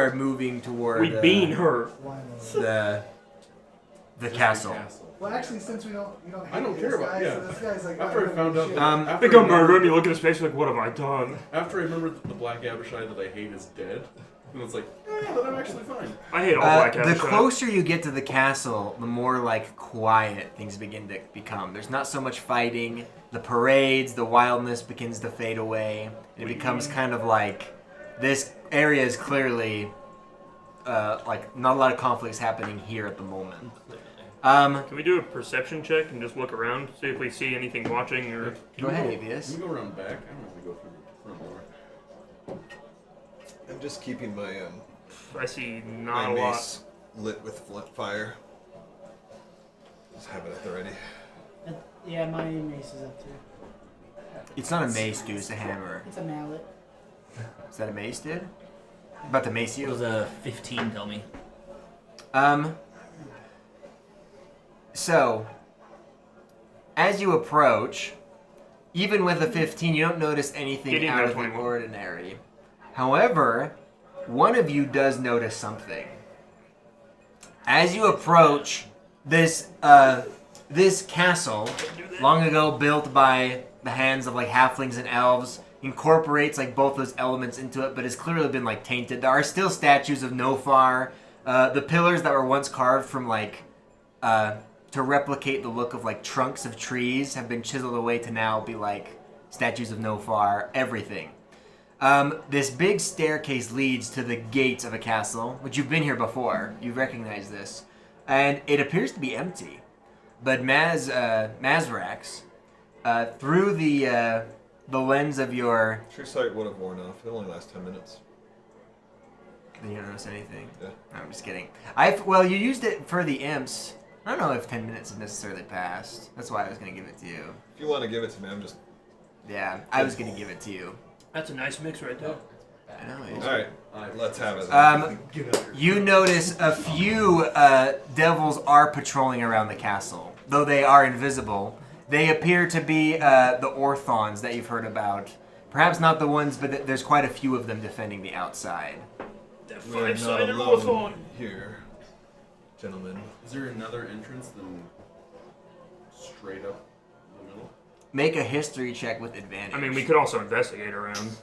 are moving toward... We bean her. The castle. Well, actually, since you don't I don't care about so this guy's like... After I found out... I think I'm murder him, you look at his face like, what have I done? After I remembered that the Black Abishai that I hate is dead, and it's like, then I'm actually fine. I hate all Black Abishai. The closer you get to the castle, the more like quiet things begin to become. There's not so much fighting. The parades, the wildness begins to fade away. And it becomes kind of like this area is clearly like not a lot of conflicts happening here at the moment. Can we do a perception check and just look around, see if we see anything watching or... Go ahead, Avius. Can we go around back? I don't know if we go through the front door. I'm just keeping my I see my not a mace lot. lit with fire. Just have it at the ready. Yeah, my mace is up too. It's not a mace, dude. It's a hammer. It's a mallet. Is that a mace, dude? About to mace you? It was a 15, tell me. So, as you approach, even with a 15, you don't notice anything out of the ordinary. However, one of you does notice something. As you approach this this castle, long ago built by the hands of like halflings and elves, incorporates like both those elements into it, but has clearly been like tainted. There are still statues of Nofar. The pillars that were once carved from like to replicate the look of like trunks of trees have been chiseled away to now be like statues of Nofar. Everything. This big staircase leads to the gates of a castle, which you've been here before. You recognize this, and it appears to be empty. But Mazrax, through the lens of your... True sight would have worn off. It only lasts 10 minutes. Then you don't notice anything? Yeah. I'm just kidding. Well, you used it for the imps. I don't know if 10 minutes has necessarily passed. That's why I was going to give it to you. If you want to give it to me, I'm just... Yeah, I was going to give it to you. That's a nice mix right there. I know. Alright, let's have it. You notice a few devils are patrolling around the castle. Though they are invisible, they appear to be the Orthons that you've heard about. Perhaps not the ones, but there's quite a few of them defending the outside. We're not alone here, gentlemen. Is there another entrance than straight up the middle? Make a history check with advantage. I mean, we could also investigate around.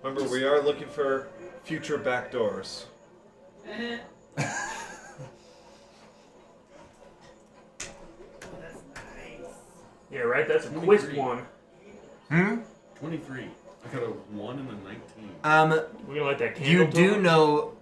Remember, we are looking for future back doors. Yeah, right? That's a quick one. 23. I got a 1 and a 19. We're gonna let that candle You do know...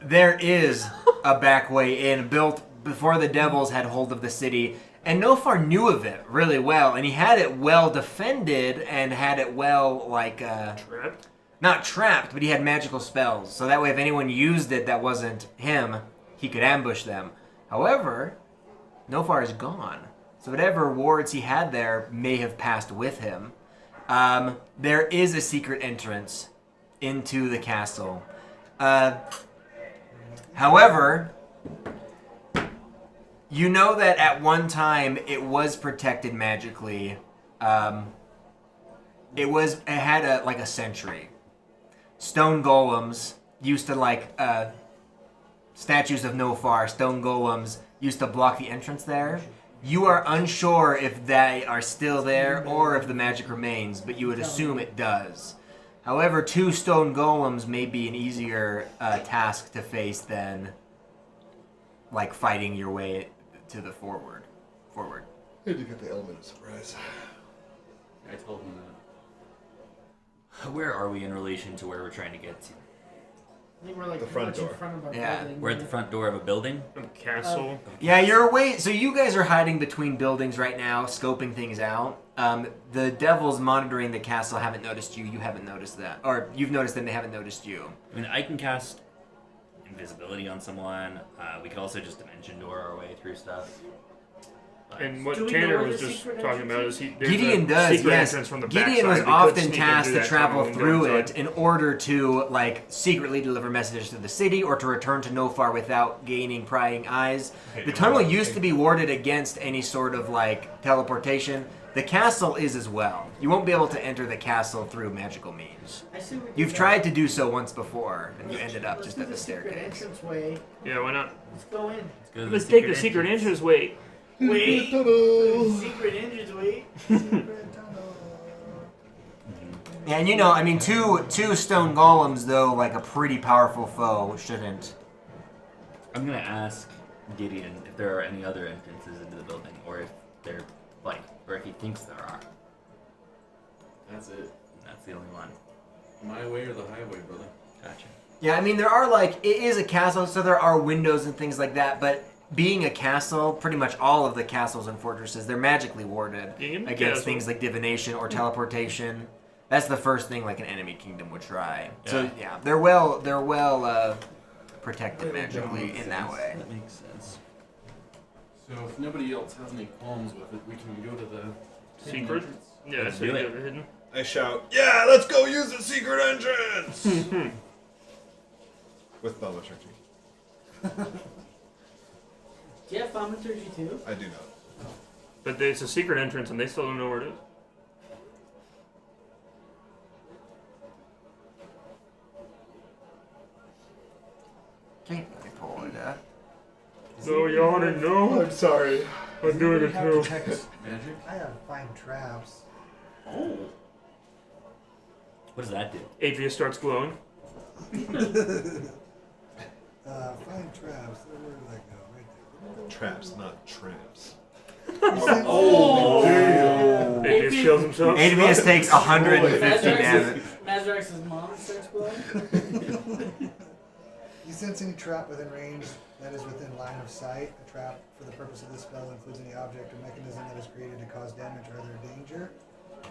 there is a back way in, built before the devils had hold of the city, and Nofar knew of it really well, and he had it well defended, and had it well, like, Trapped? not trapped, but he had magical spells, so that way if anyone used it that wasn't him, he could ambush them. However, Nofar is gone, so whatever wards he had there may have passed with him. There is a secret entrance into the castle. However, you know that at one time it was protected magically. It had a sentry. Stone golems used to statues of Nofar. Stone golems used to block the entrance there. You are unsure if they are still there or if the magic remains, but you would assume it does. However, 2 stone golems may be an easier task to face than like fighting your way to the forward. Need to get the element of surprise. I told him that. Where are we in relation to where we're trying to get to? I think we're like The front pretty much door. in front of our Yeah. building. We're at the front door of a building. Castle. Yeah, you're away. So you guys are hiding between buildings right now, scoping things out. The devils monitoring the castle haven't noticed you. You haven't noticed that. Or you've noticed them, they haven't noticed you. I mean, I can cast invisibility on someone. We could also just dimension door our way through stuff. And what Do we Tanner know was the just secret talking about is there's Gideon a does, secret yes. entrance from the Gideon backside. was We could often sneak tasked into to that travel tunnel and go through inside. it in order to, like, secretly deliver messages to the city or to return to Nofar without gaining prying eyes. The tunnel used to be warded against any sort of, like, teleportation. The castle is as well. You won't be able to enter the castle through magical means. I see what You've tried to do so once before, and you ended up just at the secret staircase. entrance way. Yeah, why not? Let's go in. Go to Let's take the secret entrance way. Wait. Secret entrance way. Yeah, and you know, I mean, two stone golems, though, like a pretty powerful foe, shouldn't. I'm gonna ask Gideon if there are any other entrances into the building, or if they're like, or if he thinks there are. That's it. That's the only one. My way or the highway, brother. Gotcha. Yeah, I mean, there are, like, it is a castle, so there are windows and things like that, but being a castle, pretty much all of the castles and fortresses, they're magically warded Being a against castle. things like divination or teleportation. That's the first thing, like, an enemy kingdom would try. So, yeah, they're well protected magically in that way. That makes sense. So if nobody else has any qualms with it, we can go to the Secret? Yeah, Let's so do you it. go hidden. I shout, "Yeah, let's go use the secret entrance!" With thaumaturgy. Do you have thaumaturgy too? I do not. But it's a secret entrance and they still don't know where it is. Okay, let me pull it up. No, yawning, no. I'm sorry. I'm doing it too. magic. I have find traps. Oh. What does that do? Adria starts glowing. Find traps. Where did that go? Right there. Traps, not tramps. Oh, Adria kills himself. Advius takes 150 damage. Mazrax's mom starts glowing. You sense any trap within range that is within line of sight. A trap for the purpose of this spell includes any object or mechanism that is created to cause damage or other danger.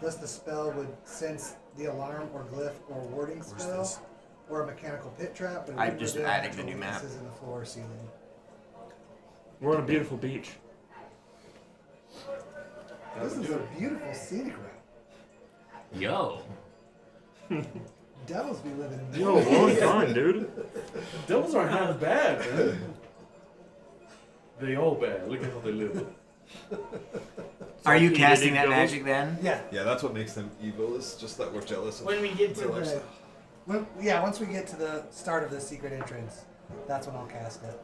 Thus, the spell would sense the alarm or glyph or warding spell, or a mechanical pit trap. But it I'm wouldn't just reveal adding natural the new map. weaknesses in the floor or ceiling. We're on a beautiful beach. This is a beautiful scenic route. Yo. Devils be living in Yo, long time, dude. Devils aren't half bad, man. They all bad. Look at how they live. Are you He casting did that doubles? magic then? Yeah. Yeah, that's what makes them evil, is just that we're jealous of When we get to their the lifestyle. Once we get to the start of the secret entrance, that's when I'll cast it.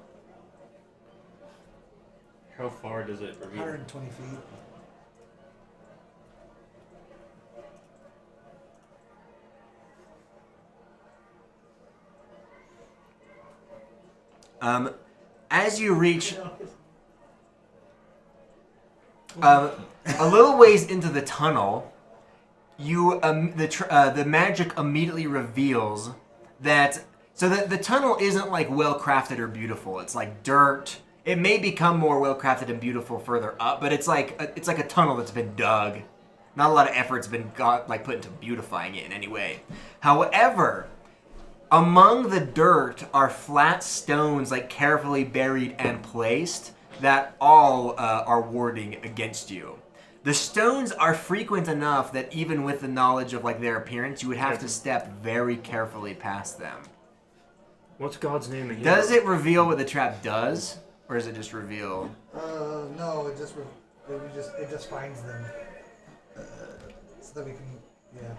How far does it reveal? 120 feet. As you reach a little ways into the tunnel, you the magic immediately reveals that the tunnel isn't like well crafted or beautiful. It's like dirt. It may become more well crafted and beautiful further up, but it's like a tunnel that's been dug. Not a lot of effort's been put into beautifying it in any way. However, among the dirt are flat stones, like carefully buried and placed, that all are warding against you. The stones are frequent enough that even with the knowledge of like their appearance, you would have to step very carefully past them. What's God's name again? Does it reveal what the trap does, or does it just reveal? No, it just finds them, so that we can, yeah.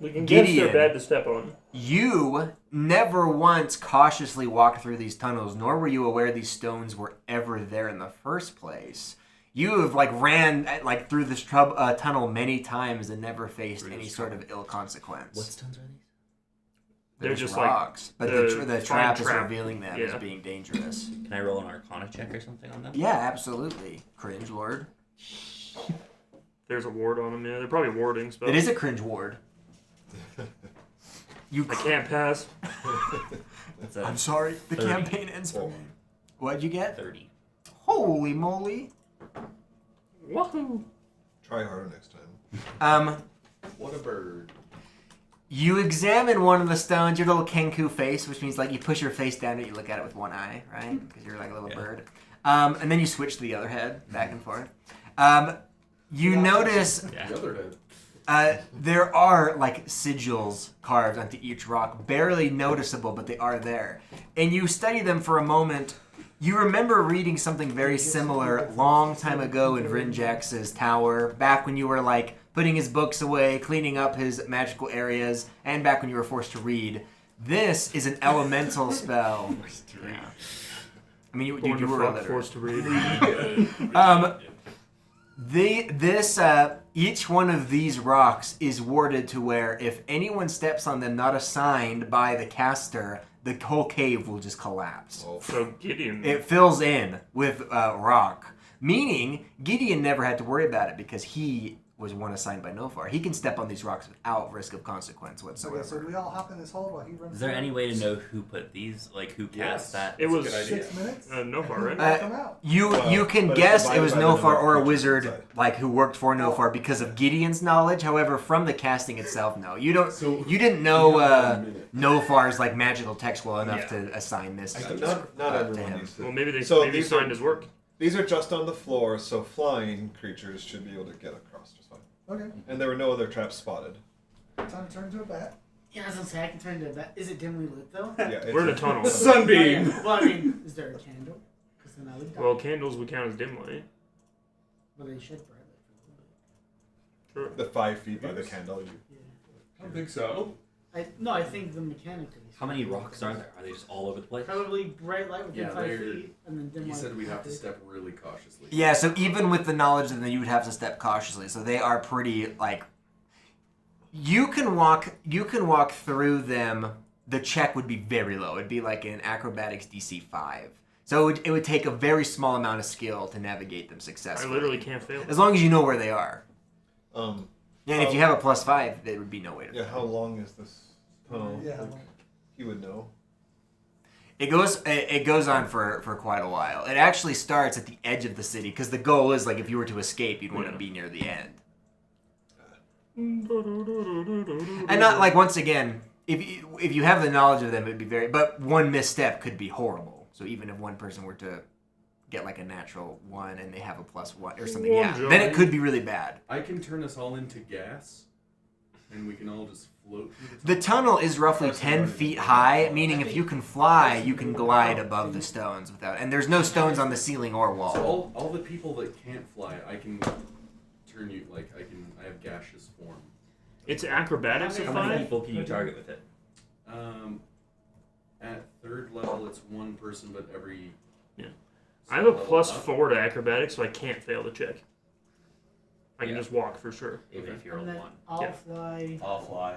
We can guess Gideon, they're bad to step on. you never once cautiously walked through these tunnels, nor were you aware these stones were ever there in the first place. You have ran through this tunnel many times and never faced any sort of ill consequence. What stones are these? They're There's just rocks, but the trap is trap. revealing them as being dangerous. Can I roll an Arcana check or something on them? Yeah, absolutely. Cringe ward. There's a ward on them, yeah. They're probably warding spells. It is a cringe ward. You I can't pass. That's a I'm sorry. The 30. campaign ends for me. What'd you get? 30. Holy moly. Wahoo! Try harder next time. What a bird. You examine one of the stones, your little Kenku face, which means you push your face down and you look at it with one eye, right? Because you're like a little bird. And then you switch to the other head, back and forth. You notice The other head. there are sigils carved onto each rock, barely noticeable, but they are there. And you study them for a moment, You remember reading something very similar long time ago in Vrinjax's tower, back when you were like putting his books away, cleaning up his magical areas, and back when you were forced to read. This is an elemental spell. Yeah. I mean, you were illiterate. Forced to read. Each one of these rocks is warded to where if anyone steps on them not assigned by the caster, the whole cave will just collapse. So Gideon... It fills in with rock. Meaning, Gideon never had to worry about it because he was one assigned by Nofar. He can step on these rocks without risk of consequence whatsoever. Okay, so we all hop in this hole while he runs. Is there any way to know who put these? Like, who cast that? It was 6 minutes? Nofar, right? Come out. You can but guess it's it was divided by the Nofar number or a of wizard creatures like who worked for Nofar because of Gideon's knowledge. However, from the casting itself, no. You didn't know Nofar's like magical text well enough to assign this. Not everyone him. needs to. Well, maybe they So maybe these signed are- his work. These are just on the floor, so flying creatures should be able to get across just fine. Okay, And there were no other traps spotted. time to turn into a bat. Yeah, I was gonna say I can turn into that. Is it dimly lit though? Yeah, it's We're in a tunnel. Sunbeam. Well, I mean, is there a candle? Because then I would die. Well, candles would count as dim light. Well, they shed bright light for a little bit. Sure. The 5 feet by the candle. Yeah. I don't think so. I think the mechanically. How many rocks are there? Are they just all over the place? Probably bright light within Yeah, 5 they're- feet, and then dim He light. said we'd have to 50. step really cautiously. Yeah, so even with the knowledge of them, you would have to step cautiously. So they are pretty like you can walk through them. The check would be very low. It'd be like an acrobatics DC 5. So it would take a very small amount of skill to navigate them I successfully. literally can't fail. As long as you know where they are. Yeah, Yeah, and if you have a +5, there would be no way to. how long is this tunnel? Yeah. Like, he would know. It goes on for quite a while. It actually starts at the edge of the city because the goal is like if you were to escape, you'd want to be near the end. And not like once again, if you have the knowledge of them, it'd be very. But one misstep could be horrible. So even if one person were to get like a natural 1 and they have a +1 or something, then it could be really bad. I can turn us all into gas, and we can all just float through The tunnel is roughly 10 feet high, meaning if you can fly, you can glide above the stones without. And there's no stones on the ceiling or wall. So all the people that can't fly, I can turn you like I have gaseous form. It's acrobatics of How many 5? people can you target with it? At 3rd level, it's 1 person, but every. Yeah. I have a level up. +4 to acrobatics, so I can't fail the check. I can just walk for sure. Even if you're a And then 1. I'll Yeah. fly. I'll fly.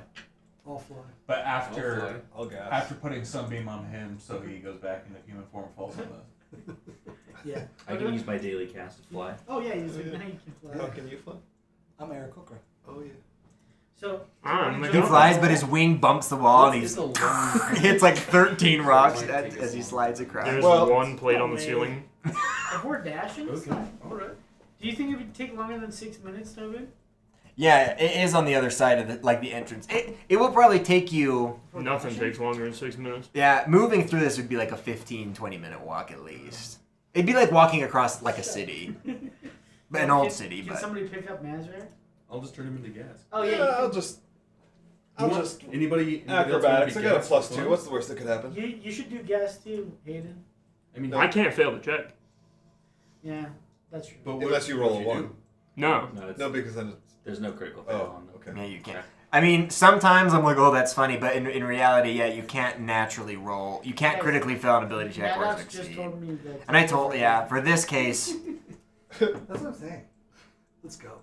All fly. But I'll after fly. I'll gas. after putting Sunbeam on him, so he goes back into human form, falls in the. Yeah. I can use my daily cast to fly. Oh yeah, he's like, Yeah. now you can How fly. can you fly? I'm Eric Hooker. Oh, yeah. So. I'm like, He flies, but his wing bumps the wall and It's he's a long. hits like 13 rocks Might take as us he long. slides across. There's Well- one plate on the man. ceiling. If we're dashing, it's Okay. not. Alright. Do you think it would take longer than 6 minutes, Tobin? Yeah, it is on the other side of the entrance. It will probably take you. Nothing takes longer than 6 minutes. Yeah, moving through this would be like a 15-20 minute walk at least. It'd be like walking across like a city, but an old city. Can But somebody pick up Mazrak? I'll just turn him into gas. Oh Yeah, yeah. I'll just Anybody else acrobatics. I wanna be got a gas for +2. fun? What's the worst that could happen? You should do gas too, Hayden. I mean, I can't fail the check. Yeah, that's true. but Unless you roll what a if 1. do? No. No, it's, No, because then it's. there's no critical fail Oh, on them. okay. yeah, you can't. I mean, sometimes I'm like, oh, that's funny, but in reality, yeah, you can't naturally roll. You can't critically fail an ability check or Maddox just succeed. told me that. And I told, yeah, for this case, That's what I'm saying. Let's go.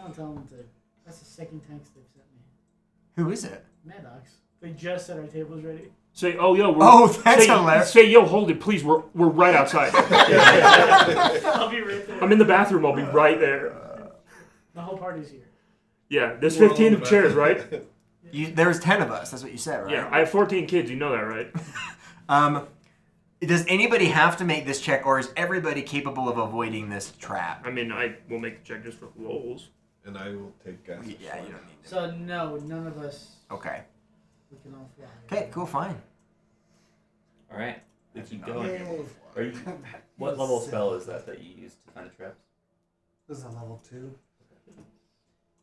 I'll tell him to. That's the second text they've sent me. who is it? Maddox. They just said our table's ready. Say, oh, yo, we're, Oh, that's say, hilarious. Say, yo, hold it, please. We're right outside. I'll be right there. I'm in the bathroom. I'll be right there. The whole party's here. Yeah, there's We're all 15 in of the chairs, bathroom. right? There was 10 of us. That's what you said, right? Yeah, I have 14 kids. You know that, right? Does anybody have to make this check, or is everybody capable of avoiding this trap? I mean, I will make the check just for rolls. And I will take gas. Yeah, you don't need to. So no, none of us. Okay. We can all fly. Okay, cool, fine. All right, we keep Yay. going. Are you, what level spell is that you use to find the traps? This is a level 2.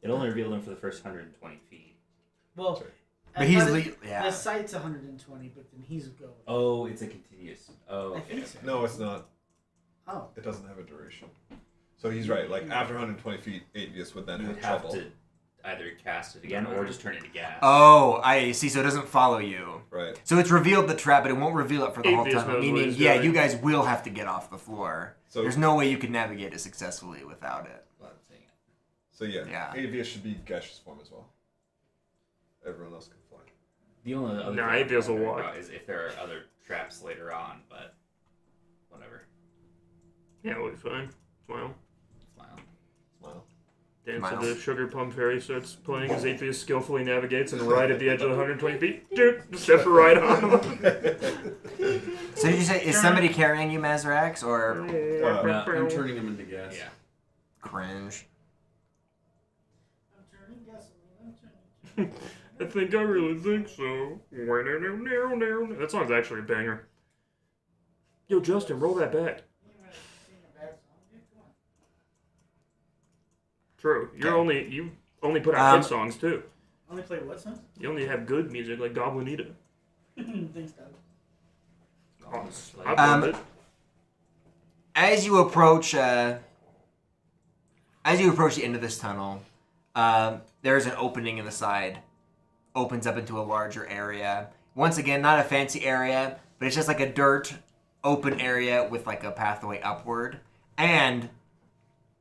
It only revealed them for the first 120 feet. Well, But he's The site's 120, but then he's going. Oh, it's a continuous. Oh, I okay. think so. No, it's not. Oh. It doesn't have a duration. So he's right. Like after 120 feet, Atheist would then You have would have trouble. to either cast it again or just turn it to gas. Oh, I see. So it doesn't follow you. Right. So it's revealed the trap, but it won't reveal it for the whole Atheist tunnel. knows what Meaning, he's yeah, doing. you guys will have to get off the floor. So There's no way you could navigate it successfully without it. Well, I'm saying it. So yeah, Yeah. Atheist should be gaseous form as well. Everyone else can fly. The only other Nah, thing it feels a I'm wondering walk. about is if there are other traps later on, but whatever. Yeah, we'll be fine. Smile. Smile. Smile. Dance Miles. of the Sugar Plum Fairy starts playing as Atheist skillfully navigates and right at the edge of the 120 feet. Dude, step right on him. So did you say, is somebody carrying you, Mazrax, or I'm turning him into gas. Yeah. cringe? I'm turning gasoline. I'm turning. I think I really think so. That song's actually a banger. Yo, Justin, roll that back. True. You only put out good songs too. Only play what songs? You only have good music like Goblinita. Thanks, Doug. I love it. As you approach the end of this tunnel, there's an opening in the side. Opens up into a larger area. Once again, not a fancy area, but it's just like a dirt open area with like a pathway upward. And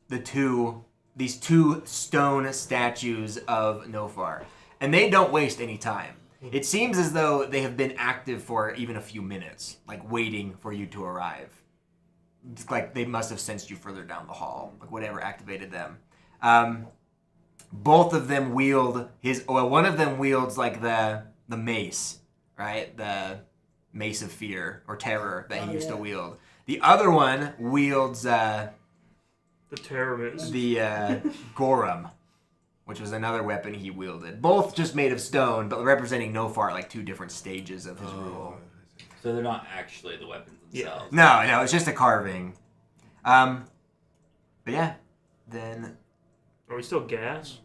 these two stone statues of Nofar. And they don't waste any time. It seems as though they have been active for even a few minutes, like waiting for you to arrive. It's like they must have sensed you further down the hall, like whatever activated them. Both of them wield one of them wields like the mace, right? The mace of fear or terror that he used to wield. The other one wields The terrorist. the Gorum, which was another weapon he wielded. Both just made of stone, but representing Nofar at like two different stages of his rule. So they're not actually the weapons themselves. No, it's just a carving. But yeah, then Oh, Are we still gas?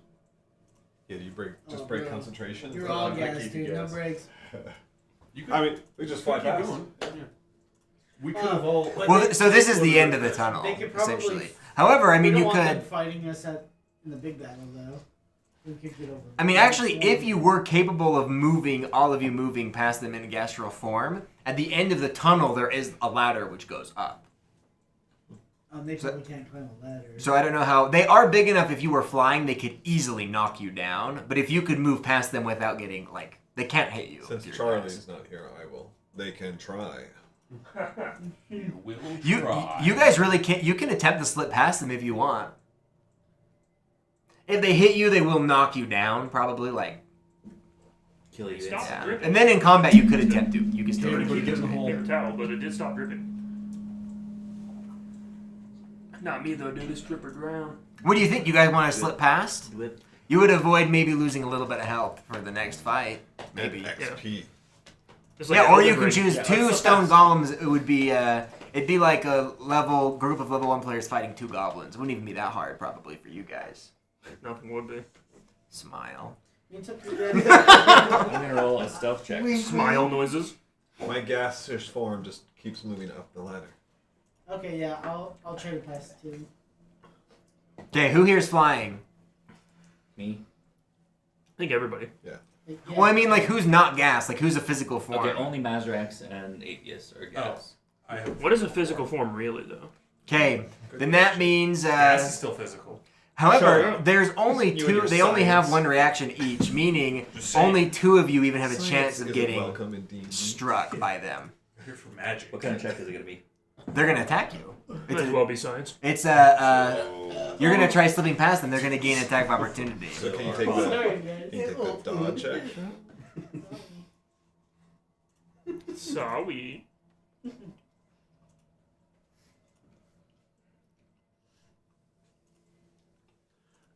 Yeah, do you break Oh, break bro. concentration? You're all I gas, keep you dude. No gas. breaks. You could, I mean, we just fly keep past. going. Yeah. We could have all. well, so this is the end of the tunnel, They could probably- essentially. However, I mean, we you don't want them could. fighting us in the big battle, though. We could get over. I mean, actually, if you were capable of all of you moving past them in gastral form, at the end of the tunnel there is a ladder which goes up. They probably can't climb a ladder. So I don't know how they are big enough. If you were flying, they could easily knock you down. But if you could move past them without getting they can't hit you. Since with your Charlie's guys. not here, I will. They can try. You will You try. you guys really can't. You can attempt to slip past them if you want. If they hit you, they will knock you down. Probably Kill you Stop. instantly. And then in combat, you could attempt to. You can still. Everybody get in the hole. Can't tell, but it did stop dripping. Not me though, dude. It's dripper drown. What do you think? You guys want to slip past? Do it. You would avoid maybe losing a little bit of health for the next fight. Maybe. And XP. It's Yeah, like or you Elden can Ring. choose Yeah, two let's stone slip past. golems. It would be it'd be like a group of level 1 players fighting 2 goblins. It wouldn't even be that hard probably for you guys. Nothing would be. Smile. It's up to you. I'm gonna roll a stealth check. Smile noises. My gaseous form just keeps moving up the ladder. Okay, yeah, I'll try to pass it too. Okay, who here's flying? Me. I think everybody. Yeah. Well, I mean, like who's not gas? Like who's a physical form? Okay, only Mazrax and Atheist are gas. I have. What is a physical form really though? Okay, then that means. Gas is still physical. However, Sure. there's only You and two. your They only have science. one reaction each, meaning Just saying. only 2 of you even have a Science chance of isn't getting welcome in D&D. struck by them. We're here for magic. What kind of check is it gonna be? They're gonna attack you. Might as well be science. It's you're gonna try slipping past them. They're gonna gain attack of opportunity. So can you take the, Sorry, can you take guys. the dodge check? Sorry.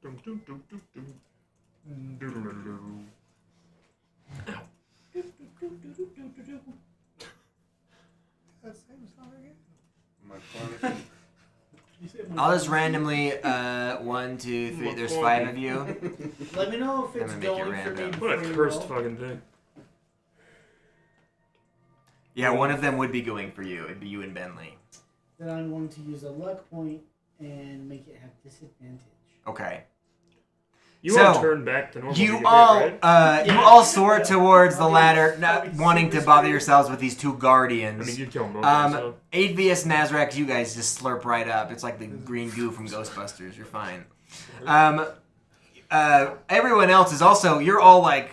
Dum, dum, dum, dum, dum. Doodle-doo. That same song again? My chronic. I'll just randomly 1, 2, 3. There's 5 of you. Let me know if I'm it's gonna make it going for me random. before What a you cursed roll. fucking thing. Yeah, one of them would be going for you. It'd be you and Bentley. Then I'm going to use a luck point and make it have disadvantage. Okay. You all turn back to normal. You all soar towards the ladder, not I'll be wanting to super bother screwed. yourselves with these two guardians. I mean, you kill them both. So. Avius, Nazrax, you guys just slurp right up. It's like the green goo from Ghostbusters. You're fine. Everyone else is also, you're all like,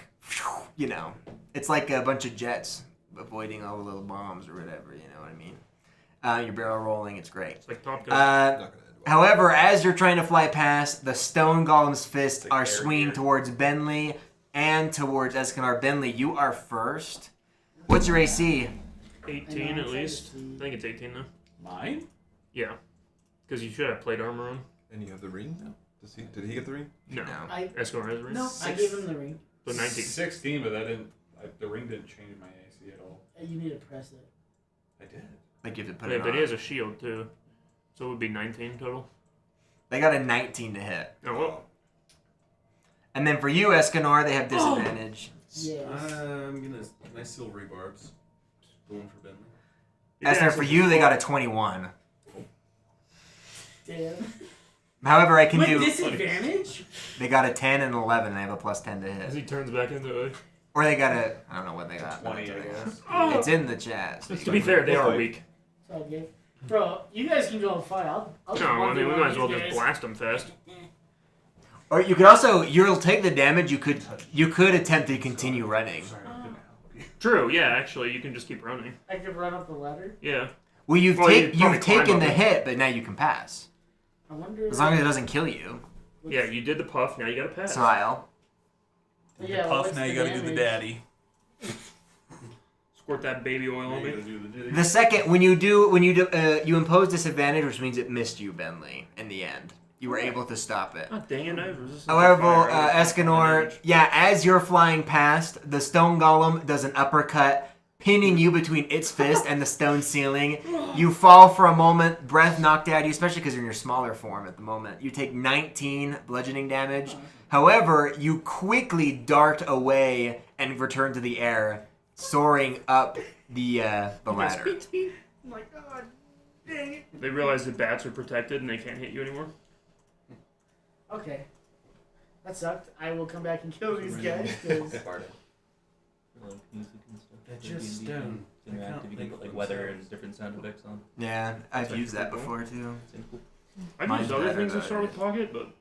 you know, it's like a bunch of jets avoiding all the little bombs or whatever, you know what I mean? You're barrel rolling, it's great. It's like Top Gun. Not gonna end well. However, as you're trying to fly past, the stone golem's fists are swinging towards Bentley and towards Escanar. Bentley, you are first. What's your AC? 18 at least. I think it's 18 though. Mine? Yeah. Because you should have plate armor on. And you have the ring? No. Did he get the ring? No. No. Escobar has a ring. No, I gave him the ring. So 19. 16, but that didn't. The ring didn't change my AC at all. You need to press it. I did. Like you have to put Yeah, it but on. he has a shield too. So it would be 19 total. They got a 19 to hit. Oh, well. And then for you, Escanor, they have disadvantage. Yes. I'm gonna. Can I seal rebarbs? Going for Bentley. Escanor, for you, they got a 21. Damn. However, I can With do... disadvantage? They got a 10 and 11, and I have a plus 10 to As hit. he turns back into it. Or they got a... I don't know what they got. 20, I guess. It's in the chat. To be fair, they are weak. It's all good. Bro, you guys can go and fight. I'll No, I mean, we might as well just guys. blast them fast. Or you could also... You'll take the damage. You could attempt to continue running. Sorry, I couldn't help you. True, yeah, actually, you can just keep running. I could run up the ladder. Yeah. Well, you've Well, you'd probably taken climb the up it. hit, but now you can pass. I wonder. As long as it doesn't kill you. Yeah, you did the puff, now you gotta pass. Smile. Yeah, Puff, what's now you the gotta do the damage? daddy. Squirt that baby oil Now on you gotta me. do the jitty. The second, you impose disadvantage, which means it missed you, Bentley, in the end. You were able to stop it. Oh, dang it, I was resistant. However, to fire. Escanor, yeah, as you're flying past, the stone golem does an uppercut, pinning you between its fist and the stone ceiling. You fall for a moment, breath knocked out of you, especially because you're in your smaller form at the moment. You take 19 bludgeoning damage. However, you quickly dart away and return to the air, soaring up the ladder. Oh my god. Dang it. They realize the bats are protected and they can't hit you anymore. Okay. That sucked. I will come back and kill these guys. 'Cause That's just stone. Interactive, you can put like weather and different sound effects on. Yeah, I've That's used that actually before too. Seems cool. I've Mine's used other better, things that though, start with pocket, but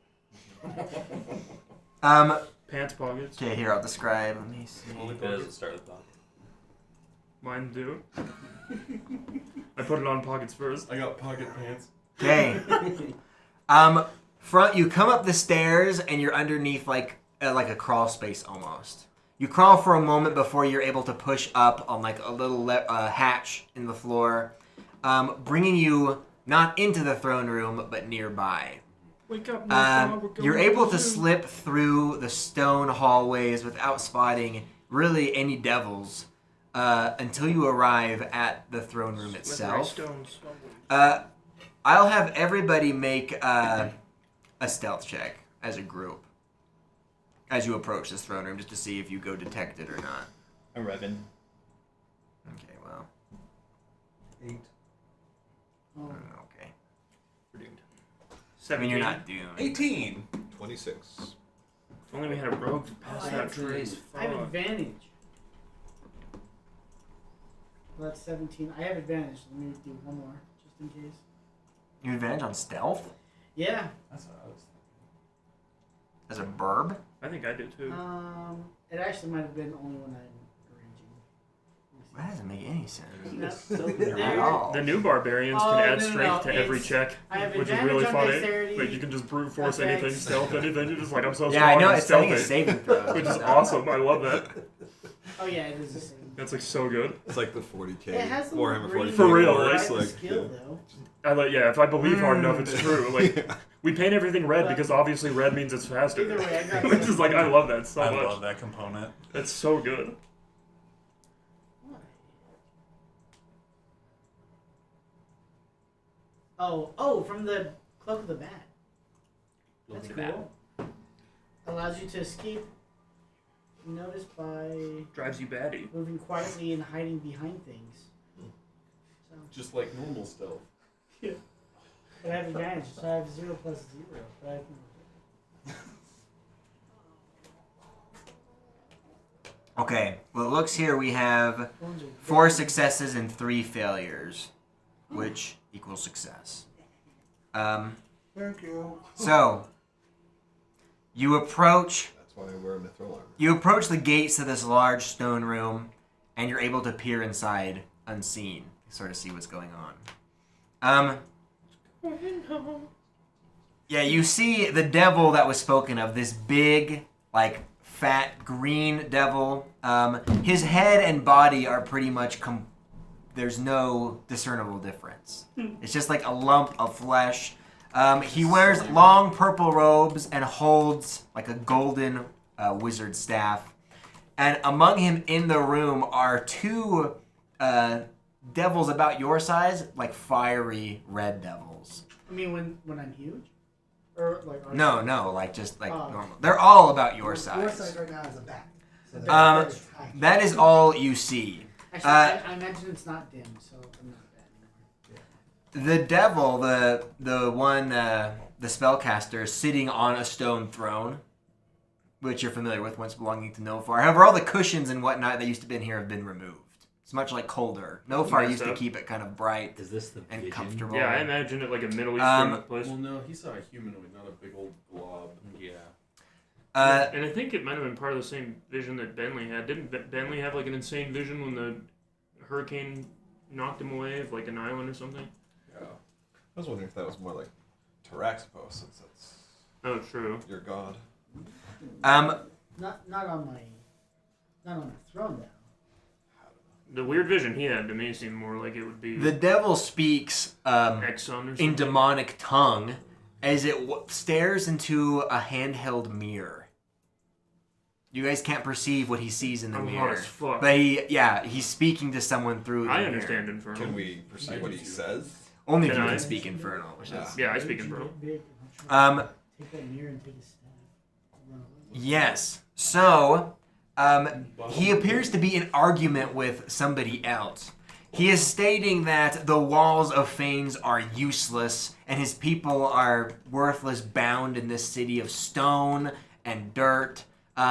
pants pockets. Okay, here I'll describe. Let me see. Only it doesn't start with pocket. Mine do. I put it on pockets first. I got pocket pants. Okay. You come up the stairs and you're underneath like a crawl space almost. You crawl for a moment before you're able to push up on like a little hatch in the floor, bringing you not into the throne room but nearby. Wake up, we're going You're able the to zoo. slip through the stone hallways without spotting really any devils until you arrive at the throne room itself. Stones. I'll have everybody make a stealth check as a group as you approach this throne room, just to see if you go detected or not. 11. Okay, well, 8. Oh. okay. We're doomed. I mean, you're not doomed. 18. 26. If only we had a rogue to pass I out have trays. I have advantage. Well, that's 17. I have advantage. Let me do one more, just in case. You have advantage on stealth Yeah. That's what I was as a burb? I think I do too. It actually might have been only when I'm raging. That doesn't make any sense. No. At There- all. The new barbarians Oh, can add no, no, strength no, to every it's- check, I have which is advantage really on funny. dexterity, Like you can just brute force attacks. anything, stealth anything. You're just like I'm so Yeah, I strong know. and It's like a stealthy, saving throw. which is awesome. I love that. Oh yeah, it is the same. That's like so good. It's like the 40k. It has the Warhammer green 40k. For real, where like- it's Right, the like, skill yeah. though. I like if I believe hard enough, it's true. Like Yeah. we paint everything red because obviously red means it's faster. Either way, I got Which is like I love that so I much. love that component. That's so good. Oh, from the Cloak of the Bat. That's Look at cool. Allows you to escape noticed by Drives you batty. moving quietly and hiding behind things. So, Just like normal stealth. but I have advantage, so I have 0 plus 0. But I can... Okay, well, it looks here we have Phones are 4 very- successes and 3 failures, which equals success. Thank you. So, you approach That's why I wear mithril armor. You approach the gates of this large stone room, and you're able to peer inside unseen, sort of see what's going on. Yeah, you see the devil that was spoken of, this big, like, fat, green devil. His head and body are pretty much, there's no discernible difference. It's just like a lump of flesh. He wears long purple robes and holds, like, a golden wizard staff. And among him in the room are 2 devils about your size, like fiery red devils. I mean, when I'm huge? Or like... No, like just like Oh. normal. They're all about your Your size. size right now is a bat. So they're very tiny. That is all you see. Actually, I mentioned it's not dim, so I'm not bad anymore. The devil, the one, the spellcaster, is sitting on a stone throne, which you're familiar with, once belonging to Nofar. However, all the cushions and whatnot that used to be in here have been removed. It's much like colder. Nofar used to keep it kind of bright Is this the and vision? comfortable. Yeah, I imagine it like a Middle Eastern place. Well, no, he saw a humanoid, not a big old glob. Yeah. And I think it might have been part of the same vision that Bentley had. Didn't Bentley have like an insane vision when the hurricane knocked him away of like an island or something? Yeah. I was wondering if that was more like Taraxipos, since that's Oh, true. your god. Not on the throne though. The weird vision he had to me seemed more like it would be The devil speaks Exxon or something. in demonic tongue as it stares into a handheld mirror. You guys can't perceive what he sees in the I'm hot mirror. as fuck. But he's speaking to someone through the I mirror. understand Infernal. Can we perceive what he says? Only if Can you I? can speak Infernal, which is... Yeah, I speak Infernal. Big, I'm trying to Um, take that mirror and take a stab. Run away. yes. So, he appears to be in argument with somebody else. He is stating that the walls of Fanes are useless, and his people are worthless, bound in this city of stone and dirt.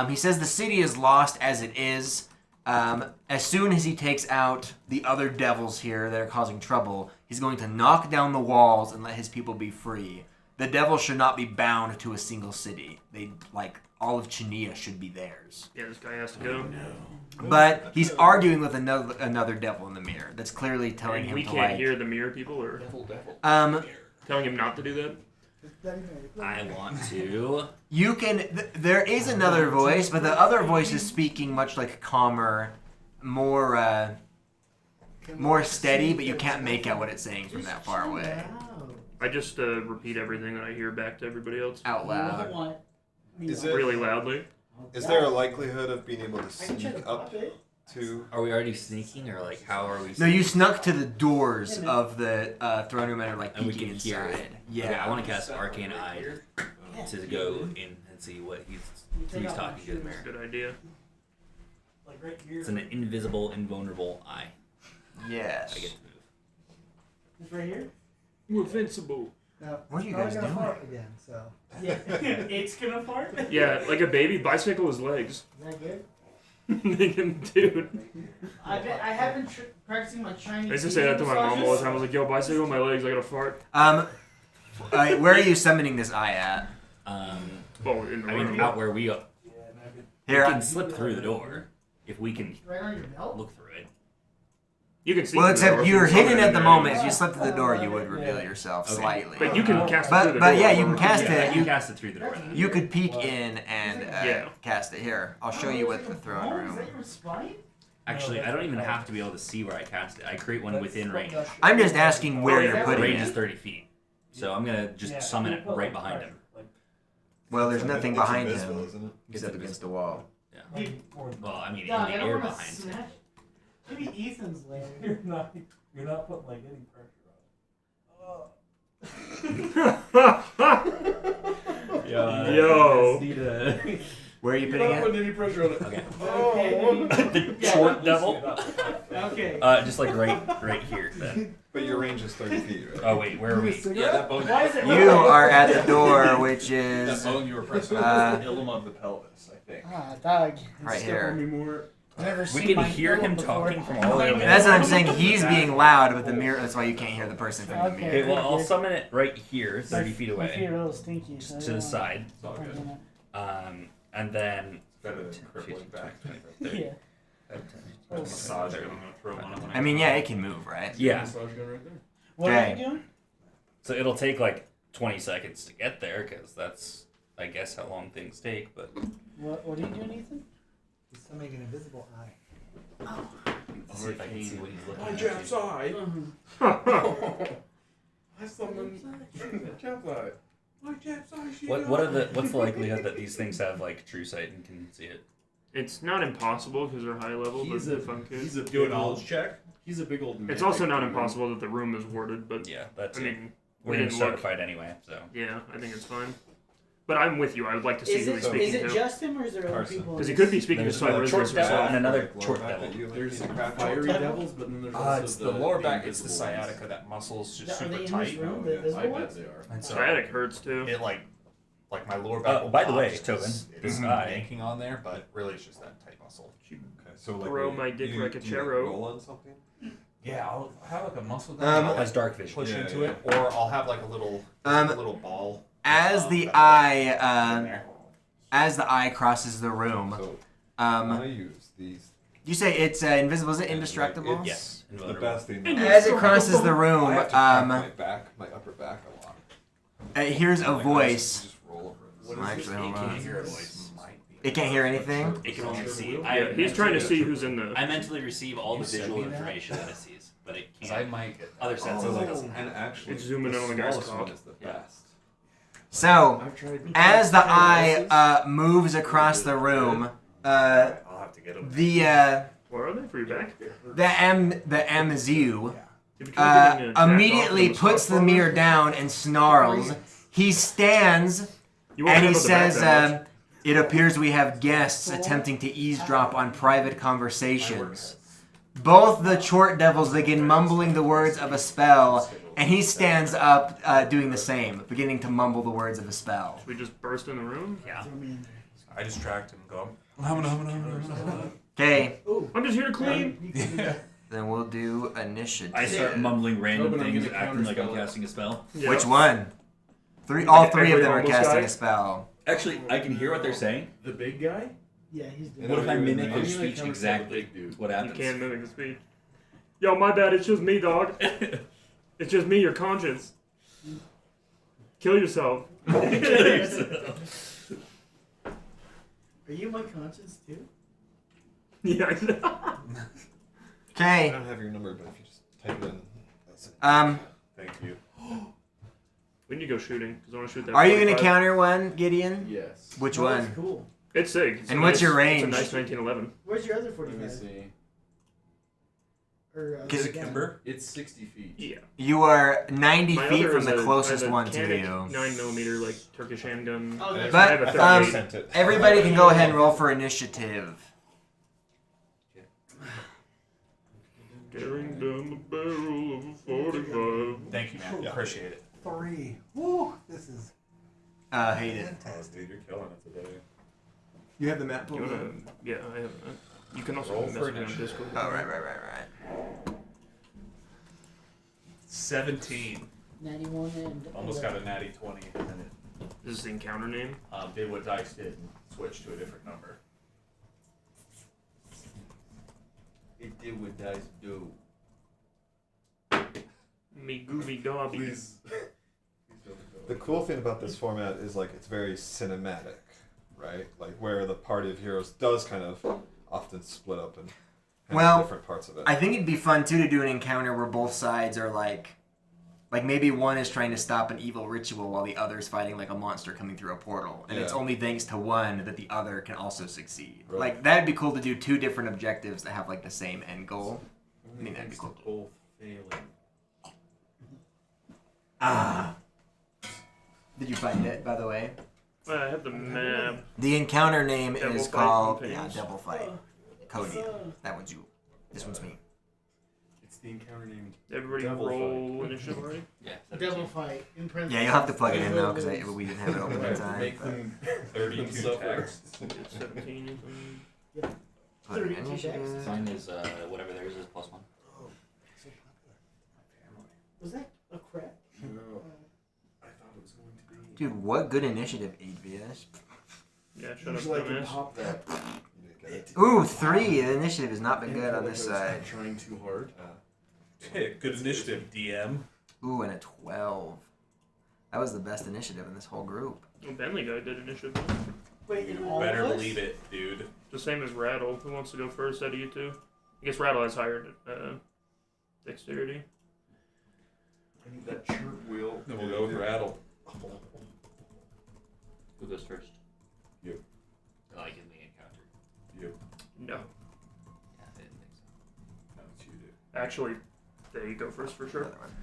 He says the city is lost as it is. As soon as he takes out the other devils here that are causing trouble, he's going to knock down the walls and let his people be free. The devil should not be bound to a single city. All of Chainyia should be theirs. Yeah, this guy has to go. But he's arguing with another devil in the mirror. That's clearly telling And him we to can't hear the mirror people, or telling him not to do that. I want to. You can. There is another voice, but the other voice is speaking much like calmer, more steady. But you can't make out what it's saying from that far away. Wow. I just repeat everything that I hear back to everybody else Out You know loud. what? Is it- really loudly. Is there a likelihood of being able to I can try sneak to up pop it. to? Are we already sneaking, or like how are we? No, you sneaking? snuck to the doors of the throne room and are like And we peeking can hear inside. it. Yeah. Okay, I want to cast Arcane Eye to go in and see what he's talking to the mirror. Good idea. Like right here. It's an invisible, invulnerable eye. Yes. I get to move. It's right here? We're invincible. Now, What are you probably guys gonna doing? fart again, so. Yeah. It's gonna fart? Is Yeah, like a baby bicycle his legs. that good? Dude. I haven't practicing my Chinese. I used to say that to my mom all the time. I was like, yo, bicycle my legs, I gotta fart. Where are you summoning this eye at? Oh, in the I mean, room. out where we are. Here. We can slip through the door if we can Right on your belt? look through it. You can see Well, through the door except if you're summon hidden in at the there. moment. If you slip through the door, you would reveal yourself Okay. slightly. But you can cast it through the door. But yeah, you can cast Yeah, it. I can You cast it through the door. you could peek in and Yeah. cast it here. I'll show you what the throne Oh, is room. that your spine? Actually, I don't even have to be able to see where I cast it. I create one within range. I'm just asking where you're putting Range is it. 30 feet. So I'm gonna just summon it right behind him. Well, there's nothing It's behind invisible, him isn't it? except against the wall. Dude, Well, I mean, in Doug, the I don't air want to behind. smash. Maybe Ethan's later. You're not putting like any pressure on it. Yo. Yo. Just need a Where are you You're putting not it? putting any pressure on it. Okay. Okay. The short devil. Okay. Just like right here then. But your range is 30 feet, right? Oh wait, where are we? Yeah, that bone. Why is it? You are at the door, which That is bone you were pressing on Uh, was the ilum of the pelvis, I think. Ah, dog. right Step on here. me more. Never We seen can my hear him before. talking from all the way over That's there. what I'm saying. He's being loud, but the mirror. That's why you can't hear the person from the Okay. mirror. Okay, well I'll summon it right here, 30 feet My feet are a away, little stinky. So I to don't the side, It's all good. and then. It's better than crippling back. Yeah. Massage it. I'm gonna throw one on when I mean, yeah, it can move, right? Yeah, Massage gun right there. What are Okay. you doing? so it'll take like 20 seconds to get there, because that's, I guess, how long things take. But What are you doing, Ethan? He's summoning an invisible eye. let's see if I can see what he's looking My at. Jap's eye. I summoned Jap's eye. My Jap's eye. What's the likelihood that these things have like true sight and can see it? It's not impossible because they're high level, but the fun He's kids. a Do a big knowledge old. check. He's a big old. It's man. also not impossible that the room is warded, but Yeah, that's I it. mean, We're we gonna didn't start a look. fight anyway, so. Yeah, I think it's fine. But I'm with you. I would like to see who he's Is speaking it to. just him or is there other Carson. people? in Because he this? could be speaking to There's Side a Residence short devil himself. and another Like, short lower back devil. at you, like, There's in the craft fiery devil? devils, but then there's also It's the lower back. It's the invisible ones. sciatica. That muscle's just Are super they in this tight. room? Oh, The yeah. invisible I bet ones? they are. And so Sciatic hurts too. it like my lower back. will by the pop way, just Tobin, 'cause this it's guy- banking on there, but really it's just that tight muscle. Okay, so like Throw my dick like a churro. roll on something? Yeah, I'll have like a muscle gun. Um, I'll Has like dark vision. push Yeah, into yeah. it, or I'll have like a little ball. As the in eye, there. as the eye crosses the room, So um, I use these. you say it's invisible. Is it and, indestructible? Like, Yes, it's the invulnerable. best thing. As it crosses the room, I have to crack my back, my upper back a lot. here's a Like, voice. Just roll over. What it. is Actually, this? hold Can't on. hear a voice. Might be. It can't hear anything. It can only see. Yeah, he's trying to see who's in the. I mentally receive all You the sent visual me that? information that it sees, but it 'Cause I can't. might get Other senses Oh, it doesn't have. and actually, It's zooming in on the guy's smallest one cock. is the Yeah. best. So, I've tried. as the eye moves across the room, I'll have to get him. Where are they for your back? the MZU Did you try getting a jack immediately off the puts the massage mirror parlor? down and snarls. He stands You won't and he handle the back says, that much. "It appears we have guests attempting to eavesdrop on private conversations." Both the Chort Devils begin mumbling the words of a spell, and he stands up doing the same, beginning to mumble the words of a spell. Should we just burst in the room? Yeah. Throw me in I distract him. Go. Okay, there. Ooh. I'm just here to clean. then we'll do initiative. I start mumbling random Tobin, I'm things, gonna acting like I'm counterspell it. casting a spell. Yeah. Which one? All Like three of every them are almost casting guy? a spell. Actually, I can hear what they're saying. The big guy? Yeah, he's doing And What if I I'm mimic gonna their I'm gonna speech counterspell the exactly? big dude. What You happens? can't mimic the speech. Yo, my bad. It's just me, dog. It's just me, your conscience. Kill yourself. Are you my conscience too? Yeah. I Okay. don't have your number, but if you just type it in. That's it. Thank you. We need to go shooting because I want to shoot that. Are you going to 45. counter one, Gideon? Yes. Which Oh, one? That's cool. It's sick. It's And a what's nice- your range? It's a nice 1911. Where's your other Let me 45? see. Or, Is the it gun? Kimber? It's 60 feet. Yeah. You are 90 My feet other from is the a- closest I have a one to Canik you. 9mm like Turkish handgun. Oh, that's But, I have a I thought you 38. sent it. Everybody can go ahead and roll for initiative. Staring down the barrel of a 45. Thank you, man. Yeah. Appreciate it. 3. Woo! This is Hate it. fantastic. Dude, you're killing it today. You have the map You wanna? Yeah, I have. You can also Roll message for me on initiative. Discord. Oh, right. 17. 91 and. Almost got a natty 20, and then This is the encounter name. it did what dice did and switched to a different number. It did what dice do. Me gooby gobby. Please. The cool thing about this format is like it's very cinematic, right? Like where the party of heroes does kind of often split up and have Well, different parts of it. I think it'd be fun too to do an encounter where both sides are like maybe one is trying to stop an evil ritual while the other's fighting like a monster coming through a portal, and it's Yeah. only thanks to one that the other can also succeed. Right. Like that'd be cool to do two different objectives that have like the same end goal. I mean that'd be cool. Both failing. Ah. Did you find it, by the way? I have the map. The encounter name Devil is Fight called Campaigns. Devil Fight. Cody. That one's you. This one's me. It's the encounter name. Everybody Devil roll initiative already? Yeah. Devil fight in parentheses. Yeah, you'll have to plug it in though because we didn't have it open in time. Make but- them 32 suffer. text. It's 17 something. Put it in 32 initiative. Mine is whatever theirs is +1. So popular. Was that a crack? No. I thought it was going to be. Dude, what good initiative, 8VS. Yeah, shut up, Usually I can dumbass. pop that. Ooh, 3. The initiative has not been good on this side. Trying too hard. Hey, good initiative, DM. Ooh, and a 12. That was the best initiative in this whole group. Oh, Bentley guy did initiative. Wait, in all Better of us? believe it, dude. The same as Rattle. Who wants to go first out of you two? I guess Rattle has higher dexterity. I need that chirp wheel. Then we'll go with Rattle. Who goes first? You. Like in the encounter. You. No. Yeah, I didn't think so. No, it's you, dude. Actually, they go first for sure. Another one.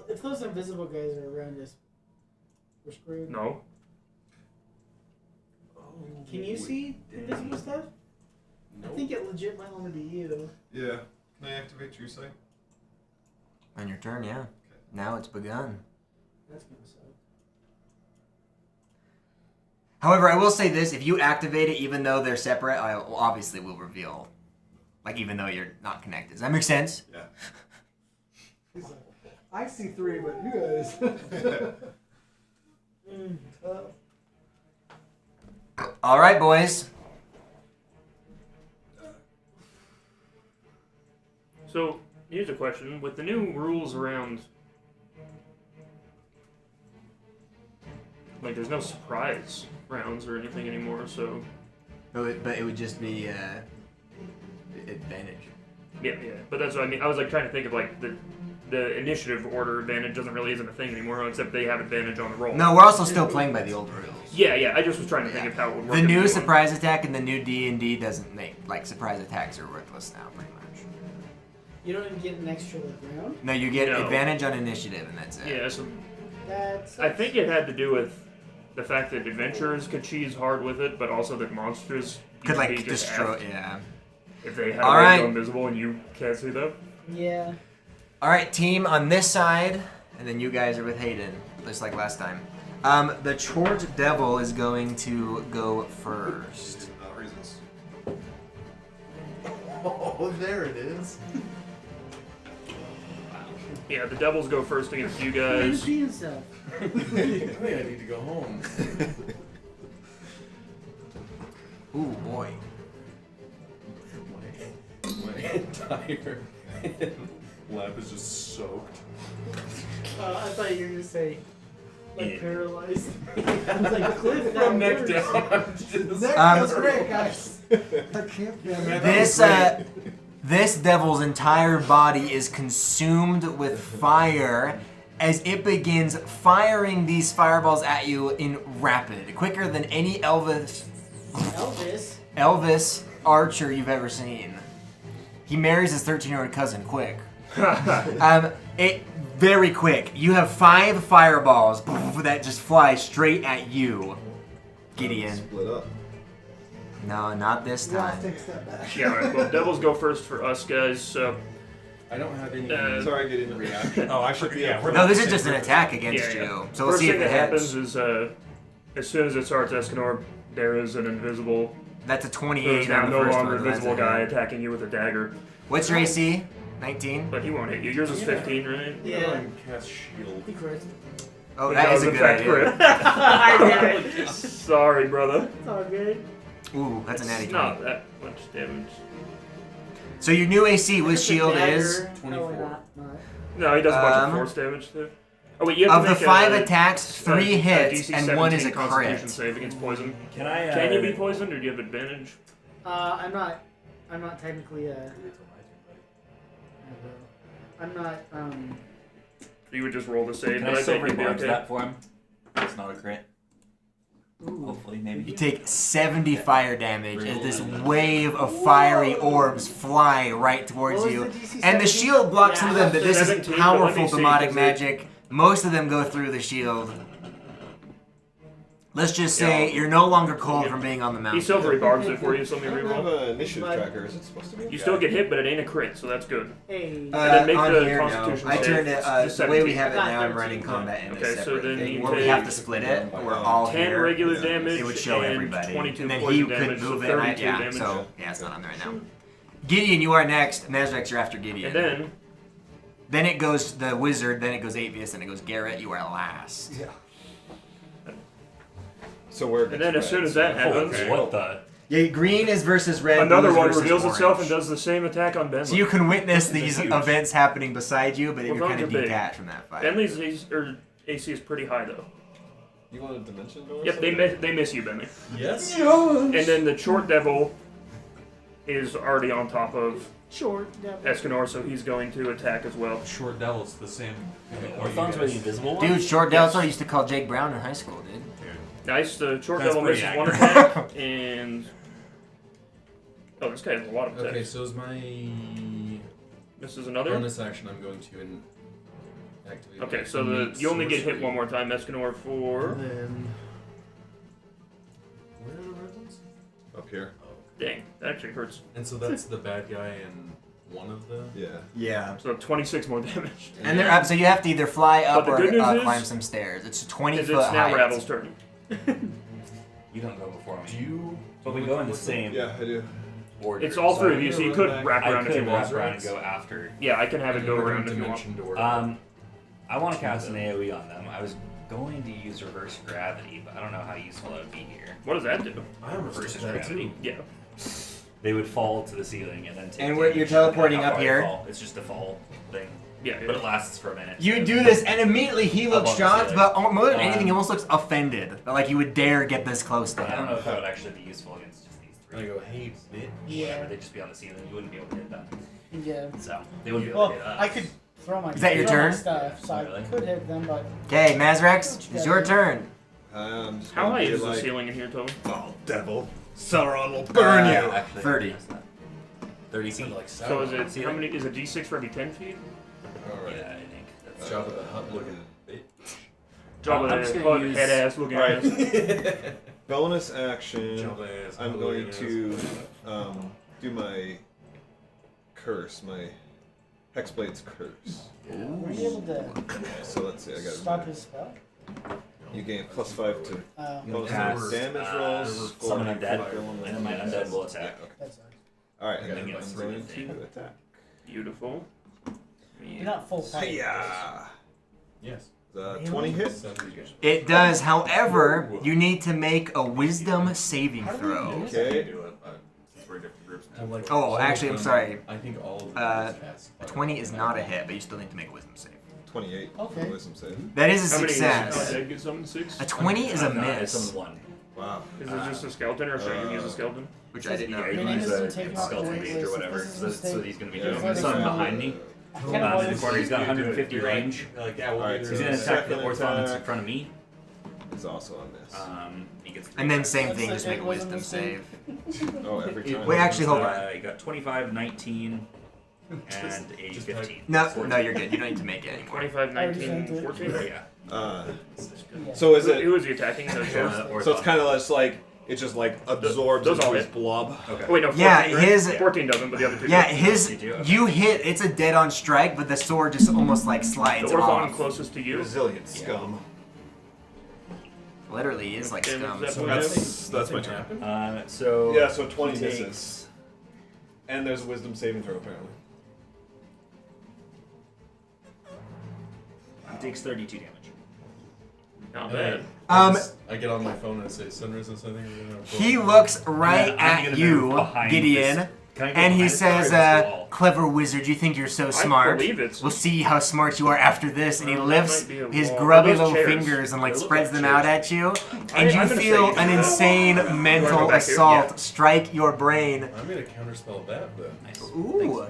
If those invisible guys are around us, we're screwed. No. Can you see invisible stuff? Nope. I think it legit might only be you. Yeah. Can I activate True Sight? On your turn, yeah. Now it's begun. That's gonna suck. However, I will say this: if you activate it, even though they're separate, I obviously will reveal. Like, even though you're not connected. Does that make sense? Yeah. He's like, I see 3, but you guys. All right, boys. So, here's a question. With the new rules around... Like, there's no surprise rounds or anything anymore, so... But it would just be advantage. Yeah. But that's what I mean. I was, like, trying to think of, like, the initiative order advantage isn't a thing anymore, except they have advantage on the roll. No, we're also still playing by the old rules. Yeah. I just was trying to think of how it would work. The in new one. surprise attack and the new D&D doesn't make, like, surprise attacks are worthless now, pretty much. You don't even get an extra round. No, you get No. advantage on initiative, and that's it. Yeah, so That's. I think it had to do with the fact that adventurers could cheese hard with it, but also that monsters Could, used to like, be just destroy, effed yeah. if they had All a way to right. go invisible and you can't see them. Yeah. All right, team on this side, and then you guys are with Hayden, just like last time. The Chort Devil is going to go first. Reasons. Oh, there it is. Yeah, the devils go first against you He's guys. peeing stuff. I think I need to go home. Ooh, boy. My entire lap is just soaked. I thought you were gonna say like Yeah. paralyzed. I was like Cliff. that From neck works. down. Just That feels great, guys. I can't be This devil's entire body is consumed with fire as it begins firing these fireballs at you in rapid, quicker than any Elvis archer you've ever seen. He marries his 13-year-old cousin quick. Very quick. You have 5 fireballs that just fly straight at you, Gideon. Split up. No, not this Yeah, I'll time. take a step back. Yeah, alright, well, devils go first for us guys, so... I don't have any. Sorry, get in reaction. Oh, I should be. Yeah, we're No, not this the is same just an group. attack against Yeah. you. So we'll First see thing if it that hits. happens is, as soon as it starts Escanor, there is an invisible... That's a There is 28 now on the no first longer one. so that's invisible a guy hit. attacking you with a dagger. What's your AC? 19? But he won't hit you. Yours is 15, right? Yeah. Cast shield. He crits. Oh, It that does, is a in good fact, idea. crit. I did it. Sorry, brother. It's all good. Ooh, that's a natty It's 20. not that much damage. So your new AC with It's a shield dagger. is... 24. No, not. No, he does a bunch of force damage too. Oh wait, you have Of to the make 5 a, attacks, 3 a hits, DC and 1 is a 17 Constitution crit. save against poison. Can I? Can you be poisoned, or do you have advantage? I'm not technically I'm not You would just roll the save, Can but I I think silver you'd be barge okay. that for him? It's not a crit. ooh. Hopefully, maybe. You take 70 fire damage as this wave of fiery orbs fly right towards What was you. the DC And the 17? shield blocks some of them, but this is 17, but let powerful me see, demonic 'cause magic. Most of them go through the shield. Let's just say you're no longer cold from being on the mountain. He silvery barbs it for you, so let me I don't have reroll. an initiative tracker. Is it supposed to be? You still get hit, but it ain't a crit, so that's good. Hey. And then make on the here, no. Constitution I save. turned it. Just The way we 17. have it now, I'm 13. running combat in a Okay, so separate then thing you where we take have to split it. We're all 10 here. regular Yeah. damage. It would show and everybody. 22 And then poison he damage, couldn't so move it. 32 Yeah, damage. so yeah, it's not on there right now. Gideon, you are next. Mazrex, you're after Gideon. And then it goes the wizard. Then it goes Avius. Then it goes Garrett. You are last. Yeah. So we're. then as soon as that happens, What the? Yeah, green is versus red. another blue is one versus reveals itself and orange. does the same attack on Bentley. So you can witness these events happening beside you, but Well, you're kind of those are big. detached from that fight. Bentley's AC is pretty high though. You want a dimension door? Yep, they miss you, Bentley. Yes. And then the short devil is already on top of Short. Escanor, so he's going to attack as well. Short Devil's the same. Orthon's were the invisible one? Dude, short Del, that's what I used to call Jake Brown in high school, dude. Nice. The short That's devil pretty misses one accurate. attack, and this guy has a lot of attacks. Okay, so is my Misses another. bonus action I'm going to activate. Okay, so you only get hit one more time, Escanor, for And then where are the red ones? Up here. dang, that actually hurts. And so that's the bad guy and one of the. Yeah. Yeah. So 26 more damage. And they're up, so you have to either fly up the or good news is- climb some stairs. It's 20 It's foot now height. Rattle's turn. You don't go before Do me. you? But we go in the same Yeah, I do. order. It's all three of you, so you could I wrap I around if you could want. wrap around and go after. Yeah, I can have it go around if you want. dimension door. I want to cast an AoE on them. I was going to use reverse gravity, but I don't know how useful that would be here. What does that do? I almost Versus did that gravity. too. Yeah. They would fall to the ceiling and then take And where damage, you're teleporting no matter up how here? far they fall. It's just a fall thing. Yeah. But it lasts for a minute. You so- do this, and immediately he looks Up on the shocked, ceiling. but more than anything, he Um, almost looks offended. Like you would dare get this close to I don't know him. if that would actually be useful against just these And I three. go, hey, bitch. Whatever, they'd just be on the ceiling. You wouldn't be able to hit them. Yeah. So they wouldn't be able Well, to hit us. I could throw my. Is that your throw my turn? Stuff, so Really? I could hit them, but Okay, Mazrex, it's your turn. Just How gonna high be is the like, ceiling in here, Toby? Oh, devil. Sauron will burn you. Actually, 30. that's not- 30 feet. Like So is it Ceiling? how many? Is a D6 for every 10 feet? Alright. Yeah, I think. That's Job of the Hutt looking bitch. Job I'm of just the gonna head use- ass looking Alright. ass. Bonus action. Job ass, I'm hot going looking to do my curse, my Hexblade's curse. were you able to So let's see, I stop got his spell? You gain +5 to bonus Cast, damage rolls. for summon critical undead, illness. and then my undead will Yeah, attack. okay. That sucks. Alright, And and then then get I'm three going of them. to attack. Beautiful. You're not full fight. Hiya! Yes. 20 hit? It does, however, you need to make a wisdom saving throw. Okay. Since we're different groups I'm like, Oh, all actually, of I'm them- sorry. I think all of them cast 20 is not a hit, but you still need to make a wisdom save. 28. Okay. Wisdom save. That is a How many success. did get something? 6? A 20 is a No, it's miss, only one. Wow. Is it just a skeleton, or should I use a skeleton? which I didn't Yeah, know. you Your name use isn't a taken off skeleton the mage wait or list. whatever. This is So a that's what mistake. he's going to be Yeah, doing. it's Something like- behind me. I kind of In wanted the corner, he's got 150 You're like- range. Like, yeah, we'll Alright, do He's this. going to attack the Second Orthon that's in attack. front of me. It's also a miss. He gets 3 And then attacks. same That's thing, like just make a it wasn't wisdom the same. save. Oh, every time. Wait, actually, hold on. You got 25, 19, and a just 15. No, no, you're good. You don't need to make it anymore. 25, 19, I 14? Yeah. Yeah. So is Who it? was he attacking? The ghost? So it's kind of just like it just like absorbs those all into his hit. blob. Okay. Wait, no, 14, Yeah, right? his- 14 doesn't, but the other two Yeah, do. his You do? Okay. you hit. It's a dead-on strike, but the sword just almost like slides The Orthon off. closest to you. Resilient scum. Literally, is like And scum. is that So what it is? that's my turn. So Yeah, so 20 he takes- misses. And there's a wisdom saving throw apparently. He takes 32 damage. Not Hey, bad. I get on my phone and say sunrise and something. He looks right Yeah, I'm at gonna you, move behind Gideon, this- Can I go and he behind this says, guy or this wall? "Clever wizard, you think you're so smart? believe it's- We'll see how smart you are after this." And he Well, that lifts might be a his wall. grubby Those little chairs. fingers and like They look spreads like them out chairs. at you, and I'm you gonna say feel you an do. insane Wanna mental go back here? assault Yeah. strike your brain. I'm gonna counterspell that then. Nice. Ooh.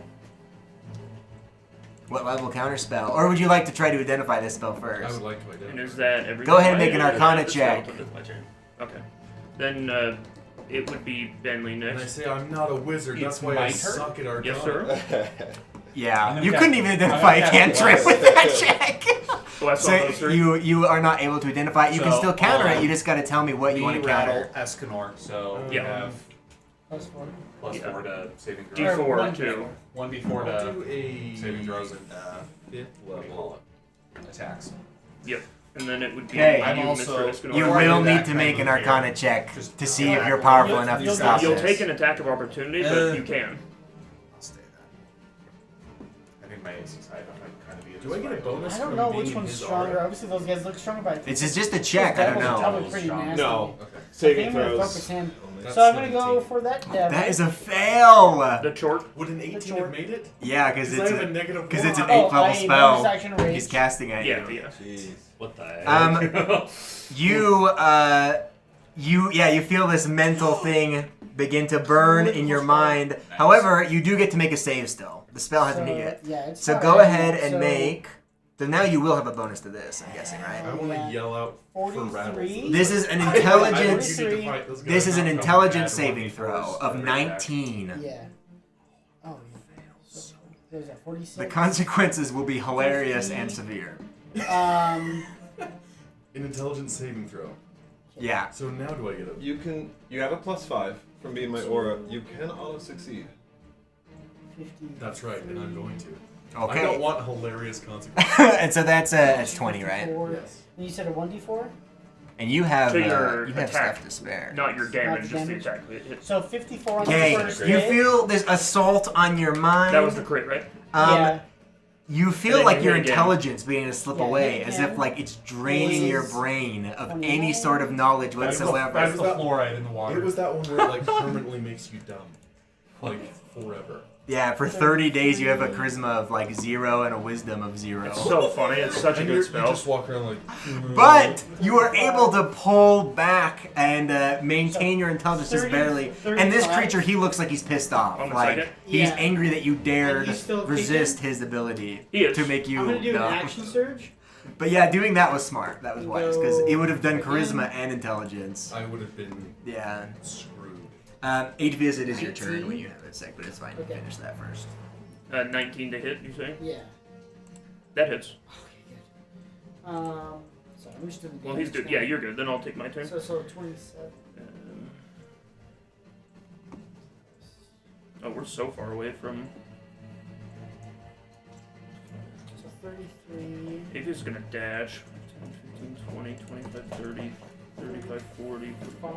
What level counterspell? Or would you like to try to identify this spell I first? would like to And identify. is that every Go ahead and make an time? Arcana It's check. skeleton, it's my turn. Okay. Then it would be Bentley And I next. say I'm not a wizard. That's It's why my I turn? suck at Arcana. Yes, sir. Yeah, I'm you gonna couldn't cast- even I'm identify a gonna cast cantrip with that check. Oh, I saw those So three. you are not able to identify it. You can So, still counter it. You just got to tell me what you want to rattle counter. Escanor, so we Yeah. have Plus 4. plus Yeah. 4 to saving throws. D4 One too. 1d4 I'll to do a saving throws and 5th level. attacks. Yep. And then it would be Okay. you, I'm Mr. also- Escanor. You Before I will do that need to kind make of an here, Arcana check just to see if you're powerful enough to stop You'll this. take an attack of opportunity, but you can. I'll stay that. I think my ace is high enough. I kind of be Do I get a bonus? I don't from know being which in one's his stronger. aura? Obviously, those guys look stronger, but It's just a check. I don't Devils are probably know. pretty Strong. nasty. No. Okay. Saving I'm gonna throws. focus him. That's So I'm gonna go 17. for that devil. That is a fail. The chort. Would an 18 short. have made it? Yeah, because Because it's I have a negative because it's an 1. 8th level I spell. bonus action rage. He's casting at Yeah, you. yeah. Jeez. What the heck? You feel this mental thing begin to burn in your mind. However, you do get to make a save still. The spell hasn't hit yet. Yeah, it's So fine. go ahead and So, make. So now you will have a bonus to this, I'm guessing, right? I want to Yeah. yell out for 43. rattles. This is an I intelligence. need to fight those guys. This is an Not come intelligence bad saving 1d4s throw of every 19. Yeah. Oh, yeah. So, there's a 46. The consequences will be hilarious and severe. Um, attack. An intelligence saving throw. Yeah. So now do I get a... You have a +5 from being my aura. You can auto succeed. 50. That's right, and I'm going to. I Okay. don't want hilarious consequences. And so that's 20, right? 24. Yes. And you said a 1d4? And you have So your you have attack. stuff to spare. Not your damage, Not just the damage. attack. It hits. So 54 on the Okay, first you hit. feel this assault on your mind. That was the crit, right? Yeah. You And feel then like you your hit again. intelligence beginning to slip Yeah, away, hit as again. if like it's draining your Is brain of 29. any sort of knowledge That's whatsoever. the fluoride in the water. It was that one where it like permanently makes you dumb. Like forever. Yeah, for 30 days you have a charisma of like 0 and a wisdom of 0. It's so funny. It's such a And good you spell. just walk around like... But you are able to pull back and maintain your intelligence just 30, barely. And this 35. creature, he looks like he's pissed off. On the Like second? he's Yeah. angry that you dared And he's still resist his ability He is. to make you I'm gonna do dumb. an action surge. But yeah, doing that was smart. That was wise because it would have done Again. charisma and intelligence. I would have been Yeah. screwed. H visit is your turn 19. when you have it sec, but it's fine. You Okay. finish that first. 19 to hit, you say? Yeah. That hits. Okay, good. So I'm just doing the Well, he's damage good. Yeah, now. you're good. Then I'll take my turn. So 27. Oh, we're so far away from. So 33. If he's gonna dash 10, 15, 20, 25, 30, 35, 40. 5.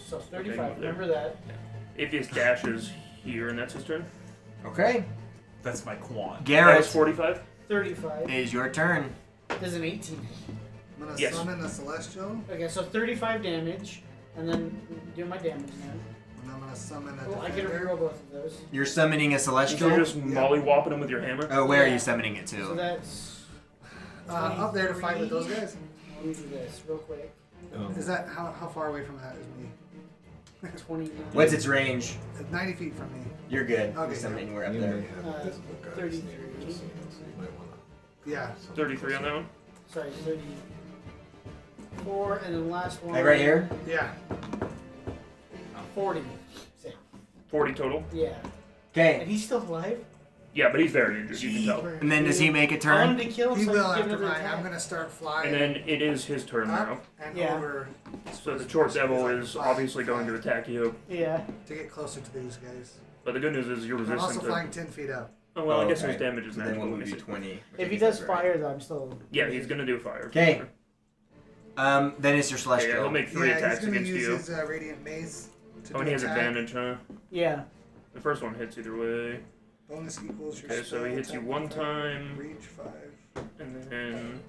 So Okay, 35. there. Remember that. If his dash is here and that's his turn. Okay. That's my quan. That was Garrett, 45. 35. it is your turn. There's an 18. I'm gonna Yes. summon a celestial, Okay, so 35 damage. And then do my damage now. and I'm gonna summon a Oh, I get to defender. reroll both of those. You're summoning a So celestial. you're just mollywhopping him with your hammer. Oh, where are Yeah. you summoning it So to? that's. Up there to fight with those guys. Let me do this real quick. Is that how far away from that is me? 29. What's its range? It's 90 feet from me. You're good. Okay. You summon anywhere up You there. may have visible guards 33. near you, so you might wanna- Yeah. 33 on that one. Sorry, 34. And then last one. Like right here? Yeah. 40. Same. 40 total. Yeah. And Okay. he's still alive? Yeah, but he's very injured. You can tell. And then does he make a I turn? wanted to kill him He so will I can give after another mine. attack. I'm gonna start flying And then it is his turn now. up and Yeah. over So the short devil is obviously going to attack you. Yeah. to get closer to these guys. But the good news is you're I'm resistant also to. flying 10 feet up. Oh well, I guess okay. his damage is So then magical. what Let would me be see. 20? If he does fire, though, I'm still. Yeah, he's gonna do fire. Okay. Then it's your Okay, celestial. yeah, he'll make 3 yeah, attacks he's gonna against use you. his radiant mace to Oh, and do he has attack. advantage, huh? Yeah. The first one hits either way. Bonus equals your Okay, so he spell hits you attack one modifier, time. Reach 5. And then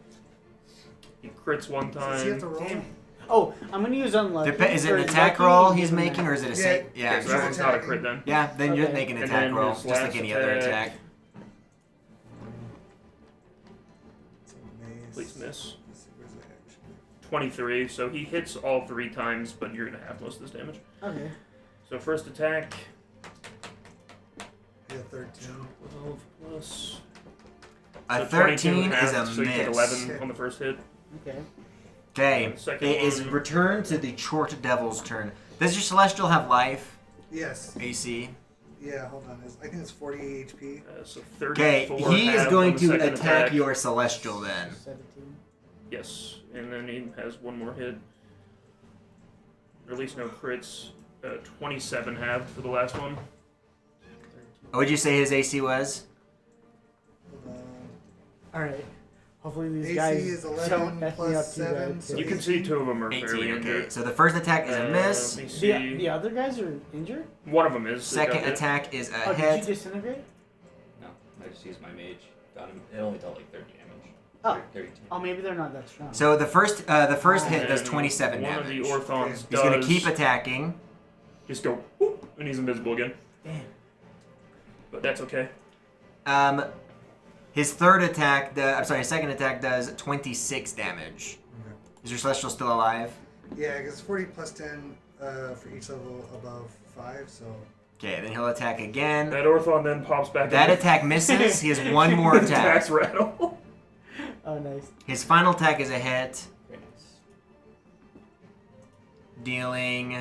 he crits one Does he have to time. roll? Damn. Oh, I'm gonna use unlucky. Is it an or attack lucky, roll he's give him making, that. or is it a Yeah. save? Yeah. Okay, so that he's one's not a attacking. crit then. Yeah, then you're Okay. making an And attack then roll, his just like last any other attack. attack. Mace. Please miss. Let's see, where's the action? 23, so he hits all 3 times, but you're gonna have most of this damage. Okay. So first attack, Yeah, 13. 12 plus. A So 22 13 and half, is a so you take miss. 11 on the first hit. Okay. Okay, Second it is one. return to the Chort Devil's turn. Does your celestial have life? Yes. AC? Yeah, hold on. I think it's 40 HP. So Okay, 34. he is halved going on the to second attack your celestial then. 17. Yes, and then he has one more hit. At least no crits. 27 halved for the last one. What would you say his AC was? Hold on. Alright. Hopefully these AC guys is 11 don't mess me plus up too 7, bad. so You can see two of them are 18, fairly okay. injured. So the first attack is a miss. Let me see. The other guys are injured? One of them is. Second got hit. attack is a Oh, did you hit. disintegrate? No, I just used my mage. Got him. It only dealt like 30 damage. Oh. 32. Oh, maybe they're not that strong. So the first hit does And 27 one damage. of the Orthons He's does going to keep attacking. just go whoop, and he's invisible again. Damn. But that's okay. His third attack, his second attack does 26 damage. Okay. Is your celestial still alive? Yeah, it's 40 plus 10 for each level above 5, so... Okay, then he'll attack again. That Orthon then pops back. That in. attack misses. He has one more attack. Attacks Rattle. Oh, nice. His final attack is a hit, Very nice. dealing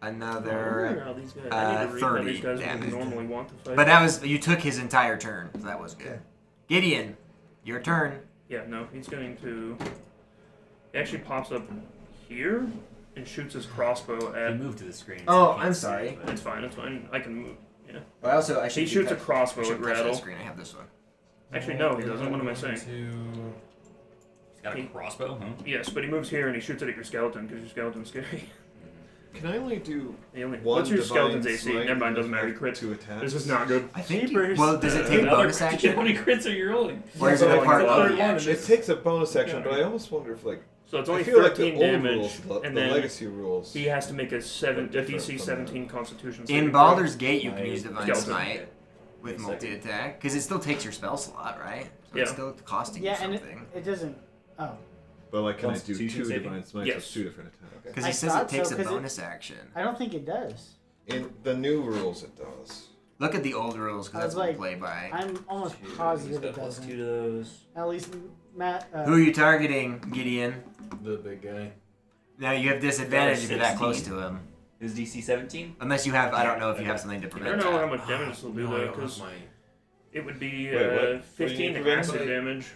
I wonder another. how these guys, I need to read how 30 these guys damage. would normally want to fight. But that was you took his entire turn, so that was good. Okay. Gideon, your turn. Yeah, no, he's going to. He actually pops up here and shoots his crossbow He at. moved to the screen. Oh, you can't I'm see sorry. it, but- It's fine, it's fine. I can move. Yeah. Well, also, I should He shoots a crossbow should at touch that Rattle. screen. I have this one. Actually, no, he doesn't. What am I saying? He's got a crossbow, huh? Yes, but he moves here and he shoots it at your skeleton because your skeleton's scary. Can I only do He only, one what's your divine skeleton's AC? smite Never mind, and doesn't matter. He have crits. two attacks? This is not good. I think. Jeepers. Well, does it take a Another bonus crit. action? How many crits are you rolling? Or is it a Yeah, part it's of a the third action? It takes a bonus action, but I almost wonder if like So it's I only feel like 13 the old damage, rules, the and the then legacy rules. he has to make a different DC from 17 Constitution. In saving throw. Baldur's Gate, you can I- use Divine Skeleton. Smite with multi attack because it still takes your spell slot, right? So Yeah. it's still costing Yeah, you and something. it doesn't. Oh. But like, can I do Constitution two saving? divine smites Yes. with two different attacks? Because I he says thought it takes so, a 'cause it- bonus action. I don't think it does. In the new rules, it does. Look at the old rules I because that's was what we like- play by. I'm almost He's positive got it plus 2 doesn't. to those. At least Matt. Who are you targeting, Gideon? The big guy. Now you have disadvantage if you're that close 16. to him. Is DC 17? Unless you have, I don't know if you have something to I don't prevent know how that. much damage this will do No, I though, don't have because my. it would be Wait, what? What do you 15 need to acid prevent? damage.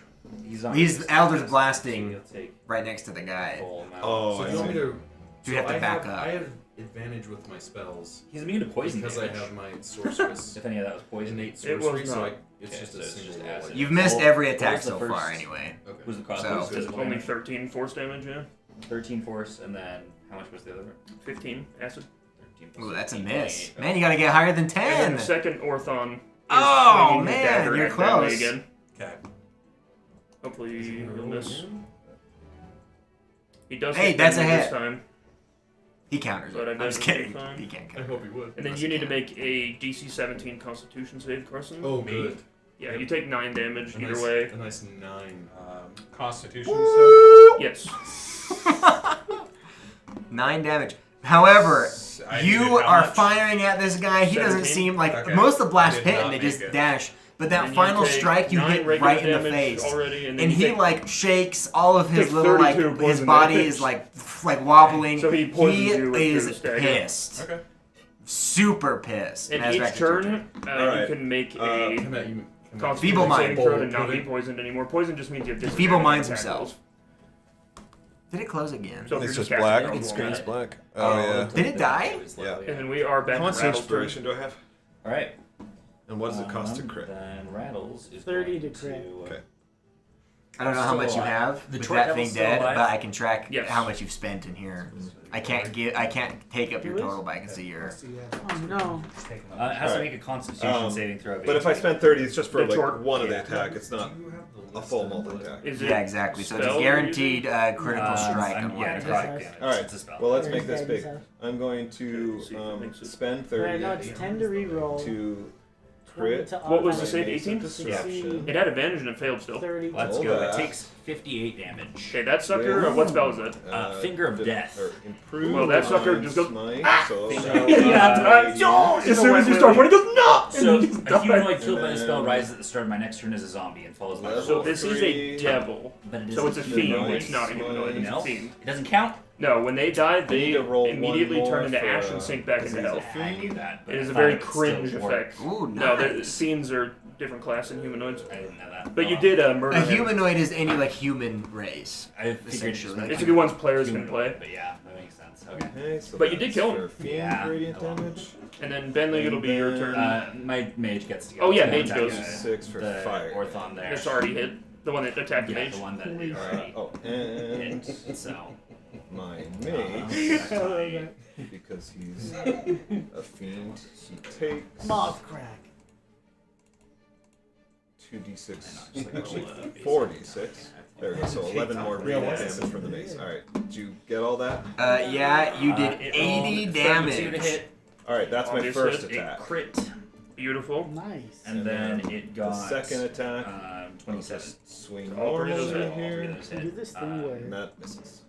He's Eldritch Blasting He'll take right next to the guy. full amount. Oh, So I do you want me see. to? So you have to I back up. I have advantage with my spells He's immune to poison because damage. I have my sorceress If any of that was poison. innate It was sorcery, so not. it's Okay, just so a it's single just roll. acid. You've missed Well, every what attack was the so first- far, anyway. Okay. Was the So- crossbow It's physical only damage? 13 force damage, yeah. 13 force, and then how much was the other one? 15 acid. 13 plus Ooh, that's a 15, miss. 28. Man, you gotta get higher than And then 10. the second Orthon is Oh, swinging his man, dagger you're at Bentley close. again. Okay. Hopefully Is he he'll gonna roll miss. again? He does Hey, hit that's a Bentley this hit. time. He counters But it. I I'm bet just it'll be kidding. fine. He can't I counter. hope he would. And then you need to make a DC 17 Constitution save, Carson. Oh, good. Yeah, you take 9 damage A either nice, way. A nice 9. Constitution, you Yes. 9 damage. However, said? I you needed how are much? firing at this guy. He doesn't 17? seem like Okay. most of the blasts I did hit not and they make just it. dash. But And that you final take strike you 9 hit regular right in the damage face. already, and, then And you he take, like shakes all of his take little like 32 his poison body damage. is like wobbling. So he poisons you with is his dagger. pissed. Okay. Super pissed. And that's each back to your turn, you Alright. can make Come a at you. Come at Constitution Feeble mind. saving throw to not be Pudding. poisoned anymore. Poison just means you have disadvantage Feeble on minds attack himself. rolls. Did it close again? So if It's you're just casting black. it, It roll screens that. black. Oh, Oh, yeah. Did it die? Yeah. And then we are back How to much Rattle's inspiration do I have? Alright. And what does it cost to crit? Then Rattles is 30 going to crit. Okay. I don't know how Still much you alive. have The with Troy that Devil's thing still dead, alive? but I can track Yes. how much you've spent in here. I can't take up your Who is? total, but I can see your. Let's see, yeah. Oh no. It has to Alright. make a Constitution saving throw. of But if I 18. spend 30, it's just for The like short- one of the yeah. attack. It's not a full multi-attack. Is it Yeah, exactly. So it's spell a you're guaranteed critical strike. I'm, on yeah, one it's attack. necrotic damage. Alright. It's a spell. Well, let's Or make this his big. guidance I'm going to See if it makes it- spend Right, 30 no, it's 10 to reroll. to 20 crit. to What was the automatic save, Makes a 18? disruption. It had advantage and it failed still. 30 to Let's Hold go. that. It takes 58 damage. Okay, that sucker, what spell is that? Finger of Death. Or improve Well, that sucker Divine just goes, Smite, so Finger now of Death. I- As soon as you start running, it goes, no! So, a humanoid killed by the And spell then- rises at the start of my next turn as a zombie and follows my Level So this is a 3. devil. But it So it's a isn't fiend. humanoid. It's not a humanoid. It's No, a fiend. it doesn't count. No, when they die, need they to roll one immediately more turn into for, ash and sink back into he's a hell. I knew that. But It is I a thought very it would still cringe work. effect. Ooh, No, the nice. fiends are different class than humanoids. I didn't know that. But you Oh, did murder A him. humanoid is any like human race. I figured essentially. It's a good ones players can play. But yeah, that makes sense. Okay. Okay, so But you did that's kill him. for Fiend Yeah. radiant Oh, well. damage. And then Bentley, it'll be your turn. My mage gets to go. Oh, yeah, So mage attack goes. the- 6 for the fire. Orthon there. It's already hit. The one that attacked the Yeah, mage. the one that it already Oh, and hit. So. my Uh, mage, I love that. because he's a fiend, he takes Moth crack. 2d6. I know, just like Actually, roll a 4d6. There we go. So 11 more Yeah, radiant what's- damage from the mace. All right. Did you get all that? Yeah, you did It 80 rolled 32 to damage. hit, All right. That's my Obvious first hit, attack. crit, Beautiful. Nice. and then it The got second attack. 27. Just swing All three of those normally hit. here, I do this thing where and that misses.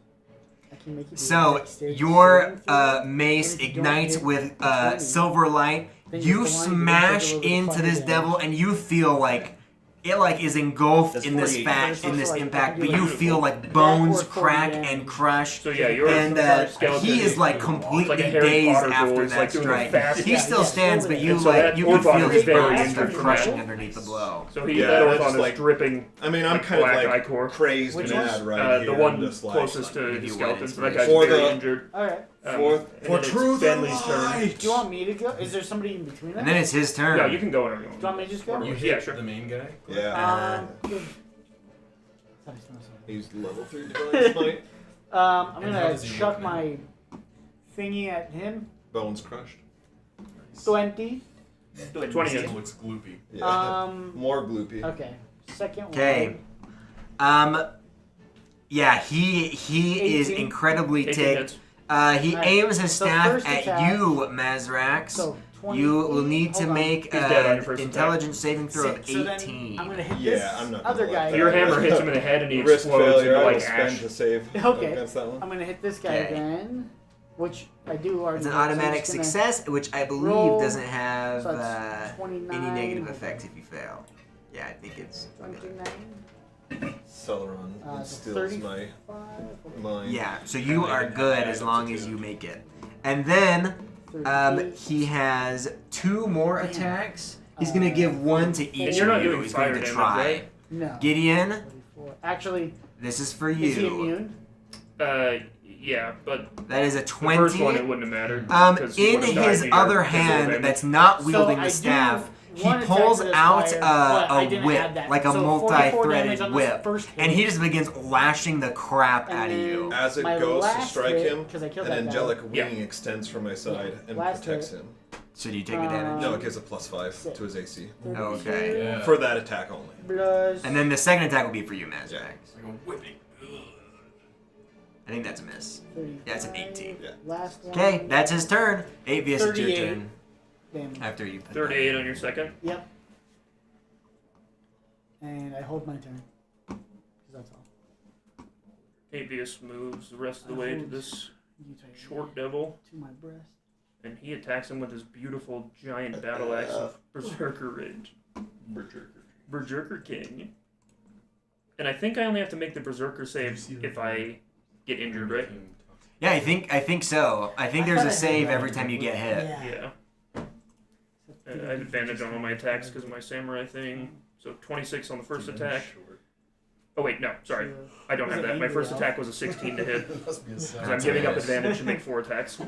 I can make you do So dexterity your saving throw, mace and if you don't ignites hit with the 20, silver light. then You you're blind, but smash you take a little bit of into fire this damage. devil, and you feel like it like is engulfed That's in this 48. fat But in it's this also, like, impact, you but can you do feel like that bones or 40 crack damage. and crush. So yeah, you're And skeleton. he is like like completely a Harry dazed Potter ghoul. after He's, that like, doing the strike. fast- He Yeah, still yeah, stands, over but there. you And so that you can Orthon feel is his very bones injured start from crushing that. underneath the blow. So he Yeah, that I Orthon just, is like- dripping. I mean, I'm like kind of black like ichor. crazed Which mad one's- right The here. one I'm just like, closest to give the you skeleton. one So that guy's For very the- injured. Alright. And For then it's truth and Bentley's turn. light. Do you want me to go? Is there somebody in between us? And then it's his turn. No, you can go whenever you want. Do you want me to just go? You Yeah, hit sure. the main guy. Yeah. Good. He's level 3 divine smite. I'm And how gonna does he chuck look now? my thingy at him. Bones crushed. 20. 20 hits. Still looks gloopy. Yeah. More gloopy. Okay. Second one. Okay. Yeah, he is 18. incredibly 18 ticked. hits. He Alright, aims his so staff first at attack- you, Mazrax. So 20. You will need to hold on. make He's dead on your an first intelligence saving throw of So then 18. I'm gonna hit Yeah, this I'm not gonna other let guy. that Your hammer hits him in the head and he Risk explodes failure. into I will like spend ash. to save Okay. against that one. I'm gonna hit this guy Okay. again, which I do already. It's an know, so I'm automatic just gonna success, which I believe roll. doesn't have So that's any 29. negative effects if you fail. Yeah, I think it's. 29. Celeron So steals 35. my mind. Yeah, so you are good as long as you make it. And then 38. he has 2 more attacks. He's gonna give one to each And you're not of you. doing He's fire going to damage, try. right? No. Gideon, 34. Actually, this is for is he you. immune? Yeah, but That is a the first one it 20. wouldn't have mattered. 'cause he In would've died his to your other physical hand damage. that's not So wielding I the do staff, he one attack pulls to this out fire, but I a didn't whip, add that. like a So 44 damage multi-threaded on this whip, first and hit. he just begins lashing the crap And out of then- you. As it My goes to last strike hit, him, 'cause I killed an that guy. angelic Yeah. wing extends from my side and Last protects hit. him. So do you take a damage? No, it gives a +5 to his AC. 32 Okay. Yeah. For that attack only. Plus. And then the second attack will be for you, Mazrax. Like a whipping. I think that's a miss. 35. Yeah, it's an 18. Yeah. Last one. Okay, that's his turn. 8 it's your 38. turn. Damage. After you put 38 that on your second. Yep. And I hold my turn. 'Cause that's all. Avius moves the rest of the way to this You take it short devil, to my breast. and he attacks him with his beautiful giant battle axe of Berserker Ridge. Berserker King. And I think I only have to make the Berserker save if I get injured, right? Yeah, I think so. I think I there's thought a I did save that. every time you get hit. Yeah. I have advantage on all my attacks because of my samurai thing. So 26 on the first attack. Oh wait, no, sorry. I don't have that. My first attack was a 16 to hit. Because I'm giving up advantage to make 4 attacks.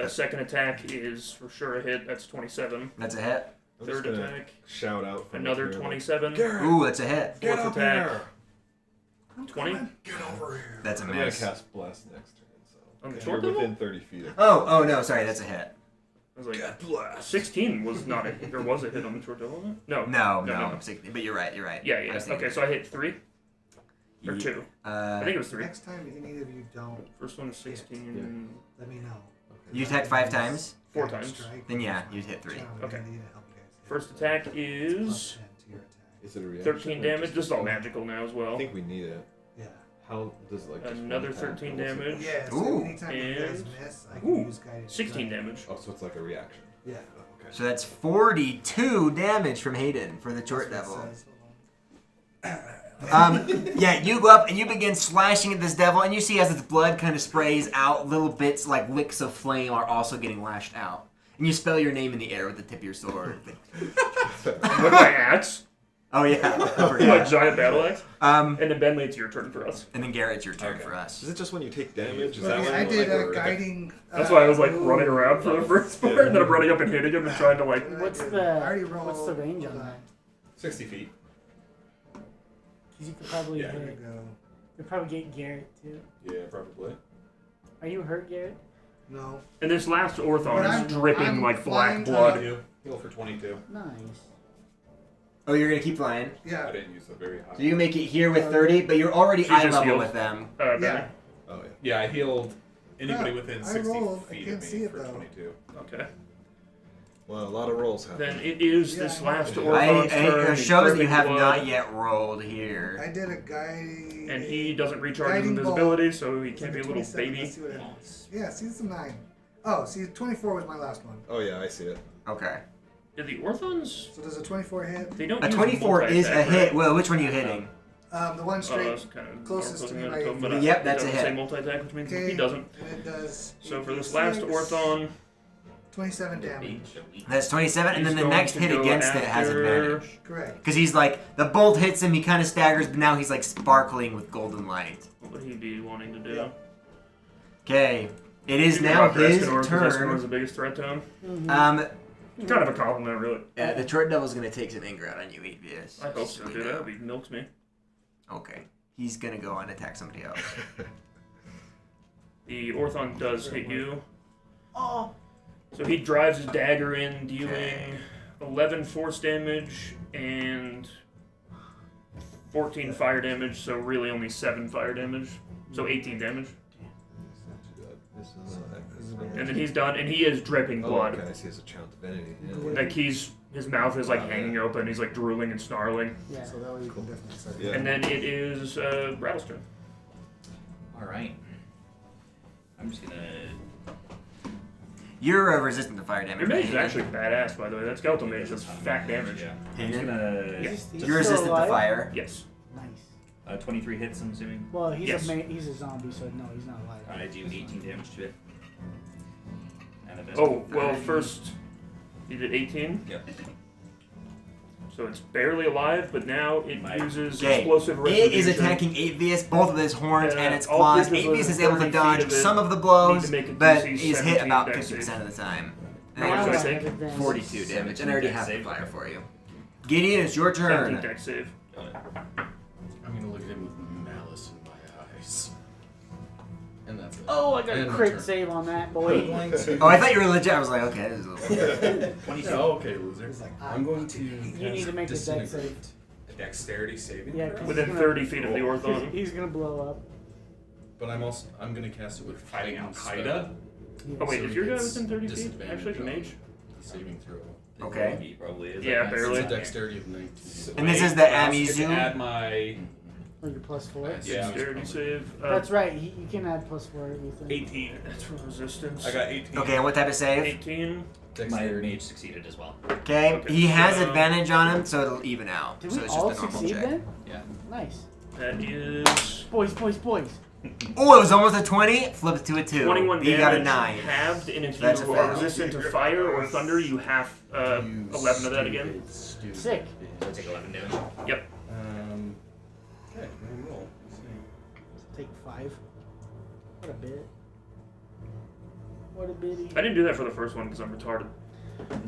Second attack is for sure a hit. That's 27. That's a hit. I'm just Third gonna attack, shout out from another up here, like, 27. Ooh, that's a hit. Fourth attack, 20. Get over here. That's a I'm gonna miss. cast blast next turn. So On the if short you're devil? within 30 feet. Of Oh no, sorry, that's a hit. I was like, Get blast. 16 was not a hit. There was a hit on the short devil, wasn't it? No. No. 60, but you're right. Yeah, I yeah. was thinking Okay, so I hit 3 or Ye- 2. I think it was 3. Next time, if any of you don't, First one was 16. let me know. You attack 5 times? 4 times. Then yeah, you'd hit 3. Okay. First attack is Is it a reaction? 13 damage. This is all magical now as I well. think we need it. Yeah. How does it, like just Another one attack? 13 Or what's it? damage. Yeah, so Ooh. anytime you guys And- miss, I can Ooh, use guided 16 strike. damage. Oh, so it's like a reaction. Yeah. Okay. So that's 42 damage from Hayden for the short That's what devil. it says. Yeah, you go up and you begin slashing at this devil, and you see as its blood kind of sprays out, little bits like licks of flame are also getting lashed out. And you spell your name in the air with the tip of your sword. With my axe. Oh yeah, I My forgot. giant battle axe. Um, And then Bentley, it's your turn for us. and then Garrett, it's your turn Okay. for us. Is it just when you take damage? Is Well, that yeah, when I you did like, a or- guiding. That's why I was like ooh. running around for the first part, and then I'm running up and hitting him and trying to like. What's I the already rolled. what's the range on Hold that? 60 feet. Because you could probably Yeah. There we hit. go. You could probably get Garrett too. Yeah, probably. Are you hurt, Garrett? No. And this last But Orthon I'm- is dripping I'm like flying black blood. You heal for 22. Nice. Oh, you're gonna keep flying. I Yeah. didn't use the very high. So you can make it here with 30, but you're already She eye just level healed. with them. Bentley. Yeah. Oh yeah. Yeah, I healed anybody Crap, within I 60 rolled. I feet can't of me see it, for though. 22. Okay. Well, a lot of rolls happen. Then it is this Yeah, I know. last It Orthon's turn. shows He's that you dripping have blood, not yet rolled here. I did a guy. And he doesn't recharge his Guiding bolt. invisibility, so he It's can't like be a little 27. baby. Let's see what it is. Yeah, see, it's a 9. Oh, see, 24 was my last one. Oh yeah, I see it. Okay. Did the Orthons? So does a 24 hit? They don't. A use 24 is a multi-attack, hit. right? Well, which one are you hitting? The one Oh, straight. that's kind of closest to me by but Yep, it that's a doesn't hit. say multi-attack, which means Okay, he doesn't. And it does. So for this last 86, Orthon, 27 damage. That's 27, and he's then the going next to hit go against it has after- advantage. Correct. Because he's like, the bolt hits him, he kind of staggers, but now he's like sparkling with golden light. What would he be wanting to do? Yeah. Okay. It is You now brought his Escanor, 'cause Escanor's turn. the biggest threat to him. Um, Kind of a compliment, really. the short devil's gonna take some anger out on you, Avius. I hope so, we dude. know. That would be milks me. Okay. He's gonna go and attack somebody else. The Orthon does hit you. Oh. So he drives his dagger in, dealing Okay. 11 force damage and 14 fire damage, so really only 7 fire damage. So 18 damage. And then he's done, and he is dripping Oh, blood. okay, I see it's a child divinity. Yeah. Like his mouth is like hanging open, he's like drooling and snarling. Yeah. So that way you can definitely start. Yeah. And then it is Rattle's turn. Alright. I'm just gonna. You're resistant to fire damage. Your mage is right? actually badass, by the way. That skeletal mage does fat damage. Yeah. I'm just Hayden? gonna. Yeah. He's You're still resistant to alive? fire. Yes. Nice. 23 hits, I'm assuming. Well, he's Yes. he's a zombie, so no, he's not alive. I do 18 damage to it. And it does. Oh, well, first he did 18. Yep. So it's barely alive, but now it Right. uses Okay. explosive It is retribution. attacking Avius, both of his horns Yeah, and its all claws. creatures Avius within is able to 30 dodge feet of it some of the need blows, to make a but DC is hit 17 about dex 50% of the time. How And much Now did I I say? have advantage. 42 damage, and I already have the Save. fire for you. Gideon, it's your 17 turn. dex save. I'm gonna look at him with malice in my eyes. And that's it. Oh, I got a And my crit turn. save on that, I'm boy. going to. Oh, I thought you were legit. I was like, okay, this is a little... 22. Oh, okay, loser. It's like, I'm going to. You need to make a dex save. disintegrate. A dexterity saving Yeah, throw? 'cause Within he's 30 gonna- feet of the Orthon. He's gonna blow up. But I'm gonna cast it with Fighting Fighting Al-Qaeda? Spell. Yeah. Oh, wait, So is he your guy gets within 30 feet? disadvantage Actually, the on mage? the saving throw. Okay. He probably is. Yeah, I can't see barely. It's a that. dexterity of 19. And this Wait, is the I also get to Amizu? add my Oh, you're plus 4. Yeah. Dexterity save. That's right. You can add plus 4 everything. 18. That's for resistance. I got 18. Okay, and what type of save? 18. My Dexterity. mage succeeded as well. Okay, Okay, he has so- advantage on him, so it'll even out. Did so we it's all just a normal succeed check. then? Yeah. Nice. That is Boys. Oh, it was almost a 20. Flipped to a 2. 21 He damage. got a 9. Halved, and if That's you a are fail. resistant to fire or thunder, you have You 11 of that again. stupid Sick. So I take 11 damage. Yep. Okay, roll. Let's see. Take 5. What a bit. What a bitty. I didn't do that for the first one because I'm retarded.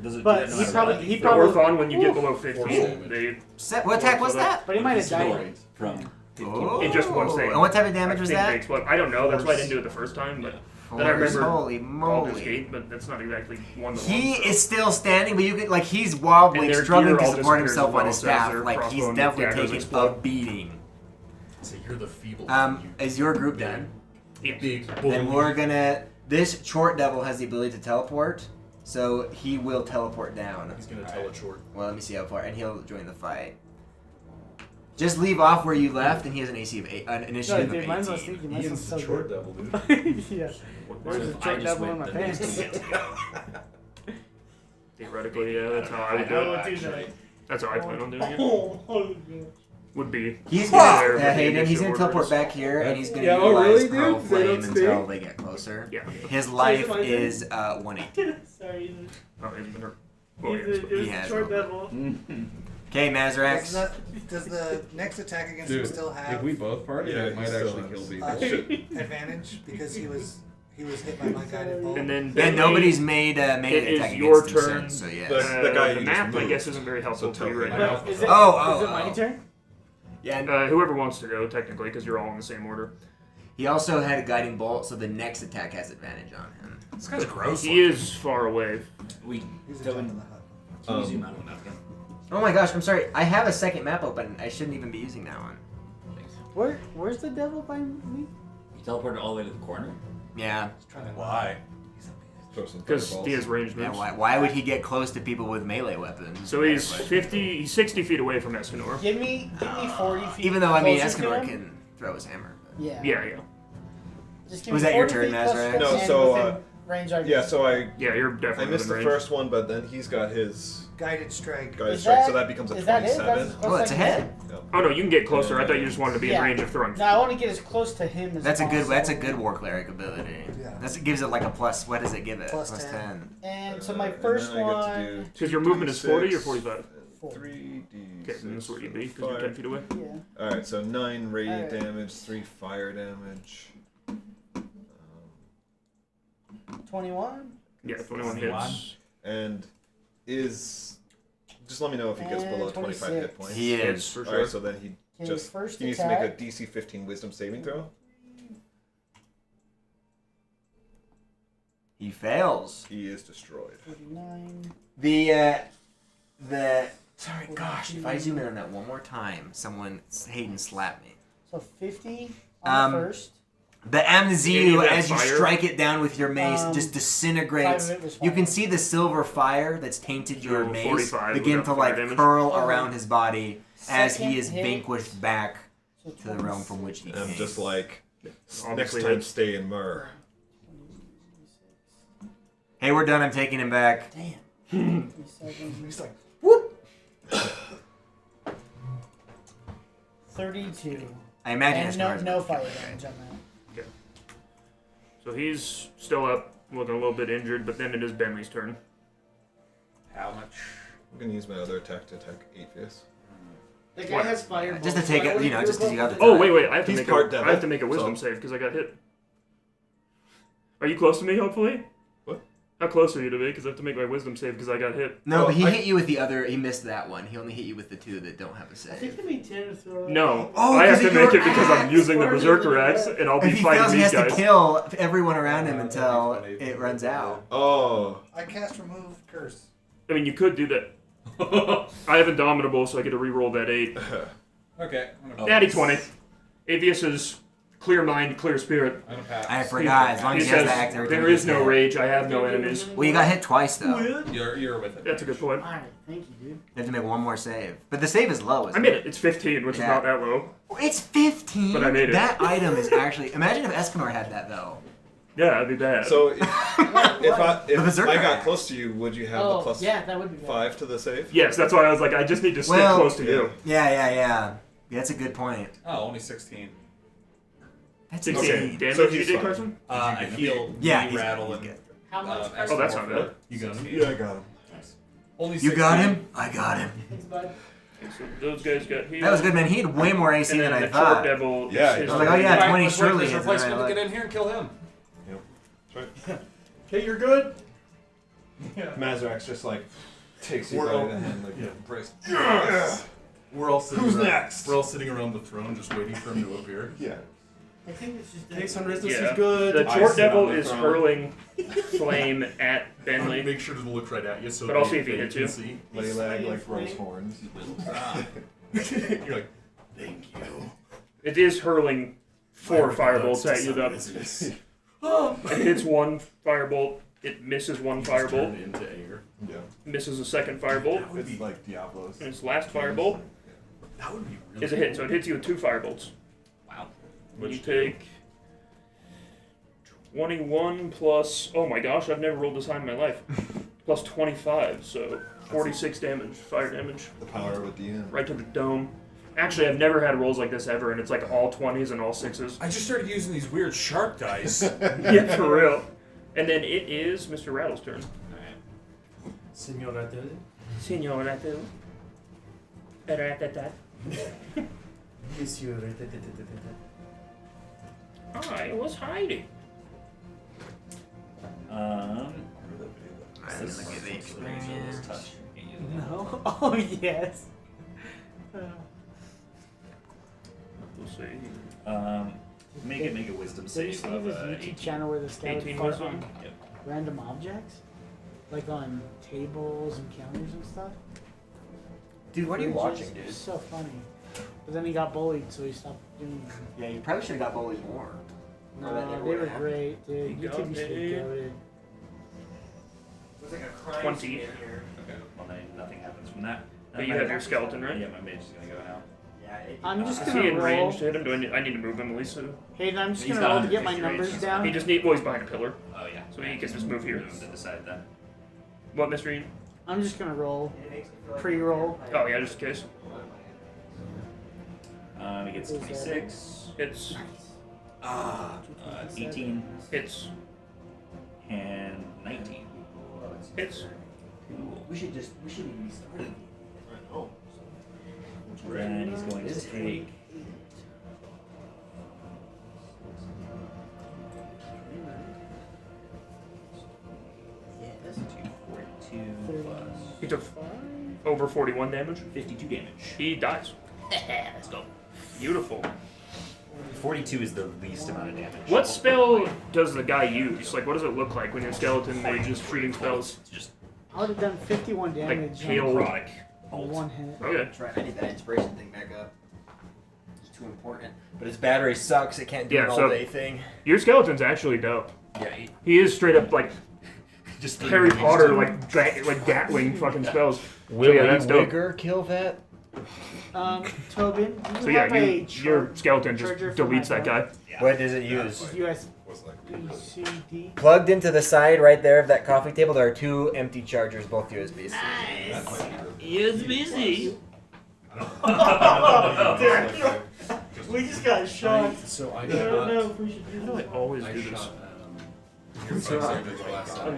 Does it But do that no he matter probably what? he The probably. Orthon, when you get Oof. below Force 15, damage. they What attack was that? But he might have died. Destroyed. From Oh. in just one save. And what type of damage I was think that? they explode. I don't know. That's why I didn't do it the first time. But then I Force, remember holy Baldur's moly. Gate, but that's not exactly one to He one. So. is still standing, but you can like he's And wobbling, their struggling gear to all support disappears himself as on well, his so staff. their Like crossbow he's and definitely daggers taking a explode. beating. So you're the feeble one, you Is your group done? Yes. big Then bully. we're gonna. This short devil has the ability to teleport, so he will teleport down. He's gonna tell it short. Well, let me see how far, and he'll join the fight. Just leave off where you left, and he has an AC of an No, initiative dude, of mine's not 18. sneaky. He Mine's is so the short good. devil, dude. Yeah. So Where's the if I short just devil win, in my then these pants? two get to go. theoretically, yeah, that's how I would do I it. would do that. That's how I plan on doing it. Oh, Would be. He's there, gonna but Hayden. He's gonna initial teleport orders. back here, and he's gonna Yeah, oh, utilize really, Pearl dude? Flame They don't until stay? they get closer. Yeah. His life my turn? is 180. Sorry, Oh, he's been hurt. Oh, it yeah. was He a has short no- devil. Okay, Mazrax. Does the next attack against Dude, him still have if we both party, Yeah, it might he still actually has- kill people. advantage because he was hit by my guided bolt? And then And Bentley, nobody's made a melee it attack is your against him turn. since, so yes. The guy the you map, just I moved. guess, isn't very helpful So for you right tell now. But is it, Oh, is it oh, my oh. turn? Yeah, and Whoever wants to go, technically, because you're all in the same order. he also had a guiding bolt, so the next attack has advantage on him. This guy's gross. He is far away. We He's so a in, in the hut. can you zoom out on that again? Oh my gosh, I'm sorry. I have a second map open. I shouldn't even be using that one. Thanks. Where's the devil by me? You teleported all the way to the corner. Yeah. Why? Throw some Because fireballs. he has ranged Yeah, moves. why would he get close to people with melee weapons? So he's Exactly. he's 60 feet away from Escanor. Give me 40 feet. Even though, I mean, closer to Escanor him. can throw his hammer. But... Yeah. Yeah. Just give Was me that your 40 turn, feet plus Nazareth? 50 No, and so, within range I Yeah, so I Yeah, you're I definitely missed the within range. first one, but then he's got his Guided strike. guided Is strike, so that- that becomes a is that it? 27. That's as close Oh, it's I a can hit. Oh no, you can get closer. I thought you just wanted to be Yeah. in range of throwing. get. No, I want to get as close to him as That's a possible. good war cleric ability. Yeah. It gives it like a plus. What does it give it? Plus Plus 10. 10. And so my And first then I get to one. do Because your movement is 40 or 26, 45. 3d6. Okay, then that's where you'd be because you're 10 feet away. Yeah. Alright, so 9 radiant Alright. damage, 3 fire damage. 21. Yeah, 21 21. hits. And is. Just let me know if he gets And below 25 hit 26. points. He Hits is. for sure. Alright, so then he Okay, just. first He needs to make a attack. DC 15 wisdom saving throw. He fails. He is destroyed. 49. The sorry, gosh, if I zoom in on that one more time, Hayden slapped me. So 50 on the first. The Any MZU, of that as you fire? strike it down with your mace, just 5 disintegrates. of it was You can fire. see the silver fire that's tainted your So mace 45 begin without to fire like damage? curl Okay. around his body as he Second is hit. vanquished back So to the realm from which he And I'm came. just like. Next Obviously time, hits. stay in Myrrh. Hey, we're done. I'm taking him back. Damn. 57. He's like, 32. I imagine And it's no, cards. no fire damage on that. So he's still up, looking a little bit injured, but then it is Bentley's turn. How much? I'm gonna use my other attack to attack Atheist. The guy has fire. Just to take it, you know, just because you got the. Oh wait! I have to He's make part I have devil, to make a wisdom so- save because I got hit. Are you close to me? Hopefully. What? How close are you to me? Because I have to make my wisdom save because I got hit. No, but he I- hit you with the other. He missed that one. He only hit you with the two that don't have a I think save. it'd be 10 to throw it. No, Oh, I have 'cause to of make your it because I'm axe. using the Smarter Berserker than axe, that. and I'll be If he fighting fails, he these has to guys. kill everyone around him until it runs out. Oh. I cast remove curse. I mean, you could do that. I have Indomitable, so I get to re-roll that 8. Okay. I'm gonna Natty 20. Atheist is clear mind, clear spirit. I'm gonna pass. I forgot. As long He as he has says, the axe, everything there is is no hit. rage, I have no enemies. Well, you got hit twice though. You You're with it. That's a good point. Alright, thank you, dude. have to make one more save, but the save is low. I Isn't made it. It's 15, which Yeah. is not that low. It's 15. But I made it. That item is actually. Imagine if Escanor had that though. Yeah, that'd be bad. So if I Berserker got axe. close to you, would you have the Oh, plus yeah, that would be good. 5 to the save? Yes, that's why I was like, I just need to stick Well- close to you. Yeah. That's a good point. Oh, only 16. That's 16 insane. damage So you he's did, fine. Carson? I heal, Yeah, knee he's, rattle, he's and good. How much? Oh, that's not bad. You got him? Yeah, I got him. Only You 16. got him. I got him. Thanks, bud. Okay, so those guys got healed. That was good, man. He had way more AC And than then I the thought. short devil. Yeah, is he his I was like, oh yeah, Alright, 20 let's wait for surely this hits. replacement And to I get like, in here and kill him. Okay, you're good. Mazrax just like takes you We're by all- the hand, like yeah. embrace. We're all sitting. Who's around, next? We're all sitting around the throne, just waiting for him to appear. Yeah. I think it's just. Okay, Sunrise, this Yeah. is good. The I short sit on devil the is throne. hurling flame at Bentley. Make sure to look right at you, so But I'll they- see if he they hits can you. see. Lay lag like rose horns. You're like, thank you. It is hurling 4 firebolts at you, though. It hits 1 firebolt. It misses 1 firebolt. Turned into air. Yeah. Misses a second firebolt. It's like Diablo's. And its last firebolt That would be really is a hit, so it hits you with 2 firebolts. Wow. You take 21 plus. Oh my gosh, I've never rolled this high in my life. plus 25, so 46 damage, fire damage, The power of a DM. right to the dome. Actually, I've never had rolls like this ever, and it's like all 20s and all 6s. I just started using these weird shark dice. Yeah, for real. And then it is Mr. Rattle's turn. Senor Rattle. Senor Rattle. Ratata. Monsieur. I was hiding. Um, I didn't look at the experience. touch. No. Oh yes. We'll see. Make a wisdom Did you save see of this YouTube 18. channel where this guy would 18 fart wisdom? on Yep. random objects? Like on tables and counters and stuff? Dude, what are you Fridges? watching, It dude? was so funny. But then he got bullied, so he stopped doing it. Yeah, you probably should have got bullied more. No, Or that they never were would've happened. great, dude. He got YouTube used to be paid. goated. It's like a crime 20. scene here. Okay. Well, then nothing happens from that. But you have your skeleton, right? Yeah, my mage is gonna go now. Yeah, I'm just Is gonna he in roll. range to hit him? Do I need to move him at least? Hayden, I'm just He's gonna got roll to get my 150 numbers range. down. He just needs. Well, he's behind a pillar. Oh yeah. So he can just move here. Move to the side then. What, Mr. Ian? I'm just gonna roll. Pre-roll. Oh, yeah, just in case. He gets Is that- 26. It's. 18 It's. and 19. It's. Cool. We should even be starting. Then he's going to take. Yes, 242 plus He took over 41 damage. 52 damage. He dies. Let's go. Beautiful. 42 is the least amount of damage. What spell does the guy use? Like, what does it look like when you're skeleton mage just shooting spells? It's just I would have done 51 Like damage hail. necrotic. on one hit. Okay. That's right. I need that inspiration thing back up. It's too important. But his battery sucks. It can't do Yeah, an so- all-day thing. Your skeleton's actually dope. Yeah. He is straight up like Just Harry Potter, like Gatling fucking spells. Will yeah, that's dope. Wigger kill that? Tobin, do you So yeah, have a your skeleton just charger for my deletes that guy. What does it use? USB C. Plugged into the side right there of that coffee table, there are two empty chargers, both USB-C. USB-C. We just got shot. So I I don't shot. know if we should do How do I this. always I do this? shot. I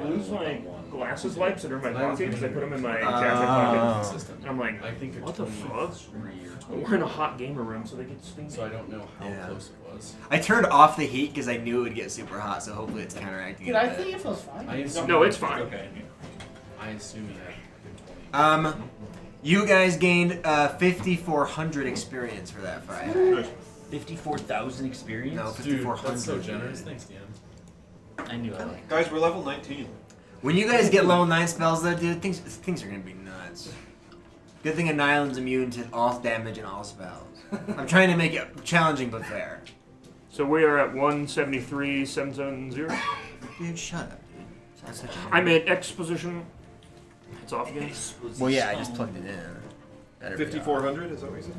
lose my glasses wipes that are in my pocket because I put them in my jacket Oh. pocket. And I'm like, I think what the fuck? 23 or We're in a hot gamer room, so they get stinky. So I don't know how Yeah. close it was. I turned off the heat because I knew it would get super hot, so hopefully it's counteracting Dude, it a I bit. think it feels fine. I assume No, it's fine. Okay. I assume he had a good 20. You guys gained 5,400 experience for that fight. 54,000 experience? No, Dude, 5,400. that's so generous. Thanks, Dan. I knew I liked Guys, we're level 19. When you guys get level 9 spells though, dude, things are gonna be nuts. Good thing Anilan's immune to all damage and all spells. I'm trying to make it challenging but fair. So we are at 173,770. Dude, shut up, dude. Sounds such a I'm at X position. It's off again. Well, yeah, I just plugged it in. Better be 5,400, is that what you said?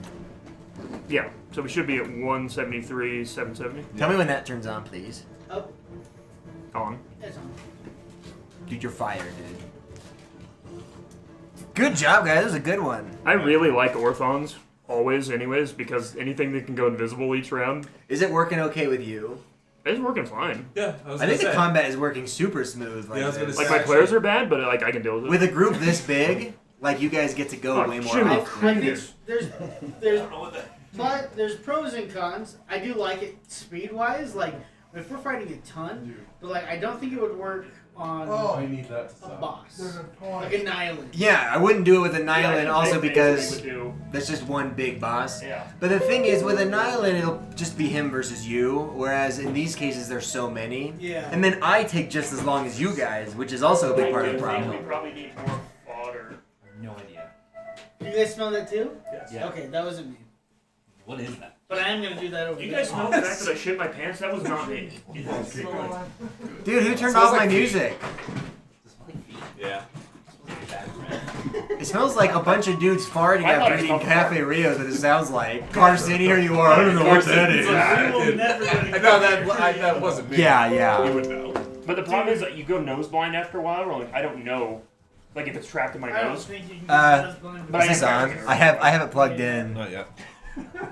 Yeah, so we should be at 173,770. on. Tell me when that turns on, please. Oh, On. it's on. Dude, you're fired, dude. Good job, guys. That was a good one. I really like Orthons, always, anyways, because anything that can go invisible each round Is it working okay with you? is working fine. Yeah, I was I gonna think the say. combat is working super smooth. Like, Yeah, I was gonna this. say- Like, my players are bad, but like I can deal with it. With a group this big, like you guys get to go Oh, way more Jimmy. often. I think there's pros and cons. I do like it speed wise. Like if we're fighting a ton, but like I don't think it would work on I need that to a stop. boss, like an island. Yeah, I wouldn't do it with Yeah, I Annihilate think also they because would do. that's just one big boss. Yeah. But the thing is, with Annihilate, it'll just be him versus you, whereas in these cases, there's so many. Yeah. And then I take just as long as you guys, which is also a big part of the We problem. probably need more fodder. No idea. You guys smell that too? Yes. Yeah. Okay, that wasn't me. What is that? But I am gonna do that over You there. guys smell the fact that I shit my pants? That was not me. Dude, who turned Smells off like my feet. music? Yeah. It smells like a bunch of dudes farting I thought after it eating smelled Cafe Rios, but it sounds like. Carson, here you are. I don't know what that is. I will did. never I know that wasn't me. Yeah, yeah. You would know. But the problem is that you go nose blind after a while, or like I don't know Like if it's trapped in my I don't nose. think you can But Is this on? I have it plugged in. Not yet.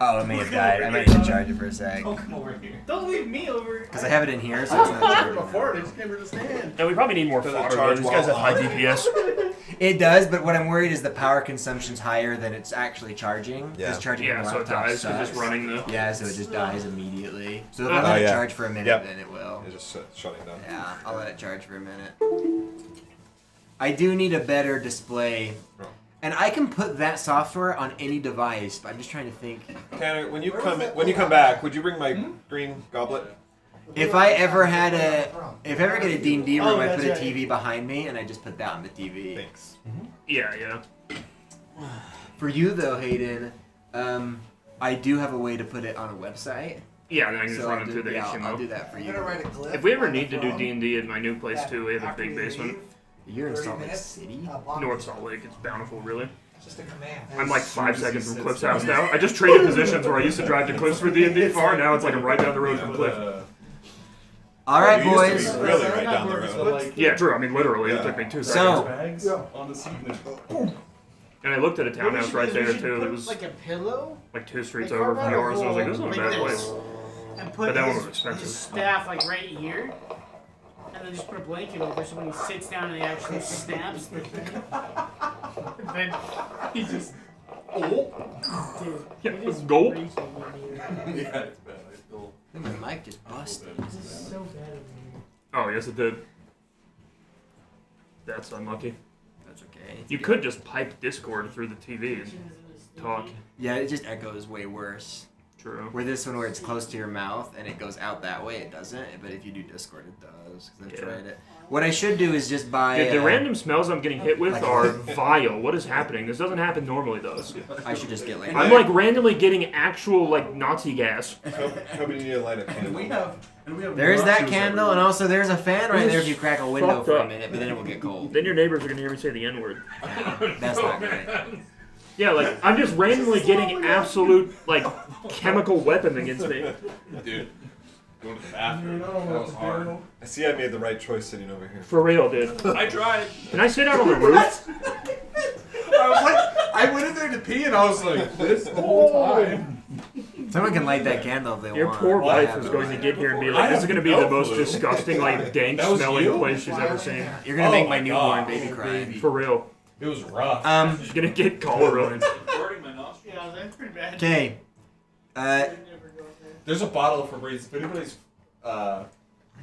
Oh, it may have died. I might need to charge it for a sec. Don't come over here. Don't leave me over. Because I have it in here, so it's not charging. Before they just came to stand. And we probably need more Does it fodder. charge These guys have while high on? DPS. It does, but what I'm worried is the power consumption's higher than it's actually charging. Yeah. Because charging Yeah, from so a it laptop dies. It's just sucks. running the. Yeah, so it just dies immediately. So if Oh, I let it yeah. charge for a minute, Yep. then it will. It's just shutting down. Yeah, I'll let it charge for a minute. I do need a better display. Oh. And I can put that software on any device, but I'm just trying to think. Tanner, when you come back, would you bring my green goblet? If I ever had if I ever get a D&D room, Oh, I put a that's TV behind me and I just put that on the TV. Thanks. Yeah. For you though, Hayden, I do have a way to put it on a website. Yeah, then I can just So run I'll it do, through the yeah, HTML. I'll do that for I'm you. gonna write a glyph If we ever on the need to do throne D&D at my new place that too, we have a after big you basement. leave, You're in 30 Salt Lake minutes, City? block North it. Salt Lake. It's bountiful, really. It's just a command. I'm like 5 seconds from Cliff's house now. I just traded positions where I used to drive to Cliff's for D&D far. Now it's like I'm right down the road from Cliff. All right, You used to boys. be really right down the road. Yeah, true. I mean, literally, it Yeah. took me 2 seconds. So, Bags on the seat and then And I looked at a townhouse right there too. It was like a pillow like 2 streets Like, over carve from out a yours, and I was like, this is hole not a like bad this. place. and put But that one his, was expensive. his staff like right here, and then just put a blanket over so when he sits down and he actually snaps the thing. And then he just dude, Yeah, he just gold. reaches in here. Yeah, it's bad. I feel my mic just busted. This is so bad of me. Oh, yes, it did. That's unlucky. That's okay. You could just pipe Discord through the TV and talk. Yeah, it just echoes way worse. True. Where this one, where it's close to your mouth and it goes out that way, it doesn't. But if you do Discord, it does. Because I've Yeah. tried it. What I should do is just buy. Dude, the random smells I'm getting hit with like- are vile. What is happening? This doesn't happen normally, though. I should just get like. I'm like randomly getting actual like Nazi gas. Toby, you need to light a candle. we have There's that rushes candle, and everywhere. also there's a fan right there if you crack a window Fucked for a up. minute, but then it will get cold. Then your neighbors are gonna hear me say the N word. That's not great. Yeah, like I'm just randomly getting absolute like chemical weapon against me. Dude, going to the bathroom. That was hard. I see I made the right choice sitting over here. For real, dude. I tried. Can I sit out on the roof? I was like, I went in there to pee and I was like, this the whole time. Someone can light that candle if they Your want. poor I wife have is it. going to get here and be like, this is going to be the most disgusting, like, dank That was smelling you? place she's ever seen. You're gonna Oh make my my newborn God. baby cry. For real. It was rough. She's going to get cholera. Recording my nostrils. Yeah, that's pretty bad. Okay. There's a bottle of Febreze. If anybody's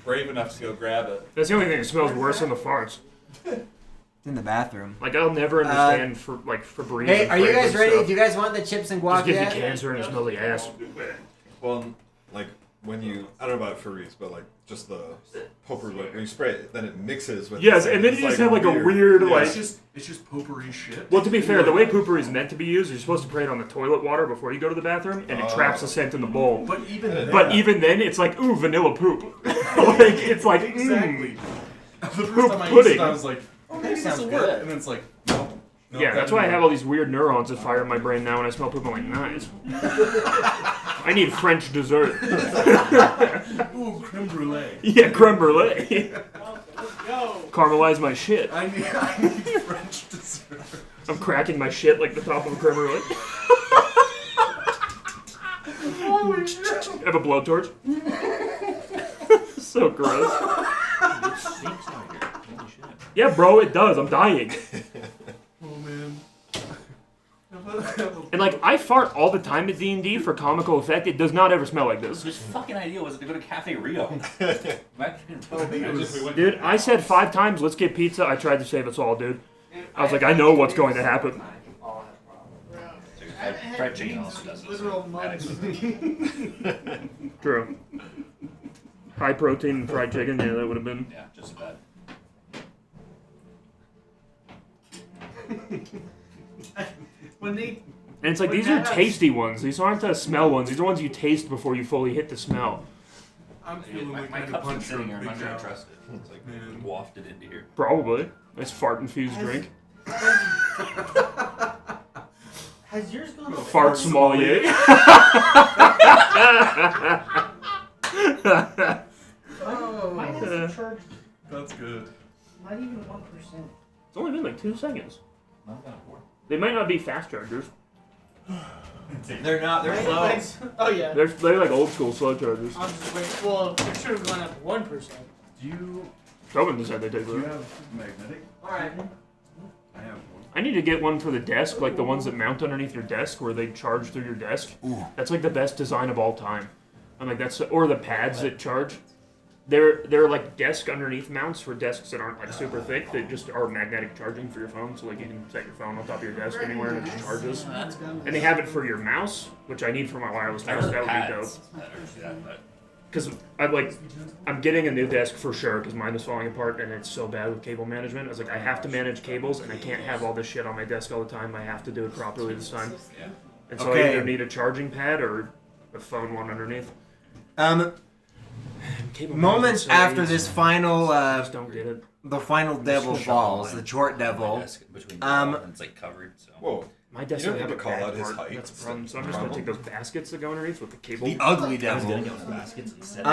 brave enough to go grab it. That's the only thing that smells worse than the farts. It's in the bathroom. Like, I'll never understand for like Febreze. Hey, and are you guys fragrance ready? stuff. Do you guys want the chips and guac Just gives you yet? cancer and it smells like ass. Well, like when you, I don't know about Febreze, but like just the potpourri, when you spray it, then it mixes with. Yes, it's and then it's you just have like a weird Yeah. like. It's just potpourri shit. Well, to be fair, the way poopery is meant to be used, you're supposed to spray it on the toilet water before you go to the bathroom, and it traps the scent in the bowl. But even then, But even then, it's like, ooh, vanilla poop. Like, it's like, exactly. The first Poop time I used pudding. it, I was like, oh, maybe this sounds will work. good. And then it's like, no. Yeah, that's why I have all these weird neurons that fire in my brain now when I smell poop. I'm like, nice. I need French dessert. Ooh, creme brulee. Yeah, creme brulee. Go. Caramelize my shit. I need French dessert. I'm cracking my shit like the top of a creme brulee. Have a blowtorch. So gross. It stinks out here. Holy shit. Yeah, bro, it does. I'm dying. Oh, man. And like, I fart all the time at D&D for comical effect. It does not ever smell like this. Whose fucking idea was it to go to Cafe Rio? Dude, I said 5 times, let's get pizza. I tried to save us all, dude. I was like, I know what's going to happen. Fried chicken also does this. Literal months. True. High protein fried chicken, yeah, that would have been. Yeah, just about. When they And it's like, these are tasty ones. These aren't the smell ones. These are ones you taste before you fully hit the smell. I'm feeling My, like my I had to cup's been punch sitting here. her I'm not big gonna jaw. trust it. It's like Man. wafted into here. Probably. Nice fart-infused drink. has yours gone? Fart sommelier. Mine hasn't charged That's good. not even 1%. It's only been like 2 seconds. I'm kind of bored. They might not be fast chargers. They're not. They're slow. Oh yeah. They're like old school slow chargers. I'm just waiting. Well, they should have gone up 1%. Do you Someone decided they take do you that. have magnetic? Alright. I have one. I need to get one for the desk, like the ones that mount underneath your desk, where they charge through your desk. Ooh. That's like the best design of all time. I'm like that's or the pads that charge. They're like desk underneath mounts for desks that aren't like super thick. They just are magnetic charging for your phone, so like you can set your phone on top of your desk anywhere and it just charges. That's good. And they have it for your mouse, which I need for my wireless mouse. That would be dope. Because I'm getting a new desk for sure because mine is falling apart and it's so bad with cable management. I was like, I have to manage cables and I can't have all this shit on my desk all the time. I have to do it properly this time. Yeah. And so I Okay. either need a charging pad or a phone one underneath. Cable Moments management's so after easy. this final, I just don't get it. the final devil falls, the short devil. Between it's like covered. So. Whoa. My desk You don't doesn't have have to a call bad out his part. height. That's the problem. So I'm just gonna take those baskets that go underneath with the cable. The ugly I was devil. gonna get one of the baskets instead.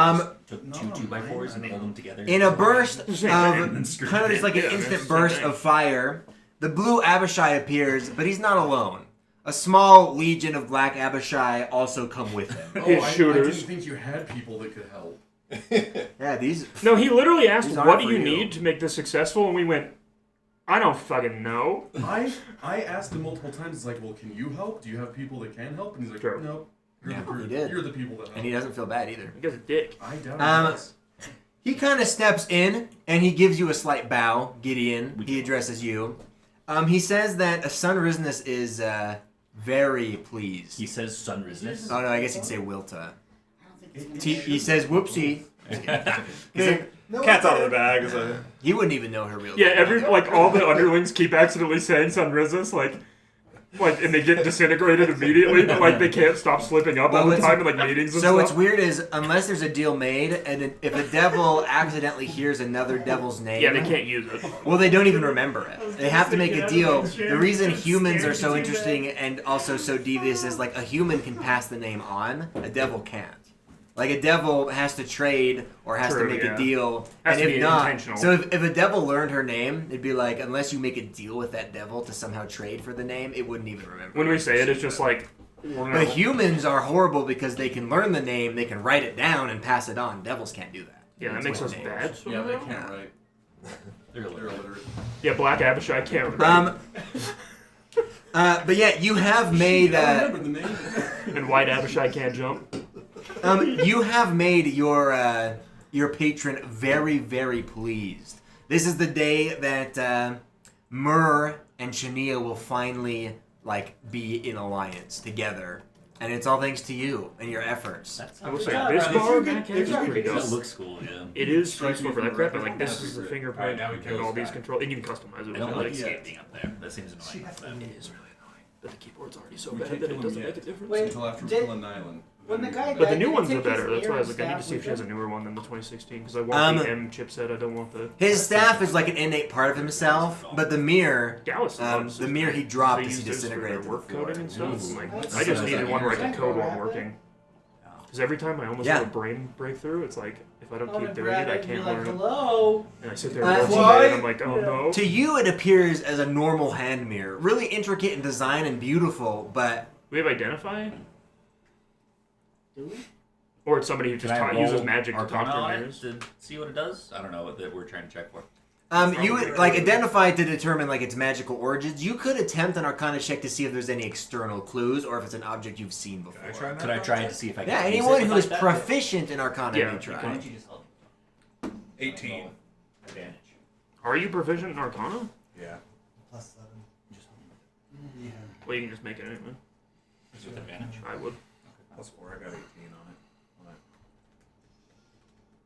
Took two 2x4s and hold them together. In a burst of Same kind of thing. just like an Yeah, instant same burst thing. of fire, the blue Abishai appears, but he's not alone. A small legion of black Abishai also come with him. Oh, His I shooters. didn't think you had people that could help. Yeah, these. No, he literally asked, These aren't "What do for you you." need to make this successful?" And we went, "I don't fucking know." I asked him multiple times. It's like, well, can you help? Do you have people that can help? And he's like, Sure. no. Yeah, the he did. You're the people that help. And he doesn't feel bad either. You guys a dick. I doubt Um, he does. He kind of steps in and he gives you a slight bow, Gideon. He addresses you. He says that a Sunrisness is very pleased. He says sunrisness. Oh no, I guess he'd say Wilta. He says whoopsie. Okay. Cat's out of the bag. Is a... He wouldn't even know her real Yeah, name. all the underlings keep accidentally saying Sunrises, and they get disintegrated immediately, but they can't stop slipping up all the time in meetings and So stuff. what's weird is unless there's a deal made, and if a devil accidentally hears another devil's name, Yeah, they can't use it. well, they don't even remember it. They have to make a deal. The reason humans are so interesting and also so devious is like a human can pass the name on, a devil can't. Like a devil has to trade or has to True, make yeah. a deal, Has and to if be not, intentional. so if a devil learned her name, it'd be like unless you make a deal with that devil to somehow trade for the name, it wouldn't even remember. When we say it, it's just like, we're But humans are horrible because they can learn the name, they can write it down and pass it on. Devils can't do that. yeah, that makes us bad. Yeah, they can't write. They're They're illiterate. illiterate. Yeah, Black Abishai can't remember. But yeah, you have made. I remember the name. And White Abishai can't jump. You have made your patron very, very pleased. This is the day that Myrrh and Chainyia will finally be in alliance together, and it's all thanks to you and your efforts. I will say, this bar back if is you could pretty That dope. looks cool, yeah. It is Strike useful me for that from crap, the but this is the record. fingerprint Alright, now we and kill all this these guy. control, and you can customize it. I don't with like it. escape being up there. That seems annoying. It is really annoying, but the keyboard's already so We bad can't that kill it him doesn't yet. make a difference. Wait, Until after did- killing Nyland. when the guy But the died, new did he ones are take his better. That's why I was arrow like, I need to staff see if with she has a him? newer one than the 2016 because I want the M chipset. I don't want the His staff is like an innate part of himself, but the mirror, Gallus. the mirror he dropped They is use this for disintegrated their to work the floor. coding and stuff. Ooh. Like, That I just sounds needed like one where I yours. could code while I'm working. Because every time I almost Yeah. have a brain breakthrough, it's like if I don't Oh, keep to doing it, grab I and be can't like, learn it. hello. And I sit there That's watching why- it, and I'm like, oh no. To you, it appears as a normal hand mirror, really intricate in design and beautiful, but We have identify, Do we? or it's somebody who Can just I uses roll magic to talk Arcana to on it mirrors. to see what it does? I don't know what that we're trying to check for. you would identify to determine its magical origins. You could attempt an Arcana check to see if there's any external clues or if it's an object you've seen before. Could I try to see if I can Yeah, use anyone it who like is that? proficient in Arcana Yeah, may Why try. don't you just help? 18. Advantage. Are you proficient in Arcana? Yeah. Plus 7. Just Yeah. Well, you can just make it anyway. with advantage. I would. Plus 4. I got 18 on it.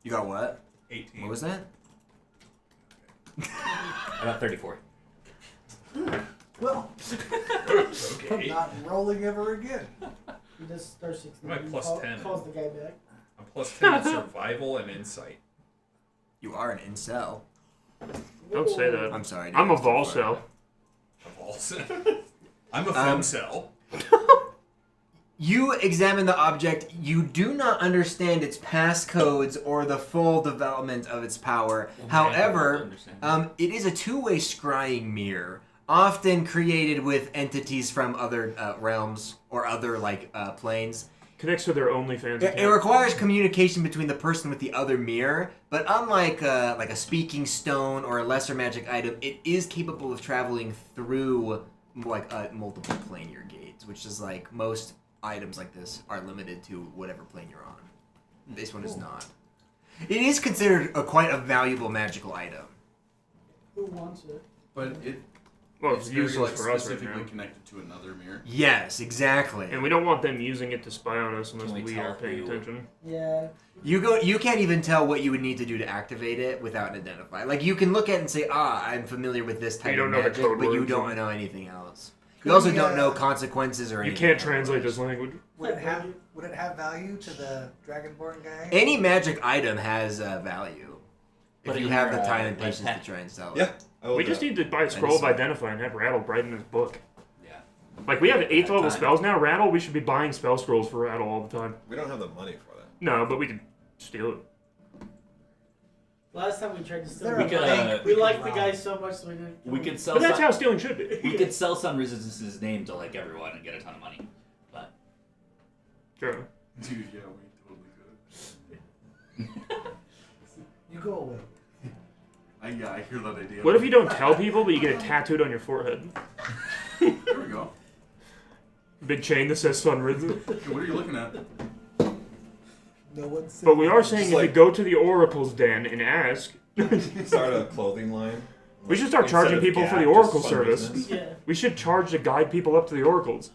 You got what? 18. What was that? I got 34. Well, Okay. not rolling ever again. He just starts 16. I'm at plus 10. Calls the guy back. I'm plus 10 in survival and insight. You are an incel. Don't say that. I'm sorry. I'm a dude. vol cell. A Volcel. I'm a femcell. You examine the object. You do not understand its passcodes or the full development of its power. However, it is a two-way scrying mirror, often created with entities from other realms or other planes. Connects to their OnlyFans. It requires communication between the person with the other mirror, but unlike a speaking stone or a lesser magic item, it is capable of traveling through multiple planar gates, which is like most items like this are limited to whatever plane you're on. This one is not. It is considered quite a valuable magical item. Who wants it? But it. Well, it's useless for us right specifically now. connected to another mirror. Yes, exactly. And we don't want them using it to spy on us unless Can we we are tell paying who- attention. Yeah. You can't even tell what you would need to do to activate it without identifying. Like you can look at it and say, I'm familiar with this type You don't of know the magic, code but you words don't and- know anything else. Could You also we, don't know consequences or You anything. can't translate this language. Would it have value to the Dragonborn guy? Any magic item has value. If Put it you in have your, the time and like, patience to pack. try and sell it. Yeah. I will We do just that. need to buy a scroll of Identify and have Rattle brighten his book. Yeah. Like, we have 8th level Time. spells now. Rattle, we should be buying spell scrolls for Rattle all the time. We don't have the money for that. No, but we can steal it. Last time we tried to steal there We a could, bank we could liked the rob? guy so much so we didn't. We could sell. But that's some, how stealing should be. we could sell Sun Resistance's name to like everyone and get a ton of money. But Sure. Dude, yeah, we totally could. You go away. I hear that idea. What if you don't tell people, but you get it tattooed on your forehead? There we go. Big chain that says Sun Risen. Okay, what are you looking at? No one said. But we are saying Just if you like- go to the Oracle's Den and ask, Start a clothing line. we should start Instead charging of people for Gap, the just Oracle Sun service. Business. Yeah. We should charge to guide people up to the Oracles.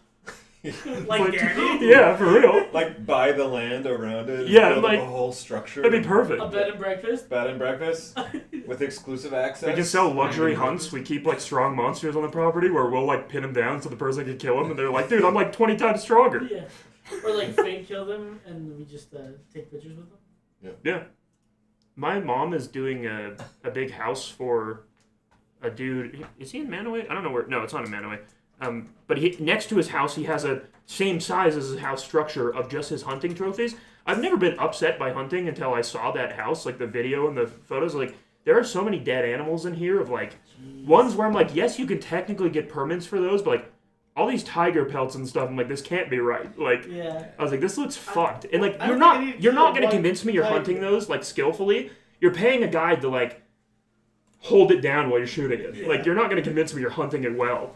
Like Danny? Yeah, for real. Like buy the land around it. Yeah, build like- up a whole structure. That'd be perfect. A bed and breakfast? Bed and breakfast with exclusive access. We can sell luxury hunts. We keep like strong monsters on the property where we'll like pin them down so the person can kill them, and they're like, "Dude, I'm like 20 times stronger." Yeah. Or like fake kill them and we just take pictures with them? Yeah. My mom is doing a big house for a dude. Is he in Manaway? I don't know where. No, it's not in Manaway. But next to his house, he has a same size as his house structure of just his hunting trophies. I've never been upset by hunting until I saw that house, like the video and the photos. Like, there are so many dead animals in here of like ones where I'm like, yes, you can technically get permits for those, but like all these tiger pelts and stuff. I'm like, this can't be right. Like, Yeah. I was like, this looks fucked. And like, I you're don't think I need to not kill gonna one convince me you're tiger. hunting those like skillfully. You're paying a guide to like hold it down while you're shooting it. Yeah. Like, you're not gonna convince me you're hunting it well.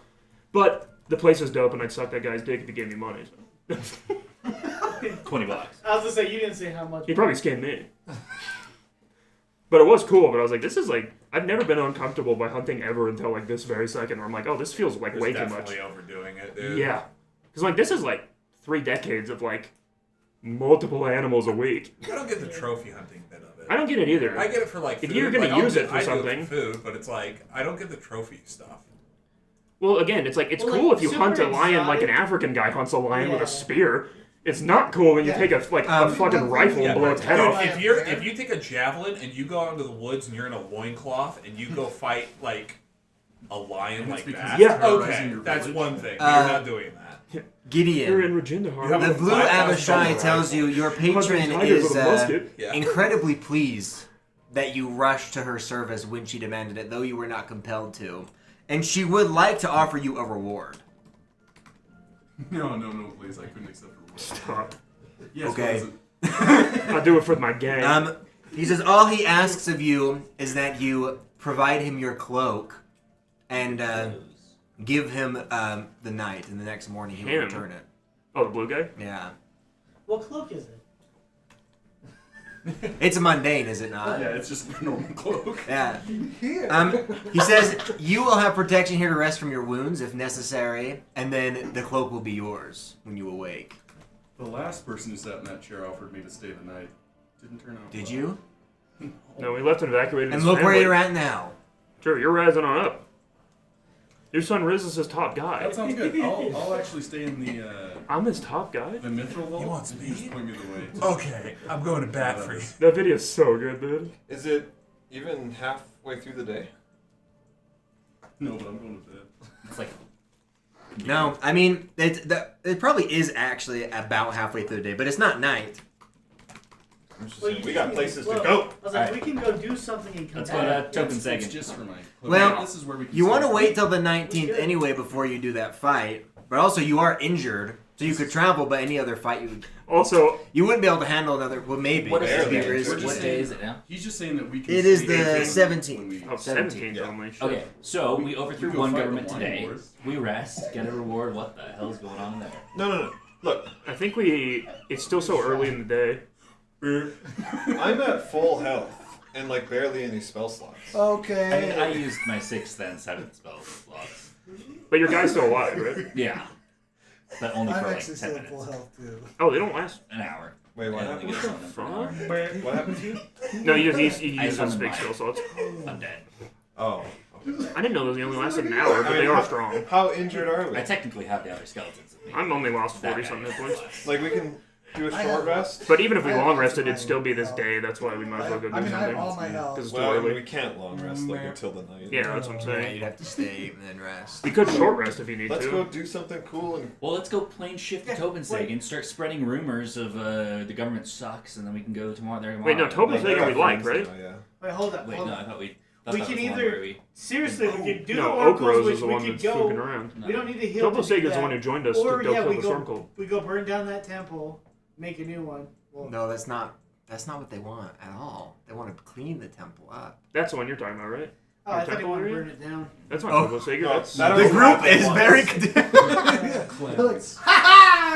But the place is dope, and I'd suck that guy's dick if he gave me money. So. $20. I was gonna say, you didn't say how much. He probably scammed me. But it was cool. But I was like, this is like, I've never been uncomfortable by hunting ever until like this very second, where I'm like, oh, this feels like way too much. Definitely overdoing it, dude. Yeah, because like this is like 3 decades of like multiple animals a week. I don't get the trophy hunting bit of it. I don't get it either. I get it for like If food. you're gonna like, use it for I do something. for food, but it's like I don't get the trophy stuff. Well, again, it's like it's Well, cool like, if you super hunt a lion like an exotic- African guy hunts a lion with Yeah. a spear. It's not cool when you Yeah. take a fucking rifle and blow its head Dude, off. if you take a javelin and you go out into the woods and you're in a loincloth and you go fight like a lion And it's like because that, Yeah. terrorizing okay, your that's village. one thing. But you're not doing that. You're in Gideon, Regina, You have the a Blue 5,000 Abishai tells you your patron tigers is with a musket. Yeah. incredibly pleased that you rushed to her service when she demanded it, though you were not compelled to. And she would like to offer you a reward. No, please. I couldn't accept a reward. Stop. Yes, Okay. what is it? I'll do it for my gang. He says all he asks of you is that you provide him your cloak and give him the night, and the next morning he will Him? return it. Oh, the blue guy? Yeah. What cloak is it? It's mundane, is it not? Yeah, it's just a normal cloak. Yeah. Here. He says you will have protection here to rest from your wounds if necessary, and then the cloak will be yours when you awake. The last person who sat in that chair offered me to stay the night. Didn't turn out Did well. you? No, we left and evacuated And his look where family. you're at now. Sure, you're rising on up. Your son Riz is his top guy. That sounds good. I'll actually stay in I'm his top guy? the mithril vault. He wants You me? Just point me the way. Okay, I'm going to bat for you. That video's so good, dude. Is it even halfway through the day? No, but I'm going to bed. It's like No, I mean it probably is actually about halfway through the day, but it's not night. We got places to go. I was like, we can go do something and come Let's back. go to Token It's Sagan. just for my. Well, this is where we can You want to start. wait till the 19th anyway before you do that fight, but also you are injured, so you could travel. But any other fight Also, you wouldn't be able to handle another. Well, maybe. What is It'd be it? risky. What day is it now? He's just saying that we can. It is stay the here 17th. when we- 17 Yeah. only. Shit. Okay, so we overthrew We go one fight government the today. wine wars. We rest, get a reward. What the hell's going on in there? No. Look, I think it's still so early in the day. I'm at full health and like barely any spell slots. Okay. I used my 6th and 7th spell slots. But your guy's still alive, right? Yeah, but only I'm for like actually 10 still at full minutes. health too. Oh, they don't last. An hour. Wait, what I only happened? get to summon them for an hour. What happened to you? No, you use I those summoned big mine. skill slots. I'm dead. Oh. I didn't know those only lasted an hour, but they are strong. How injured are we? I technically have the other skeletons with me. I'm only lost That 40 guy something is hit points. less. Like we can do a I short have- rest. But even if we I have long lots of rested, it'd still be this health. day. That's why we might as well go do I mean, I have something. all my health. Because it's too Well, early. we can't long rest like until the night. Yeah, that's what I'm Yeah, saying. you'd have to stay and then rest. We could short rest if you need Let's to. go do something cool and Well, let's go plain shift to Yeah, Tobensagen, start spreading rumors of the government sucks, and then we can go tomorrow. Wait, no, Tobensagen we like, right? Yeah. Wait, hold up. Wait, hold no, up. I thought we. We can either- Seriously, we could do the No, oracles, Oak Rose which is the we one could that's go. fucking around. We don't need to heal. to do Tobensagen's the that. one who joined us Or to yeah, kill we the go. Storm Cold. We go burn down that temple, make a new one. Well, No, that's not what they want at all. They want to clean the temple up. That's the one you're talking about, right? oh, I thought you temple wanted to area? burn it down. That's not Oh. Tobensagen. No, That's... that The was group what is it very. Like,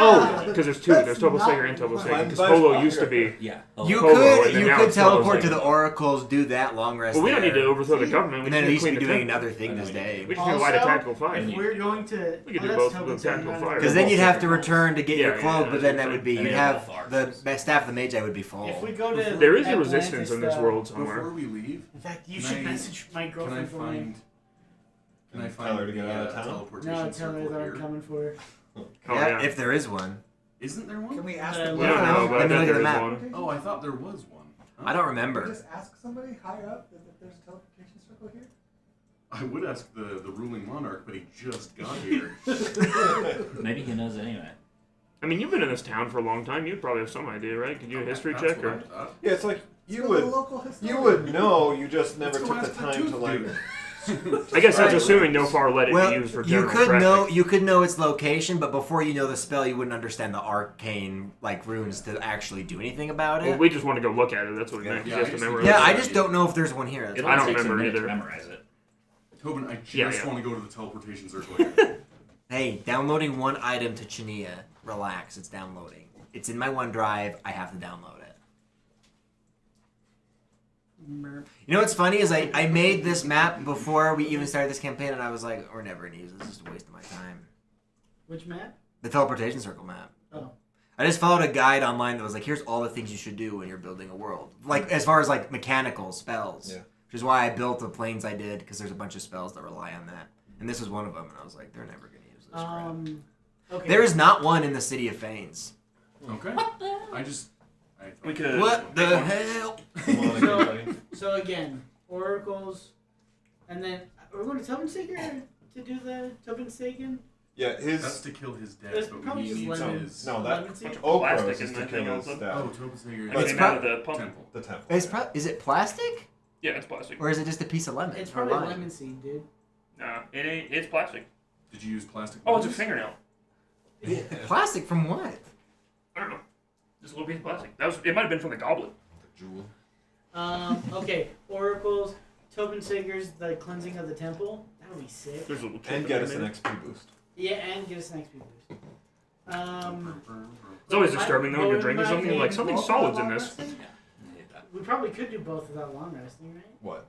Oh, because there's two. There's That's Tobensagen and not- Tobensagen. Because By Polo far. used to be. Yeah. You Polo, could and then you now could it's teleport to Tobensagen. the oracles, do that long rest. Well, we don't need to there, overthrow the government. We and then just at need least to be clean doing the temple. another thing this day. We just need to light a Also, tactical fire. If we're going to, We could do that's both Tobensagen, with tactical not fire. Because then you'd have to Tobensagen. return to get Yeah, your yeah, clothes, yeah, but then that's that would right. be And you'd they have have the staff of the mage eye would be full. If we go to There is a Atlantis, resistance in this world Before somewhere. we leave, In fact, you Can should I- message my can I girlfriend for me. find? Can I Tell find her to get the out of town? teleportation No, tell her circle that I'm here? coming for her. Oh, yeah, yeah. if there is one. Isn't there one? can we ask Uh, them? We don't know, but I Let me bet look at there the is map. one. Oh, I thought there was one. I don't Can we remember. just ask somebody higher up if there's a teleportation circle here? I would ask the ruling monarch, but he just got here. Maybe he knows anyway. I mean, you've been in this town for a long time. You'd probably have some idea, right? Could you do a history That's check what I or? thought. Yeah, it's like Let's you go to the would local historian. you would know. You just never Let's go took the ask the time to tooth like. dude. I guess that's Right. assuming no far let it Well, be used for you general could traffic. know its location, but before you know the spell, you wouldn't understand the arcane like runes to actually do anything about Well, it. we just want to go look at it. That's what we Yeah. meant. Yeah, You I have to just- memorize Yeah, it. I just don't know if there's one here. It I only don't takes a remember minute to either. memorize it. Tobin, I just Yeah. want to go to the teleportation circle here. Hey, downloading one item to Chainyia. Relax, it's downloading. It's in my OneDrive. I have to download it. You know what's funny is I made this map before we even started this campaign, and I was like, we're never gonna use this. This is a waste of my time. Which map? The teleportation circle map. Oh. I just followed a guide online that was like, here's all the things you should do when you're building a world. Like, as far as like mechanical spells. Yeah. Which is why I built the planes I did, because there's a bunch of spells that rely on that. And this was one of them, and I was like, they're never gonna use this crap. Okay. There is not one in the city of Fanes. Okay. I just. We could. What the hell? Come on, everybody. So again, oracles, and then we're going to Tobensagen to do the Tobensagen. Yeah, That's his to kill his dad, It's but probably he just needs lemon. his. no that Lemon seed? Oak Plastic Rose is isn't to that kill thing his also? dad. Oh, Tobensagen. That It's came pro- out of the pump. Temple. The temple. It's is it plastic? Yeah, it's plastic. Or is it just a piece of lemon? It's or probably lime? lemon seed, dude. Nah, it ain't. It's plastic. Did you use plastic? Oh, it's a ones? fingernail. Plastic from what? I don't know. Just a little piece of plastic. That was. It might have been from the goblet. Jewel. Okay, oracles, Tobensager's the cleansing of the temple. That would be sick. There's a little. And get us an XP boost. Yeah, and get us an XP boost. It's always disturbing though when you're But we drinking might something need like something both solid's without in long this. resting? I hate that. We probably could do both without long resting, right? What?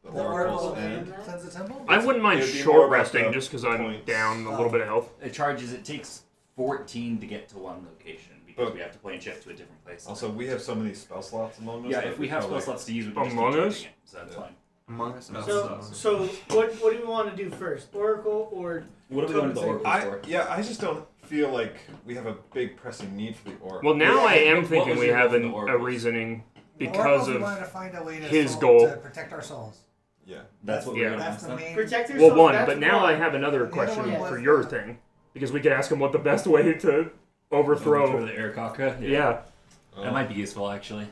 The The oracles oracle and. that? cleanse the temple? I wouldn't mind It'd be more short about resting the just because I'm points. down a little bit of health. It charges. It takes 14 to get to one location because But- we have to plane shift to a different place. Also, we have so many spell slots among us. yeah, that if we have spell probably- slots to use, we can just Among keep Us? using it, so that's Yeah. fine. Among Us. So what do we want to do first? Oracle or What are we going to the oracles for? I just don't feel like we have a big pressing need for the oracle. Well, now I am What thinking was we your have goal for the a oracles? reasoning The because oracles, we of wanted to find a way to his soul- goal. to protect our souls. Yeah. That's what Yeah. we're gonna That's ask the them. main. Protect yourself. Well, one, that's but now I one. have another question one for was your the- thing because we could ask him what the best way to overthrow. the Aarakocra. Yeah, That might be useful actually.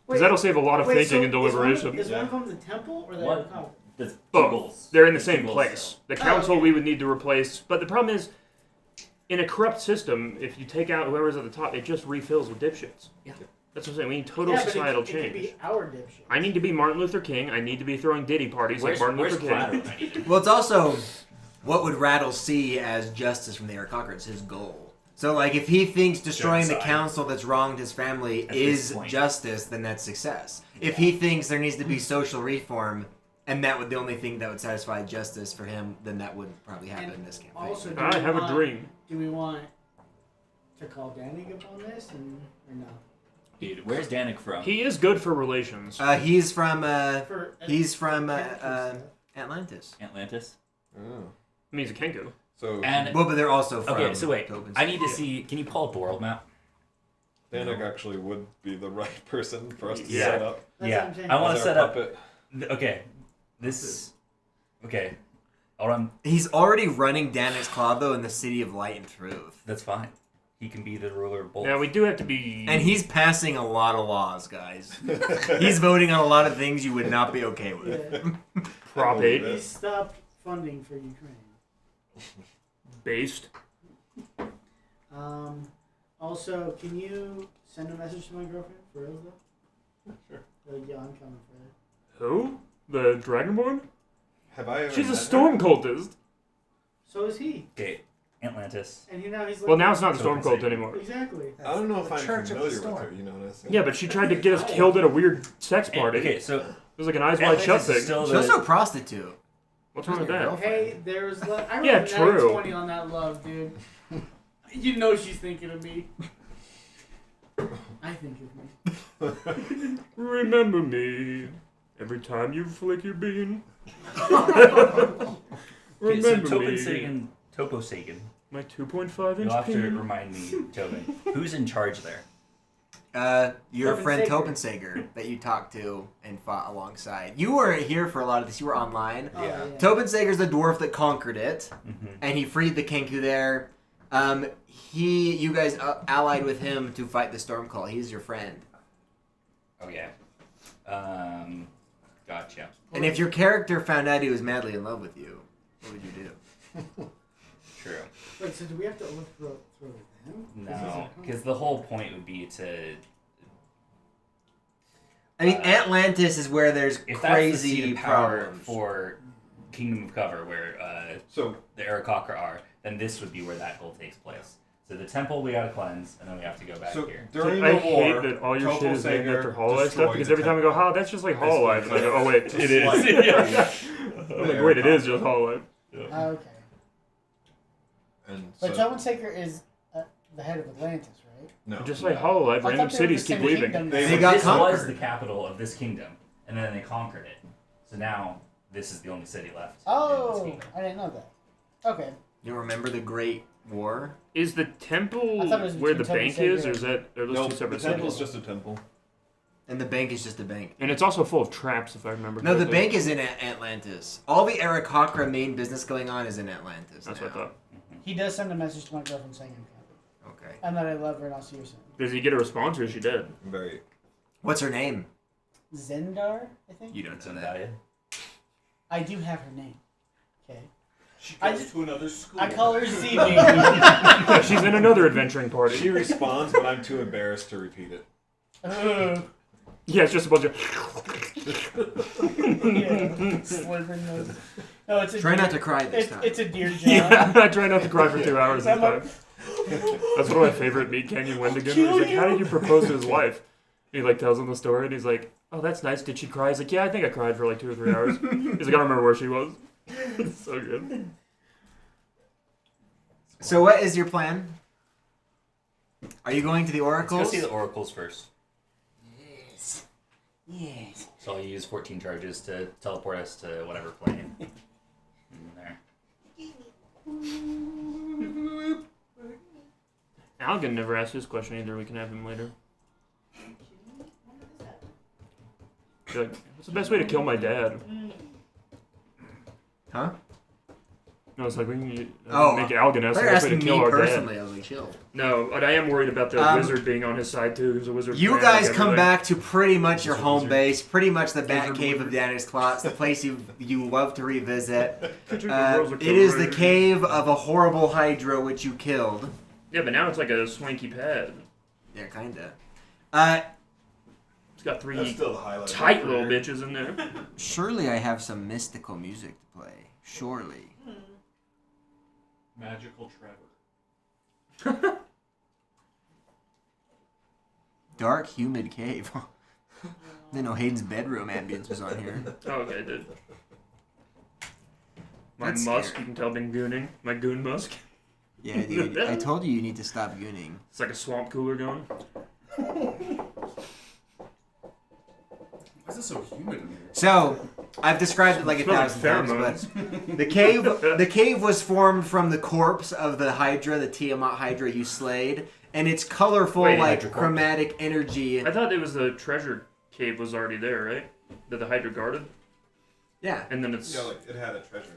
because that'll save a lot of thinking and deliberation. Is one of them the temple or the What? Aarakocra? That's two Both. goals. They're in the There's same two goals place. still. The council okay. we would need to replace, but the problem is, in a corrupt system, if you take out whoever's at the top, it just refills with dipshits. Yeah. That's what I'm saying. We need total Yeah, but societal it change. could be our dipshit. I need to be Martin Luther King. I need to be throwing Diddy parties like Martin Luther King. Collateral? Well, it's also what would Rattle see as justice from the Aarakocra? It's his goal. So, like, if he thinks destroying the Genocide. council that's wronged his family At is this point. justice, then that's success. If he thinks there needs to be social reform, and that would the only thing that would satisfy justice for him, then that wouldn't probably happen in this campaign. Also, do I we have a want- dream. Do we want to call Danig upon this or no? Dude, where's Danik from? He is good for relations. He's from For Atlantis. Atlantis. Oh. I mean, he's a Kenku. So And Well, but they're also from. okay, so wait, Tobin's. I need to see. Can you pull up the world map? Danik actually would be the right person for us to Yeah. set up. That's Yeah, what I'm saying. I want to as our set up. puppet. Okay, this. Okay, hold on. He's already running Danik's Claw, though, in the City of Light and Truth. That's fine. He can be the ruler of both. Now we do have to be. And he's passing a lot of laws, guys. He's voting on a lot of things you would not be okay with. Yeah. Prop 8 He stopped funding for Ukraine. based. Also, can you send a message to my girlfriend for real though? Sure. Like, yeah, I'm coming for Who? The Dragonborn? Have I ever She's a met storm her? cultist. it. So is he. Okay, Atlantis. And now he's like. Well, now it's not the storm Tobin's cult anymore. Exactly. I don't know if The I'm Church of the familiar with Storm. her, you know what I'm saying? Yeah, but she tried to get us killed at a weird sex party. Okay, so It was like an eyes wide shut Atlantis is thing. still She's also the. a prostitute. What's wrong with that? Hey, there's love. I Yeah, rolled a true. 20 on that love, dude. You know she's thinking of me. I think of me. Remember me every time you flick your bean. Okay, so Remember Tobin me. Sagan, Topo Sagan. My 2.5 You'll have inch to peen. remind me, Tobin. Who's in charge there? Your Tobin friend Sager. Tobin Sager that you talked to and fought alongside. You were here for a lot of this. You were online. Oh, Yeah. Tobin Sager's the dwarf that conquered it, Mm-hmm. and he freed the Kenku there. You guys allied with him to fight the Stormcall. He's your friend. Oh yeah. Gotcha. And if your character found out he was madly in love with you, what would you do? True. Wait, so do we have to overthrow them? No, because the whole point would be to. I mean, Atlantis is where there's If that's the seat crazy of power problems. for Kingdom of Cover, where So the Aarakocra are, then this would be where that goal takes place. So the temple we gotta cleanse, and then we have to go back So here. during I the war, hate that all your shit is named Topal after Sager Hololive stuff destroyed because the every time I go, temple. "Oh, that's just like Hololive," and I go, "Oh wait, it is." I'm like, wait, it is just Hololive. Okay. And But so, Tobin Sager is the head of Atlantis, right? no, Just like Hololive, I thought random they were cities the keep same leaving. kingdom. They got this was conquered. the capital of this kingdom, and then they conquered it. So now this is the only city left. in this Oh, kingdom. I didn't know that. Okay. You remember the Great War? Is the temple I thought it was where the between bank Tobin is, Sager or is that are those no, two the separate temple's cities? just a temple. And the bank is just a bank. And it's also full of traps, if I remember. No, the correctly. bank is in Atlantis. All the Aarakocra main business going on is in Atlantis. That's now. what I thought. He does send a message to my girlfriend saying I'm happy. Okay. And that I love her and I'll see her soon. Does he get a response, or is she dead? Very. What's her name? Zendar, I think? You don't know that. Zendaya. I do have her name. Okay. She I goes just- to another school. I call her Z, baby. Yeah, she's in another adventuring party. She responds, but I'm too embarrassed to repeat it. Ugh. Yeah, it's just a bunch of. Yeah. Slivering those. No, it's a Try deer. not to cry this time. It's a deer job. Yeah, I try not to cry for 2 hours this I'm like, time. That's one of my favorite Meet Canyon Wendigo. He's kill like, "How you." did you propose to his wife?" He like tells him the story, and he's like, "Oh, that's nice. Did she cry?" He's like, "Yeah, I think I cried for like 2 or 3 hours." He's like, "I don't remember where she was." It's so good. So what is your plan? Are you going to the Let's oracles? go see the oracles first. yes. Yes. So I'll use 14 charges to teleport us to whatever plane. There. Algan never asked his question either. We can have him later. Be like, what's the best way to kill my dad? Huh? No, it's like we can make They're Algonest a way asking to me kill our personally. dad. I was like, chill. No, but I am worried about the wizard being on his side too. Because the wizard. You guys come back to pretty much your home base, pretty much the Bat Wizard Cave of wizard. Danis Klotz, the place you love to revisit. It It is the cave of a horrible Hydra which you killed. Yeah, but now it's like a swanky pad. Yeah, kinda. It's got That's 3 still the highlight. tight little bitches in there. Surely I have some mystical music to play. Surely. Magical Trevor. Dark, humid cave. Didn't know Hayden's bedroom ambience was on here. Oh, okay, I did. My That's musk, scary. you can tell I've been gooning. My goon musk. Yeah, dude. I told you need to stop gooning. It's like a swamp cooler going. Why is it so humid in here? So, I've described it like a Smells thousand like times, but the cave was formed from the corpse of the Hydra, the Tiamat Hydra you slayed, and its colorful, Wait, like Hydra corpse. chromatic energy. I thought it was the treasure cave was already there, right? That the Hydra guarded, Yeah. and then it's Yeah, like it had a treasure.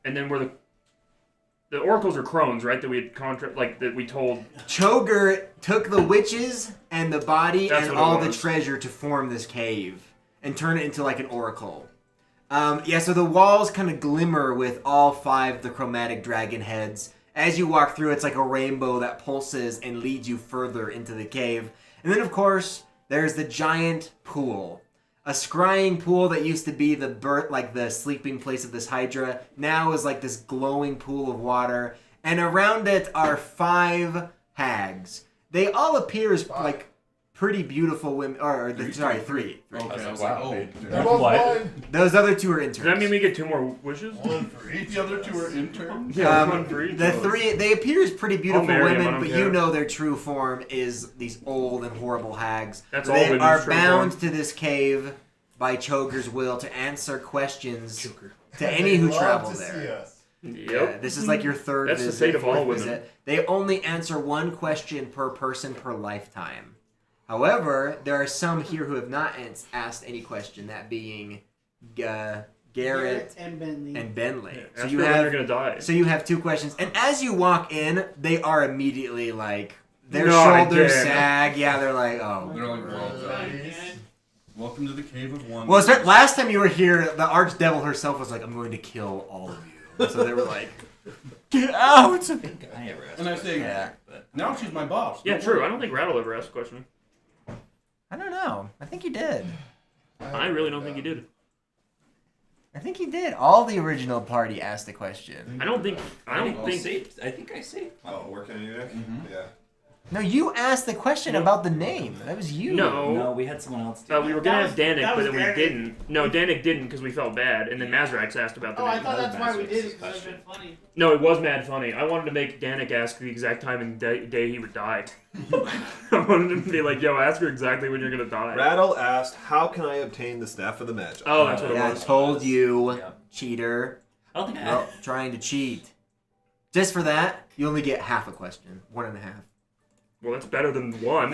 and then where the oracles are crones, right? That we had that we told. Choger took the witches and the body That's and what it all the was. treasure to form this cave and turn it into like an oracle. Yeah, so the walls kind of glimmer with all 5 of the chromatic dragon heads. As you walk through, it's like a rainbow that pulses and leads you further into the cave. And then, of course, there's the giant pool. A scrying pool that used to be the sleeping place of this Hydra, now is like this glowing pool of water. And around it are 5 hags. They all appear as like pretty beautiful women. Sorry, 3. Okay, I was Wow. like, oh, They're both mine. Those other 2 are interns. Does that mean we get 2 more wishes? one for each. The other 2 are interns. Yeah, one for each. The 3, they appear as pretty beautiful marry 'em, I women, don't but care. you know their true form is these old and horrible hags. That's all They women's are true bound form. to this cave by Choger's will to answer questions to any who Love travel to see there. us. Yep. Yeah, this is like your 3rd That's the visit. fate of all 4th women. visit. They only answer 1 question per person per lifetime. However, there are some here who have not asked any question, that being Garrett and Bentley. and Bentley. Ask her when they're gonna die. So you have 2 questions, and as you walk in, they are immediately like their Not shoulders again. sag. Yeah, they're like, oh. They're like, well, welcome to the Cave of Wonders. Well, last time you were here, the Archdevil herself was like, "I'm going to kill all of you." So they were like, "Get out!" I ever asked And I say, Yeah. now she's my boss. Yeah, Don't true. worry. I don't think Rattle ever asked a question. I don't know. I think he did. I really don't think he did. I think he did. All the original party asked a question. I don't think. I think I saved. Oh, working on you, Nick? Yeah. No, you asked the question about the name. That was you. No. No, we had someone else do We were That gonna was- have Danik, that but was then we Danik. didn't. No, Danik didn't because we felt bad, and then Mazrax asked about the Oh, I name. thought that's why we Master's did it, because it question. would have been funny. No, it was mad funny. I wanted to make Danik ask the exact time and day he would die. I wanted him to be like, "Yo, ask her exactly when you're gonna die." Rattle asked, "How can I obtain the Staff of the Magi?" Oh, that's what it Yeah, I was. told you, Yeah. cheater. I don't think I. Well, trying to cheat. Just for that, you only get half a question. 1.5. Well, that's better than 1.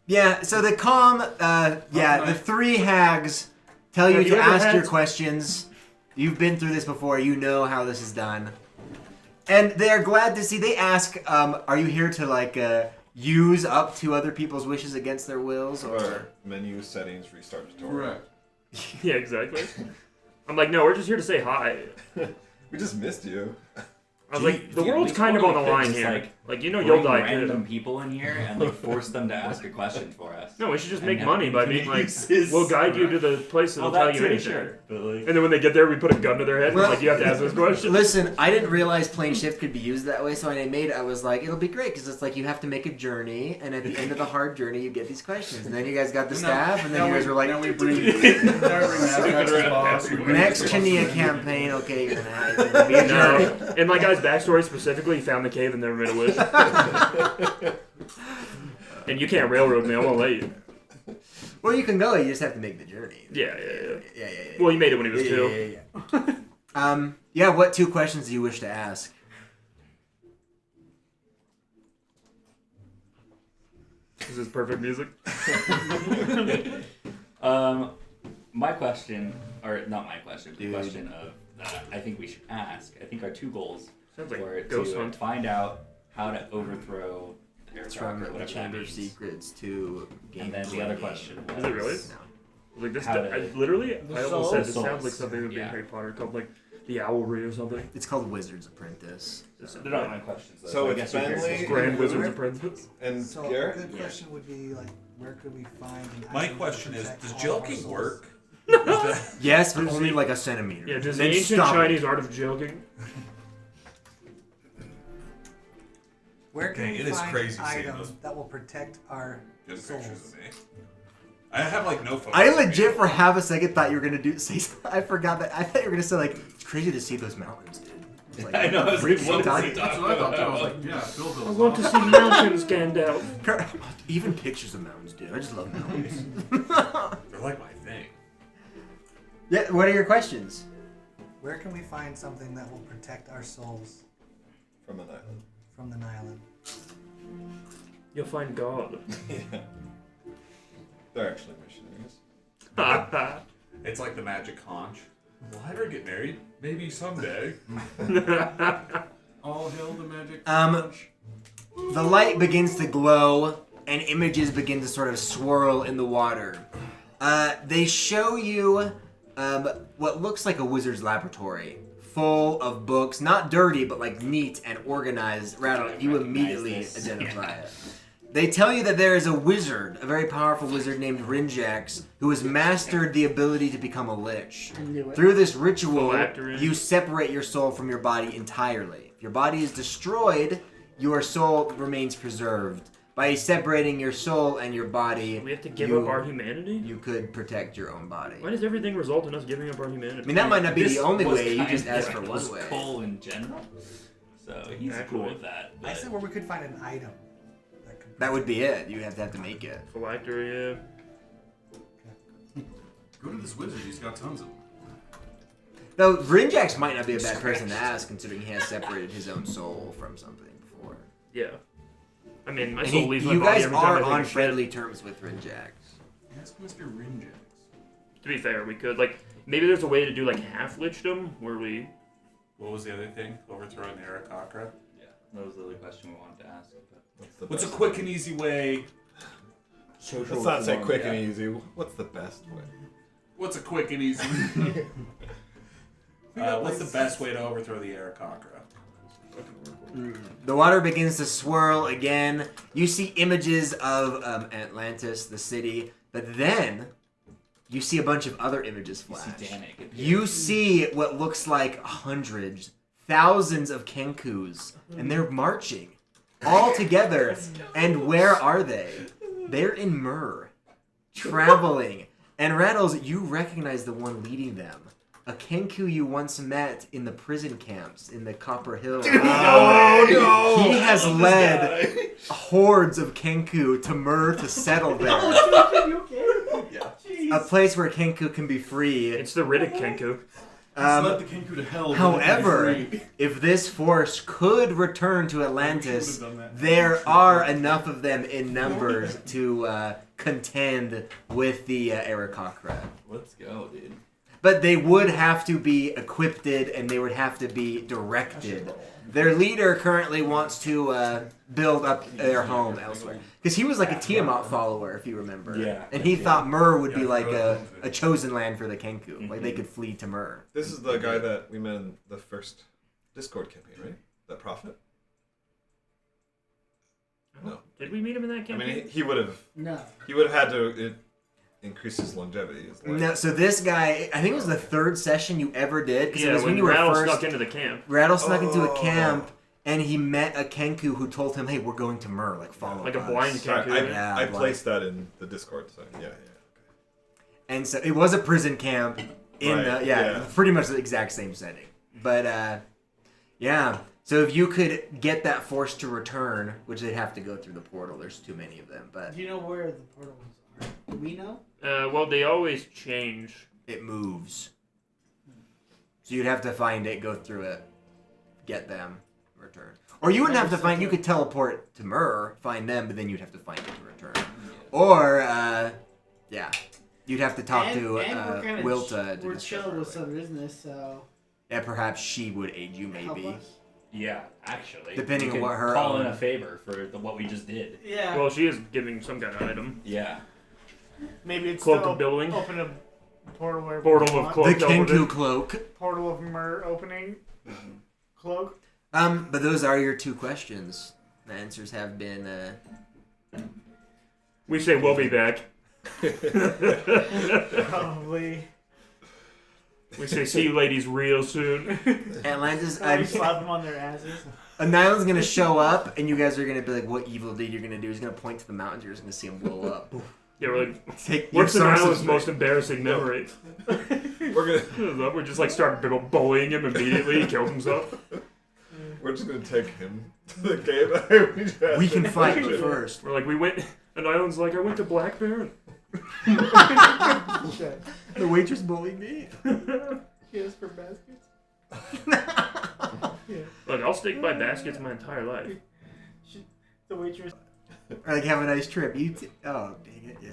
Yeah, so the the 3 hags tell you Have you to ever ask had- your questions. You've been through this before. You know how this is done. And they're glad to see. They ask, are you here to, use up to other people's wishes against their wills? Or menu settings, restart tutorial. Correct. Yeah, exactly. I'm like, no, we're just here to say hi. We just missed you. I was like, the Dude, world's we kind of on the totally could line just, here. like, You'll Bring die random too. people in here and force them to ask a question for us. No, we should just And make have money by being like, excuses. we'll guide you to the place that'll Well, tell that you too, anything. sure. But like, And then when they get there, we put a gun to their head and Well- like, you have to ask this question. Listen, I didn't realize Plane Shift could be used that way, so when I was like, it'll be great, because it's like you have to make a journey, and at the end of the hard journey, you get these questions. And then you guys got the staff, and then you guys were like, now we bring Mazrax's boss. next Chainyia campaign, okay, you're gonna be a journey. No. In my guy's backstory specifically, he found the cave and never made a wish. And you can't railroad me, I won't let you. Well, you can go, you just have to make the journey. Yeah. Yeah. Well, he made it when he was 2. Yeah, what 2 questions do you wish to ask? This is perfect music. my question, or not my question, but the Dude. question of I think we should ask. I think our 2 goals Sounds like were Ghost to Hunt. find out how to overthrow the It's aircraft, from or the whatever Chamber that of means. Secrets to game. And then the other question was... Is it really? No. Like this, How to- I literally, I almost said it Souls. sounds like something that would be in Yeah. Harry Potter called like the Owlry or something. It's called Wizard's Apprentice. They're not my questions, though. So I it's guess you're here. Bentley- Grand Wizard's Apprentice. And So a Garrett? good question would be like, where could we find an My item that question would is, protect does all of our joking souls? work? Yes, but only like a centimeter. Yeah, does the Then ancient stop it. Chinese art of joking? Where can Dang, we it is find crazy an seeing item those that will protect our Good pictures souls? of me. I have like no photos. I of me. legit for half a second thought you were gonna say. I forgot that. I thought you were gonna say like, it's crazy to see those mountains, dude. It's like, I know, I was what like, are you what talking is he about? That's what I thought too. I was like, yeah, fill those I want to up. see mountains scanned out. Even pictures of mountains, dude. I just love mountains. They're like my thing. Yeah. What are your questions? Where can we find something that will protect our souls From an island. from the Nylon? You'll find God. Yeah. They're actually missionaries. It's like the magic conch. Will I ever get married? Maybe someday. All hail the magic. The light begins to glow, and images begin to sort of swirl in the water. They show you what looks like a wizard's laboratory, full of books, not dirty, but like neat and organized. Rattle, you immediately identify it. They tell you that there is a wizard, a very powerful wizard named Rinjax, who has mastered the ability to become a lich. I knew it. Through this ritual, Phylactery. you separate your soul from your body entirely. If your body is destroyed, your soul remains preserved. By separating your soul and your body, We have to give you, up our humanity? you could protect your own body. Why does everything result in us giving up our humanity? I mean, that might not be This the only was way. You kind just of asked for like one was way. Cole in general. So he's Actually. cool with that. I But said where we could find an item that could. That would be it. You have to make it. Phylactery, yeah. Go to this wizard. He's got tons of them. Though Rinjax might not be a bad person to ask, considering he has separated his own soul from something before. Yeah. I mean, my And soul leaves my you body guys every time I are take on a shit. friendly terms with Rinjax. Ask Mr. Rinjax. To be fair, we could, like, maybe there's a way to do, like, half-lichdom, where we... What was the other thing? Overthrowing the Arakocra? yeah, that was the other question we wanted to ask. But What's a quick and easy way? Let's not say quick and easy. What's the best way? What's a quick and easy? What's the best way to overthrow the Arakocra? The water begins to swirl again. You see images of Atlantis, the city, but then you see a bunch of other images you flash. see Danik appear. You see what looks like hundreds, thousands of Kenkus, and they're marching all together. And where are they? They're in Myrrh, traveling. And Rattles, you recognize the one leading them. A Kenku you once met in the prison camps in the Copper Hill. No! He has led hordes of Kenku to Myrrh to settle there. A place where Kenku can be free. It's the Riddick Kenku. Let the Kenku to hell. However, if this force could return to Atlantis, there are enough of them in numbers to contend with the Arakocra. Let's go, dude. But they would have to be equipped and they would have to be directed. Their leader currently wants to build up their home elsewhere. Because he was like a Tiamat follower, if you remember. Yeah. And he thought Myrrh would be like a chosen land for the Kenku. Like they could flee to Myrrh. This is the guy that we met in the first Discord campaign, right? That prophet? No. Did we meet him in that I campaign? mean, he would have. No. He would have had to increase his longevity. His life. No, so this guy, I think it was the third session you ever did. Because yeah, it was when you were Rattle first. snuck into the camp. Rattle snuck into a Oh. camp, and he met a Kenku who told him, "Hey, we're going to Myrrh. Like follow Like a us." blind Sorry, Kenku. Yeah, I blind. placed that in the Discord. So yeah. And so it was a prison camp in Right, the yeah. pretty much the exact same setting. But yeah. So if you could get that force to return, which they'd have to go through the portal. There's too many of them, but Do you know where the portals are? Do we know? Well, they always change. it moves. So you'd have to find it, go through it, get them, return. Or you wouldn't have to find. You could teleport to Myrrh, find them, but then you'd have to find it to return. Or yeah, you'd have to talk to we're kinda Wilta. to We're discover chilled with it. some business, so Yeah, perhaps she would aid you, Help maybe. us. Yeah, actually. Depending We on could what her call own- in a favor for what we just did. Yeah. Well, she is giving some kind of item. Yeah. Maybe it's Cloak to of billowing. Open a portal where Portal we of want. cloak. The Kenku cloak. Portal of Myrrh opening. Cloak. But those are your 2 questions. The answers have been. We say we'll be back. Probably. We say see you ladies real soon. Atlantis. I slap them on their asses. Anilon's gonna show up, and you guys are gonna be like, "What evil deed you're gonna do?" He's gonna point to the mountains. You're just gonna see him blow up. Yeah, we're like, Take what's your the sources, Island's most embarrassing memory? We just like start big ol' bullying him immediately. He kills himself. We're just gonna take him to the game. We can fight first. We're like, we went, and Island's like, I went to Black Baron. The waitress bullied me. Yes, for baskets. Look, I'll stick by baskets my entire life. The waitress. Like, have a nice trip. Oh, dang it, yeah.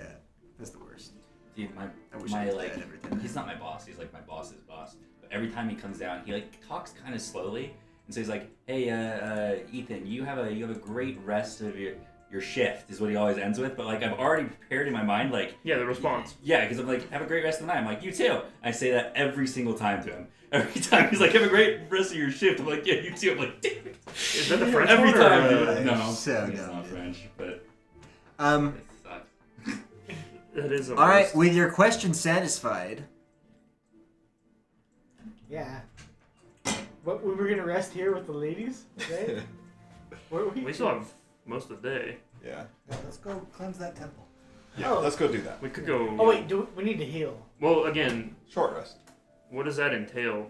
That's the worst. Dude, I wish my I was like, dead every time. he's not my boss. He's like my boss's boss. But every time he comes down, he like talks kind of slowly, and so he's like, "Hey, Ethan, you have a great rest of your shift," is what he always ends with. But like, I've already prepared in my mind, like, Yeah, the response. yeah, because I'm like, "Have a great rest of the night." I'm like, "You too." I say that every single time to him. Every time he's like, "Have a great rest of your shift." I'm like, "Yeah, you too." I'm like, "Damn it." Is that the French Every one, time, or, dude. No, so it's dumb, not dude. French, but it sucks. That is a All right, worst. with your question satisfied, Yeah. What, we were gonna rest here with the ladies, right? Where We still have most of the day. Yeah. Yeah, let's go cleanse that temple. Yeah. Oh. Let's go do that. We could go. Oh wait, we need to heal. Well, again, Short rest. what does that entail?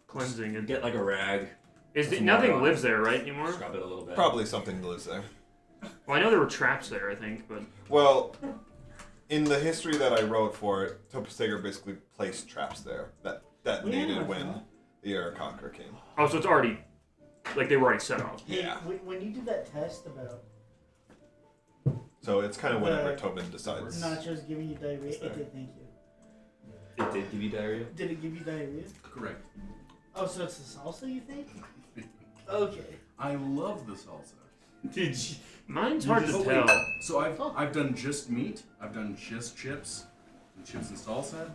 Cleansing and Get like a rag. nothing water on lives it. there, right, anymore? Scrub it a little bit. Probably something lives there. Well, I know there were traps there, I think, but Well, in the history that I wrote for it, Topasager basically placed traps there that detonated Yeah, when the Arakocra came. oh, so it's already like they were already set off. Hey, Yeah. when you did that test about So it's kind of whenever The Tobin decides. nachos giving you diarrhea, It's there. it did. Thank you. It did give you diarrhea? Did it give you diarrhea? Correct. Oh, so it's the salsa, you think? Okay. I love the salsa. Did you? Mine's hard to Oh, tell. wait. So I've done just meat. I've done just chips, and chips and salsa.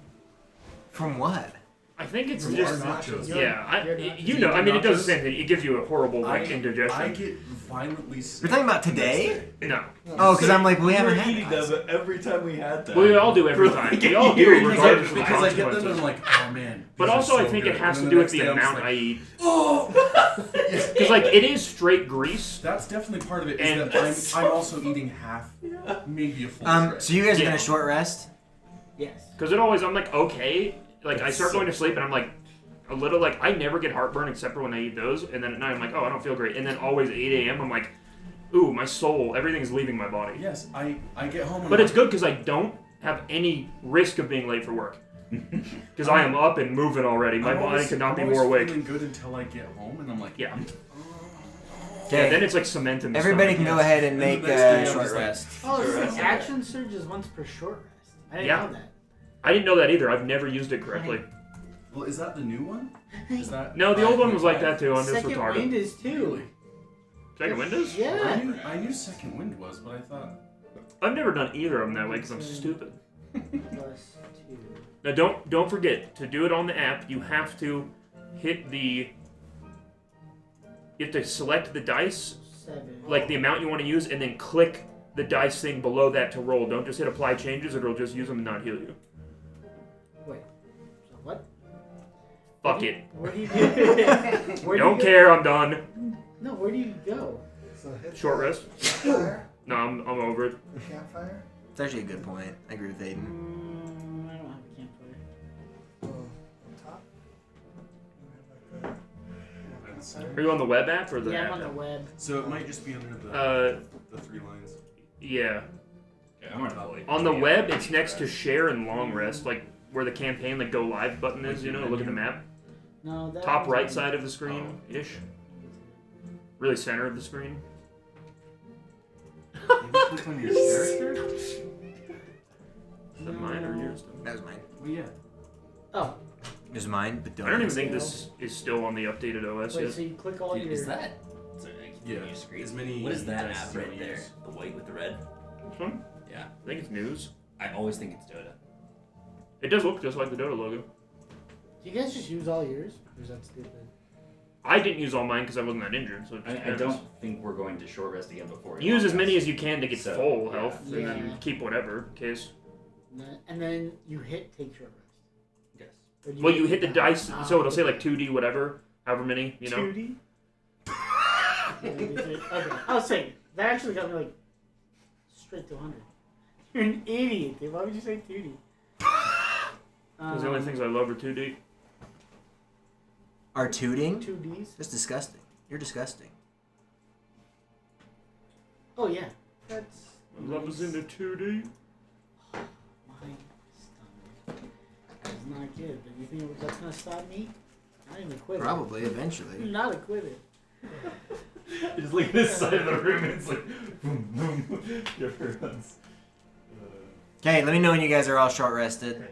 from what? I think it's From just our nachos. yeah. You're not- You know, I mean, it does the nachos? same thing. It gives you a horrible like I indigestion. get violently sick. You're talking about today? No, Oh, because I'm like, we haven't had eating pasta. them every time we had them. we all do every time. We all do, Because regardless of the because I get them and consequences. I'm like, oh man. But these are also, I so think good. it has And to then do with next the day I'm just amount I like, eat. Oh! Because like it is straight grease. That's definitely part of it. And Is that I'm also eating half, maybe a full shred. So you guys are Yeah. gonna short rest? Yes. Because it always, I'm like, okay. Like, I It's start so going to sleep and I'm like, a little, like, I never get heartburn except for when I eat those. And then at night I'm like, oh, I don't feel great. And then always at 8 a.m. I'm like, ooh, my soul, everything's leaving my body. Yes, I get home. And But it's good because I don't have any risk of being late for work. Because I am up and moving already. My I'm body always- could not I'm be always more awake. feeling good until I get home, and I'm like, Yeah. Okay. Yeah, then it's like cement in the Everybody can stomach. go ahead and And make the next day I'm short just like- rest. Oh, Sure, so that's action surge is once per short rest. I didn't Yeah. know that. I didn't know that either. I've never used it correctly. well, is that the new one? Is that? No, the old one was like that too. I'm just Second retarded. wind is too. Really? Second Windows? Yeah. I knew Second Wind was, but I thought. I've never done either of them that way because I'm stupid. Plus 2. Now don't forget to do it on the app. You have to hit the. You have to select the dice, 7. like the amount you want to use, and then click the dice thing below that to roll. Don't just hit apply changes, or it'll just use them and not heal you. Wait. So what? Fuck it. Where do you do where do Don't you care. I'm done. No, where do you go? So hit Short the rest. Campfire. No, I'm over it. The campfire. It's actually a good point. I agree with Aiden. I don't have a campfire. Oh, on top. You have like Are you on the web app or the Yeah, app? I'm on the web. So it might just be under the Uh, the 3 lines. yeah. Yeah, I'm already On the web, it's next to share and long rest, like where the campaign, like go live button is. You know, look at the map. No, that Top one's right on- side of the screen ish. Really center of the screen. Click on your character. Is that mine or yours? That was mine. Well, yeah. Oh. Is mine, but I don't even think this is still on the updated OS Wait, yet. so you click all Dude, your. is that? Sorry, I keep Yeah, your screen. as many What is that dice app as you right wanna there? use. The white with the red? This one? Yeah. I think it's news. I always think it's Dota. It does look just like the Dota logo. Do you guys just use all yours? Or is that stupid? I didn't use all mine because I wasn't that injured, so it just I depends. don't think we're going to short rest again before. Use as long many rest. as you can to get So, full yeah. health, and Yeah. then keep whatever in case. And then you hit take short rest. Yes. Or do Well, you hit the dice, Ah, so it'll say like 2D whatever, however many, you know. 2D? Okay, I was saying, that actually got me like straight to 100. You're an idiot, dude. Why would you say 2D? Because the only things I love are 2D. Are tooting? 2Ds? That's disgusting. You're disgusting. Oh, yeah. That's. Love is into 2D. My stomach is not good, but you think that's gonna stop me? I am acquitted. Probably, eventually. I'm not acquitted. You just look at this side of the room and it's like boom, boom. Everyone's. Okay, let me know when you guys are all short rested.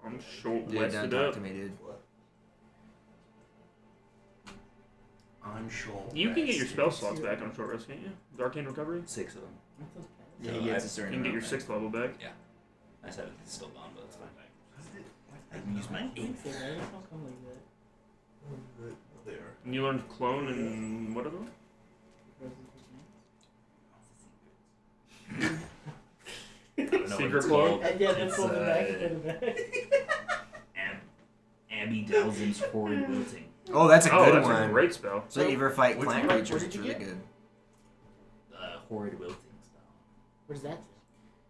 I'm short Dude, don't rested talk up. to me, dude. I'm sure. You can get your spell slots back on short rest, can't you? The Arcane Recovery? 6 of them. Yeah, So he gets I- a certain You can get your amount 6th level back. I said it's still gone, but it's fine. I can use my 8th. They don't come like that. There. And you learned Clone and what other one? Secret Clone? And yeah, then It's, pull it back and put it back. Abby Dalzim's Horrid Wilting. Oh, that's a Oh, good that's one. a great spell. So you ever fight Which plant one? creatures? What did It's you really get? good. Horrid Wilting spell. What is that?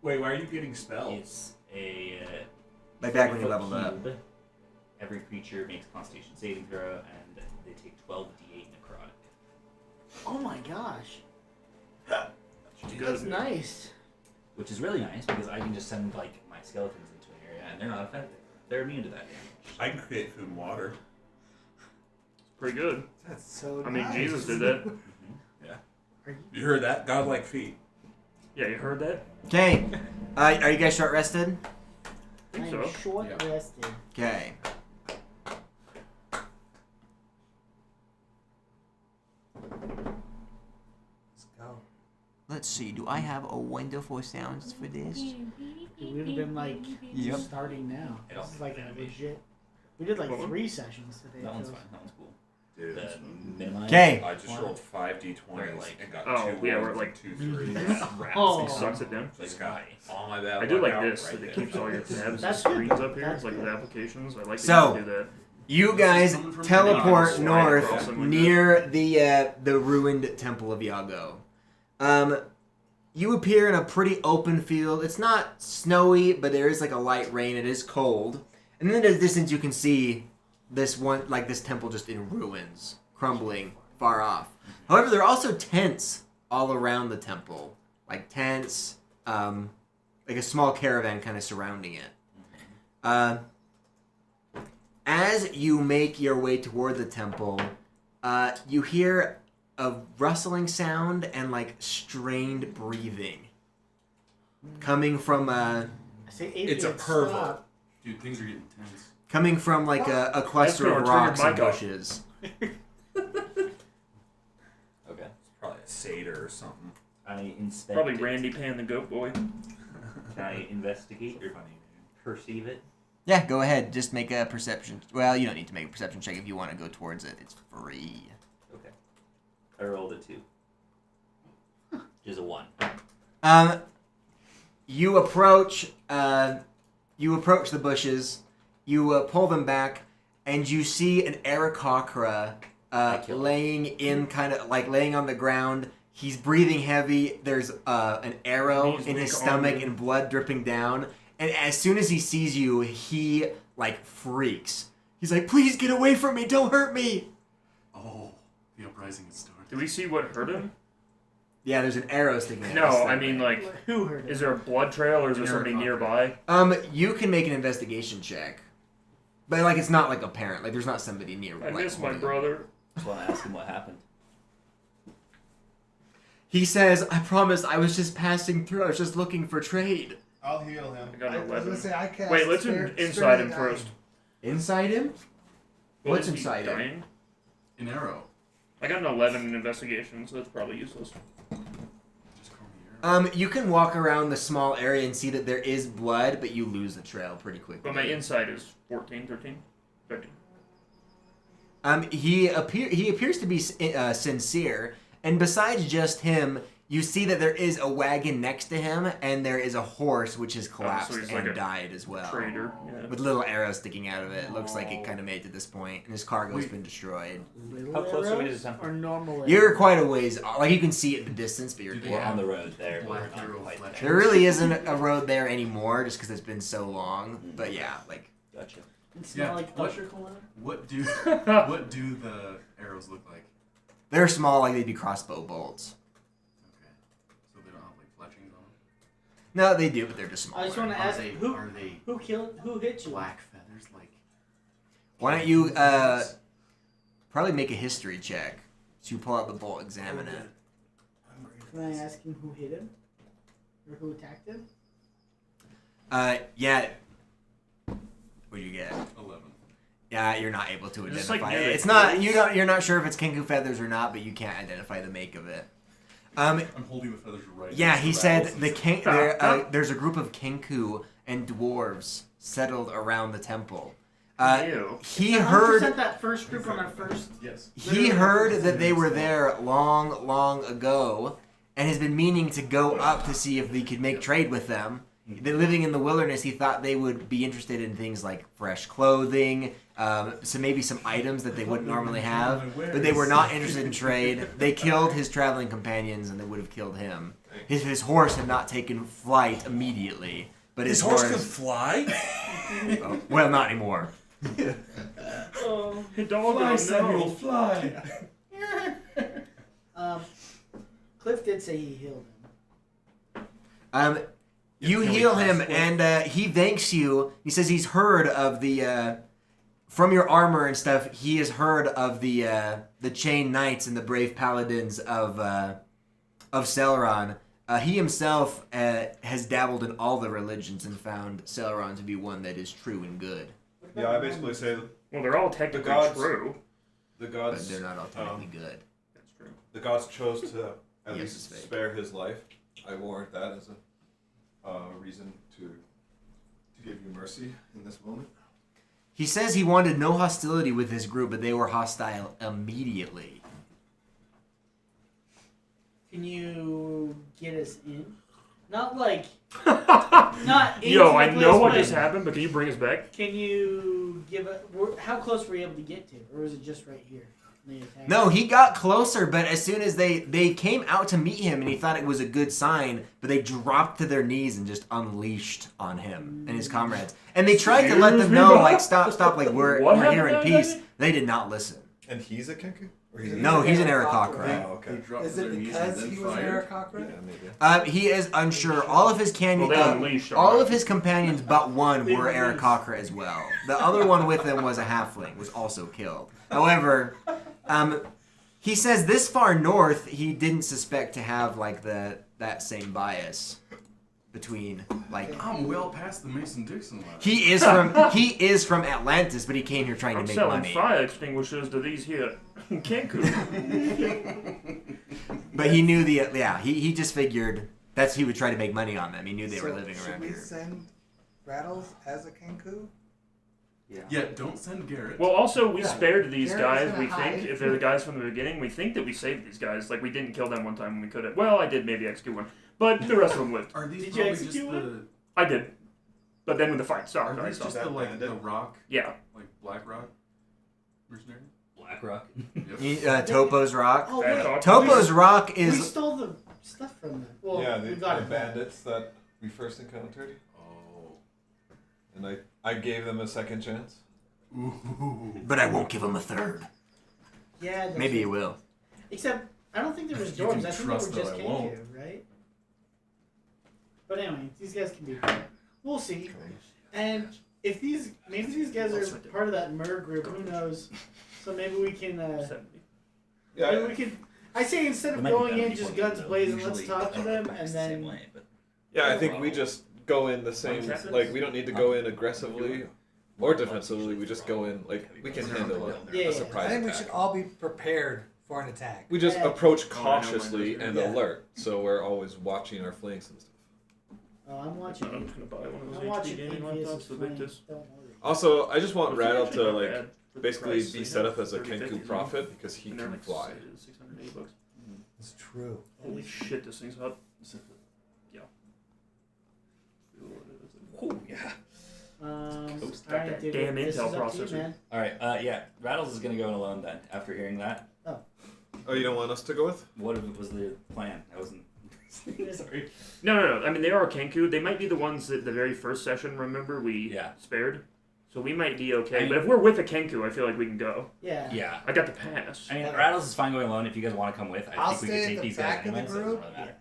Wait, why are you getting spells? It's a. Like back when you 30-foot leveled up. cube. Every creature makes a Constitution saving throw, and they take 12d8 necrotic. Oh my gosh. She's That's good. nice. Which is really nice because I can just send like my skeletons into an area, and they're not affected. They're immune to that damage. I can create food and water. Pretty good. That's so I mean, nice. Jesus did that. You heard that? Godlike feet. Yeah, you heard that? Okay, are you guys short rested? I I think am so. short rested. Okay. Let's go. Let's see. Do I have a wonderful sounds for this? We would have been like Yep. starting now. It all This is like a animation. legit. We did like What one? 3 sessions today. That one's so- fine. That one's cool. Dude, The minimize. Okay. I just one. rolled 5d20s Like- and got Oh, 2 yeah, ones we're and like 2 threes. Oh. He sucks it down. Just got all my bad I do luck like out this, right that it there. keeps all your tabs and That's screens good. up here. That's It's like with good. applications. I like that So- you can do that. You guys Someone from teleport Slide north across something like near the ruined Temple of Iago. You appear in a pretty open field. It's not snowy, but there is like a light rain. It is cold, and then in the distance you can see this temple just in ruins, crumbling far off. However, there are also tents all around the temple, like tents, like a small caravan kind of surrounding it. As you make your way toward the temple, you hear a rustling sound and like strained breathing coming from I say It's a atheist, pervert. stop. Dude, things are getting tense. a cluster That's of gonna turn your rocks and mic off. bushes. Okay. It's probably a satyr or something. I inspect. Probably it. Randy Pan the Goat Boy. Can I investigate or Funny, perceive it? Yeah, go ahead. Just make a perception. Well, you don't need to make a perception check if you want to go towards it. It's free. Okay. I rolled a 2. Which is a 1. You approach. You approach the bushes. You pull them back, and you see an Aarakocra kill him. laying laying on the ground. He's breathing heavy. There's an arrow Knees in his weak, stomach arm and blood dripping down. And as soon as he sees you, he like freaks. He's like, "Please get away from me! Don't hurt me!" Oh, the uprising has started. Do we see what hurt him? Yeah, there's an arrow sticking out. of his No, I stomach. mean like, Who heard it? is there a blood trail or is there somebody nearby? You can make an investigation check, but like it's not like apparent. Like there's not somebody near. I like, miss my holding him. brother. Just want to ask him what happened. He says, "I promise. I was just passing through. I was just looking for trade." I'll heal him. I got I an was gonna 11. say I cast. Wait, let's Spirit inside him Guide. first. Inside him? Well, What's is he inside him? dying? An arrow. I got an 11 in investigation, so that's probably useless. Just call me arrow. You can walk around the small area and see that there is blood, but you lose the trail pretty quickly. But my inside is 14, 13, 13. He appears to be sincere, and besides just him, you see that there is a wagon next to him, and there is a horse which has collapsed he's and like a died as well. Traitor. Yeah. With little arrows sticking out of it. It looks like it kind of made it to this point, and his cargo's been destroyed. Little How close are we to arrows the temple? Or normal You're arrows? quite a ways, like you can see it at the distance, but you're Do they We're yeah. on the road there. but Black we're not arrow quite fletcher. There really isn't a road there anymore, just because it's been so long. But yeah, like Gotcha. It smell Yeah, like what- usher cologne? What do the arrows look like? they're small, like they'd be crossbow bolts. Okay. So they don't have like fletchings on them. No, they do, but they're just smaller. I just want to Are ask they who hit you? black feathers like? Why don't you probably make a history check? So you pull out the bolt, examine it. Can I ask him who hit him? Or who attacked him? Yeah. What'd you get? 11. Yeah, you're not able to Is this identify like it. near It's the not. hills? You're not sure if it's kenku feathers or not, but you can't identify the make of it. I'm holding the feathers right. Yeah, next to he the said rattles. there's a group of kenku and dwarves settled around the temple. Ew. He Is that heard 100% that first group on our first. Yes. he heard that they were there long ago, and has been meaning to go up to see if he could make trade with them. They're living in the wilderness. He thought they would be interested in things like fresh clothing, so maybe some items that they wouldn't normally have. But they were not interested in trade. They killed his traveling companions, and they would have killed him. His horse had not taken flight immediately, but his horse could fly? Oh, well, not anymore. Oh. Dog, no. fly. Cliff did say he healed him. You Can we heal him, trust and he thanks you. He says he's heard of the from your armor and stuff. He has heard of the chained knights and the brave paladins of Celeron. He himself has dabbled in all the religions and found Celeron to be one that is true and good. Yeah, I basically say Well, they're all technically gods- true. the But gods. they're not all technically good. That's true. The gods chose to at Yes, least it's fake. spare his life. I warrant that as a reason to give you mercy in this moment. He says he wanted no hostility with his group, but they were hostile immediately. Can you get us in? Not like. Not into Yo, the I place, know what but just happened, but can you bring us back? Can you give a. How close were you able to get to? Or was it just right here? They attacked? No, he got closer, but as soon as they came out to meet him, and he thought it was a good sign, but they dropped to their knees and just unleashed on him and his comrades. And they tried to let them know, like, stop, like, we're here in happened, peace. baby? They did not listen. And he's a kenku? Or he's No, he's an Aarakocra. Oh, okay. They dropped Is to it their knees because and he then was an fired. Aarakocra? Yeah, maybe. He is unsure. All of his Well, they unleashed on all him. of his companions but one were Aarakocra as well. The other one with him was a halfling, was also killed. However, he says this far north, he didn't suspect to have like that same bias between like. I'm well past the Mason-Dixon line. He is from Atlantis, but he came here trying I'm to make selling money. fire extinguishers to these here Kenku. But he knew he just figured he would try to make money on them. He knew they were living should around we here. send Rattles as a kenku? Yeah, don't send Garrett. Well, also, we Yeah. spared these Garrett's guys. gonna We hide. think, if they're the guys from the beginning, we think that we saved these guys. Like, we didn't kill them one time when we could have. Well, I did maybe execute one. But the rest of them lived. Are these Did you probably execute just one? I did. But then when the fight stopped, Are I these stopped. just the like the rock, Yeah. like Black Rock mercenary? Black Rock. Yep. Topo's Rock. Oh, Bad wait. talk. Topo's Rock We is stole the stuff from them. Well, yeah, we the got it back. bandits that we first encountered. Oh. And I gave them a second chance. Ooh. but I won't give him a third. Yeah, that's Maybe it. you will. Except, I don't think there was You can dwarves. I think they trust were just that I won't. Kenku, right? But anyway, these guys can be. We'll see. And if maybe these guys are part of that murder group. Who knows? So maybe we can. 70. Maybe Yeah, we can. I say instead It of might be going better in before just the guns end, though. blazing, let's Usually, talk to I don't them practice and the same then. way, but yeah. I think we just go in the same. Captains? Like we don't need to go in aggressively. Or defensively, we just go in like we can handle a surprise I think we attack. should all be prepared for an attack. We just approach Oh, I know mine cautiously does, and yeah. alert, so we're always watching our flanks and stuff. Oh, I'm watching. I'm just gonna buy one of those I'm watching HP gaming Envious laptops, the Flame. Victus. Don't worry. Also, I just want Which is Rattle actually to not like bad for the basically price be they set have, up as a 30, Kenku 50. prophet because he And they're can like fly. $680. It's true. Holy shit, this thing's hot. Yeah. Oh yeah. Toast Alright, that dude. damn This Intel is up to you, processor. man. All right. Yeah. Rattles is gonna go in alone then. After hearing that, Oh, you don't want us to go with? what was the plan? I wasn't. Sorry. No. I mean, they are Kenku. They might be the ones that the very first session, remember, we Yeah. spared. So we might be okay. I mean- but if we're with a Kenku, I feel like we can go. Yeah. Yeah. I got the pass. I mean, Rattles is fine going alone. If you guys want to come with, I'll think we stay could at take the these back guys of the anyway, so it group. doesn't really matter.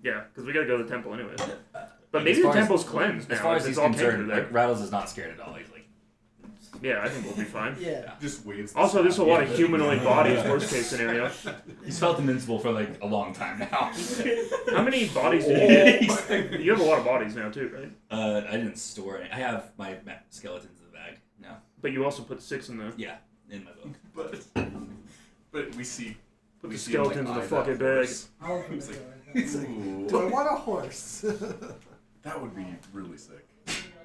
Yeah, because we gotta go to the temple anyways. But Like, maybe as the far as- temple's cleansed now. As far if as he's it's all concerned, Kenku there. like Rattles is not scared at all. He's like, Yeah, I think we'll be fine. Yeah. Just waves. the Also, there's a lot of staff. humanoid bodies, worst case scenario. he's felt invincible for like a long time now. How many bodies did you get? You have a lot of bodies now, too, right? I didn't store any. I have my skeletons in the bag. No. But you also put 6 in the... Yeah, in my book. But we see. Put we the see him, skeletons in the eye fucking that bag. horse. I'll open He's the like, door. He's Do like, I want a horse? that would be really sick.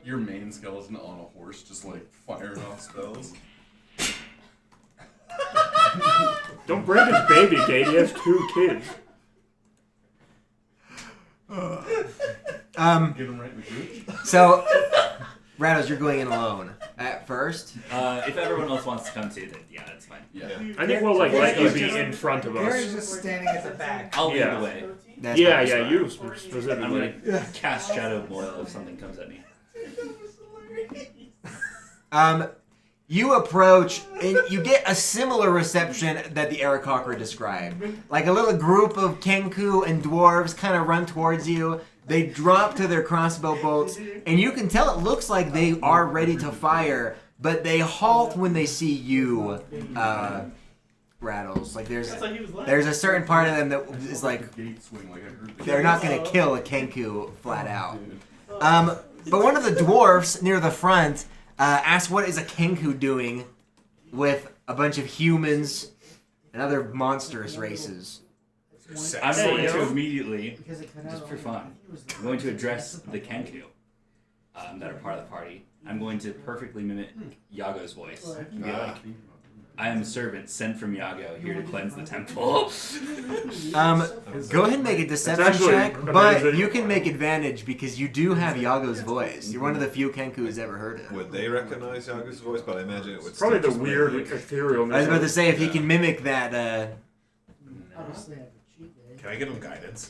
Your main skeleton on a horse, just like firing off spells. Don't break his baby, Kate. He has 2 kids. Get him right in the group. So, Rattles, you're going in alone at first. If everyone else wants to come too, then yeah, that's fine. Yeah. I think we'll like let you Gary's be just- in front of Gary's us. just standing at the back. I'll lead Yeah. the way. That's Yeah, fine. yeah, you I'm specifically. gonna cast Shadow Boil if something comes at me. You approach and you get a similar reception that the Aarakocra described. Like a little group of Kenku and dwarves kind of run towards you. They drop to their crossbow bolts, and you can tell it looks like they are ready to fire, but they halt when they see you, Rattles. Like there's a certain part of them that is like Gate swing, like I heard the they're not gonna kill a Kenku flat out. But one of the dwarfs near the front asks what is a Kenku doing with a bunch of humans and other monstrous races. I'm Hey, going to yo. immediately, Because it cut out just for all the- fun, I'm going to address the Kenku that are part of the party. I'm going to perfectly mimic Yago's voice and be like, I am a servant sent from Yago here to cleanse the temple. Go ahead and make a deception actually check, but amazing. you can make advantage because you do have Yago's voice. You're one of the few Kenku who's ever heard it. Would they recognize Yaga's voice? But I imagine it would. Probably still the just weird mimic. ethereal. I was about to say, if he can mimic that, Obviously, I have a cheat day. Can I give him guidance?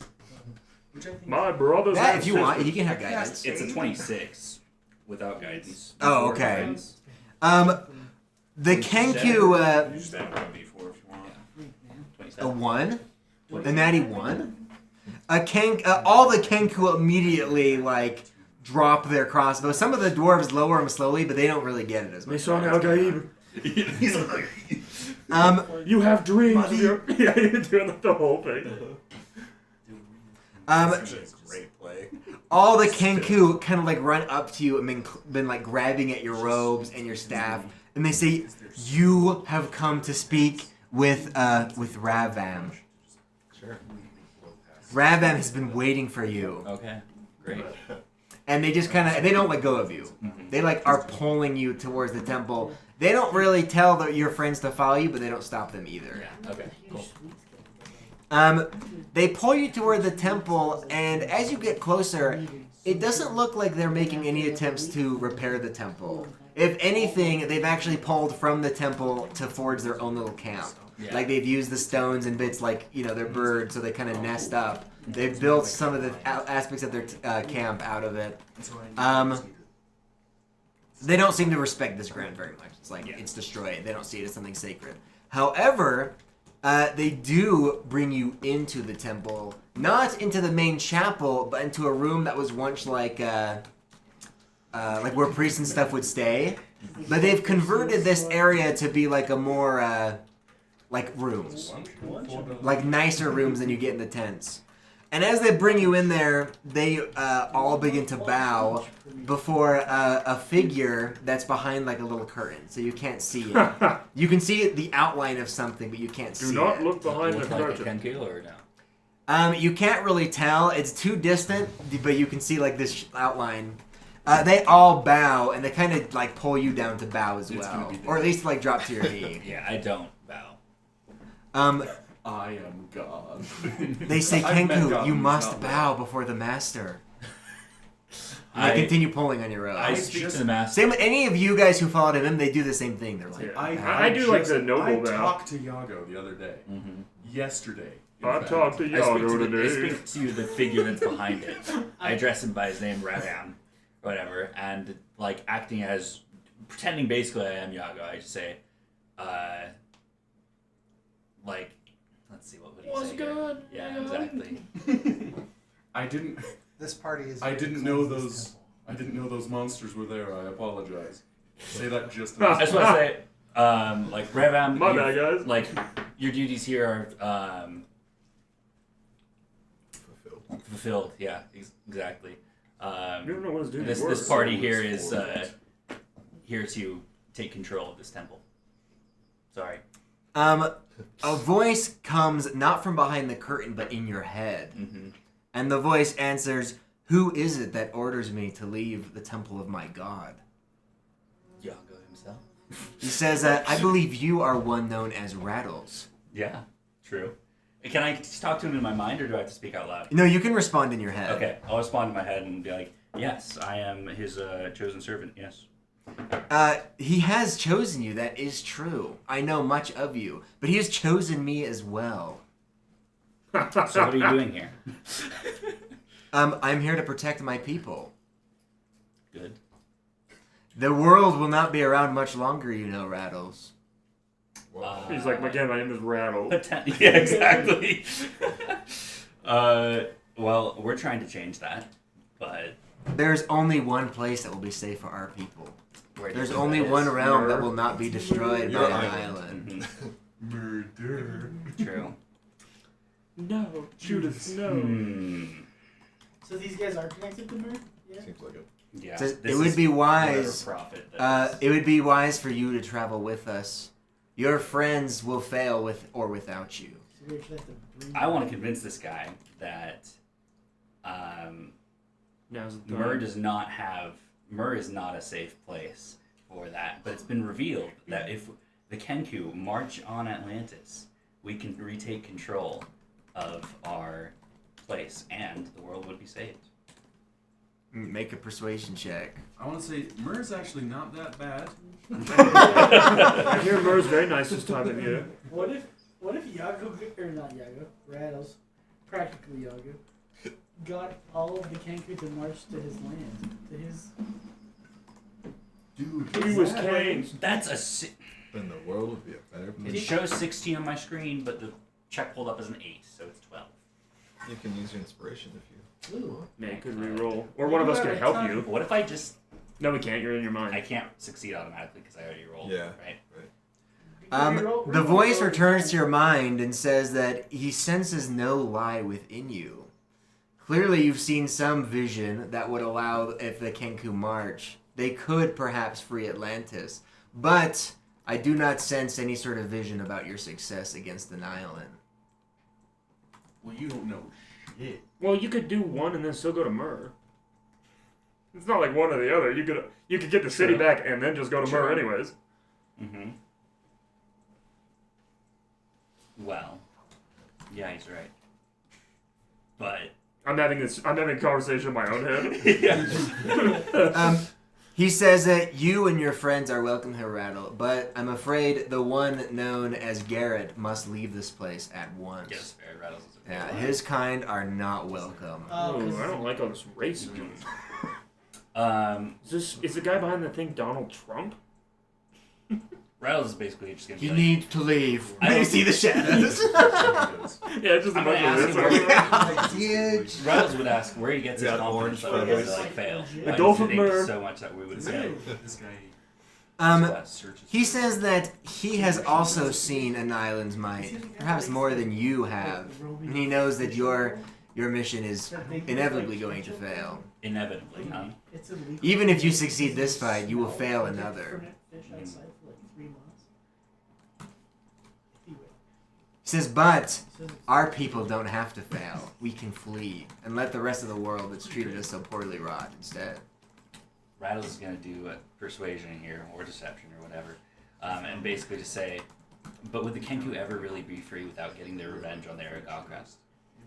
My brothers. that and if you want, sisters. he can have guidance. It's a 26 without guidance. Oh, Before okay. guidance. The Kenku, You just add 1d4 if you want. a 27. 1? A natty 1? All the Kenku immediately, like, drop their crossbows. Some of the dwarves lower them slowly, but they don't really get it as much. Meson Al-Gaib, He's like, you have dreams. Buddy. Yeah, you're doing the whole thing. Actually, it's a great play. All the Kenku kind of like run up to you and been like grabbing at your robes and your staff, and they say, "You have come to speak with Ravam. sure. Ravam has been waiting for you." Okay, great. And they just kind of, they don't let go of you. They like are pulling you towards the temple. They don't really tell your friends to follow you, but they don't stop them either. Yeah, okay, cool. They pull you toward the temple, and as you get closer, it doesn't look like they're making any attempts to repair the temple. If anything, they've actually pulled from the temple to forge their own little camp. Yeah. Like they've used the stones and bits like, you know, their birds, so they kind of nest up. They've built some of the aspects of their camp out of it. They don't seem to respect this ground very much. It's like, it's destroyed. They don't see it as something sacred. However, they do bring you into the temple, not into the main chapel, but into a room that was once like where priests and stuff would stay. But they've converted this area to be like a more like rooms, like nicer rooms than you get in the tents. And as they bring you in there, they all begin to bow before a figure that's behind like a little curtain, so you can't see it. You can see the outline of something, but you can't see it. Do not look behind the Look like a curtain. Kenku or no? You can't really tell. It's too distant, but you can see like this outline. They all bow, and they kind of like pull you down to bow as It's well, gonna be or at least like drop to your knee. Yeah, I don't bow. I am God. They say, I've met Kenku, God you who's must not bow before the master. And I they continue pulling on your own. I speak to the master. Same with any of you guys who followed him, they do the same thing. They're like, Yeah. I do like the noble I bow. talked to Yago the other day. Mhm. Yesterday. in I fact. talked to I speak Yago to, I today. speak to the figure that's behind it. I address him by his name, Radam, whatever, and like acting as, pretending basically I am Yago. I just say, like, let's see, what would he What's say? Here? good? Yeah, exactly. I didn't. This party is. I didn't know those. I didn't know those monsters were there. I apologize. Say that just. I just want to say, like Radam, My bad, guys. like your duties here are fulfilled. Yeah, exactly. You don't know what his duties were. This party here is here to take control of this temple. Sorry. a voice comes not from behind the curtain, but in your head. Mm-hmm. And the voice answers, "Who is it that orders me to leave the temple of my god?" Yago himself. He says, "I believe you are one known as Rattles." Yeah, true. Can I just talk to him in my mind, or do I have to speak out loud? No, you can respond in your head. Okay, I'll respond in my head and be like, "Yes, I am his chosen servant. Yes." He has chosen you, that is true. I know much of you, but he has chosen me as well. So what are you doing here? I'm here to protect my people. Good. The world will not be around much longer, you know, Rattles. He's like, again, my name is Rattle. Yeah, exactly. Well, we're trying to change that, but There's only one place that will be safe for our people. where do There's you think only that one is? realm that will not be destroyed by Your an island. island. Murder. True. No, Judith, no. So these guys are connected to Mer? Yeah. Seems like it. Yeah. Says, this it would is be whatever wise. profit that is. It would be wise for you to travel with us. Your friends will fail with or without you. So we actually have to bring I want to convince this guy that Now's the Mur time. is not a safe place for that. But it's been revealed that if the Kenku march on Atlantis, we can retake control of our place, and the world would be saved. Make a persuasion check. I want to say Mur's actually not that bad. I hear Mur's very nice this time of year. What if Yago, or not Yago, Rattles, practically Yago, got all of the Kenku to march to his land, to his... Dude, He was king. That's a. Si- Then the world would be a better it place. shows 16 on my screen, but the check pulled up as an 8, so it's 12. You can use your inspiration if you. Ooh. Man, could re-roll. Or one of us could help you. What if I just? No, we can't. You're in your mind. I can't succeed automatically because I already rolled. Yeah. Right. The voice returns to your mind and says that he senses no lie within you. Clearly, you've seen some vision that would allow, if the Kenku march, they could perhaps free Atlantis. But I do not sense any sort of vision about your success against the Nihilin. well, you don't know shit. Well, you could do one and then still go to Mur. It's not like one or the other. You could get the city True. back and then just go to Mur anyways. Mm-hmm. Well, yeah, he's right. But I'm having a conversation in my own head. He says that you and your friends are welcome here, Rattle, but I'm afraid the one known as Garrett must leave this place at once. yes, fair. Rattles is a Yeah, his kind are not welcome. Oh, I don't like all this racism. Is the guy behind the thing Donald Trump? Rattles is basically just gonna be You like, need to leave. I You don't- see the shadows. Yeah, it's just a I'm bunch gonna of ask this. him Rattles would ask where he gets his Got confidence orange that we're feathers. gonna like fail. The Why Gulf does of he think Mur. so much that we would fail. This guy. Uh, He says that he has also seen an island's might, perhaps more than you have. And he knows that your your mission is inevitably going to fail. Inevitably, huh? It's illegal. Even if you succeed this fight, you will fail another. Fish outside for like 3 months. He says, but our people don't have to fail. We can flee and let the rest of the world that's treated us so poorly rot instead. Rattles is going to do a persuasion here, or deception, or whatever, and basically just say, but would the Kenku ever really be free without getting their revenge on the Aragogras?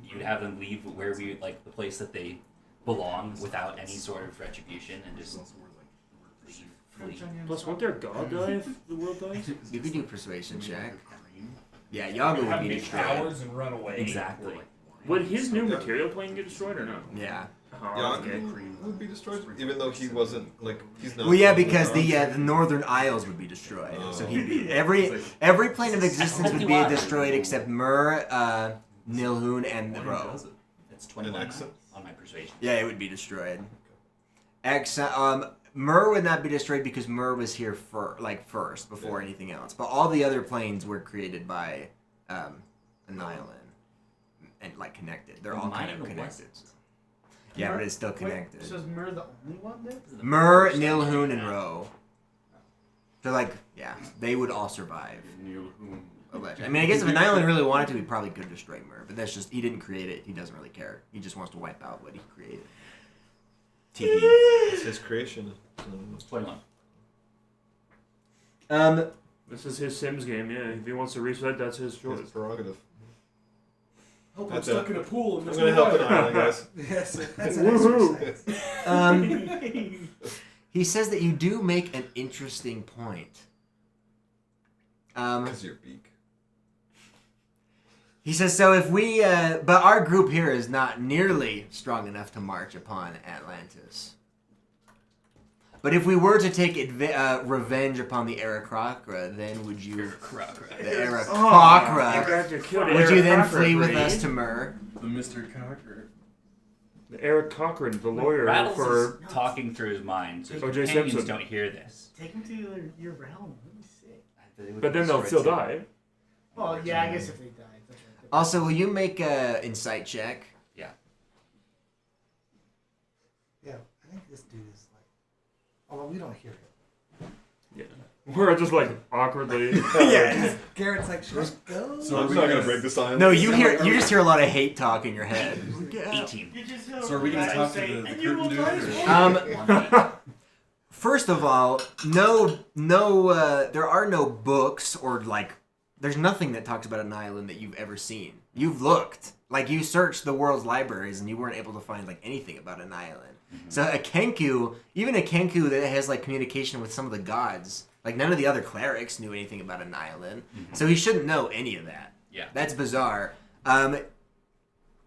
You'd have them leave where we, like, the place that they belong without any sort of retribution and just leave, flee. Plus, won't their god die if the world dies? You could do a persuasion check. Yeah, Yago would be destroyed. Powers and run away. Exactly. Would his new material plane get destroyed or no? Yeah. Oh, okay. Yago would be destroyed, even though he wasn't like he's not. Well, yeah, because the Northern Isles would be destroyed. So he'd be every plane of existence would be destroyed except Mur, Nilhoon, and the Ro. It's 21 on my persuasion. Yeah, it would be destroyed. Mur would not be destroyed because Mur was here first before anything else. But all the other planes were created by Annihilan and like connected. They're all kind of connected. Yeah, but it's still connected. Wait, so is Mur the only one then? Mur, Nilhoon, and Ro. They're like, yeah, they would all survive. Allegedly. I mean, I guess if Annihilan really wanted to, he probably could destroy Mur. But that's just, he didn't create it. He doesn't really care. He just wants to wipe out what he created. It's his creation. 21. This is his Sims game, yeah. If he wants to reset, that's his choice. His prerogative. Hope I'm That's stuck it. in a pool and I'm there's gonna no help water. an guys. Yes, that's an exercise. He says that you do make an interesting point. Because of your beak. He says, so if we, but our group here is not nearly strong enough to march upon Atlantis. But if we were to take revenge upon the Aarakocra, then would you... The Aarakocra. Would you then flee with us to Mur? The Mr. Cocker. The Eric Cochran, the lawyer Rattles for... is talking through his mind, so O.J. companions Simpson. don't hear this. Take him to your realm. That'd be sick. But then they'll still die. Well, yeah, I guess if they die. That's right. Also, will you make an insight check? Yeah. Yeah, I think this dude is like. Although we don't hear it. Yeah. We're just like awkwardly. Yeah. Garrett's like, should I go? So I'm not gonna break the silence. No, you just hear a lot of hate talk in your head. 18. So are we gonna talk to the curtain dude? First of all, there are no books or like, there's nothing that talks about an island that you've ever seen. You've looked, like you searched the world's libraries and you weren't able to find like anything about an island. Mm-hmm. So a Kenku, even a Kenku that has like communication with some of the gods, like none of the other clerics knew anything about an island. Mm-hmm. So he shouldn't know any of that. Yeah. That's bizarre.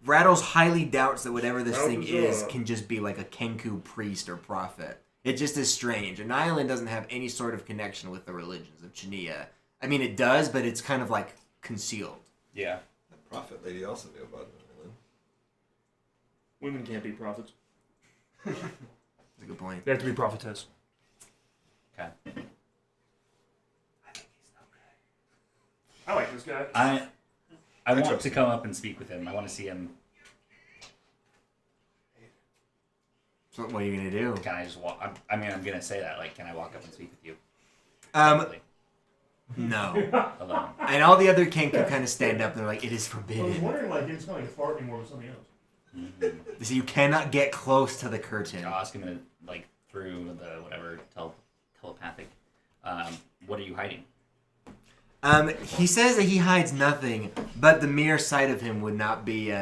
Rattles highly doubts that whatever this thing is can just be like a Kenku priest or prophet. It just is strange. An island doesn't have any sort of connection with the religions of Chainyia. I mean, it does, but it's kind of like concealed. Yeah. The prophet lady also knew about an island. Women can't be prophets. That's a good point. They have to be prophetess. Okay. I like this guy. I want to come up and speak with him. I want to see him. So what are you gonna do? Can I just walk? I'm gonna say that. Like, can I walk up and speak with you? No. Alone. And all the other Kenku kind of stand up and they're like, it is I was forbidden. wondering, like, it's not like a fart anymore with something else. Mm-hmm. So you cannot get close to the curtain. I'll ask him like through the whatever telepathic. What are you hiding? He says that he hides nothing, but the mere sight of him would not be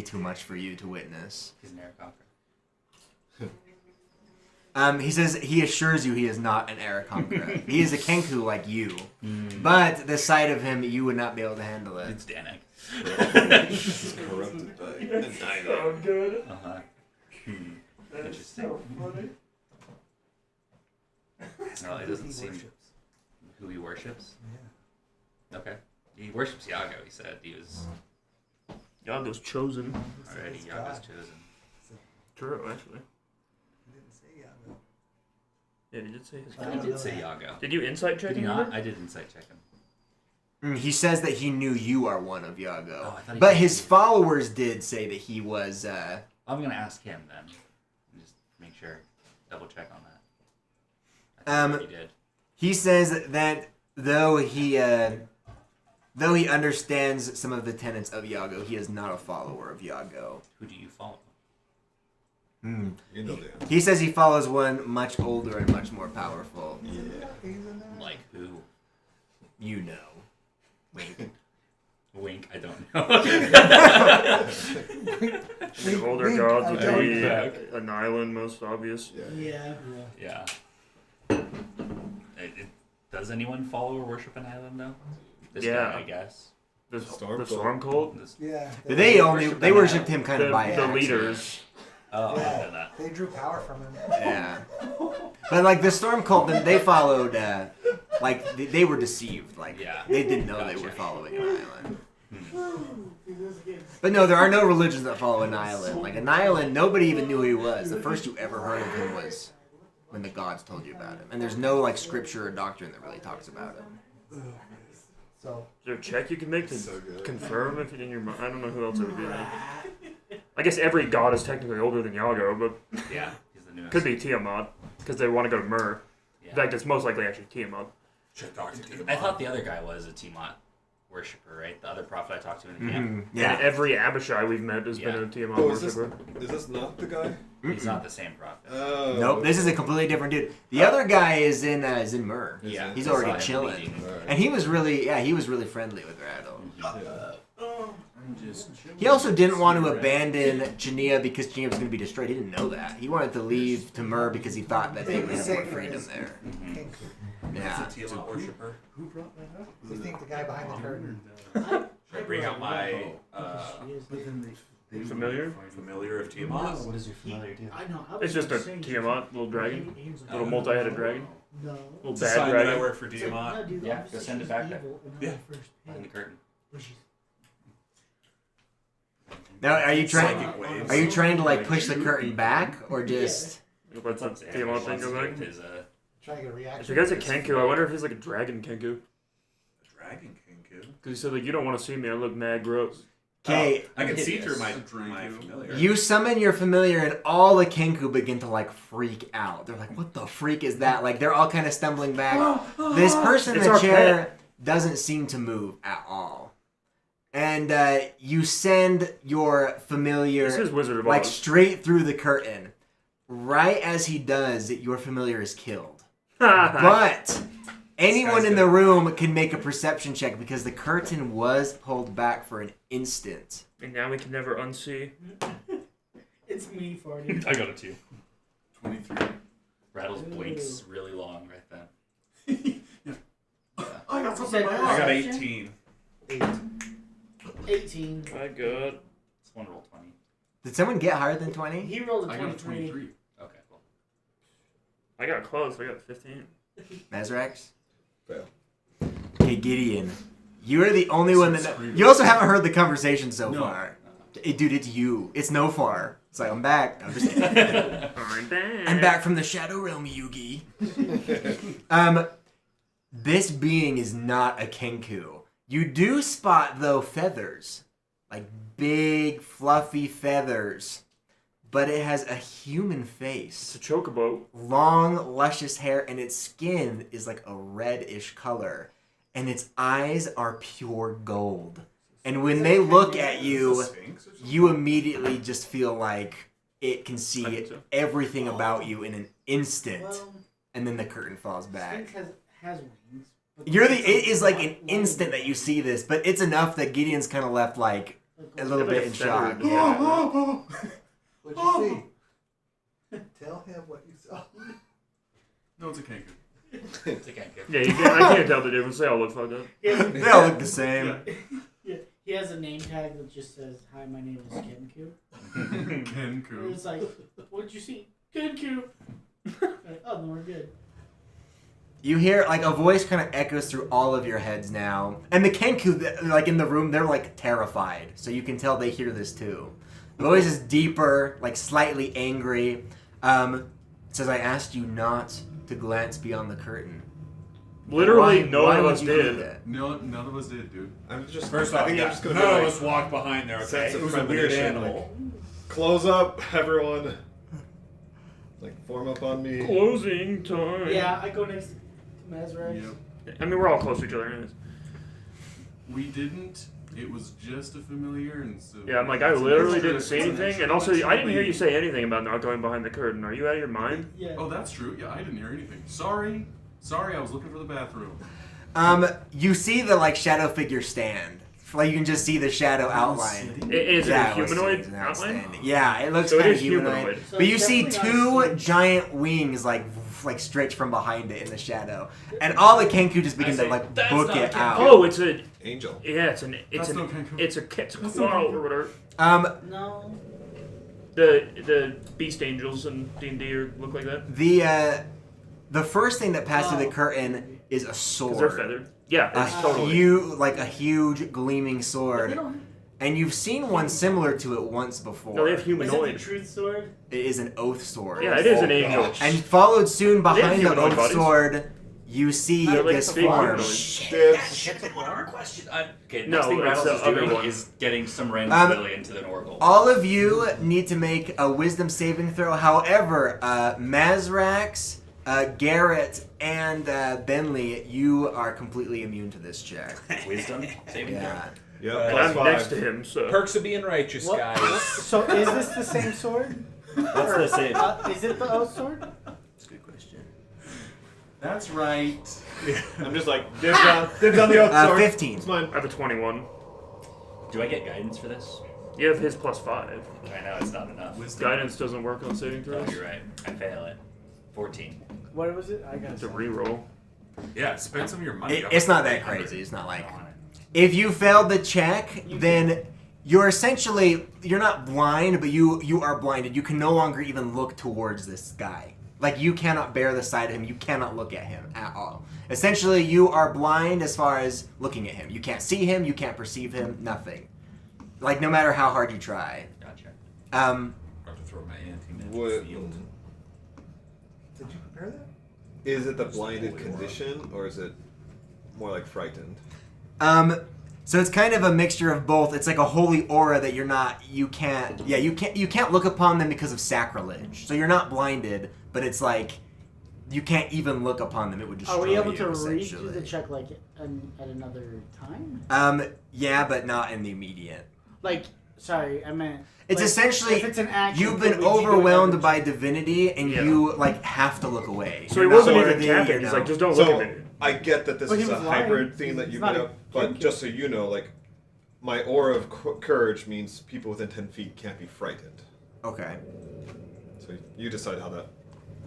too much for you to witness. He's an Aarakocra. He says he assures you he is not an Aarakocra. He is a Kenku like you, but the sight of him, you would not be able to handle it. It's Danek. He's corrupted by an So good. Uh-huh. That is Interesting. so funny. No, it doesn't seem who he worships. Yeah. Okay. He worships Yago. He said he was Yago's chosen. already Yago's chosen. True, actually. He didn't say Yago. Yeah, he did say his I did say Yago. Did you insight check Did he him? not? I did insight check him. He says that he knew you are one of Yago. Oh, I thought he but said his you. followers did say that he was... I'm gonna ask him then. Just make sure. Double check on that. I think he did. He says that though he understands some of the tenets of Yago, he is not a follower of Yago. Who do you follow? You know the answer. He says he follows one much older and much more powerful. Yeah. Like who? You know. Wink, I don't know. The older gods would be an island, most obvious. Yeah. Yeah. Does anyone follow or worship an island though? This Yeah. guy, I guess. The Storm Storm Cult? Yeah. They worshipped him kind of The, by the accident. leaders. Oh, I Yeah. know that. They drew power from him. Yeah. But like the Storm Cult, they followed, like they were deceived. Like Yeah. they didn't know they Gotcha. were following an island. But no, there are no religions that follow an island. Like an island, nobody even knew who he was. The first you ever heard of him was when the gods told you about him. And there's no like scripture or doctrine that really talks about him. So Is there a check you can make to So good. confirm if it's in your mind? I don't know who else it would be. I guess every god is technically older than Yago, but Yeah, he's the newest. could be Tiamat because they want to go to Mur. Yeah. In fact, it's most likely actually Tiamat. Should talk to Tiamat. I thought the other guy was a Tiamat worshiper, right? The other prophet I talked to in the camp. And Yeah. every Abishai we've met has been Yeah. a Tiamat Oh, is worshiper. this not the guy? He's not the same prophet. Oh. Nope, this is a completely different dude. The other guy is in Mur. Yeah, He's I saw already him chilling. leading. Alright. And he was really friendly with Rattle. Yeah. I'm just He also didn't want to abandon Chainyia because Chainyia was going to be destroyed. He didn't know that. He wanted to leave to Mur because he thought that they would have more freedom there. King. Yeah. Is a Tiamat worshiper? Who brought that up? You think the guy behind the curtain? Should I bring out my But then they Familiar? familiar of Tiamat? What does your familiar do? I know. It's just a Tiamat, little dragon. Little multi-headed dragon. No. Little It's a bad sign that I dragon. work for It's like, Tiamat. no, dude, Yeah, obviously go send it she's back there. evil, and Yeah. then the first Behind the page, curtain. where she's- Now, are you trying? Psychic waves. Are you trying to like push the curtain back or just? What's up, Tiamat thing go back? His, Trying to get a reaction. If the guy's a Kenku, I wonder if he's like a dragon Kenku. Dragon Kenku. Because he said like, you don't want to see me, I look mad gross. Okay, I can see Hideous. through my Drink. familiar. you summon your familiar, and all the Kenku begin to like freak out. They're like, "What the freak is that?" Like they're all kind of stumbling back. This person in It's the our chair doesn't seem to move at all, and you send your familiar This is Wizard of like Oz. straight through the curtain. Right as he does, your familiar is killed. But anyone guy's in the good. room can make a perception check because the curtain was pulled back for an instant. And now we can never unsee. It's me farting. I got a 2. 23. Rattles blinks really long right then. I got You something said in my I got eye. 18. 18. I got... Someone roll 20. Did someone get higher than 20? He rolled a I got 23. 23. Okay, cool. I got close, I got 15. Mazrax? Fail. Okay, Gideon. You are the only one that... You also haven't heard the conversation so No. far. Dude, it's you. It's no far. It's like, I'm back. I'm just... I'm back. I'm back from the Shadow Realm, Yugi. This being is not a Kenku. You do spot, though, feathers. Like big, fluffy feathers. But it has a human face. It's a chocobo. Long, luscious hair, and its skin is like a reddish color. And its eyes are pure gold. And when they look at you, Sphinx or something? you immediately just feel like it can I see think so. everything about you in an instant. Well, And then the curtain falls back. Sphinx has wings. but It is like an instant that you see this, but it's enough that Gideon's kind of left like a little Like bit a in feather. shock. Yeah. What'd you see? Tell him what you saw. No, it's a Kenku. It's a Kenku. Yeah, I can't tell the difference. They all look fucked up. He has, They all look the same. yeah, he has a name tag that just says, "Hi, my name is Kenku." And Kenku. it's like, "What'd you see?" Kenku. Like, oh, no, we're good. You hear like a voice kind of echoes through all of your heads now, and the Kenku, like in the room, they're like terrified. So you can tell they hear this too. The voice is deeper, like slightly angry. It says, "I asked you not to glance beyond the curtain. Literally, Why- no why one of would us you do did. that? No, none of us did, dude. I'm just. First I off, think yeah, I'm just gonna none be of like, us walked behind there. Okay, sense of it was a weird premonition, animal. close up, everyone. Like form up on me. Closing time. Yeah, I go next to Mazrak. Yep. I mean, we're all close to each other, anyways. We didn't. It was just a familiar, and so. Yeah, I'm like, I literally didn't see anything, and also, I didn't hear you say anything about not going behind the curtain. Are you out of your mind? Yeah. Oh, that's true. Yeah, I didn't hear anything. Sorry, I was looking for the bathroom. You see the like shadow figure stand. Like you can just see the shadow outline. Is it a Yeah, it was humanoid sitting outline? outstanding. Yeah, it looks So it kind of is humanoid. humanoid. So But you it's see definitely two not seen. giant wings like stretch from behind it in the shadow, and all the Kenku just begin to like "That's book not it Kenku." out. Oh, it's a Angel. yeah, it's no Kenku. it's a quarrel or whatever. No. The beast angels in D&D look like that The first thing that passed through the Oh. curtain is a because sword. they're feathered. Yeah, A it's totally. a huge gleaming sword. They don't. And you've seen one similar to it once before. No, they have Is it the humanoid. truth sword? It is an oath sword. Yeah, it is an Oh, angel. gosh. And followed soon They have behind the humanoid oath bodies. sword, you see They're like this big form. humanoids. Shit, that should have been one of our questions. Okay, No, next thing it's Rattles the is other doing one. is getting some random civilian to an oracle. All of you need to make a wisdom saving throw. However, Mazrax, Garrett, and Bentley, you are completely immune to this check. Wisdom saving Yeah. Yep. And plus I'm 5. next to him, so. Perks of being righteous, What? guys. So is this the same sword? What's the save? Is it the oath sword? That's a good question. That's right. I'm just like dibs on the oath sword. 15. It's mine. I have a 21. Do I get guidance for this? You have his +5. I know it's not enough. Guidance doesn't work on saving Oh, throws. you're right. I fail it. 14. What was it? I got It's a reroll. Yeah, spend some of your money. It's not that crazy. It's not like. I want it. If you failed the check, then you're essentially you're not blind, but you are blinded. You can no longer even look towards this guy. Like you cannot bear the sight of him. You cannot look at him at all. Essentially, you are blind as far as looking at him. You can't see him. You can't perceive him. Nothing. Like no matter how hard you try. Gotcha. I have to throw my anti-magic Would- field. Did you prepare that? Is it the blinded condition or is it more like frightened? So it's kind of a mixture of both. It's like a holy aura that you can't look upon them because of sacrilege. So you're not blinded, but it's like you can't even look upon them. It would destroy Are we able you, to read essentially. through the check like at another time? Yeah, but not in the immediate. Like, sorry, I meant. It's like, essentially if it's an action, you've could been we do it overwhelmed every- by divinity, and Yeah. you like have to look away. So he You're not wasn't even worthy, capping. you He's know. like, just don't look So at me. I get that this But he is a was lying. hybrid thing that He's you not made a up, but kid. just so you know, like my aura of courage means people within 10 feet can't be frightened. Okay. So you decide how that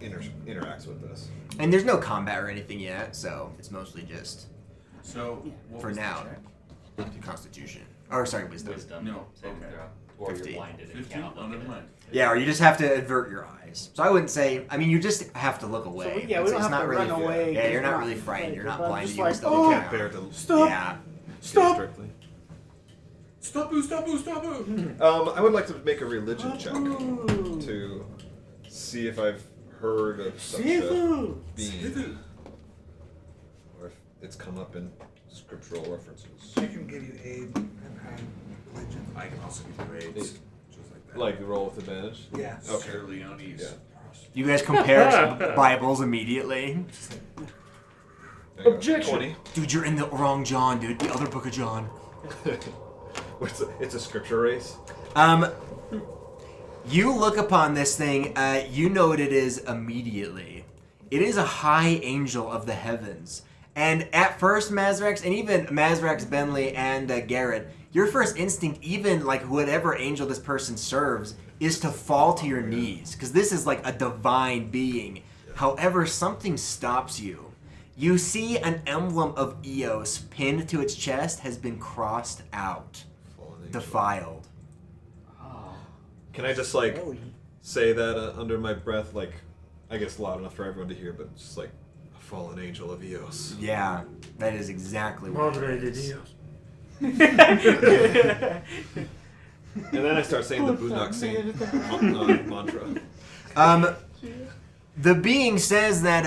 interacts with this. And there's no combat or anything yet, so it's mostly just So what for was the now. check? Constitution. Or sorry, wisdom. Wisdom. No, Saving okay. throw. Or 15. you're blinded and 15? cannot Oh, look never at mind. Yeah, or you just have to avert your eyes. So I wouldn't say. I mean, you just have to look away. we It's- don't it's have not to really, run away. Yeah, you're It's not really frightened. You're not but I'm blinded. just You like, can still oh, look Can't out. bear to Stop! Yeah. Stop! strictly. Stop boo, stop boo, stop boo! I would like to make a religion check Ooh. to see if I've heard of such a Sifu! being, or if it's come up in scriptural references. She can give you aid and religion. I can also give you aids. Just like that. Like the roll with advantage. Yeah. Okay. Sir Leone's. Yeah. You guys compare Bibles immediately. There you go. Objection. 20. Dude, you're in the wrong John, dude. The other book of John. It's a scripture race. You look upon this thing, you know what it is immediately. It is a high angel of the heavens. And at first, Mazrax, and even Mazrax, Bentley, and Garrett, your first instinct, even like whatever angel this person serves, is to fall to your knees. Because this is like a divine being. However, something stops you. You see an emblem of Eos pinned to its chest has been crossed out. Defiled. Can I just like say that under my breath, like I guess loud enough for everyone to hear, but just like a fallen angel of Eos. Yeah, that is exactly what Madre it de is. Dios. And then I start saying the Boondock Saint mantra. The being says that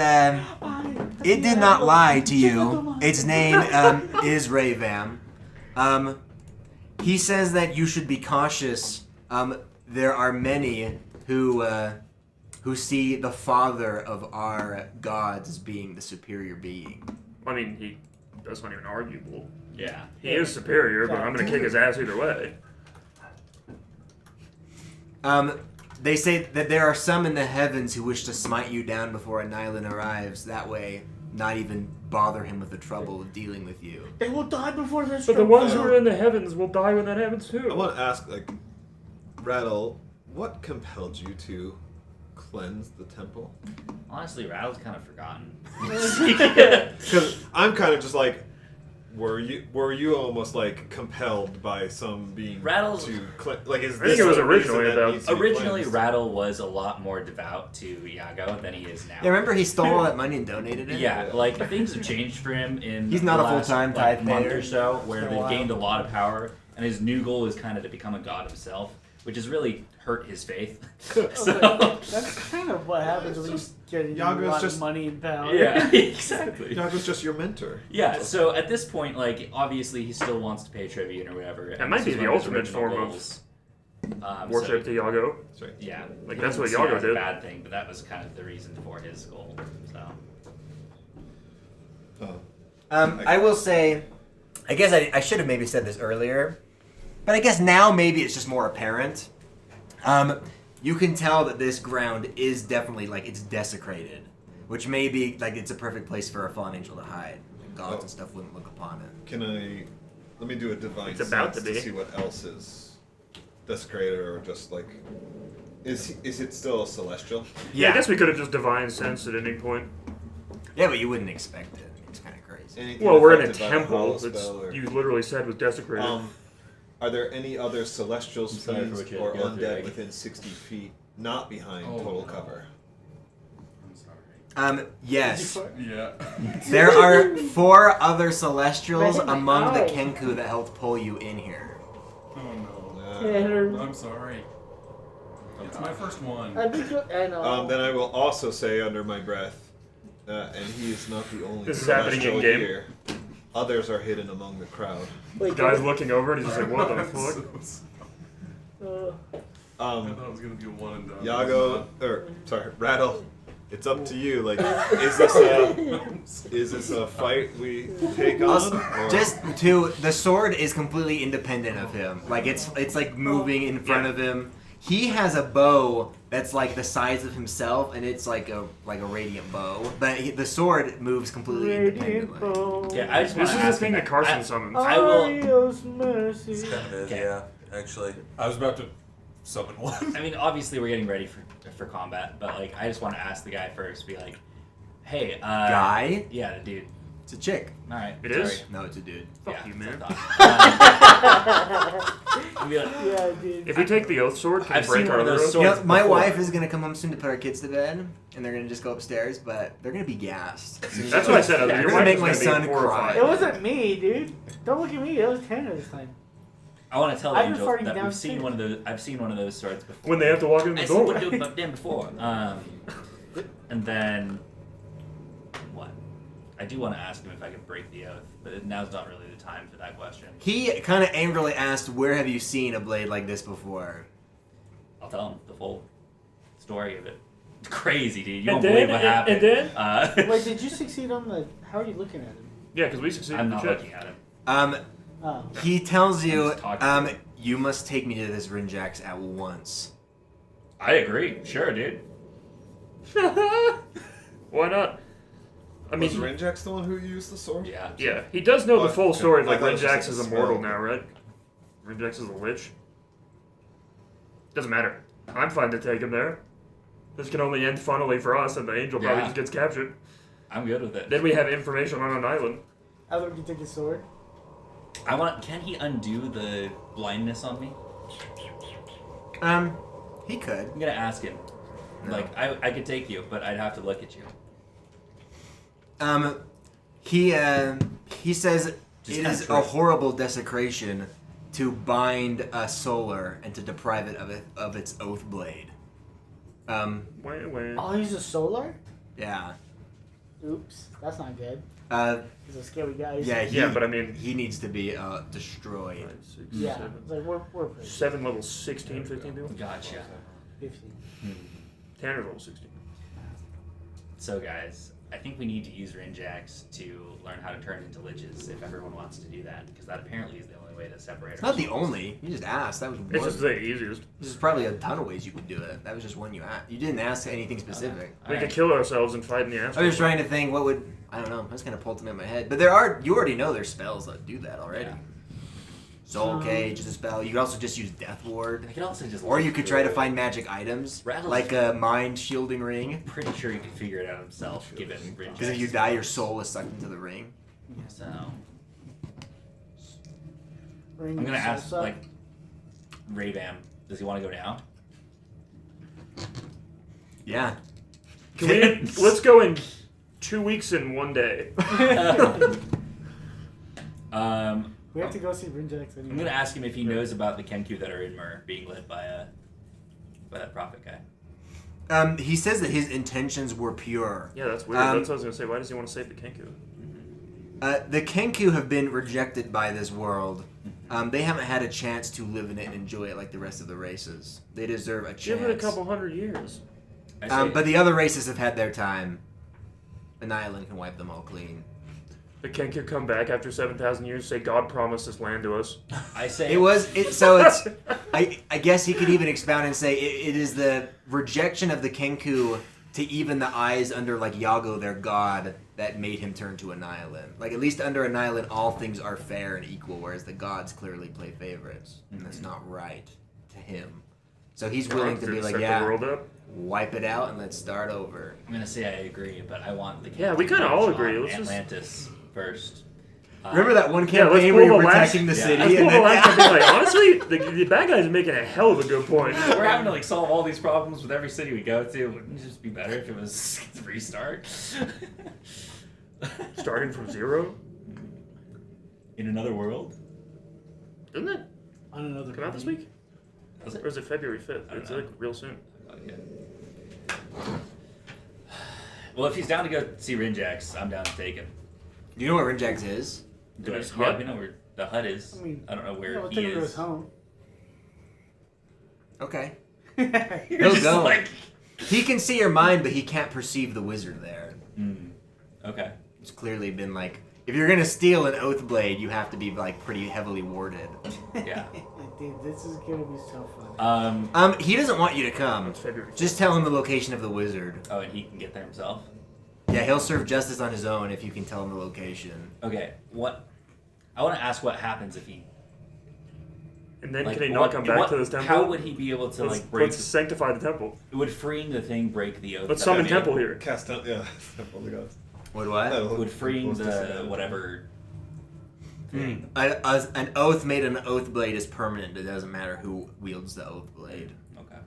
it did not lie to you. Its name is Rayvam. He says that you should be cautious. There are many who see the father of our gods as being the superior being. I mean, that's not even arguable. Yeah. He is superior, but I'm gonna kick his ass either way. They say that there are some in the heavens who wish to smite you down before a Nylon arrives. That way, not even bother him with the trouble of dealing with you. They will die before this. But the ones who are in the heavens will die when that happens too. I want to ask, Rattle, what compelled you to cleanse the temple? Honestly, Rattle's kind of forgotten. Because I'm kind of just like, were you almost compelled by some being Rattle's to is I this think it was a reason originally that about- needs to be Originally, cleansed? Rattle was a lot more devout to Iago than he is now. Yeah, remember he stole all that money and donated it? Yeah, things have changed for him in He's not the a last, full-time tithe month payer. or so, where It's been a they've while. gained a lot of power, and his new goal is kind of to become a god himself, which has really hurt his faith. So, That's kind of what happens when you get a Iago's lot just- of money and power. yeah, exactly. Iago's just your mentor. Yeah, so at this point, obviously he still wants to pay tribute or whatever. That and might this be is the one of his ultimate original form of goals. Worship to Iago. Sorry. Yeah, Like, he that's doesn't what see it Iago as a did. bad thing, but that was kind of the reason for his goal. So I will say, I guess I should have maybe said this earlier, but I guess now maybe it's just more apparent. You can tell that this ground is definitely it's desecrated, which may be it's a perfect place for a fallen angel to hide. Gods and stuff wouldn't look upon it. Let me do a divine It's about sense to be. see what else is desecrated or just is it still a celestial? Yeah, I guess we could have just divine sensed at any point. Yeah, but you wouldn't expect it. It's kind of crazy. Anything Well, we're in a affected by the temple. hollow That's spell or- you literally said was desecrated. Are there any other celestial I'm sorry for fiends what you or had to go through, undead Egg. within 60 feet, not behind Oh, total no. cover? I'm sorry. Yes. Yeah. There are 4 other celestials Right in my among the eye. Kenku that helped pull you in here. Oh no. Yeah. I'm sorry. It's my first one. I think I know. Then I will also say under my breath, and he is not the only This is happening celestial in-game? here. Others are hidden among the crowd. Wait, Guy's looking over and he's just like, what the I'm fuck? so sorry. I thought it was gonna be a one and done. Iago, Rattle, it's up to you. Is this a fight we take on? Also, or- the sword is completely independent of him. It's moving in front of him. He has a bow that's the size of himself, and it's like a radiant bow. But the sword moves completely independently. yeah, I just want This to is the ask thing him, that Carson I- summons. I will. Arios mercy. Kind of is, Okay. yeah. Actually, I was about to summon one. I mean, obviously we're getting ready for combat, but I just want to ask the guy first. Be like, hey, Guy? Yeah, the dude. It's a chick. All right. It sorry. is? No, it's a dude. Fuck Yeah, you, man. that's what I thought. Be like, Yeah, dude. If we take the oath sword, can we I've break seen our one of other those oath? swords. You know, my before. wife is gonna come home soon to put our kids to bed, and they're gonna just go upstairs, but they're gonna be gassed. That's what I said. You're Your gonna wife make is my gonna be son horrified. cry. It wasn't me, dude. Don't look at me. It was Tanner this time. I want to tell I've been Angel farting that we've downstairs. seen one of those. I've seen one of those swords before. When they have to walk in the I seen one doorway. do them before. And then what? I do want to ask him if I could break the oath, but now's not really the time for that question. He kind of angrily asked, "Where have you seen a blade like this before?" I'll tell him the full story of it. It's crazy, dude. You And won't believe what then, happened. and then, Wait, did you succeed on the? How are you looking at him? yeah, because we succeeded I'm in the not check. looking at him. Oh. He tells I'm you, just talking to you. you must take me to this Rinjax at once. I agree. Sure, dude. Why not? I mean, Was Rinjax the one who used the sword? Yeah. yeah, he does know the full story of I thought it was Rinjax just is like a immortal spell. now, right? Rinjax is a lich. Doesn't matter. I'm fine to take him there. This can only end funnily for us, and the angel probably Yeah. just gets captured. I'm good with it. Then we have information on an island. I thought you take his sword. I want. Can he undo the blindness on me? He could. I'm gonna ask him. No. I could take you, but I'd have to look at you. He says Just it kinda is a true. horrible desecration to bind a solar and to deprive it of its oath blade. Wait. Oh, he's a solar? Yeah. Oops, that's not good. He's a scary guy. Yeah, but I mean, he needs to be destroyed. 5, 6, Yeah, 7. it's like we're pretty 7 level 16, 15 people. Gotcha. 15. Tanner's level 16. So guys, I think we need to use Rinjax to learn how to turn into liches if everyone wants to do that, because that apparently is the only way to separate It's not the ourselves. only. You just asked. That was one. It's just the easiest. There's probably a ton of ways you could do it. That was just one you asked. You didn't ask anything specific. We could kill ourselves and fight in the I astral. was just trying to think what would. I don't know. I was kind of pulled them in my head. But there are. You already know there's spells that do that already. Yeah. Soul Cage is a spell. You could also just use Death Ward. I could also just. Or you could try to find magic items. Rattles. Like a mind shielding ring. Pretty sure he could figure it out himself, given Rinjax. Because if you die, your soul is sucked into the ring. So Ring I'm gonna ask salsa. like Ray-Bam, does he want to go now? Yeah. Can we? Let's go in 2 weeks and 1 day. We have to go see Rinjax anyway. I'm gonna ask him if he knows about the Kenku that are in Mur being led by that prophet guy. He says that his intentions were pure. Yeah, that's weird. That's what I was gonna say. Why does he want to save the Kenku? The Kenku have been rejected by this world. They haven't had a chance to live in it and enjoy it like the rest of the races. They deserve a chance. Give it a couple hundred years. But the other races have had their time. An island can wipe them all clean. The Kenku come back after 7,000 years, say God promised this land to us. I say it's. I guess he could even expound and say it is the rejection of the Kenku to even the eyes under like Yago, their god, that made him turn to an island. Like at least under an island, all things are fair and equal, whereas the gods clearly play favorites, and that's not right to him. So he's willing to be like, set the world up. Wipe it out and let's start over. I'm gonna say I agree, but I want the Yeah, we kind of all agree. Let's Atlantis first. Remember that one let's campaign pull where you the were last- attacking the Let's city? pull And the then, last and be like, honestly, the bad guy's making a hell of a good point. We're having to like solve all these problems with every city we go to. Wouldn't it just be better if it was restart? Starting from zero? In another world? Isn't it? On another Come out this plane. week? Was it? Or is it February 5th? It's know. like real soon. Okay. Well, if he's down to go see Rinjax, I'm down to take him. Do you know what Rinjax is? Do I, his yeah, hut? we know where the hut is. I mean, I don't know where Yeah, we'll he take him to his is. home. Okay. You're He'll just go. like- He can see your mind, but he can't perceive the wizard there. Okay. It's clearly been like, if you're gonna steal an oath blade, you have to be like pretty heavily warded. Yeah. Dude, this is gonna be so fun. He doesn't want you to come. It's February 5th. Just tell him the location of the wizard. Oh, and he can get there himself? Yeah, he'll serve justice on his own if you can tell him the location. Okay, I want to ask what happens if he... And then like, can he not come back to this temple? How would he be able to like break... Let's sanctify the temple. Would freeing the thing break the oath? Let's that summon they temple made? here. Cast out, yeah. Temple of the gods. Would what? Would freeing the whatever thing... An oath made an oath blade is permanent. It doesn't matter who wields the oath blade. Okay.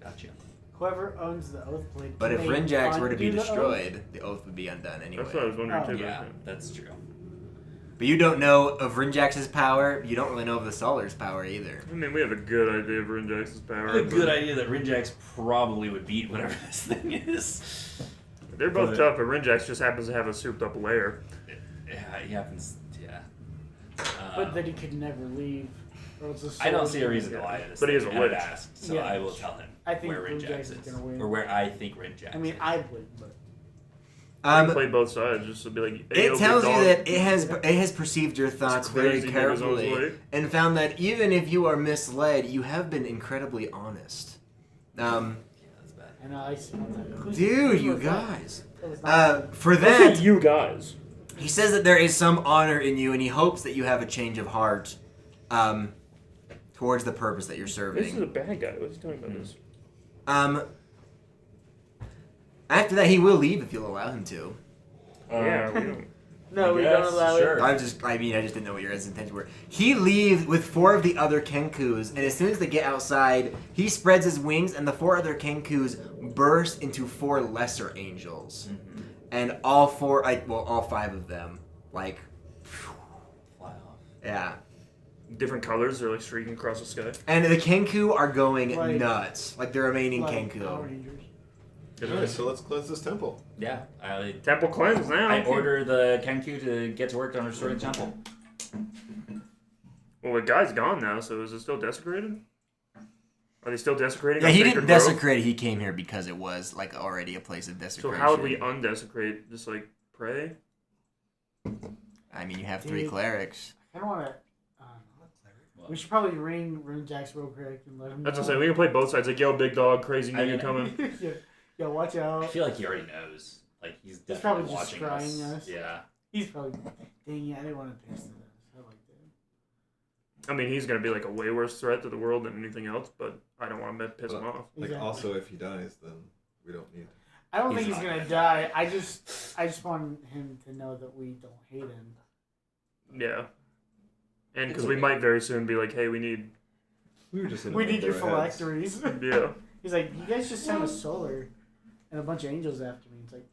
Gotcha. Whoever owns the oath blade. But if can they Rinjax were to be undo the oath? destroyed, the oath would be undone anyway. That's what I was wondering Oh. too. Yeah, that's true. But you don't know of Rinjax's power. You don't really know of the Solar's power either. I mean, we have a good idea of Rinjax's power. I have a but good idea that Rinjax probably would beat whatever this thing is. They're both But- tough, but Rinjax just happens to have a souped up layer. Yeah, he happens. Yeah. But then he could never leave. Or else the I don't soul see a would- reason to lie to this. But he is thing. a I would lich. ask, so Yeah. I will tell him I think where Rinjax Rinjax is is, gonna win. or where I think Rinjax. I mean, is. I would, but Play both sides just to be like. "Hey, yo, It tells big you dog." that it has perceived your thoughts very crazy niggas on his way. carefully and found that even if you are misled, you have been incredibly honest. Yeah, that's bad. and I smell that. Who's- Dude, who's you was that? guys. That was not For Don't say that, you guys. he says that there is some honor in you, and he hopes that you have a change of heart towards the purpose that you're This is serving. a bad guy. What's he talking about this? After that, he will leave if you'll allow him to. Yeah, we don't. No, we Yes, don't allow sure. it. I just didn't know what your guys' intentions were. He leaves with 4 of the other Kenkus, and as soon as they get outside, he spreads his wings, and the 4 other Kenkus burst into 4 lesser angels. And all 5 of them, like, Fly off. yeah. different colors. They're like streaking across the sky. And the Kenku are going Like- nuts. Like the remaining Like Kenku. Power Rangers. Alright, so let's cleanse this temple. Yeah, Temple cleanse now. I order the Kenku to get to work on restoring the temple. Well, the guy's gone now, so is it still desecrated? Are they still desecrating? Yeah, our he sacred didn't grove? desecrate it. He came here because it was like already a place of So desecration. how would we undesecrate? Just like pray? I mean, you have 3 Dude. clerics. I don't want to. We should probably ring Jack's real quick and let him That's know. what I'm saying. We can play both sides. Like, yo, big dog, crazy I nigga mean, coming. yeah. Yo, watch out. I feel like he already knows. Like he's He's definitely probably just watching scrying us. us. Yeah. He's probably. Dang, yeah, I didn't want to piss it. I like that. I mean, he's gonna be like a way worse threat to the world than anything else, but I don't want to piss him But- off. Like, Exactly. also, if he dies, then we don't need. I don't He's think he's not gonna die. I just want him to know that we don't hate him. Yeah. And because It's we okay. might very soon be like, hey, we need. We were just in We need your over our heads. phylacteries. Yeah. He's like, you guys just sent a solar and a bunch of angels after me. It's like,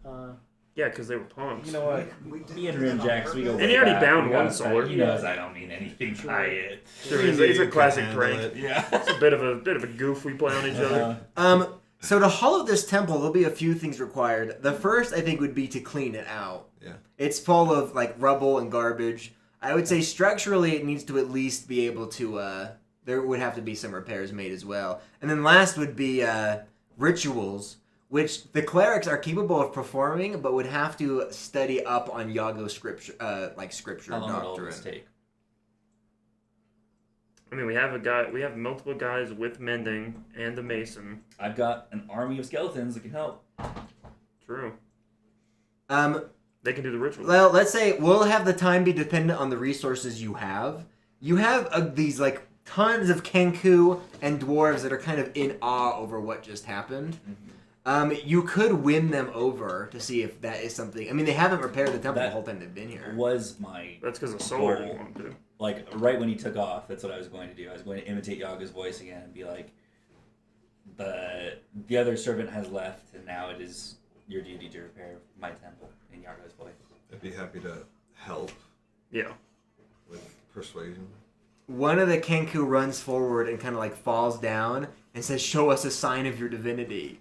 Yeah, because they were punks. You know what? We did Me and that Rune on Jax, we go. purpose. And way he already back. bound We got one a solar. He knows I don't mean anything by it. Sure, it's a You classic can prank. handle it. Yeah. It's a bit of a goof we play on each other. So to hollow this temple, there'll be a few things required. The first, I think, would be to clean it out. Yeah. It's full of like rubble and garbage. I would say structurally, it needs to at least be able to. There would have to be some repairs made as well. And then last would be rituals, which the clerics are capable of performing, but would have to study up on Yago scripture, like scripture How long would all doctrine. this take? I mean, we have multiple guys with mending and a mason. I've got an army of skeletons that can help. True. They can do the ritual. Well, let's say we'll have the time be dependent on the resources you have. You have these like tons of Kenku and dwarves that are kind of in awe over what just happened. You could win them over to see if that is something. I mean, they haven't repaired the temple the That whole time they've been here. Was my That's because the solar goal. didn't want to. Like right when he took off, that's what I was going to do. I was going to imitate Yaga's voice again and be like, the other servant has left, and now it is your duty to repair my temple in Yaga's voice. I'd be happy to help Yeah. with persuasion. One of the Kenku runs forward and kind of like falls down and says, "Show us a sign of your divinity."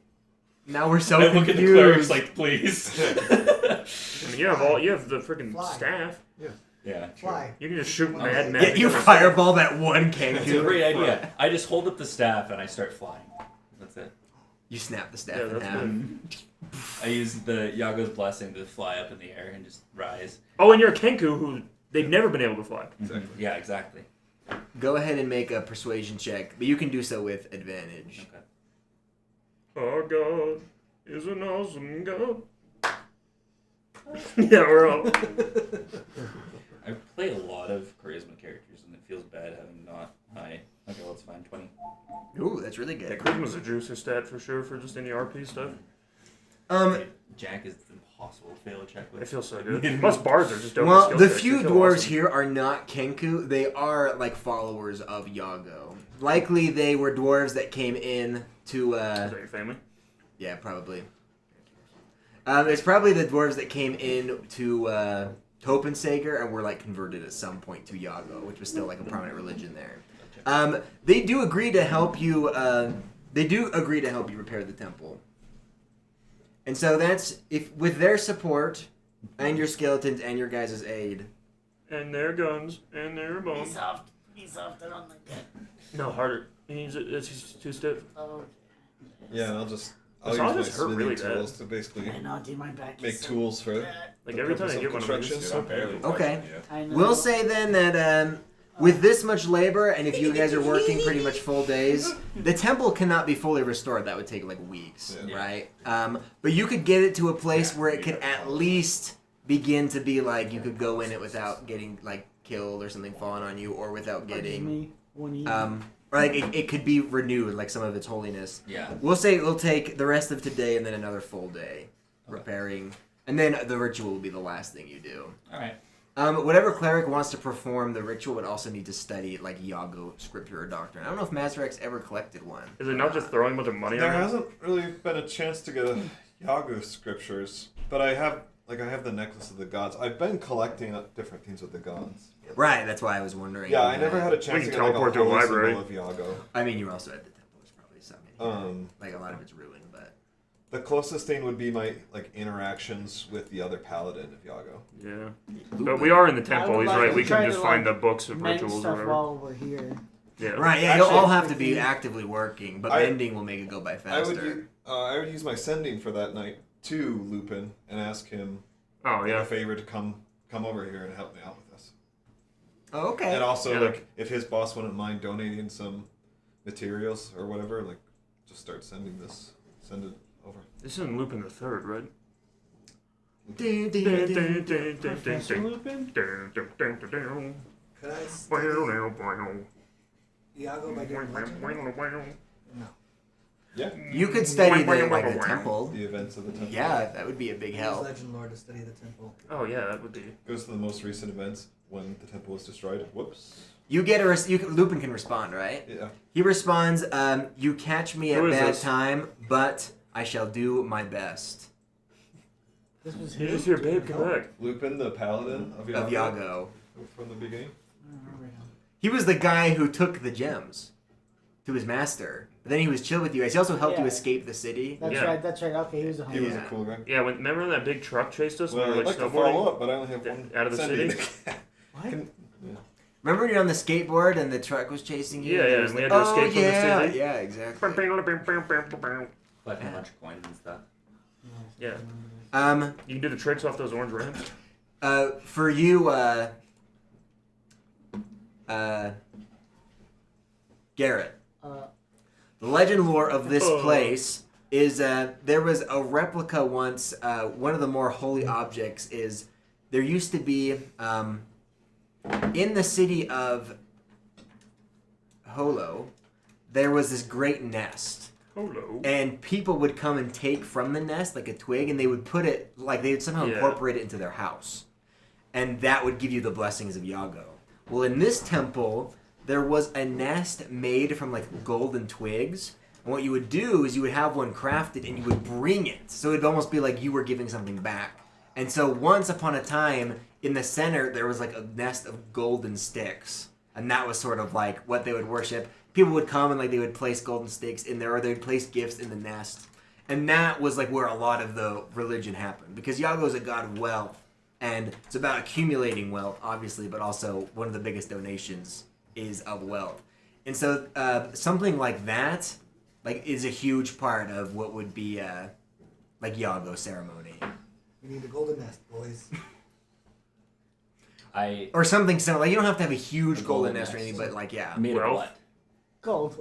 Now we're so I confused. look at the clerics like, please. I mean, you have the freaking Fly. staff. Yeah. Fly. You can just shoot mad Yeah, magic. you on a fireball that one It's a Kenku. great idea. I just hold up the staff and I start flying. That's it. You snap the staff Yeah, in that's half. good. I use the Yaga's blessing to fly up in the air and just rise. Oh, and you're a Kenku who they've never been able to fly. Exactly. Yeah, exactly. Go ahead and make a persuasion check, but you can do so with advantage. Okay. Our God is an awesome God. Yeah, we're all. I play a lot of charisma characters and it feels bad having not high. Okay, let's find 20. Ooh, that's really Yeah, good. Charisma's a juicer stat for sure for just any RP stuff. Jack is impossible to fail a check with. It feels so good. Plus bards are just dope. Well, skill the checks. few They feel dwarves awesome. here are not Kenku. They are like followers of Yago. Likely they were dwarves that came in to. Is that your family? Yeah, probably. It's probably the dwarves that came in to Topensager and were like converted at some point to Yago, which was still like a prominent religion there. They do agree to help you. They do agree to help you repair the temple. And so that's if with their support and your skeletons and your guys' aid. And their guns and their be bombs. soft. Be soft. I don't like that. No, harder. He needs it. It's too stiff. Oh, Yeah, and I'll use It's my all just hurt smithing really bad. tools to basically I know, dude. My back. make is so tools for bad. Like the every time purpose I of get one of these, construction. it's Dude, so I'm barely painful. Okay. I know. We'll say then that with this much labor, and if you guys are working pretty much full days, the temple cannot be fully restored. That would take like weeks, Yeah. right? But you could get it to a place where it could at least begin to be like you could go in it without getting like killed or something falling on you, or without Give getting, me one eat. or like it could be renewed, like some of its holiness. Yeah. We'll say it'll take the rest of today and then another full day repairing, and then the ritual will be the last thing you do. Alright. Whatever cleric wants to perform the ritual would also need to study like Yago scripture or doctrine. I don't know if Mazrex ever collected one. Is it not just throwing a bunch of money There on it? hasn't really been a chance to get a Yagu scriptures, but I have the necklace of the gods. I've been collecting different things with the gods. Right, that's why I was wondering. Yeah, I never had a chance can to get like teleport to a a holy library. symbol of Iago. I mean, you were also at the temples, probably something. Like a lot of it's ruined, but The closest thing would be my like interactions with the other paladin of Iago. Yeah. But we are in the temple, I would he's like right. to We try can to, just find the like, books of mend rituals or stuff whatever. while we're here. Yeah. right, yeah, Actually, you'll all have to be actively working, but I- mending will make it go by faster. I would use my sending for that night to Lupin and ask him Oh, a yeah. favor to come over here and help me out with this. Oh, okay. And also, Yeah. like, if his boss wouldn't mind donating some materials or whatever, like, just start send it over. This isn't Lupin the Third, right? Professor Lupin? Could I study Iago by doing legend? No. Yeah, You could study the temple. the events of the temple. Yeah, that would be a big Use help. legend lore to study the temple. Oh, yeah, that would be. Goes to the most recent events when the temple was destroyed. Whoops. You get Lupin can respond, right? Yeah. He responds, "You catch me at Who is bad this? time, but I shall do my best." This was He's who? just here, babe, come back. Lupin, the paladin of Iago. Of Iago. From the beginning. I don't remember him. He was the guy who took the gems to his master. But then he was chill with you guys. He also helped you Yeah. escape the city. That's Yeah. right, that's right. Okay, he was a He homie. was a Yeah. cool guy. Yeah, remember when that big truck chased us? Well, when we I'd were like like to follow snowboarding? up, but I only have one. Out of the sending. What? Remember when you're on the skateboard and the truck was chasing you? Yeah, and yeah, it was and we like, had to escape from the yeah, city. yeah, exactly. Collecting a bunch of coins and stuff. Yeah. You can do the tricks off those orange ramps. For you, Garrett, the legend lore of this place is there was a replica once. One of the more holy objects is there used to be in the city of Holo, there was this great nest. Hello. And people would come and take from the nest like a twig, and they would put it like they would somehow incorporate it into their house, and that would give you the blessings of Iago. Well, in this temple, there was a nest made from like golden twigs, and what you would do is you would have one crafted, and you would bring it, so it'd almost be like you were giving something back. And so once upon a time, in the center, there was like a nest of golden sticks, and that was sort of like what they would worship. People would come and like they would place golden sticks in there, or they would place gifts in the nest, and that was like where a lot of the religion happened, because Iago is a god of wealth, and it's about accumulating wealth, obviously, but also one of the biggest donations is of wealth, and so something like that, like, is a huge part of what would be like Iago ceremony, We need a golden nest, boys. or something similar. Like, you don't have to have a huge A golden golden nest or nest. anything, but like Made of Well, what? Gold.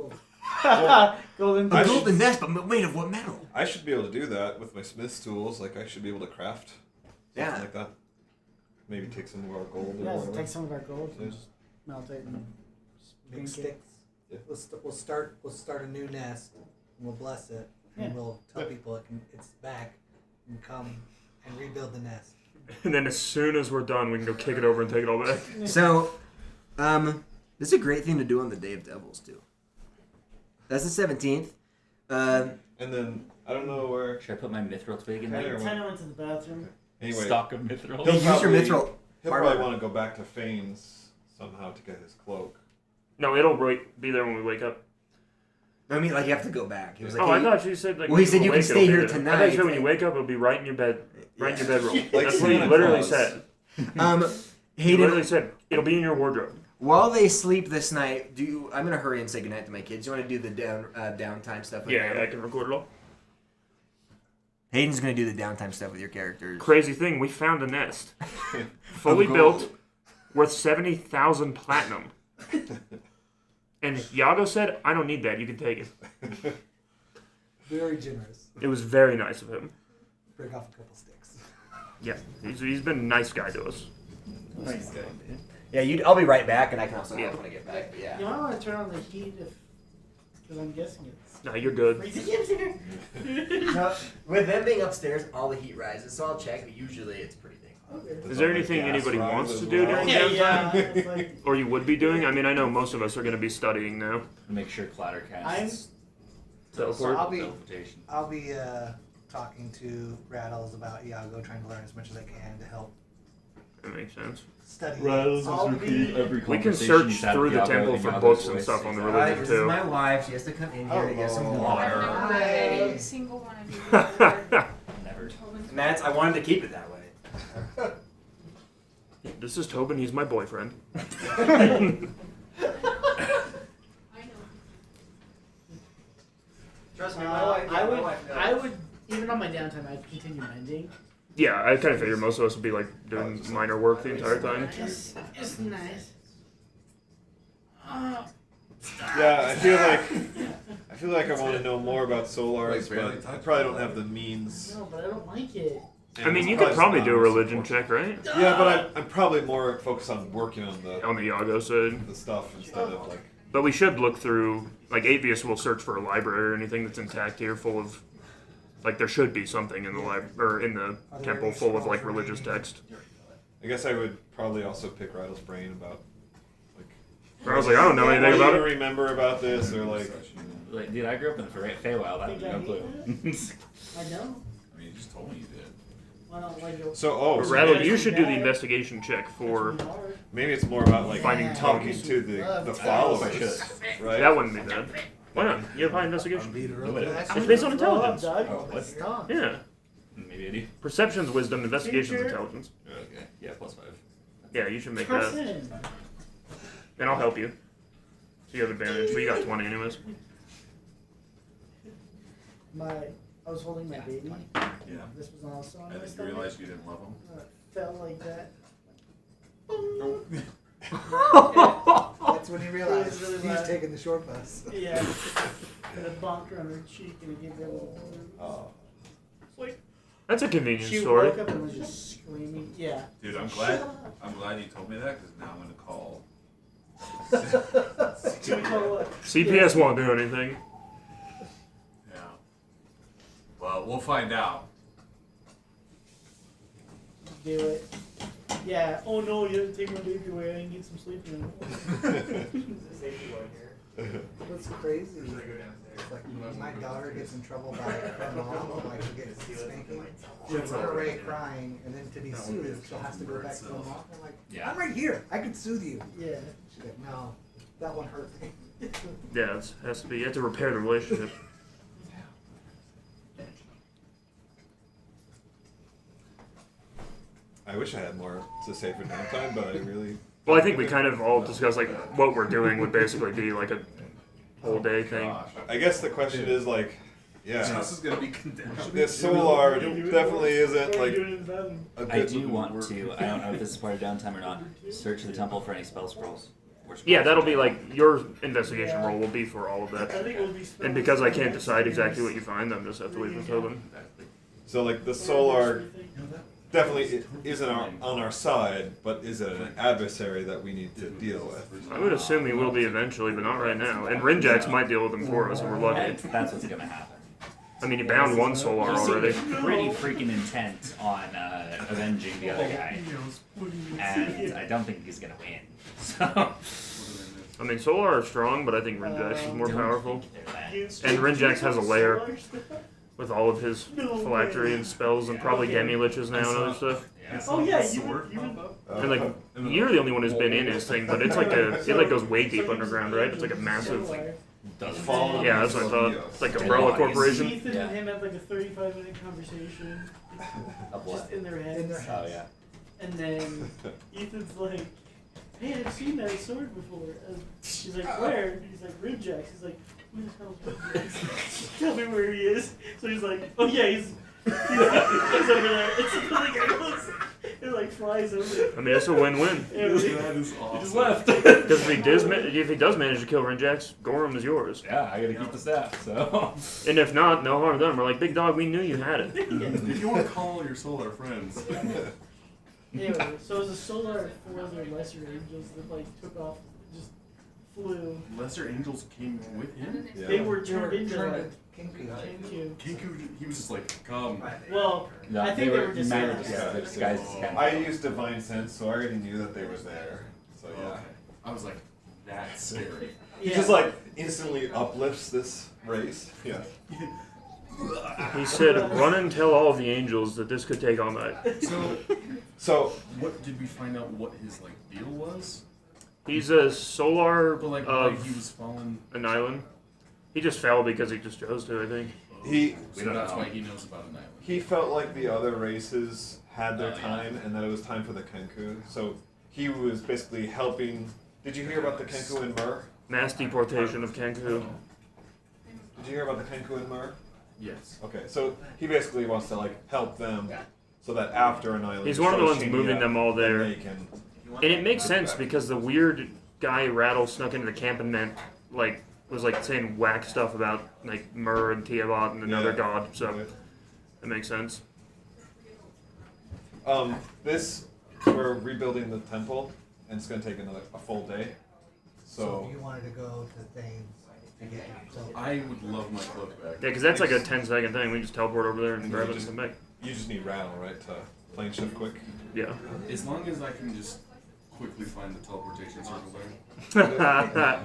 Well, Golden. a I golden should- nest, but made of what metal? I should be able to do that with my smith's tools. Like, I should be able to craft something Yeah. like that. Maybe take some of our gold or Yeah, whatever. take some of our gold and Yeah. just melt it and Make drink it. sticks. Yeah. We'll start a new nest. And we'll bless it, and Yeah. we'll tell people it's back, and come and rebuild the nest. And then as soon as we're done, we can go kick it over and take it all back. So, this is a great thing to do on the Day of Devils too. That's the 17th. And then, I don't know where... Should I put my mithril twig in Okay. there? Tanner went to the bathroom. Anyway, Stock of mithril. He'll Use your probably- mithril. He'll probably want to go back to Fane's somehow to get his cloak. No, it'll be there when we wake up. I mean, like, you have to go back. He was like, Oh, I hey, thought you said like. Well, he when said you can wake, stay it'll be here there. I thought tonight. you said when you wake up, it'll be right in your bed, right in your bedroll. Like That's what he Santa literally Claus. said. He Hayden, literally said it'll be in your wardrobe. while they sleep this night, I'm gonna hurry and say goodnight to my kids. You want to do the downtime stuff? With Yeah, them? I can record it all. Hayden's gonna do the downtime stuff with your characters. Crazy thing, we found a nest, fully Of built, gold. worth 70,000 platinum. And Iago said, "I don't need that. You can take it." Very generous. It was very nice of him. Break off a couple sticks. Yeah, he's been a nice guy to us. Nice guy. Yeah, I'll be right back, and I can also Yeah. help when I get back. But yeah. You might want to turn on the heat because I'm guessing it's No, you're good. freezing. No, with them being upstairs, all the heat rises, so I'll check. But usually, it's pretty dang hot. Okay. Is there anything anybody wants to do during Yeah, downtime? yeah. It's like, Or you would be doing? I mean, I know most of us are going to be studying now. Make sure Clattercast. I'm- Teleport. Teleportation. I'll be talking to Rattles about Iago, trying to learn as much as I can to help That makes sense. Study. Rattles All is repeating the- every We can conversation search he's had through with the Yago temple in for Yago's books and voice. stuff on the Guys, religion this is too. my wife. She has to come in here to get some water. Every single one of you. Never. And that's, I wanted to keep it that way. This is Tobin. He's my boyfriend. I know. Trust me, my wife. I would, even on my downtime, I'd continue mending. Yeah, I kind of figured most of us would be like doing minor work the entire time. It's nice. Yeah, I feel like I want to know more about Solars, but I probably don't have the means. No, but I don't like it. I mean, you could probably do a religion check, right? Yeah, but I'm probably more focused on working on the Yago side. the stuff instead of like. But we should look through, like, Atheist will search for a library or anything that's intact here, full of, like, there should be something in the or in the temple full of like religious text. I guess I would probably also pick Rattle's brain about. I was like, I don't know anything about Do it. you remember about this or like? Like, dude, I grew up in the Feywild. I have no clue. I know. I mean, you just told me you did. I don't like it. So Rattle, you should do the investigation check for. Maybe it's more about like Finding talking tones. to the followers, right? That wouldn't be bad. Why not? You have high investigation. It's based on intelligence. Oh, what? Yeah. Maybe I do. Perception's wisdom, investigation's intelligence. Okay. Yeah, +5. Yeah, you should make that. And I'll help you. So you have advantage, but you got 20 anyways. I was holding my baby. Yeah. This was also on And my then you stomach. realized you didn't love him. Felt like that. That's when he realized It was really he's loud. taking the short bus. Yeah. And it bonked her on her cheek and it gave her a little bruise. Oh. It's like That's a convenient she story. woke up and was just screaming. Yeah. Dude, I'm glad you told me that because now I'm gonna call. Should we call what? CPS won't do anything. Yeah. Well, we'll find out. Do it. Yeah. Oh no, you didn't take my baby away. I didn't get some sleep in What's crazy? It's like when my daughter gets in trouble by her mom, like she gets spanking, she'll run away crying, and then to be soothed, she'll have to go back to the mom. I'm like, Yeah. I'm right here. I can soothe you. Yeah. She's like, no, that one hurt me. Yeah, it has to be. You have to repair the relationship. I wish I had more to say for downtime, but I really. Well, I think we kind of all discussed like what we're doing would basically be like a whole day thing. I guess the question is like, This yeah, house is gonna be condemned. this Solar definitely isn't like a I bit do want to, I don't know if this is part of downtime or not, search the temple for any spell scrolls. or scrolls. Yeah, that'll be like your investigation roll will be for all of that. I think it would be. And because I can't decide exactly what you find, I'm just have to leave it to them. So like the Solar definitely isn't on our side, but is it an adversary that we need to deal with? I would assume he will be eventually, but not right now. And Rinjax might deal with him for us if we're lucky. That's what's gonna happen. I mean, he bound one Solar He already. seemed pretty freaking intent on avenging the other guy, and I don't think he's gonna win. So I mean, Solar are strong, but I think Rinjax is more powerful. And Rinjax has a lair with all of his phylactery and spells and probably demi-liches now and other stuff. Oh yeah, And like, you're the only one who's been in his thing, but it's like it like goes way deep underground, right? It's like a massive. does fall. Yeah, that's what I thought. It's like Umbrella Corporation. Ethan and him have like a 35-minute conversation, just in their heads. Oh yeah. And then Ethan's like, "Hey, I've seen that sword before." And she's like, "Where?" And he's like, "Rinjax." He's like, "Who the hell is Rinjax? Tell me where he is." So he's like, "Oh yeah, he's over there." It's like it like flies over. I mean, that's a win-win. Yeah, That is awesome. He just left. Because if he does manage to kill Rinjax, Gorham is yours. Yeah, I gotta keep the staff. So. And if not, no harm done. We're like, big dog, we knew you had it. If you want to call your Solar friends. Anyway, so it was a Solar 4 other lesser angels that like took off, just flew. Lesser angels came with him? Yeah. They were turned into Turned like Kinku. Kinku. Kinku, he was just like, come. Well, No, I think they were just magic, saying yeah, disguised as kind of. I used Divine Sense, so I already knew that they were there. So yeah. Okay. I was like, that's scary. He Yeah. just like instantly uplifts this race. Yeah. He said, run and tell all of the angels that this could take all night. So, So What did we find out? What his like deal was? He's a solar But like, of why he was falling. an island. He just fell because he just chose to, I think. So that's why he knows about an island. he felt like the other races had their time, and that it was time for the Kenku. So he was basically helping. Did you hear about the Kenku and Mur? Mass deportation of Kenku. Did you hear about the Kenku and Mur? Yes. Okay, so he basically wants to like help them, so that after an island, He's one of the ones Chainyia, moving them all there. then they can. And it makes sense because the weird guy Rattle snuck into the camp and meant was saying whack stuff about like Mur and Tiamat and another Yeah. god, so it makes sense. This we're rebuilding the temple, and it's gonna take a full day. So you wanted to go to Thames to get yourself. I would love my cloak back. Yeah, because that's like a 10-second thing. We just teleport over there and grab it and come back. You just need Rattle, right, to plane shift quick. Yeah. As long as I can just quickly find the teleportation circle there.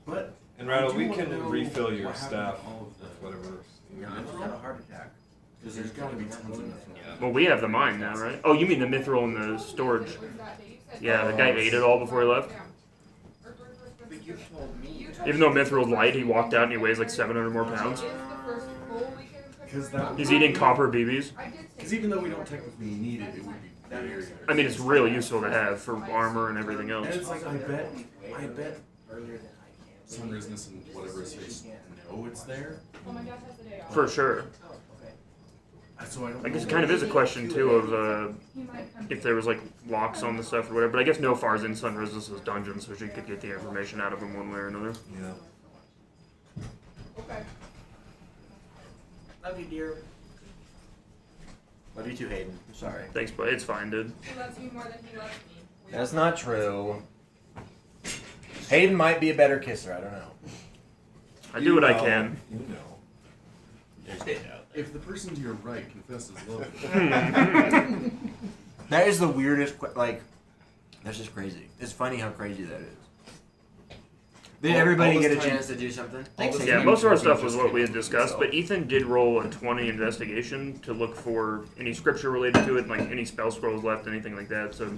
But And Rattle, I do we wanna can know refill your what happened staff to all of the with whatever. Mithril had a heart attack. Because there's got to be tons of mithril. Well, we have the mine now, right? Oh, you mean the mithril in the storage? Yeah, the guy ate it all before he left. But you told me. Even though mithril's light, he walked out and he weighs like 700 more pounds. He's eating copper BBs. Because even though we don't technically need it, it would be very. I mean, it's really useful to have for armor and everything else. And it's like I bet Sunrisness and whatever his face know it's there. For sure. So I don't. I guess it know kind of what- is a question too of if there was like locks on the stuff or whatever. But I guess No Far's in Sunrisness' dungeon, so she could get the information out of him one way or another. Yeah. Okay. Love you, dear. Love you too, Hayden. I'm sorry. Thanks, but it's fine, dude. He loves you more than he loves me. That's not true. Hayden might be a better kisser. I don't know. I do what I can. You know. There's data out there. If the person to your right confesses love, That is the weirdest. That's just crazy. It's funny how crazy that is. Did everybody all get a this time- chance to do something? all this Yeah, time most of our Ethan stuff was just what we had kept discussed, but himself. Ethan did roll a 20 investigation to look for any scripture related to it, like any spell scrolls left, anything like that, so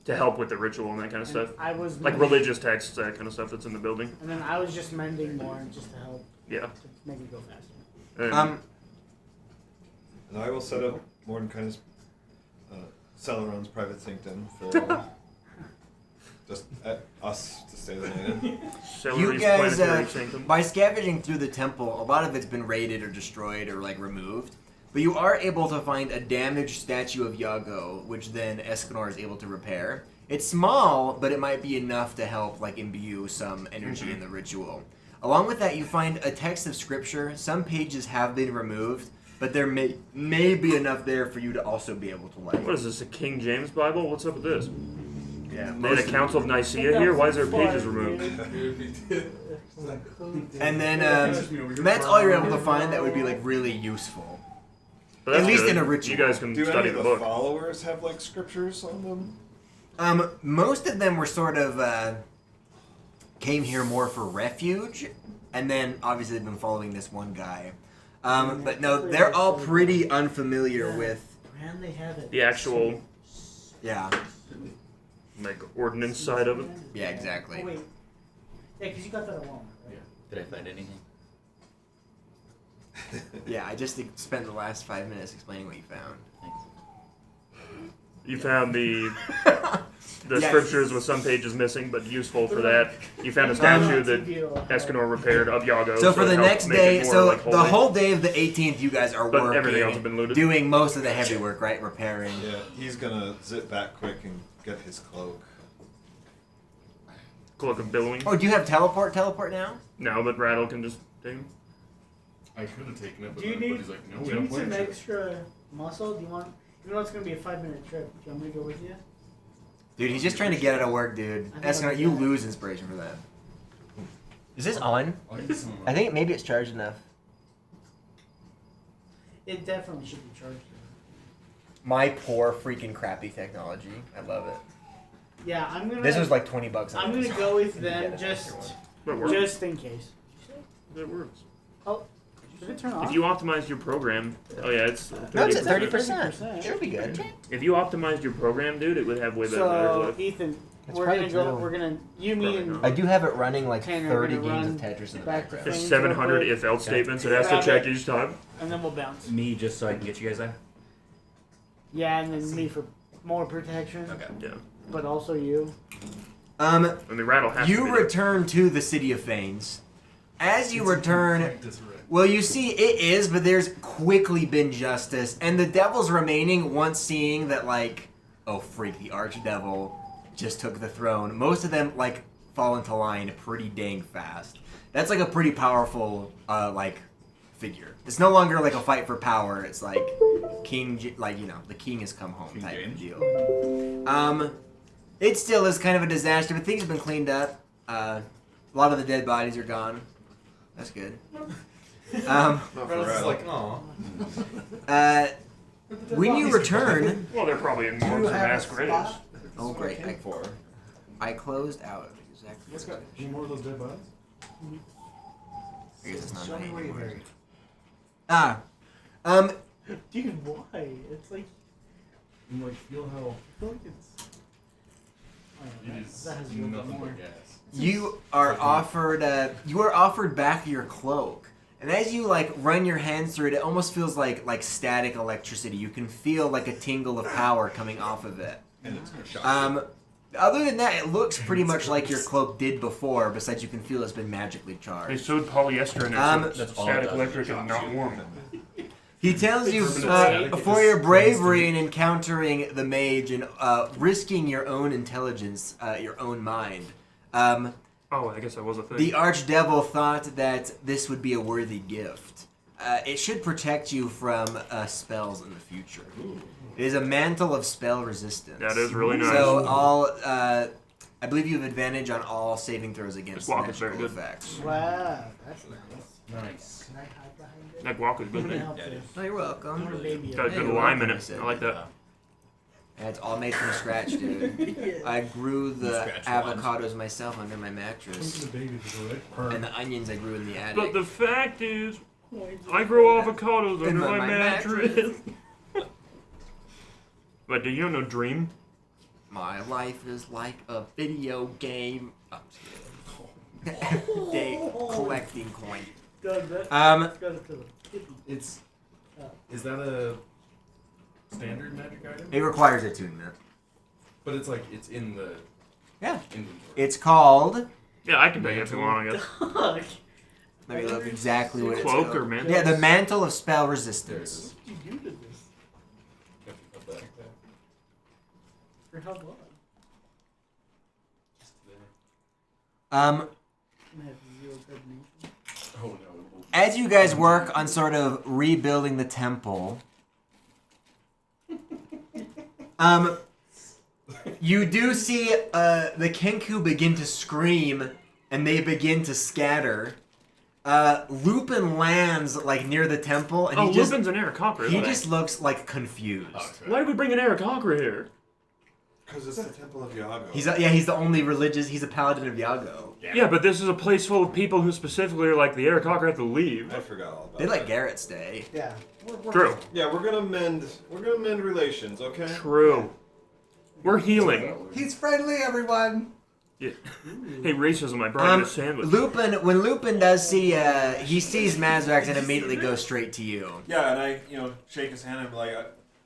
to help with the ritual and that kind of stuff. I was Like mending- religious texts, that kind of stuff that's in the building. And then I was just mending more just to help Yeah. to make it go faster. And And I will set up Mordenkainen's Celeron's private sanctum for just us to stay the night in. You Celery's guys, planetary sanctum. by scavenging through the temple, a lot of it's been raided or destroyed or like removed. But you are able to find a damaged statue of Yago, which then Escanor is able to repair. It's small, but it might be enough to help like imbue some energy in the ritual. Along with that, you find a text of scripture. Some pages have been removed, but there may be enough there for you to also be able to like. What is this, a King James Bible? What's up with this? Yeah, They had a Council of Nicaea here? Why is there pages removed? And then that's all you're able to find that would be like really useful. But that's At least good. in a ritual. You guys can Do any study of the the book. followers have like scriptures on them? Most of them were sort of came here more for refuge, and then obviously they've been following this one guy. But no, they're all pretty unfamiliar with. Man, they have it. The actual Yeah, like ordnance side of it. yeah, exactly. Oh, wait. Yeah, because you got that alone. Right? Did I find anything? Yeah, I just spent the last 5 minutes explaining what you found. Thanks. You found the Yes. scriptures with some pages missing, but useful for that. You found a statue that Escanor repaired of Yago. So for it the helped next make day, it more, so like, the holy. whole day of the 18th, you guys are But everything else has been working, looted. doing most of the heavy work, right? Repairing. Yeah, he's gonna zip back quick and get his cloak. Cloak of billowing. Oh, do you have teleport now? No, but Rattle can just take him. I could have taken it, but Do you then need, he's like, no, do we you don't need play some shit. extra muscle? Do you want? Even though it's gonna be a 5-minute trip, do you want me to go with you? Dude, he's just trying to get out of work, dude. I think Escanor, I'll you do that. lose inspiration for that. Is this on? I'll get some of I think maybe it's charged enough. It definitely should be charged. My poor freaking crappy technology. I love it. Yeah, I'm gonna. This was like $20. I'm gonna go with them Yeah, just, That works. just in case. That works. Oh, Did it turn off? If you optimized your program, oh yeah, it's 30%. No, it's at 30%. Should be good. If you optimized your program, dude, it would have way better So battery life. Ethan, That's we're probably gonna go. true. We're gonna you, me, and I do have it running like Tanner, 30 we're gonna games run of Tetris in the back to background. There's Things 700 real quick. if-else statements it has to check each time. and then we'll bounce. Me, just so I can get you guys there. Yeah, and then me for more protection. Okay. Yeah. But also you. And the rattle has to You be there. return to the City of Fanes. As you return, well, you see it is, but there's quickly been justice, and the devils remaining, once seeing that, like, oh freak, the archdevil just took the throne. Most of them like fall into line pretty dang fast. That's like a pretty powerful figure. It's no longer like a fight for power. It's like the king has come home type of deal. It still is kind of a disaster, but things have been cleaned up. A lot of the dead bodies are gone. That's good. Like, aw. When you return, Well, they're probably in more of mass graves. oh great, I closed out exactly. What's got any more of those dead bodies? I guess it's not Show me mine where you're anymore. buried. Dude, why? It's like And like feel how I feel like it's. I don't know, It is that has a little bit nothing more. but gas. You are offered back your cloak, and as you like run your hands through it, it almost feels like static electricity. You can feel like a tingle of power coming off of it. And it's gonna shock Other than that, it looks pretty much like your cloak did before. Besides, you can feel it's been magically They charged. sewed polyester in it, so That's it's all it static does. electric and not warm. He tells you Permanent static, for it your just bravery in encountering the mage and risking your own intelligence, your own mind. Oh, I guess that was a thing. The archdevil thought that this would be a worthy gift. It should protect you from spells in the future. It is a mantle of spell resistance. That is really nice. So I believe you have advantage on all saving throws against This walk is very magical good. effects. Wow, that's nice. Nice. Can I hide behind it? That walk is I'm good. gonna man. help Yeah, this. Oh, you're welcome. I'm a baby. Got a Hey, good you're lime in welcome, I it. said. I like that. And it's all made from scratch, dude. Yeah. I grew the Scratch avocados myself under my Think mattress. of the baby to the right And the onions I grew in the attic. But the fact is, I grow avocados under my mattress. But do you know Dream? My life is like a video game. Oh, every day collecting coins. Doug, that, Um, that's got it to the hippie. It's. Is that a standard magic item? It requires attunement. But it's like it's in the Yeah. inventory. It's called. Yeah, I can take it if you want, I guess. Doug, Let me look exactly what it's Cloak called. or mantle? Yeah, the mantle of spell There it resistance. is. what did you do to this? Up that. For how long? Just there. I'm gonna have zero coordination. Oh no. it will- As you guys work on sort of rebuilding the temple, you do see the Kenku begin to scream and they begin to scatter. Lupin lands like near the temple and Oh, he just Lupin's an Aarakocra. he isn't just looks like confused. Why did we bring an Aarakocra here? Because it's the Temple of Iago. He's the only religious. He's a paladin of Iago. Yeah, but this is a place full of people who specifically are like the Aarakocra have to leave. I forgot all about They let that. Garrett stay. Yeah. True. Yeah, we're gonna mend relations, okay? True. We're healing. He's friendly, everyone. Yeah. Hey, racism, I brought you a sandwich. When Lupin does see, he sees Mazrax and immediately goes straight to you. Yeah, and I, shake his hand and I'm like,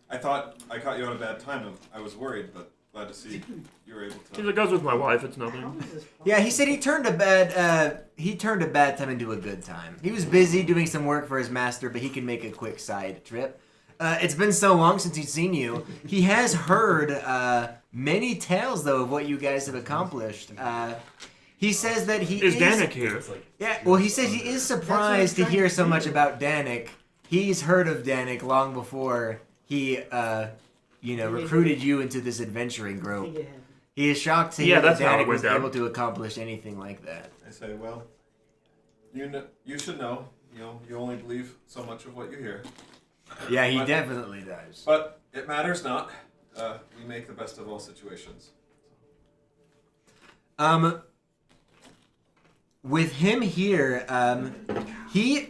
I thought I caught you at a bad time. I was worried, but glad to see you were able to. He's like, I was with my wife, it's nothing. Yeah, he said he turned a bad time into a good time. He was busy doing some work for his master, but he can make a quick side trip. It's been so long since he's seen you. He has heard many tales, though, of what you guys have accomplished. He says that he Is Danik here? Yeah, well, he says he is surprised to hear so much about Danik. He's heard of Danik long before he, recruited you into this adventuring group. He is shocked to hear that that's how it Danik went was down. able to accomplish anything like that. I say, well, you should know. You only believe so much of what you hear. Yeah, he definitely does. But it matters not. We make the best of all situations. With him here, he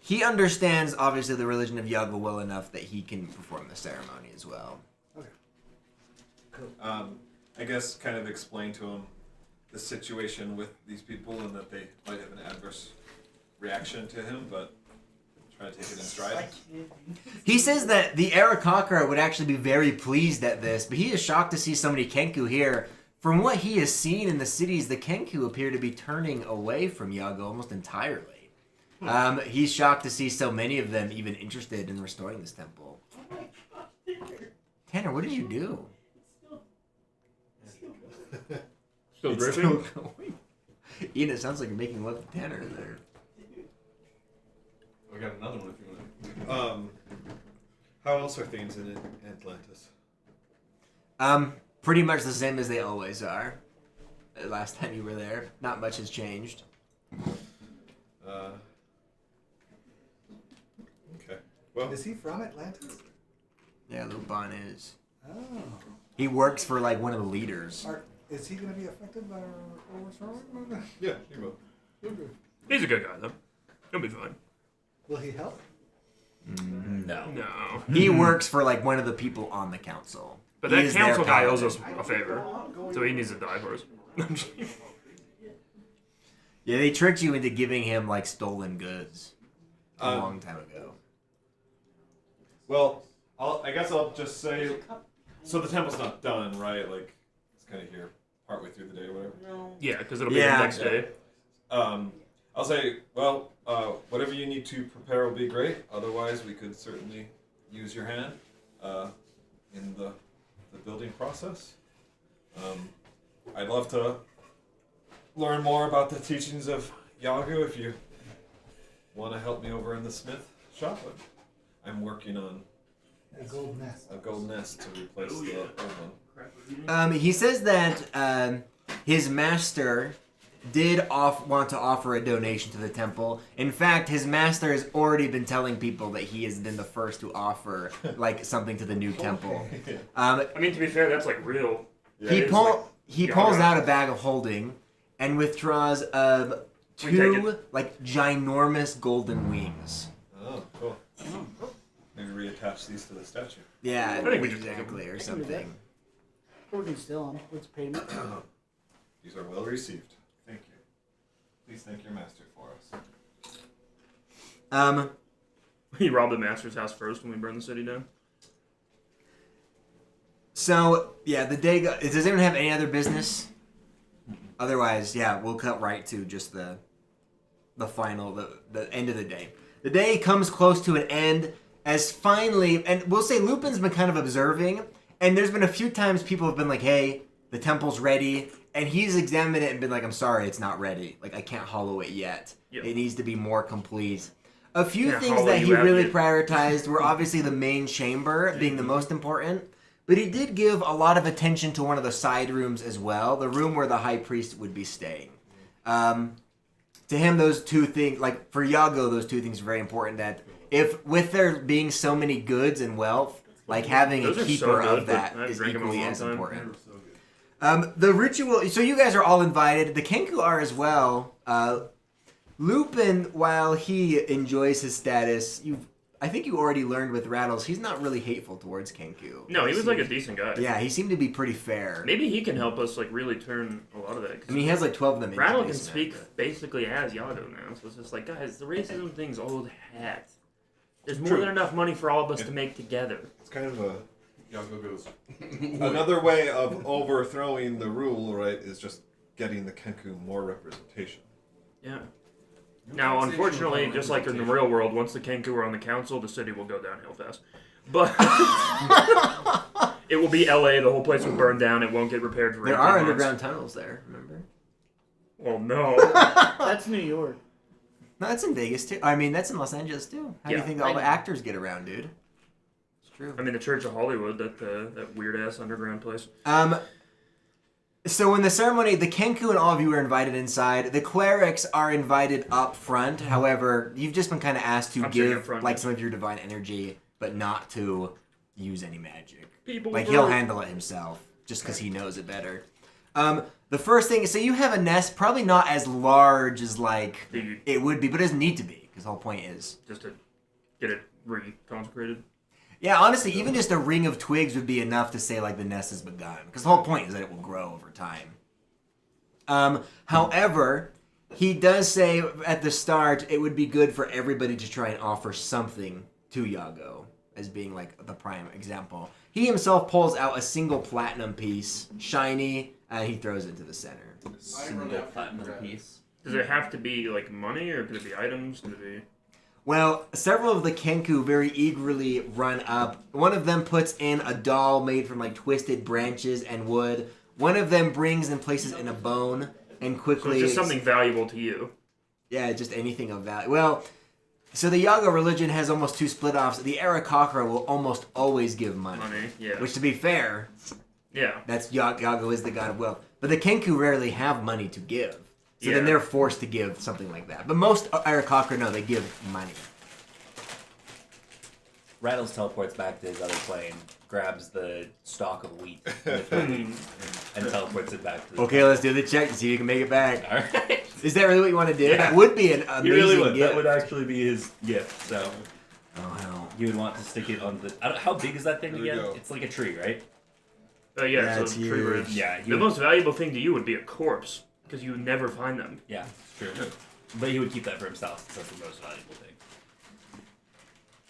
he understands, obviously, the religion of Yaga well enough that he can perform the ceremony as well. Okay. I guess kind of explain to him the situation with these people and that they might have an adverse reaction to him, but try to take it in stride. He says that the Arakakra would actually be very pleased at this, but he is shocked to see so many Kenku here. From what he has seen in the cities, the Kenku appear to be turning away from Yaga almost entirely. He's shocked to see so many of them even interested in restoring this temple. Tanner, what did you do? Still It's dripping? still going. Ian, it sounds like you're making love to Tanner there. I got another one if you want. How else are things in Atlantis? Pretty much the same as they always are. Last time you were there, not much has changed. Okay. Well, Is he from Atlantis? Yeah, Lupin is. Oh. He works for like one of the leaders. Is he going to be affected by our overthrowing? Yeah, he will. He's a good guy, though. He'll be fine. Will he help? No. No. He works for like one of the people on the council. But He that is their council guy owes paladin. us a favor, so he needs to die for us. Yeah, they tricked you into giving him like stolen goods a long time ago. Well, I guess I'll just say, so the temple's not done, right? Like, it's kind of here partway through the day or whatever. Yeah, because it'll be the next day. I'll say, well, whatever you need to prepare will be great. Otherwise, we could certainly use your hand in the building process. I'd love to learn more about the teachings of Yagu if you want to help me over in the smith shop. I'm working on A gold nest. a gold nest to replace the old one. He says that his master did want to offer a donation to the temple. In fact, his master has already been telling people that he has been the first to offer like something to the new temple. I mean, to be fair, that's like real. He pulls out a bag of holding and withdraws two like ginormous golden wings. Oh, cool. Maybe reattach these to the statue. Yeah, I think we should exactly, or something. Or we can steal them. What's payment? These are well received. Thank you. Please thank your master for us. He robbed the master's house first when we burned the city down. So, yeah, the day does anyone have any other business? Otherwise, yeah, we'll cut right to just the final, the end of the day. The day comes close to an end as finally, and we'll say Lupin's been kind of observing, and there's been a few times people have been like, hey, the temple's ready, and he's examined it and been like, I'm sorry, it's not ready. Like, I can't hollow it yet. Yep. It needs to be more complete. A few Yeah, things hollow that you he out really yet. prioritized were obviously the main chamber being the most important, but he did give a lot of attention to one of the side rooms as well, the room where the high priest would be staying. To him, those two things, like for Yago, those two things are very important. That if with there being so many goods and wealth, like having Those a are so keeper good, of but that I've is drank 'em a equally long as time. important. The ritual. So you guys are all invited. The Kenku are as well. Lupin, while he enjoys his status, I think you already learned with Rattles, he's not really hateful towards Kenku. No, he was like a decent guy. Yeah, he seemed to be pretty fair. Maybe he can help us like really turn a lot of that. I mean, he has like 12 of them. Rattle can basement. speak basically as Yago now, so it's just like, guys, the racism thing's old hat. There's more True. than enough money for all of us to make together. It's kind of a Yago goes. another way of overthrowing the rule, right? Is just getting the Kenku more representation. Yeah. Now, unfortunately, just like in the real world, once the Kenku are on the council, the city will go downhill fast. But it will be LA. The whole place will burn down. It won't get repaired for 18 There are months. underground tunnels there, remember? Well, no. That's New York. No, that's in Vegas too. I mean, that's in Los Angeles too. How do you Yeah, think I all the know. actors get around, dude? It's true. I mean, the Church of Hollywood, that weird ass underground place. So in the ceremony, the Kenku and all of you are invited inside. The clerics are invited up front. However, you've just been kind of asked to I'm sitting up give front. like some of your divine energy, but not to use any magic. People Like were- he'll handle it himself, just because he knows it better. The first thing, so you have a nest, probably not as large as like The- it would be, but it doesn't need to be. Because the whole point is Just to get it re-consecrated. Yeah, honestly, even just a ring of twigs would be enough to say like the nest has begun. Because the whole point is that it will grow over time. However, he does say at the start it would be good for everybody to try and offer something to Iago as being like the prime example. He himself pulls out a single platinum piece, shiny, and he throws it into the center. Single platinum piece. Does it have to be like money, or could it be items? Could it be? Well, several of the Kenku very eagerly run up. One of them puts in a doll made from like twisted branches and wood. One of them brings and places in a bone and quickly... So it's just something valuable to you. Yeah, just anything of value. Well, so the Iago religion has almost two split-offs. The Arakocra will almost always give money. Yeah. Which, to be fair, yeah, that's Iago is the god of wealth. But the Kenku rarely have money to give. So then they're forced to give something like that. But most Arakocra, no, they give money. Rattles teleports back to his other plane, grabs the stalk of wheat and teleports it back to the Okay, let's do the check to see if you can make it back. Alright. Is that really what you want to do? Yeah. That would be an amazing He really would. gift. That would actually be his gift, so... Oh, hell. You would want to stick it on the... how big is that thing again? It's like a tree, right? Yeah, so it's tree huge. roots. Yeah, The most valuable thing to you would be a corpse, because you would never find them. Yeah, it's true. But he would keep that for himself, since that's the most valuable thing.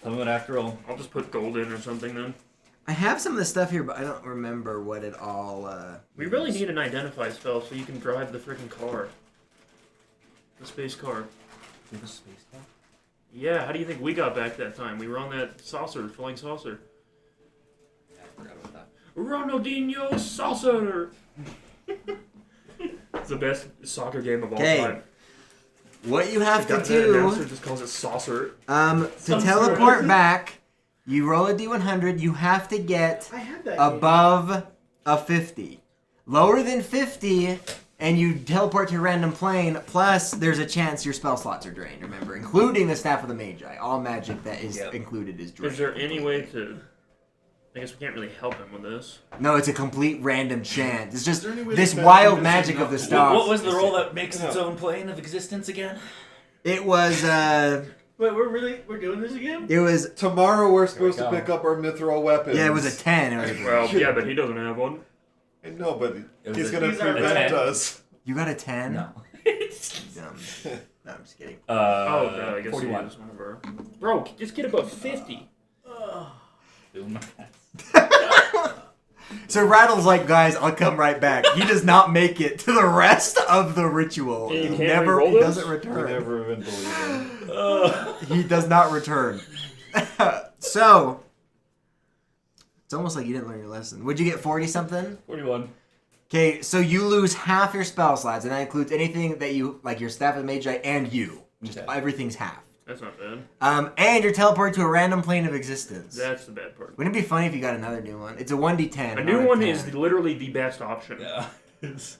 Tell me what after all. I'll just put gold in or something then. I have some of the stuff here, but I don't remember what it all... We really need an identify spell so you can drive the freaking car. The space car. You have a space car? Yeah, how do you think we got back that time? We were on that saucer, flying saucer. Yeah, I forgot about that. Ronaldinho saucer! It's the best soccer game of all Okay. time. What you have to The do... announcer just calls it saucer. To teleport back, you roll a D100, you have to get I had that above a 50. Lower than 50, and you teleport to a random plane, plus there's a chance your spell slots are drained, remember, including the Staff of the Magi. All magic that is included is drained. Is there any way to... I guess we can't really help him with this. No, it's a complete random chance. It's just there any way this to wild spend magic of the enough- stars. What was the roll that makes its own plane of existence again? It was, Wait, we're doing this again? it was, Tomorrow we're supposed Here to we pick up our mithril weapons. yeah, it was a 10. It was Well, yeah, but he doesn't have one. I know, but was he's a- gonna these are prevent bad. us. You got a 10? No. No, I'm just kidding. I guess 41. he is, whatever. Bro, just get above 50. Doing my best. So Rattle's like, guys, I'll come right back. He does not make it to the rest of the ritual. You He can't never re-roll he this? doesn't We return. never even believe him. He does not return. So it's almost like you didn't learn your lesson. Would you get 40 something? 41. Okay, so you lose half your spell slots, and that includes anything that you like your Staff of the Magi and you. Just Okay. everything's half. That's not bad. And you're teleported to a random plane of existence. That's the bad part. Wouldn't it be funny if you got another new one? It's a 1d10. A not new one 10. is literally the best option. Yeah. Does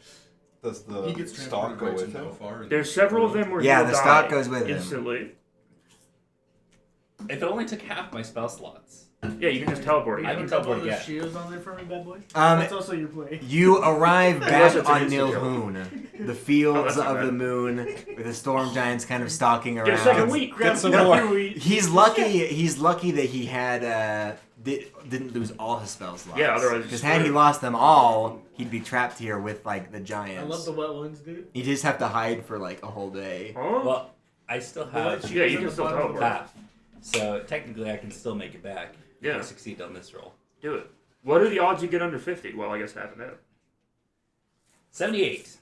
He the gets stock go with him? him. There's several of them where Yeah, he'll the die stock goes with him. instantly. If it only took half my spell slots. Yeah, you can just teleport. I him. can teleport those again. shields on there for me, bad boy. Um, That's also your play. You arrive Unless back it's an on instant kill. Nilhun, the fields that's not of the bad. moon, with the storm giants kind of stalking around. Get a second week. Get some No, more. He's lucky. He's lucky that he had didn't lose all his spell slots. Yeah, otherwise because had he lost them all, he'd be trapped here with like the giants. I love the wet ones, dude. He'd just have to hide for like a whole day. Huh? Well, I still have Yeah, you can still teleport. half. So technically I can still make it back. If Yeah. I succeed on this roll. Do it. What are the odds you get under 50? Well, I guess half and half. 78.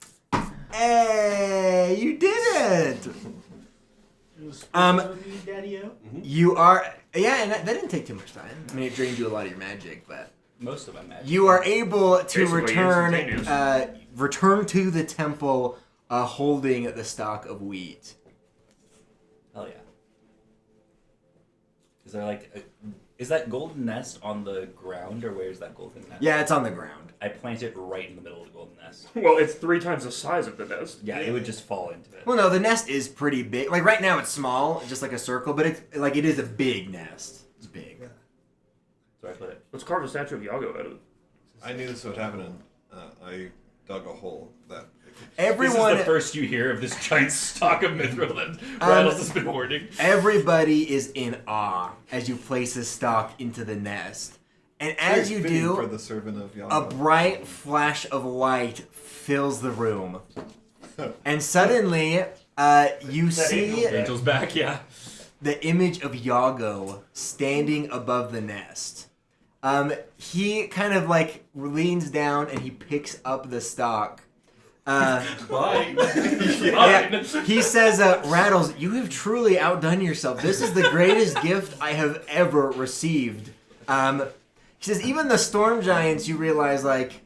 Hey, you did it! It was Um, with me, Daddy-o. You are and that didn't take too much time. I mean, it drained you a lot of your magic, but. Most of my magic. You are able to Basically return instantaneous. to the temple holding the stock of wheat. Hell yeah. Is there is that golden nest on the ground or where's that golden nest? Yeah, it's on the ground. I plant it right in the middle of the golden nest. Well, it's 3 times the size of the nest. Yeah, it would just fall into it. Well, no, the nest is pretty big. Like right now, it's small, just like a circle, but it is a big nest. It's big. So I put it. Let's carve a statue of Iago out of it. I knew this would happen, and I dug a hole that Everyone. This is the first you hear of this giant stock of mithril that Rattles has been hoarding. Everybody is in awe as you place this stock into the nest. And as you do, for the servant of a Yama. bright flash of light fills the room. And suddenly, you see Angel's back, yeah. the image of Yago standing above the nest. He kind of like leans down and he picks up the stock. Bye. Yeah, he says, Rattles, you have truly outdone yourself. This is the greatest gift I have ever received. He says, even the storm giants, you realize, like,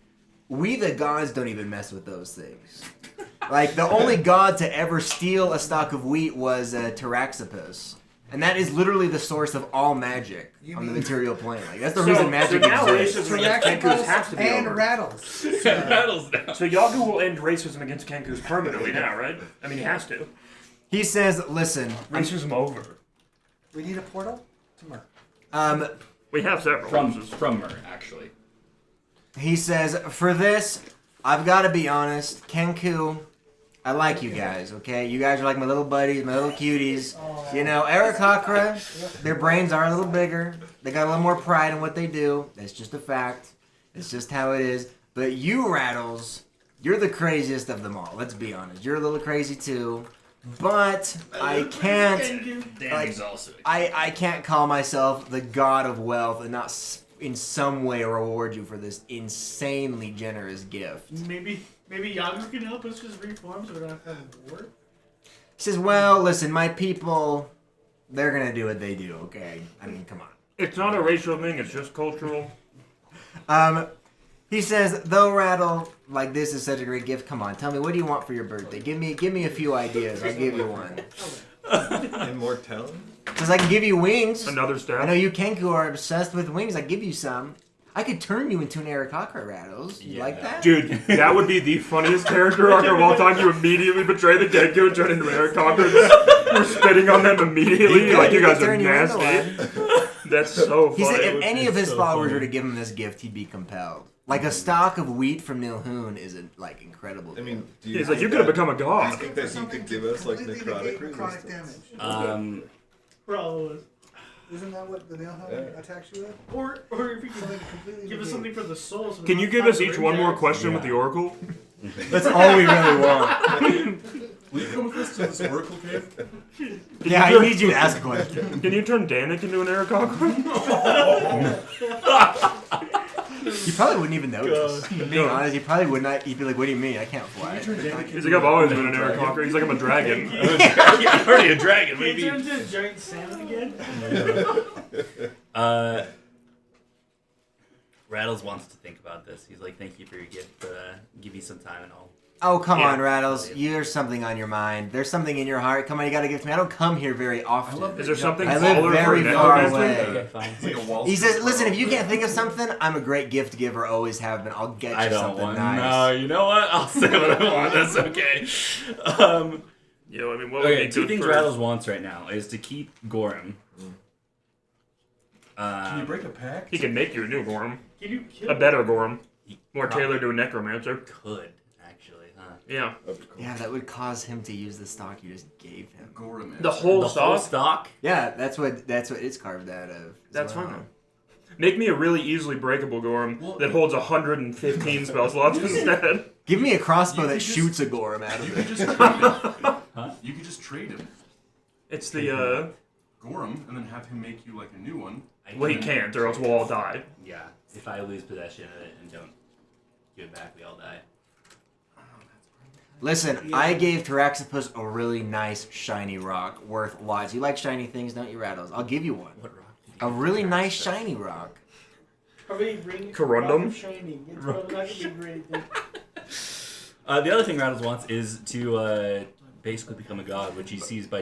we the gods don't even mess with those things. Like, the only god to ever steal a stock of wheat was Taraxipus. And that is literally the source of all magic on the material plane. Like, that's the reason magic now exists. racism against Kenku's has to be and over. Rattles. Rattles now. So Yagu will end racism against Kenku's permanently now, right? I mean, he has to. He says, listen, Racism over. We need a portal to Merc. We have several. From Mer, actually. He says, for this, I've got to be honest, Kenku, I like you guys, okay? You guys are like my little buddies, my little cuties. You know, Aarakocra, their brains are a little bigger. They got a little more pride in what they do. That's just a fact. It's just how it is. But you, Rattles, you're the craziest of them all. Let's be honest. You're a little crazy too. But I can't... Like, I can't call myself the god of wealth and not in some way reward you for this insanely generous gift. Maybe Yagu can help us just reform so we don't have to have a war. He says, well, listen, my people, they're going to do what they do, okay? I mean, come on. It's not a racial thing, it's just cultural. He says, though, Rattle, like, this is such a great gift, come on, tell me, what do you want for your birthday? Give me a few ideas. I'll give you one. Immortality? Because I can give you wings. Another staff. I know you Kenku are obsessed with wings. I give you some. I could turn you into an Aarakocra, Rattles. You like that? Dude, that would be the funniest character arc of all time. You immediately betray the Kenku and turn into Aarakocra. You're spitting on them immediately. Like, you guys are nasty. That's so funny. He said if any of his followers were to give him this gift, he'd be compelled. Like a stock of wheat from Nilhoon is like incredible. I mean, do He's like, you could have become a do you god. think that he could give us like necrotic damage. resistance? Probably. Isn't that what the Nailhelm attacks you with? Or if you can Completely give us something for the soul. So we Can don't you give find us the each one more Rimjacks. question with the Oracle? That's all we really want. Will you come with us to this oracle cave? Yeah, I need you to ask a question. Can you turn Danik into an Aarakocra? He probably wouldn't even notice. Being honest, he probably would not. He'd be like, "What do you mean? I can't fly." He's like, I've always been an Aarakocra. He's like, I'm a dragon. I'm already a dragon. Can you turn Maybe. into a giant salmon again? Rattles wants to think about this. He's like, thank you for your gift, but give me some time and I'll... Oh, come Yeah. on, Rattles. There's something on your mind. There's something in your heart. Come on, you gotta give it to me. I don't come here very often. Is there something I live taller for very an far necromancer? away. Okay, fine. It's like a Wall He Street says, listen, if you oracle. can't think of something, I'm a great gift giver, always have been. I'll get you I don't something want... nice. No, you know what? I'll say what I want. That's okay. Yo, I mean, what would Okay, be two good things for... Rattles wants right now is to keep Gorham. Can you break a pact? He can make you a new Gorham. Can you kill A better Gorham. He More probably tailored to a necromancer. could, actually, huh? Yeah. Yeah, that would cause him to use the stock you just gave him. Gorham. The whole The stock? whole stock? Yeah, that's what it's carved out of. as That's well. fine. Make me a really easily breakable Gorham that holds 115 spell slots instead. Give me a crossbow You that could just- shoots a Gorham out You of could it. just trade him. Huh? You could just trade him. It's the, Gorham, and then have him make you like a new one. well, he can't, or else we'll all die. Yeah, if I lose possession of it and don't give it back, we all die. Listen, I gave Taraxipus a really nice shiny rock worth lots. You like shiny things, don't you, Rattles? I'll give you one. What rock? A really nice shiny rock. Probably ring Corundum? rock of shining. It's probably not gonna be great. Then. The other thing Rattles wants is to basically become a god, which he sees by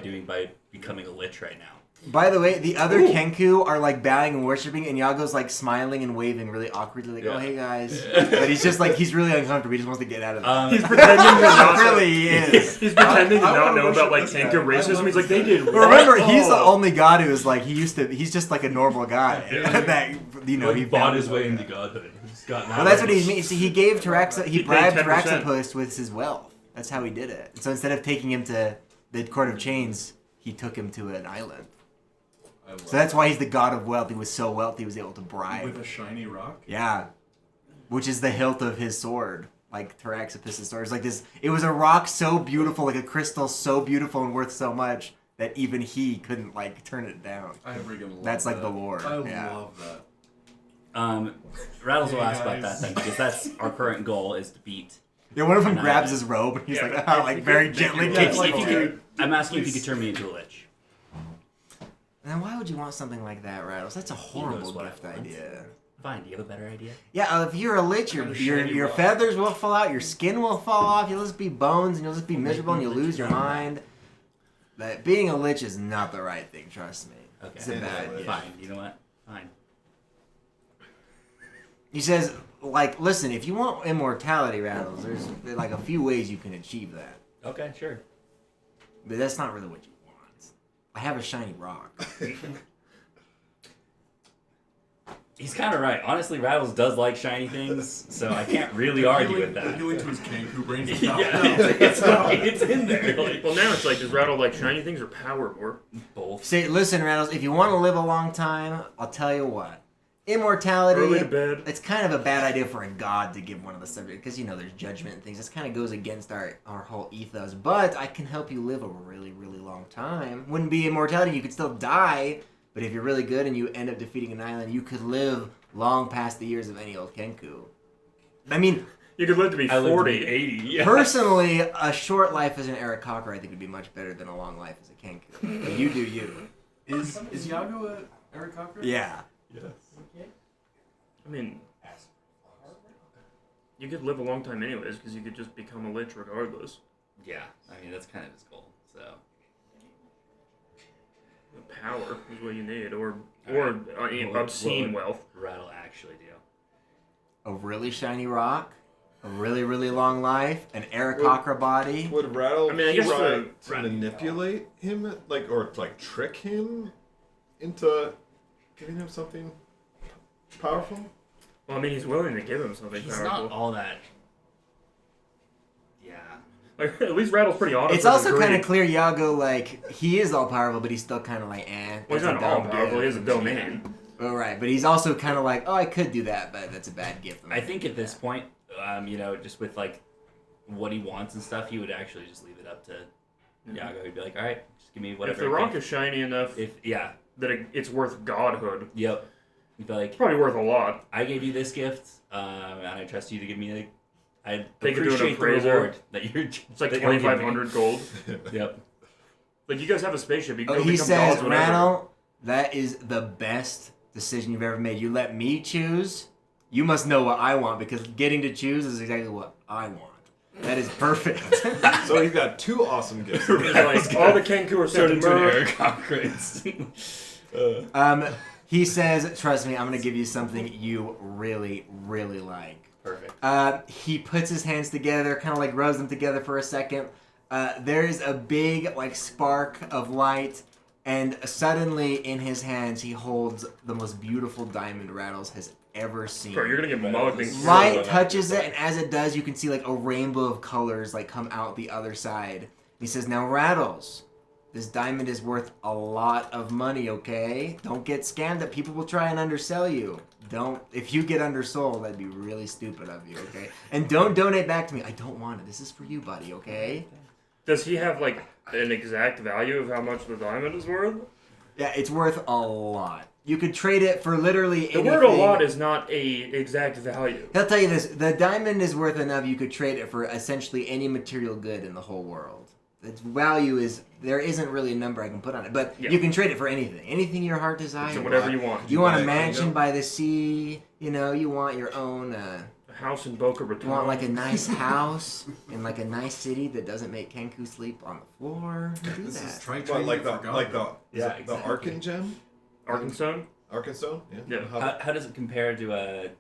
becoming a lich right now. By the way, the other Kenku are like bowing and worshiping, and Yago's like smiling and waving really awkwardly, like, "Oh, hey guys," but he's just like he's really uncomfortable. He just wants to get out of there. He's pretending to not Really, he is. He's pretending to I not wanna know about like worship this Kenku guy. I racism. love He's like, this they did. But remember, he's the Oh. only god who is like he's just like a normal guy. That he Bought found his way into godhood. He's gotten Well, that's what he means. See, he gave he He paid bribed 10%. Taraxipus with his wealth. That's how he did it. And so instead of taking him to the Court of Chains, he took him to an island. So that's why he's the god of wealth. He was so wealthy, he was able to bribe. With a shiny rock? Yeah. Which is the hilt of his sword. Like Taraxipus' sword. It's like this. It was a rock so beautiful, like a crystal so beautiful and worth so much that even he couldn't like turn it down. I freaking love That's like that. the lore. I yeah. love that. Rattles will ask about that then, because that's our current goal is to beat. Yeah, one of them an grabs island. his robe and he's Yeah, like, but like very gently If kicks you it. could- I'm asking if you could turn me into a lich. Now, why would you want something like that, Rattles? That's a horrible knows what I gift want. idea. Fine, do you have a better idea? Yeah, if you're a lich, your feathers will fall out, your skin will fall off, you'll just be bones, and you'll just be miserable, and you'll lose your mind. But being a lich is not the right thing, trust me. Okay. It's a bad gift. Fine, you know what? Fine. He says, like, listen, if you want immortality, Rattles, there's like a few ways you can achieve that. Okay, sure. But that's not really what you want. I have a shiny rock. He's kind of right. Honestly, Rattles does like shiny things, so I can't really argue with that. Appealing to his Kanku brain. Yeah, it's in there. Like, Well, now it's like, does Rattle like shiny things or power more? both. Say, listen, Rattles, if you want to live a long time, I'll tell you what. Immortality, Early to bed. it's kind of a bad idea for a god to give one of the subjects, because, you know, there's judgment and things. This kind of goes against our whole ethos. But I can help you live a really, really long time. Wouldn't be immortality, you could still die, but if you're really good and you end up defeating an island, you could live long past the years of any old Kenku. I mean, You could live to be I lived to 40. be 80. Yeah. personally, a short life as an Eric Cocker I think would be much better than a long life as a Kenku. But you do you. Is Yago a Eric Cocker? Yeah. Yes. I mean, you could live a long time anyways, because you could just become a lich regardless. Yeah, I mean, that's kind of his goal, so. The power is what you need, or What obscene would wealth. Rattle actually do. A really shiny rock, a really, really long life, an Eric Well- Cocker body. Would Rattle I mean, I guess try the- to manipulate him, like, or like trick him into giving him something powerful? Well, I mean, he's willing to give him something He's powerful. not all that. Yeah. Like, at least Rattle's pretty honest. It's with also his kind of greed. clear Yago, like, he is all powerful, but he's still kind of like, eh. Well, he's that's not a all dumb powerful. He has a gift. domain. Oh, right, but he's also kind of like, oh, I could do that, but that's a bad gift. I'm I not think gonna at do this that. point, you know, just with like what he wants and stuff, he would actually just leave it up to Yago. He'd be like, all right, just give me whatever. If the rock is shiny enough yeah, that it's worth godhood, yep. He'd be like, it's probably worth a lot. I gave you this gift, and I trust you to give me I Take it to an appreciate the appraiser. reward that you're. It's like that you're giving me. 2,500 gold. Yep. Like, you guys have a spaceship. You can go He become says, gods whenever. Randall, that is the best decision you've ever made. You let me choose. You must know what I want, because getting to choose is exactly what I want. That is perfect. So you've got two awesome gifts. Like, all the Kenku are Turned sent into to an Mur. Eric Cochrane's. He says, trust me, I'm going to give you something you really, really like. Perfect. He puts his hands together, kind of like rubs them together for a second. There's a big like spark of light, and suddenly in his hands he holds the most beautiful diamond Rattles has ever seen. Bro, you're gonna get mugged. Light touches it, and as it does, you can see like a rainbow of colors like come out the other side. He says, "Now Rattles, this diamond is worth a lot of money, okay? Don't get scammed that people will try and undersell you. Don't, if you get undersold, that'd be really stupid of you, okay? And don't donate back to me. I don't want it. This is for you, buddy, okay?" Does he have like an exact value of how much the diamond is worth? Yeah, it's worth a lot. You could trade it for literally anything. The word "a lot" is not a exact value. He'll tell you this: the diamond is worth enough. You could trade it for essentially any material good in the whole world. Its value is, there isn't really a number I can put on it, but Yeah. you can trade it for anything your heart desires. So whatever you want. You want a mansion by the sea, you know, you want your own, A house in Boca Raton. you want like a nice house in like a nice city that doesn't make Kenku sleep on the floor. Do This that. is try What, like the for like God. the Yeah, the exactly. Arkan gem? Arkansas? Arkansas? Yeah. How does it compare to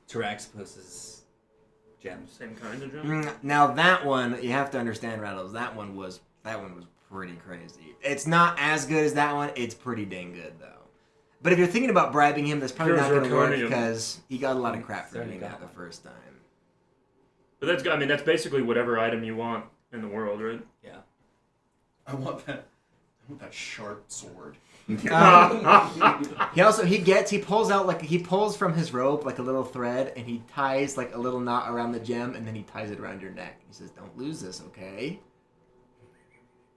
Taraxipus's gems? Same kind of gem. Now that one, you have to understand, Rattles. That one was pretty crazy. It's not as good as that one. It's pretty dang good though. But if you're thinking about bribing him, that's probably Pure not going to work zirconium. because he got a lot of crap for Already doing got that the one. first time. But that's basically whatever item you want in the world, right? Yeah. I want that sharp sword. He pulls from his robe like a little thread, and he ties like a little knot around the gem, and then he ties it around your neck. He says, "Don't lose this, okay?"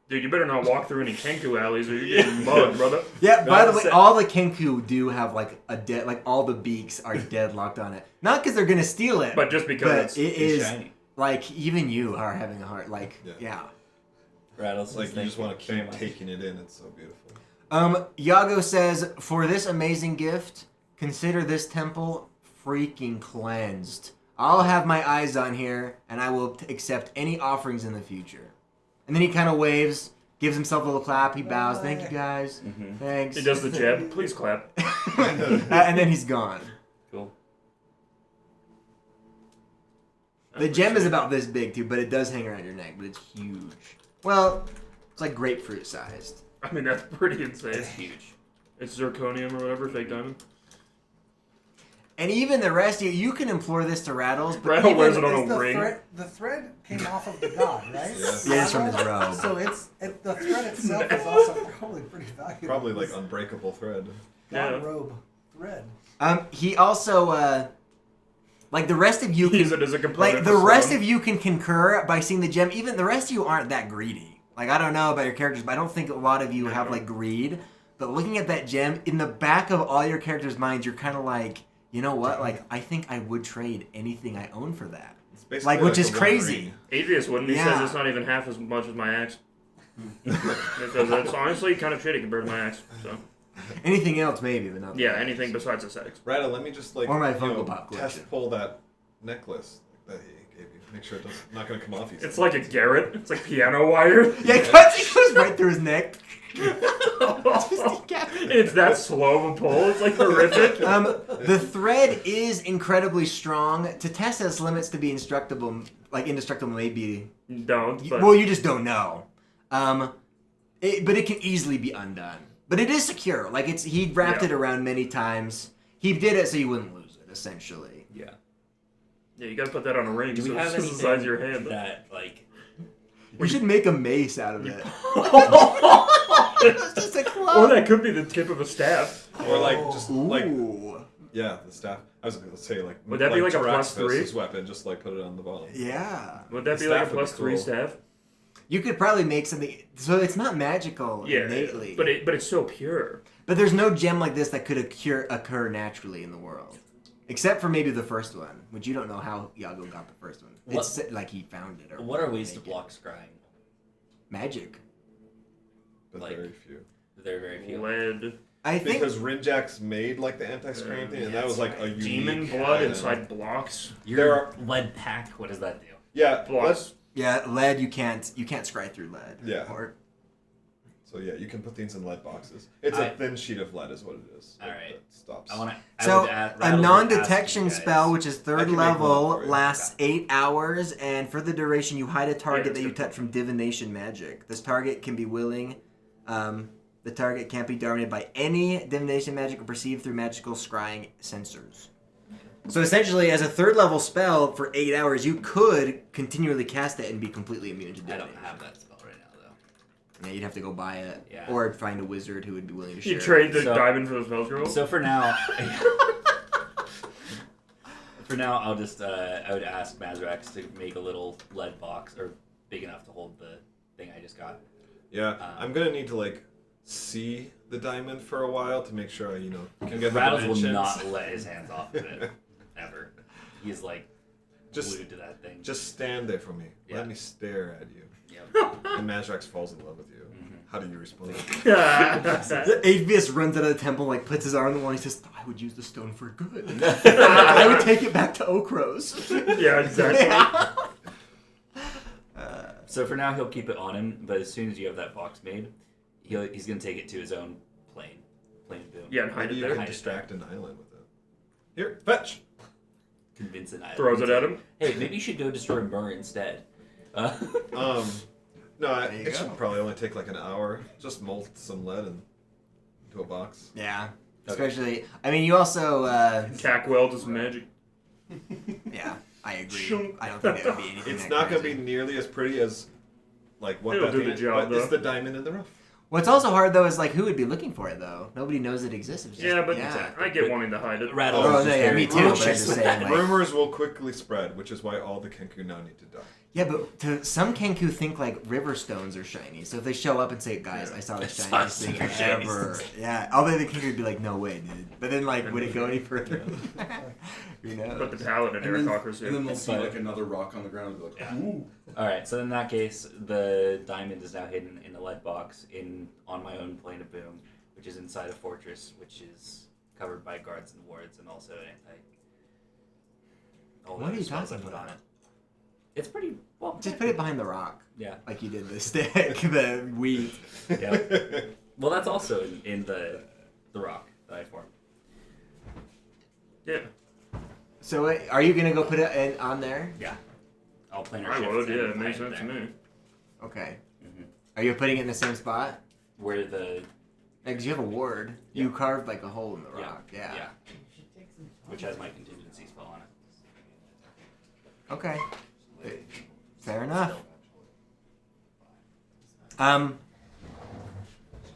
Dude, you better not walk through any Kenku alleys or you're getting mugged, brother. Yeah, by the way, all the Kenku do have like all the beaks are deadlocked on it. Not because they're gonna steal it, but just because it is shiny. like even you are having a heart. Like yeah. Rattles. Like you just want to keep taking it in. It's so beautiful. Yago says, for this amazing gift, consider this temple freaking cleansed. I'll have my eyes on here, and I will accept any offerings in the future. And then he kind of waves, gives himself a little clap, he bows, thank you guys, thanks. He does the jab, please clap. And then he's gone. Cool. The gem is about this big too, but it does hang around your neck, but it's huge. Well, it's like grapefruit sized. I mean, that's pretty insane. It's huge. It's zirconium or whatever, fake diamond. And even the rest of you can implore this to Rattles. But Rattle wears it on a ring. The thread came off of the god, right? Yes. Yeah, it's from his robe. So the thread itself is also probably pretty valuable. Probably like unbreakable thread. God robe thread. He also, like the rest of you can, use it as a component. like the rest of you can concur by seeing the gem. Even the rest of you aren't that greedy. Like I don't know about your characters, but I don't think a lot of you have like greed. But looking at that gem, in the back of all your characters' minds, you're kind of like, you know what? Like I think I would trade anything I own for that. Like which is crazy. Adrius wouldn't. He says it's not even half as much as my axe. Because it's honestly kind of shitty compared to my axe. So. Anything else, maybe, but not. Yeah, anything besides aesthetics. Rattle, let me just or my Funko Pop collection. Test pull that necklace that he gave you. Make sure it's not going to come off easily. It's like a Garrett. It like piano wire. Yeah, it goes right through his neck. It's that slow of a pull. It's like horrific. The thread is incredibly strong. To test its limits to be indestructible, maybe. Don't. But... Well, you just don't know. But it can easily be undone. But it is secure. Like he wrapped it around many times. He did it so you wouldn't lose it, essentially. Yeah. Yeah, you gotta put that on a ring. Do we have the size of your hand? That like. We should make a mace out of it. It's just a club. Or that could be the tip of a staff. Or like just like the staff. I was gonna say like would that be like a +3 weapon? Just like put it on the bottom. Yeah. Would that be like a +3 staff? You could probably make something. So it's not magical innately. But it's so pure. But there's no gem like this that could occur naturally in the world. Except for maybe the first one, which you don't know how Yago got the first one. It's like he found it. Or what are ways to block scrying? Magic. But very few. There are very few. Lead. I think because Rinjax made like the anti-scrying thing, and that was like a unique demon blood inside blocks. Your lead pack. What does that do? Yeah, blocks. Yeah, lead. You can't scry through lead. Yeah. So yeah, you can put things in lead boxes. It's a thin sheet of lead, is what it is. All right. That stops. So a non-detection spell, which is 3rd level, lasts 8 hours, and for the duration, you hide a target that you touch from divination magic. This target can be willing. The target can't be dominated by any divination magic or perceived through magical scrying sensors. So essentially, as a 3rd level spell for 8 hours, you could continually cast it and be completely immune to divination. I don't have that spell right now, though. Yeah, you'd have to go buy it, or find a wizard who would be willing to share. You trade the diamond for the spell scroll. So for now, I'll just I would ask Mazrax to make a little lead box or big enough to hold the thing I just got. Yeah, I'm gonna need to like see the diamond for a while to make sure I can get Rattles the will dimensions. not let his hands off of it ever. He's like glued to that thing. Just stand there for me. Yeah. Let me stare at you. Yep. And Mazrax falls in love with you. How do you respond? The Atheist runs out of the temple, like puts his arm on the wall, and he says, "I would use the stone for good. I would take it back to Okros." Yeah, exactly. So for now, he'll keep it on him, but as soon as you have that box made, he's going to take it to his own plane. Plane boom. Yeah, and hide it there. You can distract an island with it. Here, fetch! Convince an island. Throws it at him. Hey, maybe you should go destroy Murr instead. No, it should probably only take like an hour. Just mold some lead into a box. Yeah. Especially, I mean, you also... Tack weld is magic. Yeah. I agree. I don't think that would be anything. It's that not going to crazy. be nearly as pretty as like what It'll that do thing the is, job, but it's though. the diamond in the rough. What's also hard though is like who would be looking for it though? Nobody knows it exists. It's just, Yeah, but yeah. I get wanting to hide it. Rattle. Oh, is just yeah, very me too. But I'm cautious just with saying, that. like, Rumors will quickly spread, which is why all the Kenku now need to die. yeah, but to some Kenku think like river stones are shiny. So if they show up and say, "Guys, I saw the shiniest thing super shiny ever," yeah, all the Kenku would be like, "No way, dude." But then like, would it go any further? Who knows? But the paladin aristocracy. And then they'll see like another rock on the ground and be like, Yeah. ooh. All right, so in that case, the diamond is now hidden in a lead box on my own plane of boom, which is inside a fortress, which is covered by guards and wards, and also anti. All the What are other you spells I talking put on about? it. It's pretty well. Just put it behind the rock, Yeah. like you did the stick, the wheat. Yeah. Well, that's also in the rock that I formed. Yeah. So are you gonna go put it on there? Yeah. I'll plan I shift would, yeah, and it makes hide sense to there. me. Okay. Mhm. Are you putting it in the same spot? Where the Because you have a ward. Yeah. You carved like a hole in the Yeah. rock. Yeah. yeah, which has my contingency spell on it. Okay. Fair enough.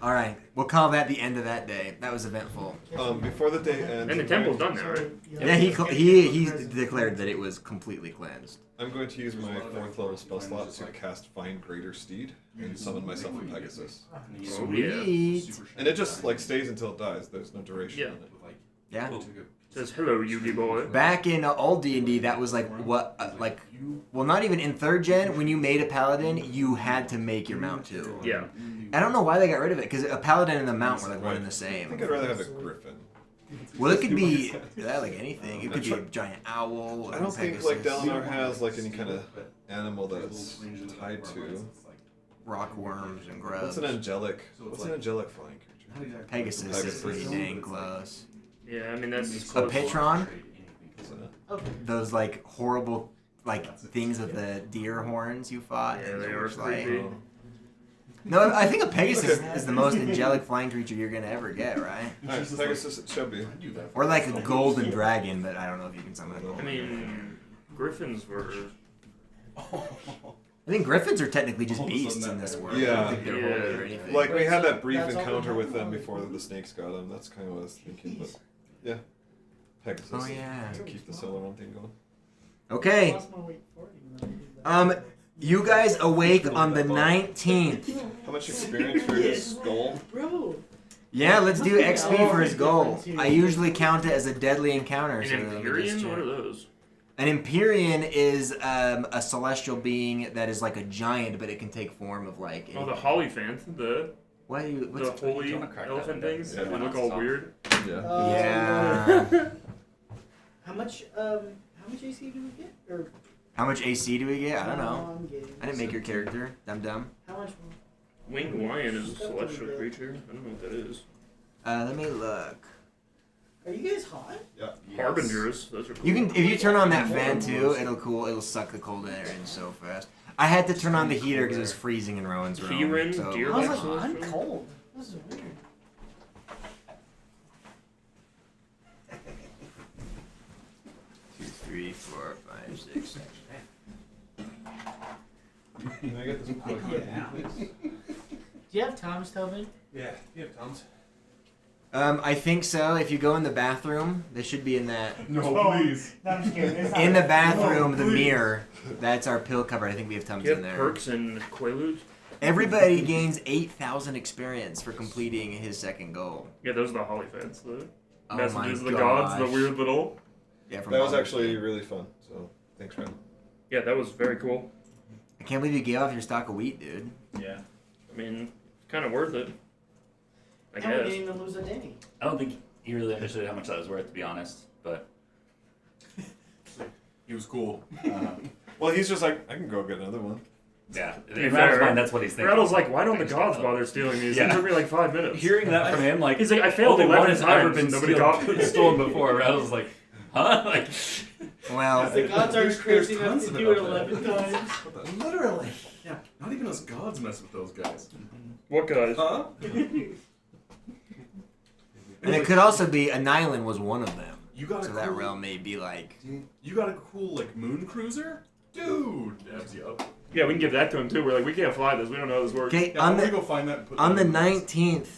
All right. We'll call that the end of that day. That was eventful. Before the day ends, And the temple's done now, right? Yeah, he declared that it was completely cleansed. I'm going to use my 4th level spell slot to cast Find Greater Steed and summon myself a Pegasus. Sweet. And it just like stays until it dies. There's no duration Yeah. on it. Yeah. Says, hello, Yugi boy. Back in old D&D, that was like what, well, not even in 3rd gen. When you made a paladin, you had to make your mount too. Yeah. I don't know why they got rid of it because a paladin and the mount were like one and the I same. think I'd rather have a griffin. Well, it could be like anything. It could be a giant owl. Or I don't think Pegasus, like Dalinar has like any kind of animal that it's tied to. rock worms and grubs. What's an angelic flying creature? Pegasus is pretty dang close. Yeah, I mean, that's A close. Petron, What's that? Okay. those like horrible like things with the deer horns you fought. Yeah, in they the are Witch Light. creepy. No, I think a Pegasus is the most angelic flying creature you're gonna ever get, right? Alright, Pegasus it should be. Or like a golden dragon, but I don't know if you can summon a I golden. mean, griffins were. I think griffins are technically just beasts in this world. I Yeah. don't think they're Yeah. holy or anything. Like we had that brief That's all encounter we with have. them before the snakes got them. That's kind of what I was thinking. But yeah, Pegasus. Oh, yeah. To keep the Celeron thing going. Okay. Lost my weight 40 when I did that. You guys awake on the 19th. How much experience for his skull? Bro. Yeah, let's do XP for his goal. I usually count it as a deadly encounter. An so let me just Empyrean? check. What are those? An Empyrean is a celestial being that is like a giant, but it can take form of like. Oh, the anything. Hollyphant, the What's holy wanna crack that elephant one? things. Yeah. They look all weird. Yeah. Yeah. How much AC do we get? Or How much AC do we get? I don't know. I'm getting. I didn't make your character. Dumb. How much? Winged lion is a celestial creature. I don't know what that is. Let me look. Are you guys hot? Yeah. Harbingers. Those are cool. You can if you turn on that fan too, it'll suck the cold air in so fast. I had to turn on the heater because it was freezing in Rowan's room. Kieran, so- deer- I was That's like, I'm celestial? cold. This is weird. Two, three, four, five, six, seven. Can I get this plug? Yeah. Do you have Tom's, Tobin? Yeah, you have Tom's. I think so. If you go in the bathroom, they should be in that. No, please. No, I'm just kidding. It's not- In the bathroom, the mirror. That's our pill cupboard. I think we have Tums You in have there. perks and quaaludes? Everybody gains 8,000 experience for completing his second goal. Yeah, those are the Hollyphants. The Oh messages of my the gods, the gosh. weird little. Yeah, from That was Baldur's actually Gate. really fun. So thanks, Ryan. Yeah, that was very cool. I can't believe you gave off your stock of wheat, dude. Yeah. I mean, kind of worth it. I And we guess. didn't even lose a Denny. I don't think he really understood how much that was worth, to be honest. But He was cool. Well, he's just like, I can go get another one. yeah, be in Rattle's fair, mind, that's what he's thinking. Rattle's like, why don't the gods bother stealing these? Yeah. It took me like 5 minutes. Hearing that from him, like He's like, I failed only 11 one has ever times, been nobody got stolen, me. stolen before. Rattle's like, huh? Like, Well, The gods aren't crazy enough tons to of do it it out 11 times. Literally. Yeah. Not even us gods mess with those guys. What guys? Huh? and it could also be a Nylon was one of them. You got So a that cool, realm may be like. You got a cool like moon cruiser, dude. Dabs you up. Yeah, we can give that to him too. We're like, we can't fly this. We don't know how this works. Okay, Yeah, I'm gonna go find that. And put on that the in this.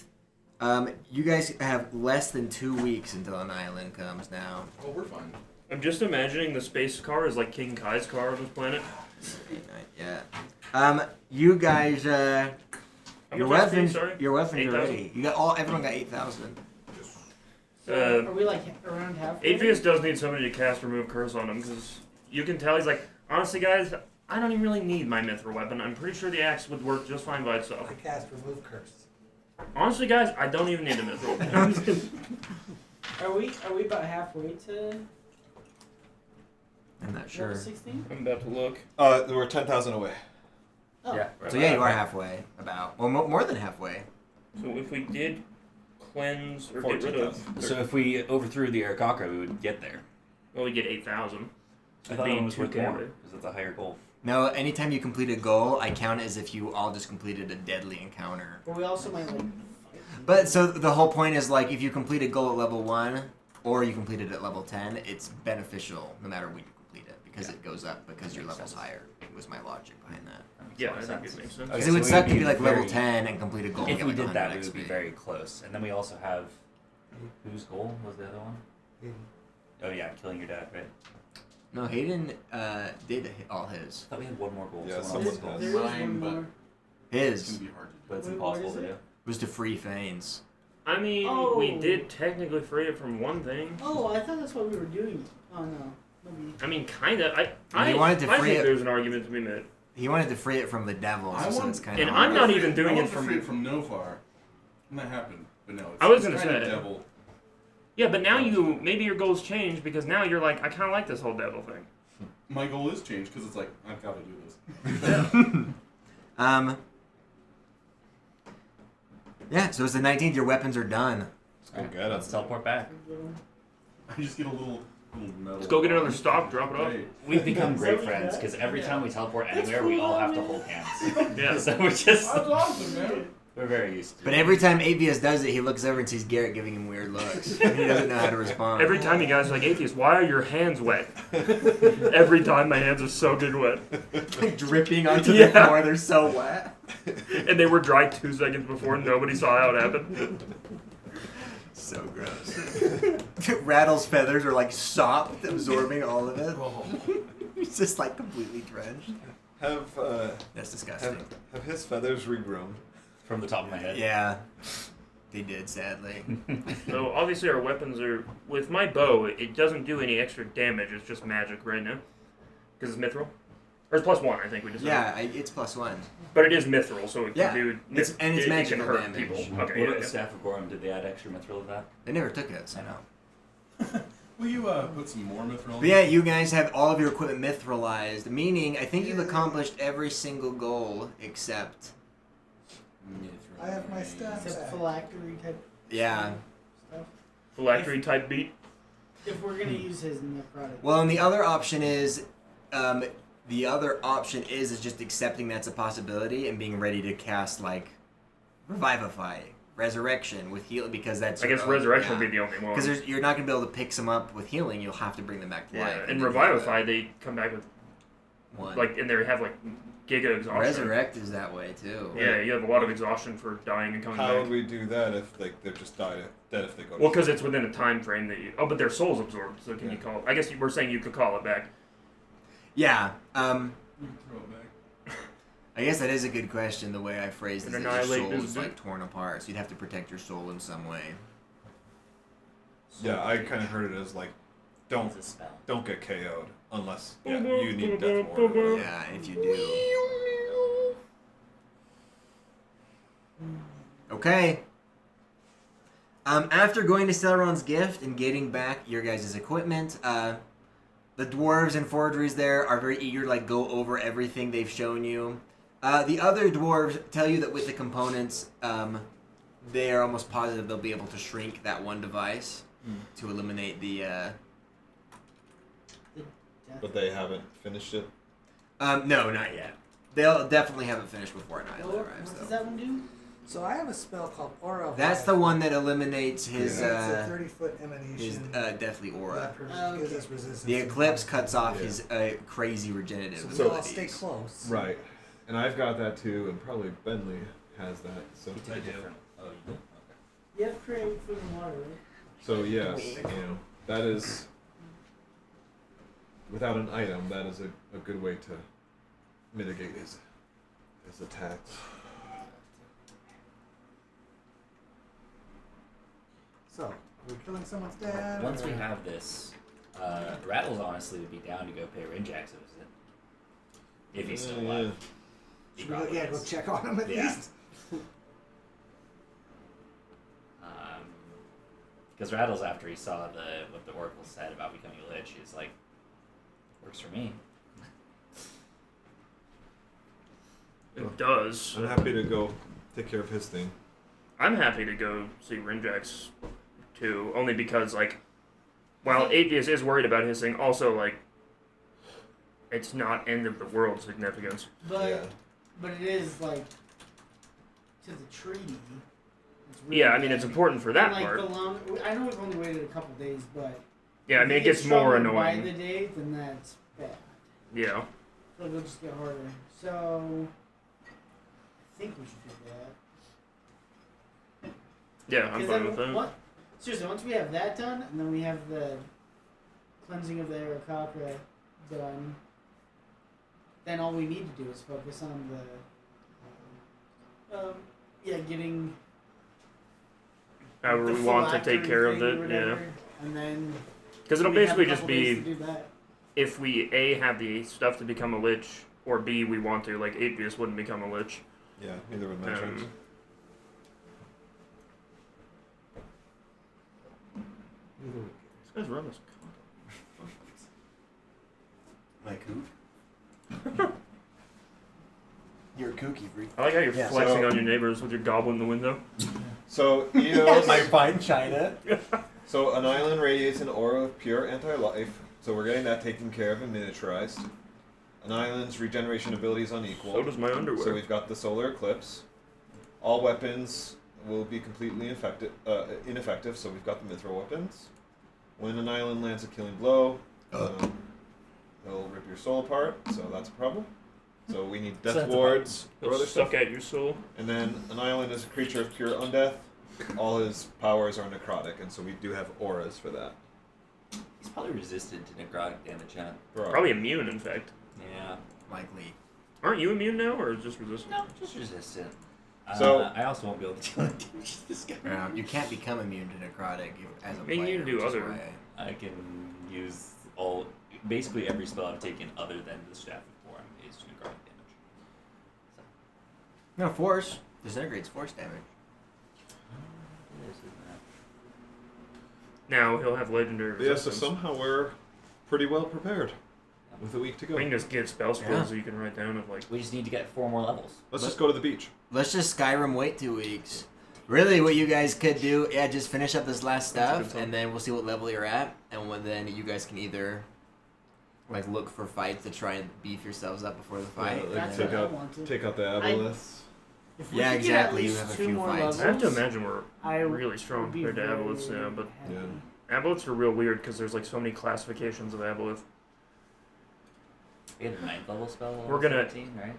19th, you guys have less than 2 weeks until an island comes now. Oh, we're fine. I'm just imagining the space car is like King Kai's car on this planet. Yeah. You guys, How your much XP, weapons, sorry? your weapons are 8,000? ready. You got everyone got 8,000. So are we like around halfway? Atheist does need somebody to cast Remove Curse on him because you can tell he's like, honestly, guys, I don't even really need my mithril weapon. I'm pretty sure the axe would work just fine by itself. I cast Remove Curse. Honestly, guys, I don't even need a mithril weapon. Are we about halfway to I'm not sure. level 16? I'm about to look. We're 10,000 away. Oh. Yeah. So yeah, you are halfway. About well, more than halfway. So if we did cleanse or get rid of, So if we overthrew the Aarakocra, we would get there. well, we get 8,000. I thought it was worth more because it's a higher goal. No, anytime you complete a goal, I count it as if you all just completed a deadly encounter. But we also might like. But so the whole point is like if you complete a goal at level 1 or you complete it at level 10, it's beneficial no matter when you complete it because it goes up because your level's higher. Was my logic behind that. Yeah, I think it makes sense. Because it would suck to be like level 10 and complete a goal. and If get we like did that, 100 we would be XP. very close. And then we also have whose goal was the other one? Oh yeah, killing your dad, right? No, Hayden did hit all his. I thought we had one more goal. Yeah, Someone else's someone goal. There is Mine, one but- more. His It's gonna be hard to do. But it's Wait, impossible what to is do. was to free Fanes. I mean, Oh. we did technically free it from one thing. Oh, I thought that's what we were doing. Oh no, maybe. I mean, kind of. He wanted to I free think it. there's an argument to be made. He wanted to free it from the devils, I so want- it's kind of. And I'm not even doing I it want to from- free it from Nofar. And that happened, but no. It's, I was it's gonna kind of say. devil. Yeah, but now maybe your goals change because now you're like, I kind of like this whole devil thing. My goal is changed because it's like I've got to do this. Yeah, so it's the 19th. Your weapons are done. Go get Let's teleport back. I just get a little metal. Let's go get another stock, drop it off. Right. We've become great Something friends like because that? every time we teleport That's anywhere, we cool, all have to man. hold hands. Yeah. So we're just That's awesome, man. we're very used to But it. every time Atheist does it, he looks over and sees Garrett giving him weird looks. He doesn't know how to respond. Every time you guys are like, Atheist, why are your hands wet? Every time my hands are soaking wet. like dripping onto Yeah. the floor, they're so wet. And they were dry 2 seconds before, nobody saw how it happened. So gross. Rattle's feathers are like sopped, absorbing all of it. He's just like completely drenched. That's disgusting. Have his feathers regrown? From the top of my head. Yeah, they did, sadly. So obviously our weapons are, with my bow, it doesn't do any extra damage, it's just magic right now. Because it's mithril. Or it's +1, I think we decided. Yeah, it's +1. But it is mithril, so it can Yeah, do... it's it magical can hurt damage. people. Okay, What yeah, about yeah. the Staff of Gorham? Did they add extra mithril to that? They never took it, so no. Will you put some more mithril? But yeah, you guys have all of your equipment mithralized, meaning I think you've accomplished every single goal except. Mithril. I have my staff Except back. phylactery type Yeah. stuff. Phylactery type beat. If we're gonna use his necrotic. Well, and the other option is, is just accepting that's a possibility and being ready to cast like, revivify, resurrection with heal because that's. I guess resurrection will be the only one. Because you're not gonna be able to pick some up with healing. You'll have to bring them back to life. Yeah, and in then Revivify, they come back with, one. like, and they have, like, giga exhaustion. Resurrect is that way too. Yeah, you have a lot of exhaustion for dying and coming How back. would we do that if they're just dead if they go? Well, because it's within a time frame that you... Oh, but their soul's absorbed, so can you call it... I guess you were saying you could call it back. Yeah. Throw it back. I guess that is a good question. The way I phrased it, And is that your annihilate soul this is like dude. torn apart, so you'd have to protect your soul in some way. Yeah, I kind of heard it as like, don't It's a spell. don't get KO'd unless you need death ward. Yeah, if you do. Okay. After going to Celeron's gift and getting back your guys' equipment, the dwarves and forgeries there are very eager to like go over everything they've shown you. The other dwarves tell you that with the components, they are almost positive they'll be able to shrink that one device to eliminate the. But they haven't finished it. No, not yet. They'll definitely haven't finished before an island What arrives, does though. that one do? So I have a spell called Aura of That's Life. the one that eliminates his It's a 30-foot emanation. deathly aura. That gives us resistance. The to eclipse fire. cuts off his crazy regenerative So we all abilities. stay close. Right. And I've got that too, and probably Bentley has that. So I do. Oh, you do? Okay. You have to create food and water, right? So yes, that is without an item. That is a good way to mitigate his attacks. So, we're killing someone's dad. Once we or- have this, Rattles honestly would be down to go pay Rinjax a visit. If he's still alive. He Should we go, probably go is. check on him at Yeah. least? Because Rattles, after he saw what the Oracle said about becoming a Lich, he's like, works for me. It does. I'm happy to go take care of his thing. I'm happy to go see Rinjax too, only because while Atheist is worried about his thing, also it's not end of the world significance. But it is to the treaty. It's really Yeah, I mean it's bad. important for that And, part. I know we've only waited a couple days, but Yeah, I if mean it we gets get more stronger by annoying. the day, then that's bad. Yeah. So it'll just get harder. So I think we should do that. Yeah, I'm 'Cause fine then with that. Seriously, once we have that done, and then we have the cleansing of the Arakocra done, then all we need to do is focus on getting However the we want to take phylactery care of thing or it, yeah. whatever, and then Because it'll we have a basically just couple days be to do that. if we A have the stuff to become a lich, or B we want to, like Atheist wouldn't become a lich. Yeah, neither would my choice. This guy's running his My kook? You're a kooky freak. I like how you're Yeah. flexing So- on your neighbors with your goblin in the window. So Eos, My fine china. so an island radiates an aura of pure anti-life. So we're getting that taken care of and miniaturized. An island's regeneration ability is unequal. So does my underwear. So we've got the solar eclipse. All weapons will be completely ineffective. So we've got the mithril weapons. When an island lands a killing blow, it'll rip your soul apart. So that's a problem. So we need death that's a wards or He'll other suck stuff. at your soul. And then an island is a creature of pure undeath. All his powers are necrotic, and so we do have auras for that. He's probably resistant to necrotic damage, huh? Probably immune, in fact. Yeah. Likely. Aren't you immune now, or just resistant? No, just resistant. So- I also won't be able to deal with damage to this guy. You can't become immune to necrotic as a I mean, you player, can do which is other- why I can use basically every spell I've taken other than the Staff of Form is to necrotic damage. So. No, force. Disintegrates force damage. Now he'll have legendary But yeah, so resistance. somehow we're pretty well prepared with a week to go. We can just get spell scrolls Yeah. so you can write down of We just need to get 4 more levels. Let's just go to the beach. Let's just Skyrim wait 2 weeks. Really, what you guys could do, just finish up this last That's a stuff, good thought. and then we'll see what level you're at, and then you guys can either look for fights to try and beef yourselves up before the fight. like That's take what I out want to. take out the aboleths. If we Yeah, could get at exactly, you least have a 2 few more fights. I have to levels, imagine we're I really strong would be compared to very aboleths now, but happy. Yeah. aboleths are real weird because there's so many classifications of aboleth. We had a 9th level spell. level We're gonna- 17, right?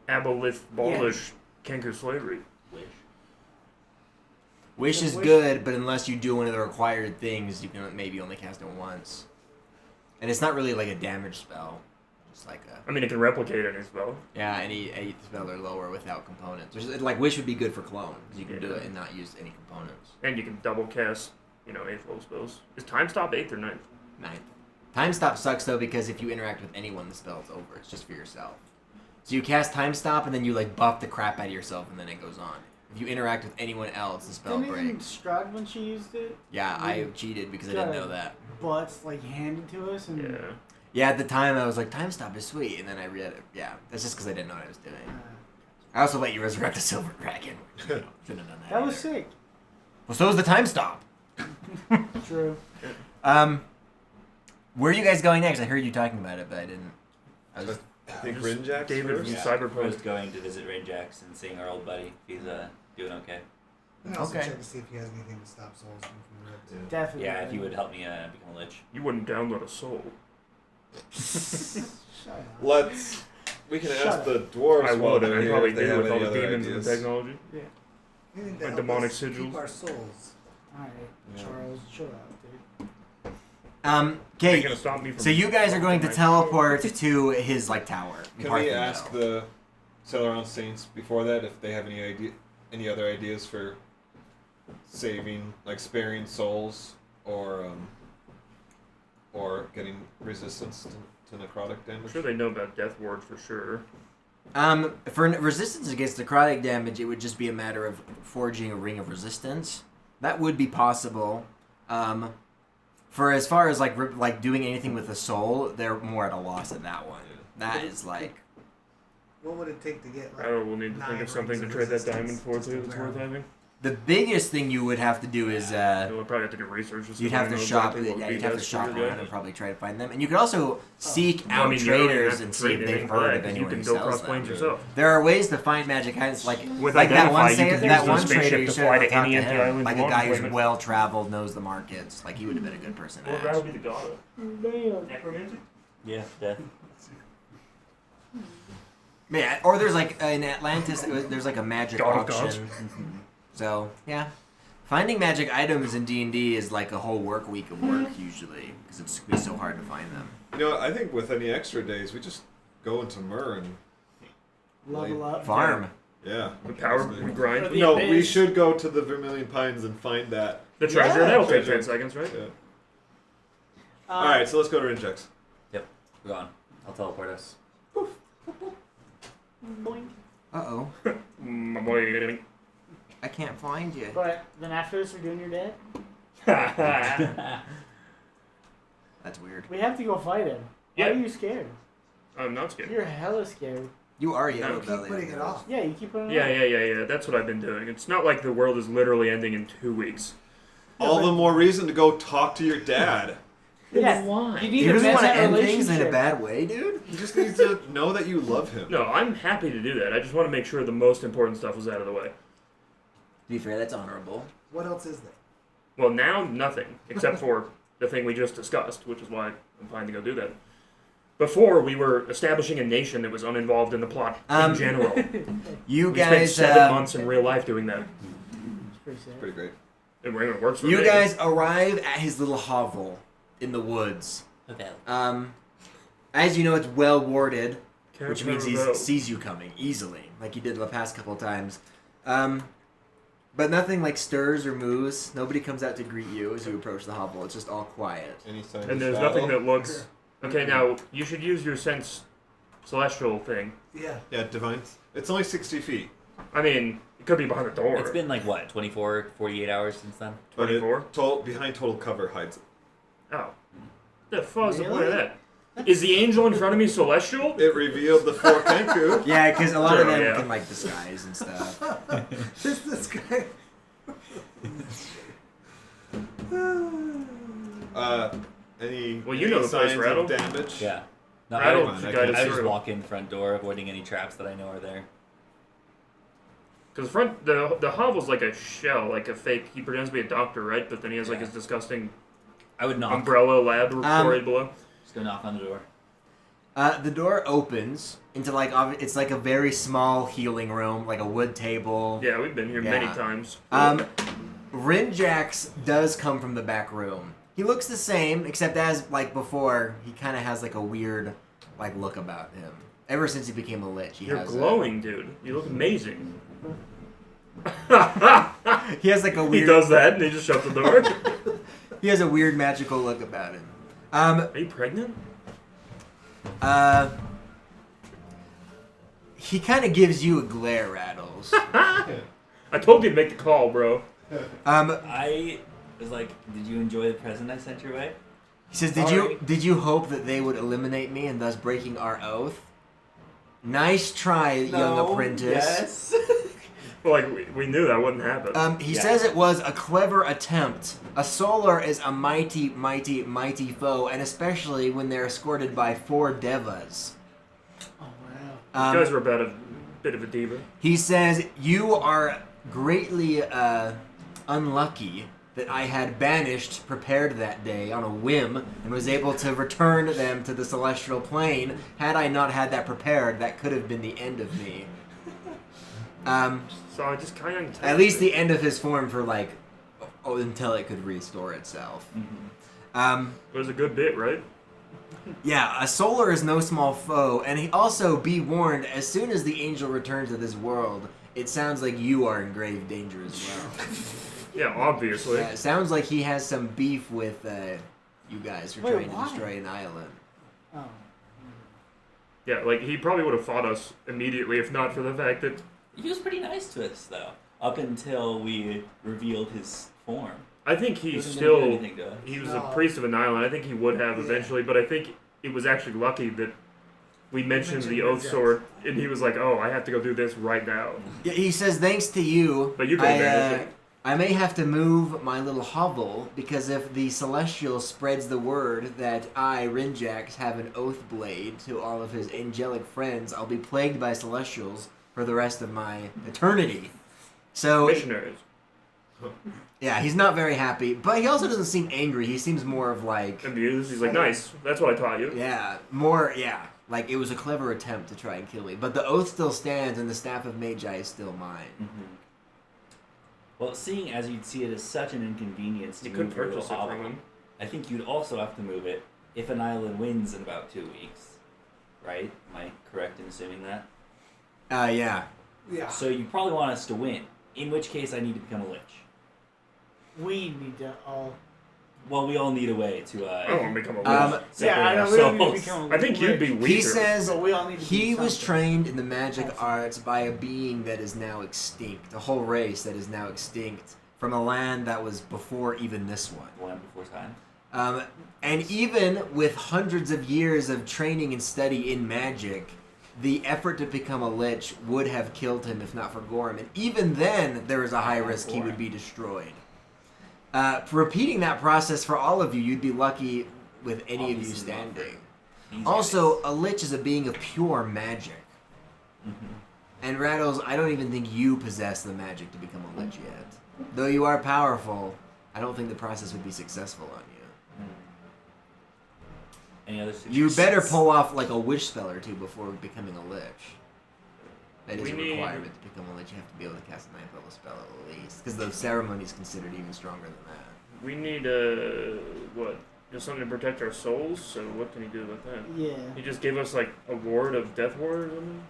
Aboleth, Ballish, Canker Slavery. Wish. Wish is good, but unless you do one of the required things, you can maybe only cast it once. And it's not really like a damage spell. Just like a... I mean, it can replicate any spell. Yeah, any spell or lower without components. Which is, Wish would be good for clone, because you can do Yeah. it and not use any components. And you can double cast, 8th level spells. Is Time Stop 8th or 9th? 9th. Time Stop sucks, though, because if you interact with anyone, the spell's over. It's just for yourself. So you cast Time Stop, and then you, buff the crap out of yourself, and then it goes on. If you interact with anyone else, the spell Didn't breaks. Strahd, when she used it, Yeah, I cheated because I didn't know that. butts handed to us, and Yeah. Yeah, at the time, I was like, Time Stop is sweet, and then I read it. Yeah, that's just because I didn't know what I was doing. I also let you resurrect a silver dragon. Shouldn't have done that. that was either. sick. Well, so was the Time Stop. True. Where are you guys going next? I heard you talking about it, but I didn't. I think Rinjax David first. from Yeah, Cyberpunk. first going to visit Rinjax and seeing our old buddy. He's doing okay. And also Okay. check to see if he has anything to stop souls coming from the rip too. Definitely. Yeah, if he would help me become a lich. You wouldn't download a soul. Shut up. We can Shut ask up. the dwarves. I while would, they're and I here probably if they do have with all any the other demons and the ideas. technology. Anything to Like help demonic us sigils. keep our souls. Alright, Yeah. Charles, chill out, dude. Ain't Okay. gonna stop me from. So you guys are going to teleport to his like tower. Can Parthenon. we ask the Celeron Saints before that if they have any other ideas for saving, like sparing souls, or getting resistance to necrotic I'm damage? sure they know about Death Ward for sure. For resistance against necrotic damage, it would just be a matter of forging a ring of resistance. That would be possible. For as far as like doing anything with a soul, they're more at a loss at that one. That is like What would it take to get like Oh, we'll need to think 9 of something rings to of trade that diamond resistance for just too. to That's wear worth them? having. the biggest thing you would have to do is We'll probably have to do research. just you'd so have I to know shop. exactly what Yeah, would you'd be have to best for shop your around guy. and probably try to find them. And you could also seek I out mean, you don't even traders have to and see trade if they've anything for heard that, of 'cause anyone you who can go sells cross them. planes yourself. There are ways to find magic items, like With like that one Identify, you can that use one the trader spaceship you to should fly have to talked any to empty him. island Like you a want guy and who's claim it. well traveled, knows the markets. Like he would have been a good person to Well, ask. that would be the god. Damn. Necromancy? Yeah, death. Yeah, or there's like in Atlantis, there's like a magic God of gods. auction. So yeah, finding magic items in D&D is like a whole work week of work usually because it's so hard to find them. You know, I think with any extra days, we just go into Myrrh and Level up. Farm. yeah. The power we grind. The No, we abyss. should go to the Vermilion Pines and find that. The treasure, Yeah, that'll take treasure. 10 seconds, right? Yeah. All right, so let's go to Rinjax. Yep, we're gone. I'll teleport us. Boing. Uh-oh. My boy. I can't find you. But then after this, we're doing your dad. That's weird. We have to go fight him. Why Yeah. are you scared? I'm not scared. You're hella scared. You are No, yellow Keep belly. putting it off. Yeah, you keep putting it Yeah, on. yeah. That's what I've been doing. It's not like the world is literally ending in 2 weeks. All the more reason to go talk to your dad. Yeah. Why? You need You to really vet want to that end things in a relationship. bad way, dude? He just needs to know that you love him. No, I'm happy to do that. I just want to make sure the most important stuff was out of the way. To be fair, that's honorable. What else is there? Well, now nothing, except for the thing we just discussed, which is why I'm fine to go do that. Before, we were establishing a nation that was uninvolved in the plot in general. You We spent guys, 7 months in real life doing that. It's pretty sad. Pretty great. It works for you me. guys arrive at his little hovel in the woods. As you know, it's well warded, which means he sees you coming easily, like he did the past couple of times. But nothing like stirs or moves. Nobody comes out to greet you as you approach the hovel. It's just all quiet. Any signs And of there's battle? nothing that looks... Okay, now, you should use your sense celestial thing. Yeah. Yeah, divine. It's only 60 feet. I mean, it could be behind the door. It's been like, what, 24, 48 hours since then? But 24? Behind total cover hides it. Oh. The fuck's the point of Really? that? Is the angel in front of me celestial? It revealed the 4 Kenku. Yeah, because a lot of them Yeah. can like disguise and stuff. this guy. Any Well, you know the place, signs Rattle. of damage? Yeah. No, Rattle I, should I guide us I just through. walk in front door, avoiding any traps that I know are there. Because the hovel's like a shell, like a fake. He pretends to be a doctor, right? But then he has like Yeah. his disgusting I would knock. umbrella laboratory below. Just go knock on the door. The door opens into like it's like a very small healing room, like a wood table. Yeah, we've been here many Yeah. times. Rinjax does come from the back room. He looks the same, except as like before, he kind of has like a weird like look about him. Ever since he became a lich, he You're has glowing, dude. You look amazing. he has like a He weird. does that and he just shuts the door. He has a weird magical look about him. Are you pregnant? He kind of gives you a glare, Rattles. I told you to make the call, bro. I was like, did you enjoy the present I sent your way? He says, "Did you hope that they would eliminate me and thus breaking our oath? Nice try, young apprentice." Yes. Well, like, we knew that wouldn't happen. He Yeah. says it was a clever attempt. A solar is a mighty, mighty, mighty foe, and especially when they're escorted by 4 devas. Oh You wow. guys were about a bit of a diva. He says, you are greatly unlucky that I had banished prepared that day on a whim and was able to return them to the celestial plane. Had I not had that prepared, that could have been the end of me. So I just kind of... At least the end of his form for until it could restore itself. It was a good bit, right? Yeah, a solar is no small foe, and he also, be warned, as soon as the angel returns to this world, it sounds like you are in grave danger as well. Yeah, obviously. Yeah, it sounds like he has some beef with you guys for Wait, trying why? to destroy an island. Oh. Yeah, like, he probably would have fought us immediately if not for the fact that... He was pretty nice to us, though, up until we revealed his form. I think he Wasn't gonna do still... anything to us. He was a priest of an island. I think he would have eventually, but I think it was actually lucky that we mentioned the oath sword, and he was like, oh, I have to go do this right now. Yeah, he says, thanks to you, But you can banish it. I may have to move my little hovel, because if the Celestial spreads the word that I, Rinjax, have an oath blade to all of his angelic friends, I'll be plagued by Celestials for the rest of my eternity. So, Missionaries. yeah, he's not very happy, but he also doesn't seem angry. He seems more of like... Amused. He's like, nice. That's what I taught you. Yeah, like it was a clever attempt to try and kill me. But the oath still stands, and the Staff of Magi is still mine. Mm-hmm. Well, seeing as you'd see it as such an inconvenience to You could move your purchase little it from hovel, him. I think you'd also have to move it if an island wins in about 2 weeks. Right? Am I correct in assuming that? Yeah. Yeah. So you probably want us to win, in which case I need to become a lich. We need to all. Well, we all need a way to. I don't want to become a lich. Yeah, I know. We don't need to become a I think you'd be lich. weaker. He says But we all need to he do was something. trained in the magic arts by a being that is now extinct, a whole race that is now extinct from a land that was before even this one. The land before time. And even with hundreds of years of training and study in magic, the effort to become a lich would have killed him if not for Gorham. And even then, there was a high risk he would be destroyed. For repeating that process for all of you, you'd be lucky with any of you Obviously not for standing. these Also, guys. a lich is a being of pure magic. Mhm. And Rattles, I don't even think you possess the magic to become a lich yet. Though you are powerful, I don't think the process would be successful on you. Any other You suggestions? better pull off like a wish spell or two before becoming a lich. That is We a need- requirement to become a lich. You have to be able to cast a 9th level spell at least. Because the ceremony is considered even stronger than that. We need, what? Just something to protect our souls? So what can he do with that? Yeah. He just gave us, like, a ward of death ward or something?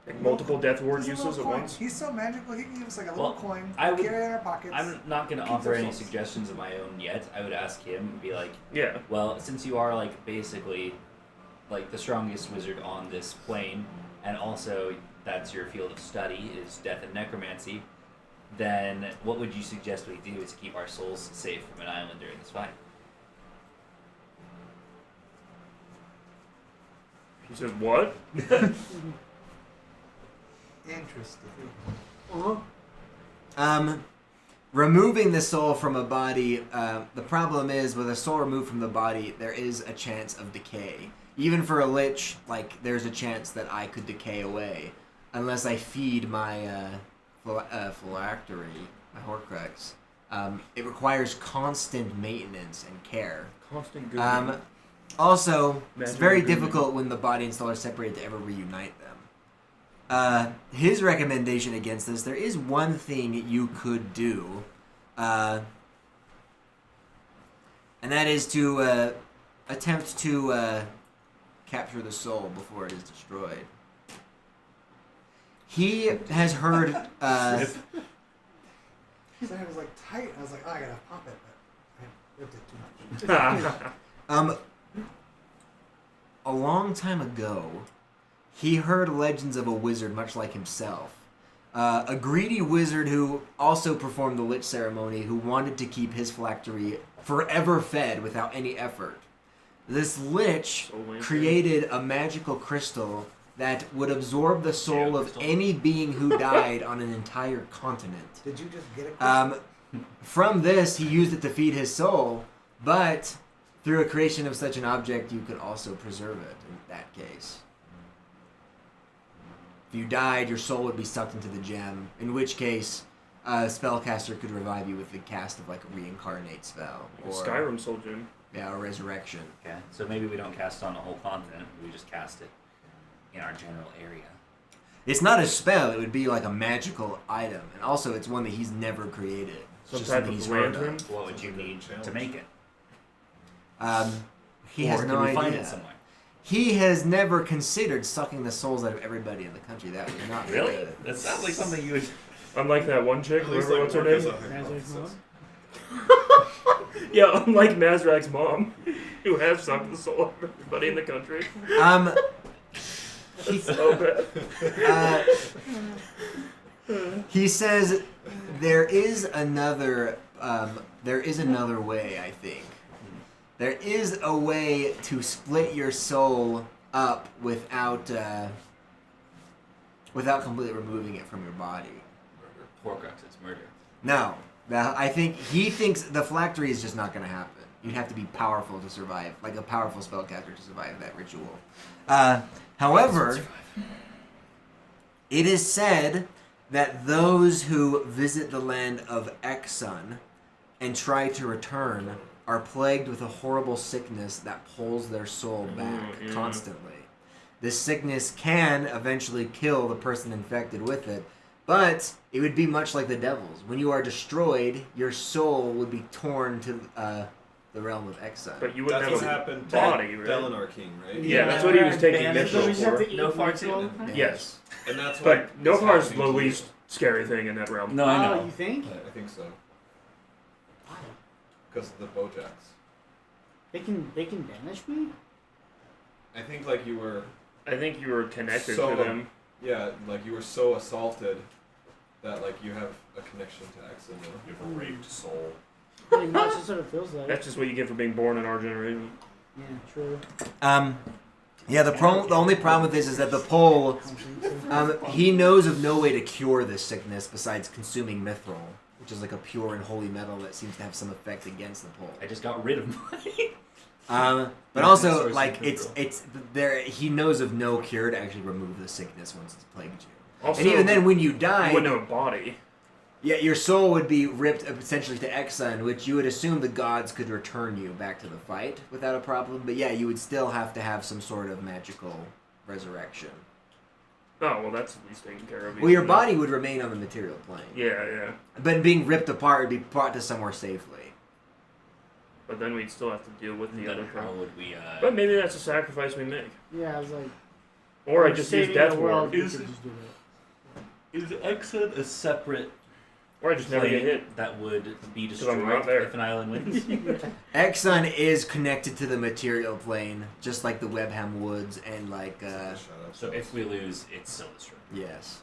Like, multiple death ward Just a uses little at coin. once? He's so magical, he can give us like a little Well, coin. I would- Carry it in our pockets. I'm not going to Keep offer their any souls. suggestions of my own yet. I would ask him and be like, Yeah. well, since you are like basically like the strongest wizard on this plane, and also that's your field of study is death and necromancy, then what would you suggest we do to keep our souls safe from an island during this fight? He said, what? Interesting. Removing the soul from a body, the problem is with a soul removed from the body, there is a chance of decay. Even for a lich, like, there's a chance that I could decay away. Unless I feed my phylactery, my Horcrux. It requires constant maintenance and care. Constant good. Also, it's Imagine very agreement. difficult when the body and soul are separated to ever reunite them. His recommendation against this, there is one thing you could do, and that is to attempt to capture the soul before it is destroyed. He has heard... So it was like tight. I was like, oh, I gotta pop it, but I ripped it too much. A long time ago, he heard legends of a wizard much like himself. A greedy wizard who also performed the lich ceremony, who wanted to keep his phylactery forever fed without any effort. This lich created a magical crystal that would absorb the soul of any being who died on an entire continent. Did you just get it? From this, he used it to feed his soul, but through a creation of such an object, you could also preserve it in that case. If you died, your soul would be sucked into the gem, in which case a spellcaster could revive you with the cast of like a reincarnate spell. Or Skyrim soul gem. Yeah, or resurrection. Okay, so maybe we don't cast on a whole continent. We just cast it in our general area. It's not a spell, it would be like a magical item. And also it's one that he's never created. It's Some just type something of he's heard lantern? of. What would you need to make it? He Or has can no we idea. find it somewhere? He has never considered sucking the souls out of everybody in the country. That would not be Really? good. That sounds like something you would. Unlike that one chick, At least whoever, that what's her would work as name? a hypothesis. Yeah, unlike Mazrak's mom, who has sucked the soul of everybody in the country. He, So bad. he says there is another way, I think. There is a way to split your soul up without completely removing it from your body. Horcrux, it's murder. No. I think he thinks the phylactery is just not going to happen. You'd have to be powerful to survive, like a powerful spellcaster to survive that ritual. However, it is said that those who visit the land of Exun and try to return are plagued with a horrible sickness that pulls their soul back constantly. This sickness can eventually kill the person infected with it, but it would be much like the devil's. When you are destroyed, your soul would be torn to the realm of Exun. But you wouldn't That's what have a happened body, to right? Delenar King, right? Yeah, that's what he was taking So we Mithril just have for. to eat No farts Mithril? in it. Yes. And that's what But is Nofar's the happening to least scary thing in that realm. No, I know. Oh, you think? I think so. Because of the Bojacks. They can banish me? I think like you were I think you were connected So, to them. yeah, like you were so assaulted that like you have a connection to Exun. You have a raped soul. Pretty much, that's what it feels like. That's just what you get for being born in our generation. Yeah, true. Yeah, the only problem with this is that the pole, he knows of no way to cure this sickness besides consuming mithril, which is like a pure and holy metal that seems to have some effect against the pole. I just got rid of mine. But also, like, it's there. He knows of no cure to actually remove the sickness once it's plagued you. Also, And even then, when you die, you wouldn't have a body. yeah, your soul would be ripped essentially to Exun, which you would assume the gods could return you back to the fight without a problem. But yeah, you would still have to have some sort of magical resurrection. Oh, well, that's at least taken care of. Well, your body would remain on the material plane. Yeah. But being ripped apart would be brought to somewhere safely. But then we'd still have to deal with the Then other how problem. would we? But maybe that's a sacrifice we make. Yeah, I was like, Or I just use saving Death the world, Ward. we Is could it- just do it. Is Exit a separate Or I just never get plane hit. that would be 'Cause I'm destroyed not there. if an island wins? Exun is connected to the material plane, just like the Webham Woods and like, So if we lose, it's still destroyed, yes.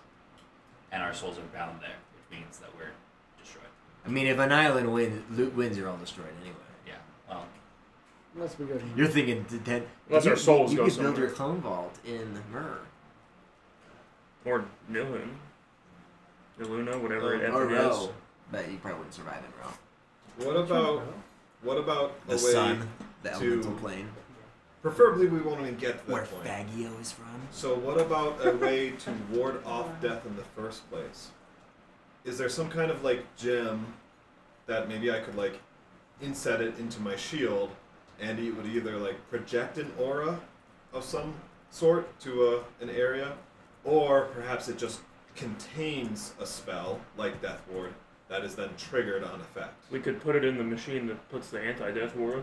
and our souls are bound there, which means that we're destroyed. I mean, if an island wins, you're all destroyed anyway. Yeah. Well, Unless we go to You're thinking, Unless our souls you go could build somewhere. your clone vault in Myrrh. Or Nilhun. Niluna, whatever it Or effing is. Ro. But you probably wouldn't survive in Ro. What about The a way sun, the to- elemental plane. Preferably, we won't even get to Where that point. Fagio is from. So, what about a way to ward off death in the first place? Is there some kind of like gem that maybe I could like inset it into my shield, and it would either like project an aura of some sort to an area, or perhaps it just contains a spell like Death Ward that is then triggered on effect. We could put it in the machine that puts the anti-death aura.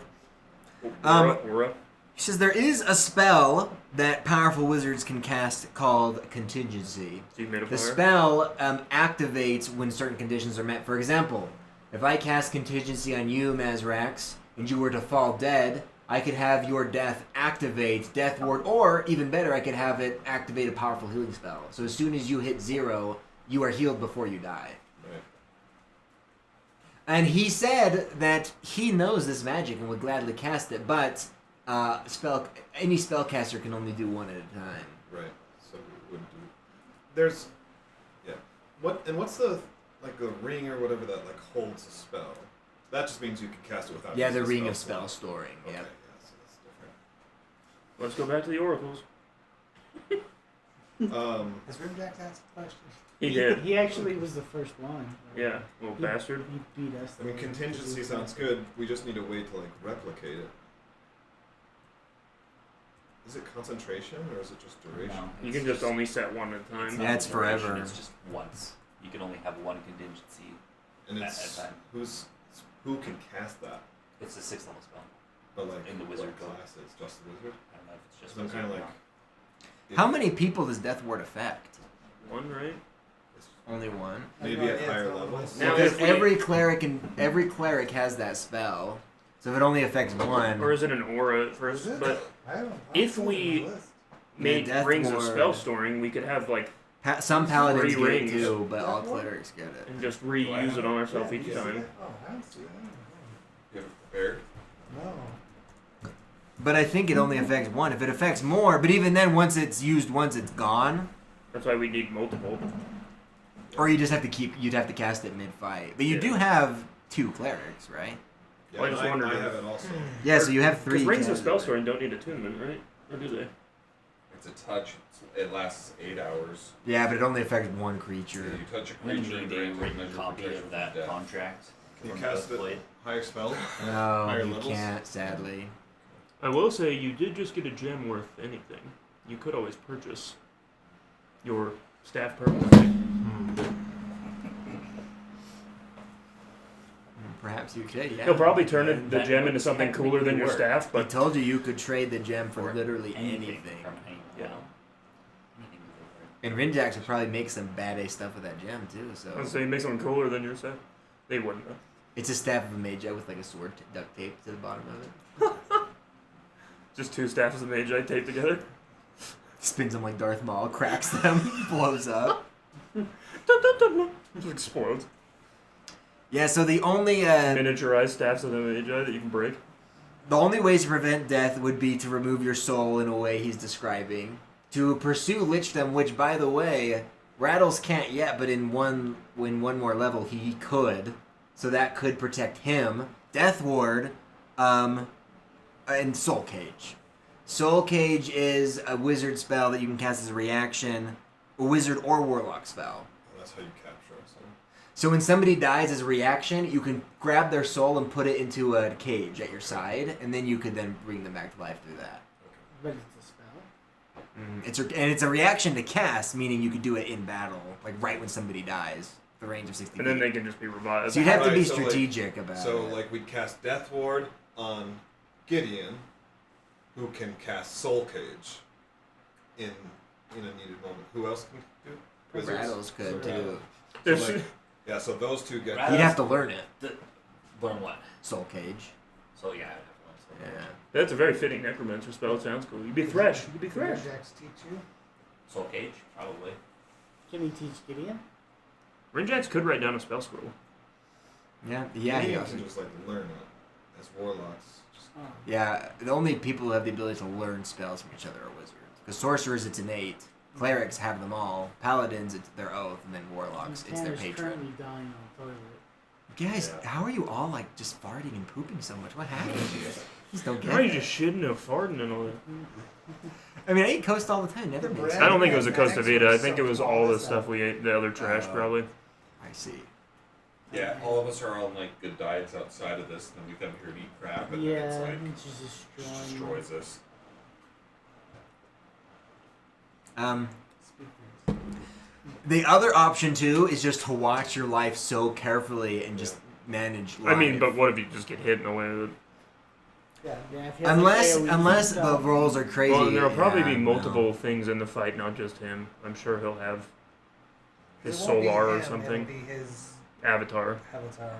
Aura. He says there is a spell that powerful wizards can cast called Contingency. Dehumidifier. The spell activates when certain conditions are met. For example, if I cast Contingency on you, Mazrax, and you were to fall dead, I could have your death activate Death Ward, or even better, I could have it activate a powerful healing spell. So as soon as you hit 0, you are healed before you die. Right. And he said that he knows this magic and would gladly cast it, but any spellcaster can only do one at a time. Right. So we wouldn't do. There's, yeah. What's the like the ring or whatever that like holds a spell? That just means you can cast it without. Yeah, the using ring of spell spell storing. Okay, Yep. yeah, so that's different. Let's go back to the oracles. Has Rimjack asked a question? He did. He actually was the first one. Yeah, little He- bastard. He beat us. I mean, there. contingency sounds good. We just need a way to like replicate it. Is it concentration or is it just duration? No, You it's can just only set one at a time. not Yeah, it's duration, forever. It's just once. You can only have one contingency And at it's a time. who can cast that? It's a 6th level spell. But like In the wizard what code. class is just the wizard? I don't know if it's just So I'm wizard kind of or like. not. How many people does Death Ward affect? One, right? Only one. Maybe at higher levels. Now, Because if we- every cleric has that spell. So if it only affects one, Or is it an aura at first? Is it? But I don't. if I don't see it on we- the list. made Death rings of Ward. spell storing, we could have like some paladins Three get it rings. too, but all Death Ward? clerics get it. and just reuse it on ourselves Yeah, each you see time. it? Oh, I don't see it. You have it prepared? No. But I think it only affects one. If it affects more, but even then, once it's used, once it's gone, That's why we need multiple. or you just have to you'd have to cast it mid-fight. But you Yeah. do have 2 clerics, right? Yeah, Well, I just I wondered if- have it also. Yeah, so you have 3. Because rings of cast- spell storing don't need attunement, right? Or do they? It's a touch. It lasts 8 hours. Yeah, but it only affects one So creature. you touch a I'm gonna creature. need during a the written measure copy protection of that from death. contract. Can you from cast both it blade. higher spell? No, Higher you levels? can't, sadly. I will say you did just get a gem worth anything. You could always purchase your staff permanently. Perhaps you could, yeah. He'll probably turn the That gem would into something technically cooler than your work. staff, I but told you could trade the gem for Or literally anything. From any, Yeah. anything would work. And Rinjax would probably make some badass stuff with that gem too. So I'd say make something cooler than your staff. They wouldn't though. it's a staff of a magi with like a sword duct taped to the bottom of it. Just 2 staffs of magi taped together. Spins them like Darth Maul, cracks them, blows up. Just explodes. Yeah. So the only Miniaturized staffs of the magi that you can break. the only ways to prevent death would be to remove your soul in a way he's describing. To pursue lichdom, which by the way, Rattles can't yet, but in one more level he could. So that could protect him. Death Ward, and Soul Cage. Soul Cage is a wizard spell that you can cast as a reaction, a wizard or warlock spell. That's how you capture us. So when somebody dies as a reaction, you can grab their soul and put it into a cage at your side, and then you could then bring them back to life through that. But it's a spell. It's a reaction to cast, meaning you could do it in battle, like right when somebody dies, the range of 60 And then feet. they can just be revived. So you'd have to Right, be so, like- strategic about So it. like we'd cast Death Ward on Gideon, who can cast Soul Cage in a needed moment. Who else can do? Wizards. Rattles could So, too. There's- So, like, yeah, so those two get. Rattles- You'd have to learn it. Learn what? Soul Cage. So yeah, I'd have to learn Yeah. That's a very fitting necromancer spell. It sounds cool. You'd be Thresh. You could be Thresh. Rimjacks teach you. Soul Cage, probably. Can he teach Gideon? Rinjax could write down a spell scroll. Yeah. Yeah. He Gideon also, can just like learn it as warlocks. Just, Oh. yeah. The only people who have the ability to learn spells from each other are wizards. Because sorcerers, it's innate. Clerics have them all. Paladins, it's their oath, and then warlocks, it's their Tanner's patron. currently dying on the toilet. Guys, Yeah. how are you all like just farting and pooping so much? What happened? Just don't get Why are you it. just shitting and farting and all that? I mean, I eat Coast all the time. Never The makes bread- I don't think it was a Thanks Costa for Vida. I think it was something all the this stuff up. we ate, the other trash probably. I see. yeah, all of us are on like good diets outside of this, and then we come here to eat crap, and Yeah, then it's like it's just just destroying. destroys us. The other option too is just to watch your life so carefully and just manage life. I mean, but what if you just get hit in a way that... Yeah, if he has, like, AoE Unless the stuff, rolls are crazy. Well, there'll probably be yeah, multiple no. things in the fight, not just him. I'm sure he'll have his It won't be solar or him, something. It'll be his Avatar. avatar or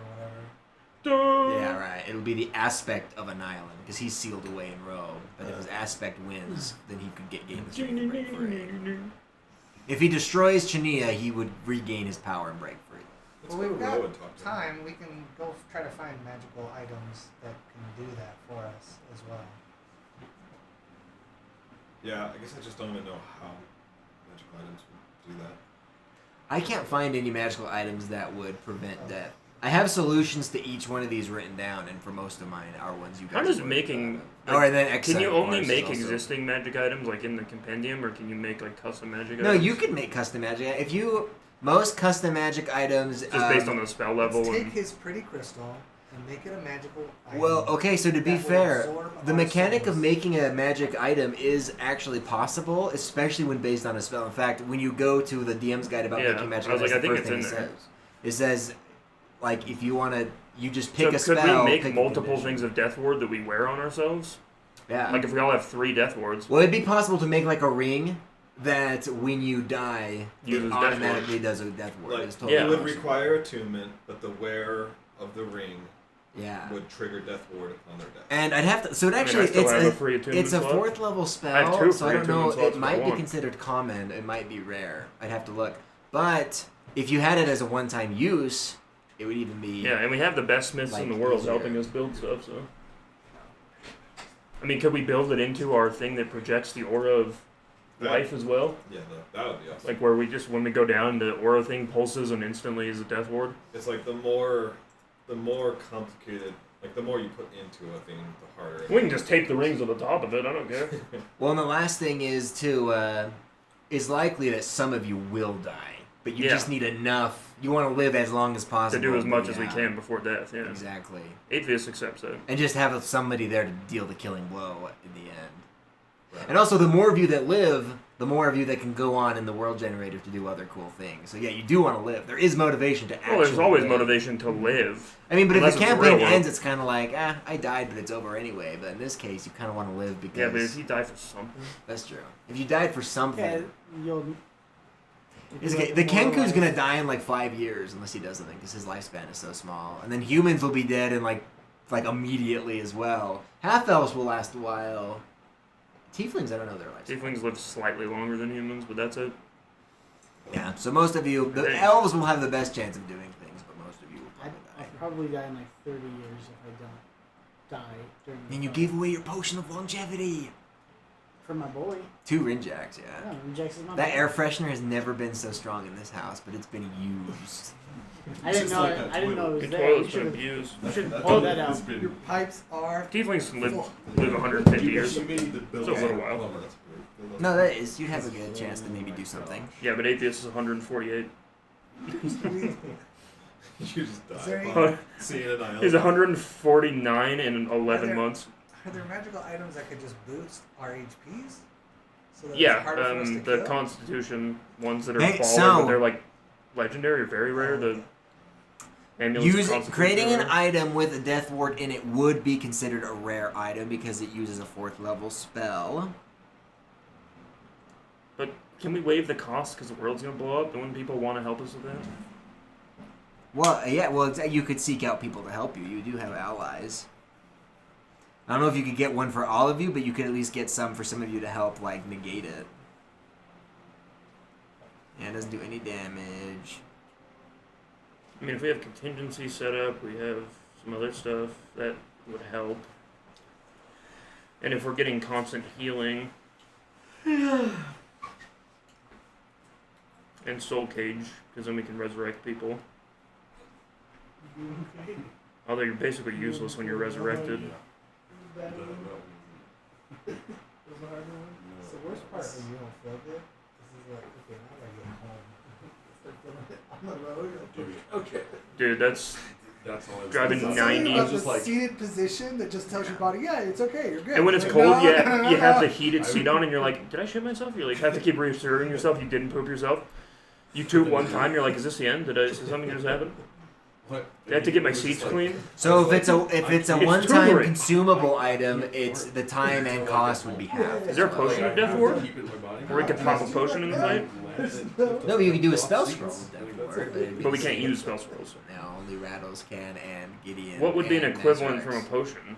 whatever. Yeah, right. It'll be the aspect of an island because he's sealed away in Roe. But if his aspect wins, then he could gain the strength and break free. If he destroys Chainyia, he would regain his power and break free. Let's Well, go we've to got Roe and talk to him. time. We can go try to find magical items that can do that for us as well. Yeah, I guess I just don't even know how magical items would do that. I can't find any magical items that would prevent death. I have solutions to each one of these written down, and for most of mine are ones you guys. How does would making? have. Or then Excite, can you of only course, make is also- existing magic items like in the compendium, or can you make like custom magic No, items? you can make custom magic. If you most custom magic items Just based on the spell level. Let's take And, his pretty crystal and make it a magical item. Well, okay, so to be that will fair, absorb the our mechanic of souls. making a magic item is actually possible, especially when based on a spell. In fact, when you go to the DM's guide about Yeah, making magic I was items, like, the I first think thing it's it in says, it says, like, if you want to, you just pick so a spell. could we make pick a multiple condition. things of Death Ward that we wear on ourselves? Yeah. Like if we all have 3 Death Wards. Well, it'd be possible to make like a ring that when you die, Uses it Death automatically Ward. does a death ward. Like, It's totally Yeah. it would possible. require attunement, but the wearer of the ring Yeah. would trigger Death Ward upon their death. And I'd have to. So it I mean, actually, I still it's have a a free attunement it's a slot. 4th level I have spell, 2 so I free don't know. attunement slots It if might I be want. considered common. It might be rare. I'd have to look. But if you had it as a one-time use, it would even be. Yeah, and we have the best smiths in the Like, world easier. helping us build stuff. So, I mean, could we build it into our thing that projects the aura of life as well? Yeah, that would be awesome. Like where we just when we go down, the aura thing pulses and instantly is a death ward. It's like the more complicated, like the more you put into a thing, the harder. We can just tape the rings on the top of it. I don't care. Well, and the last thing is too. It's likely that some of you will die, but you Yeah. just need enough. You want to live as long as To possible. do as much as we yeah. can before death. Yeah. Exactly. Atheist accepts that. And just have somebody there to deal the killing blow in the end. And also, the more of you that live, the more of you that can go on in the world generator to do other cool things. So yeah, you do want to live. There is motivation to actually Well, there's always live. motivation to live. I mean, but Unless if the it's a campaign real world. ends, it's kind of like, I died, but it's over anyway. But in this case, you kind of want to live because... Yeah, but if you die for something, That's true. If you died for something... Yeah, you'll. It's okay. The Kenku's gonna die in like 5 years unless he does something because his lifespan is so small. And then humans will be dead in like immediately as well. Half elves will last a while. Tieflings, I don't know their lifespan. tieflings live slightly longer than humans, but that's it. Yeah, so most of you, the Thanks. elves will have the best chance of doing things, but most of you will I'll probably die. probably die in like 30 years if I don't die during. And you the gave away your potion of longevity. for my boy. 2 Rinjacks, yeah. Yeah, Jax is my That boy. air freshener has never been so strong in this house, but it's been used. I didn't Just know. like It, that I didn't know it was Your there. We toilet's should been have. abused. We should That pull toilet that has out. been- Your pipes are Tieflings live full. 150 years. You made the So a little while. plumber. No, that is. You'd have a good chance to maybe do something. Yeah, but atheist is 148. You just Is there die. any- upon seeing it on He's 149 in 11 there- months. Are there magical items that could just boost our HPs? So that it's Yeah, harder for us to the kill? Constitution ones that are Hey, baller, so- but they're like legendary or very rare. The amulets of Constitution Creating an are- item with a death ward in it would be considered a rare item because it uses a 4th level spell. But can we waive the cost because the world's gonna blow up? And when people want to help us with that? Well, yeah, well, you could seek out people to help you. You do have allies. I don't know if you could get one for all of you, but you could at least get some for some of you to help, like, negate it. Yeah, it doesn't do any damage. I mean, if we have contingency set up, we have some other stuff that would help. And if we're getting constant healing and soul cage, because then we can resurrect people. Although you're basically useless when you're resurrected. It's the worst part when you don't feel good. This is like, okay, now I gotta get home. Start feeling it on the road. Okay. Dude, that's That's all I was Driving gonna say. 90. About Just the like- seated position that just tells your body, yeah, it's okay, you're good. and when it's Like, cold, no, yeah, no, no, you have no. the heated seat on, and you're like, "Did I shit myself?" You like have to keep reassuring yourself you didn't poop yourself. You toot one time, you're like, "Is this the end? Did something just happen?" What? I have to get my It was seats just like- clean. So if it's a It's one-time tutoring. consumable item, it's the time and cost would be half. Is there a potion of death ward? Keep it in my body. Where we could pop a potion in the fight? No, but you can do a spell scroll with death ward. it'd be But we the can't same. use spell scrolls. No, only Rattles can and Gideon. What would be an and equivalent Nezrax. from a potion?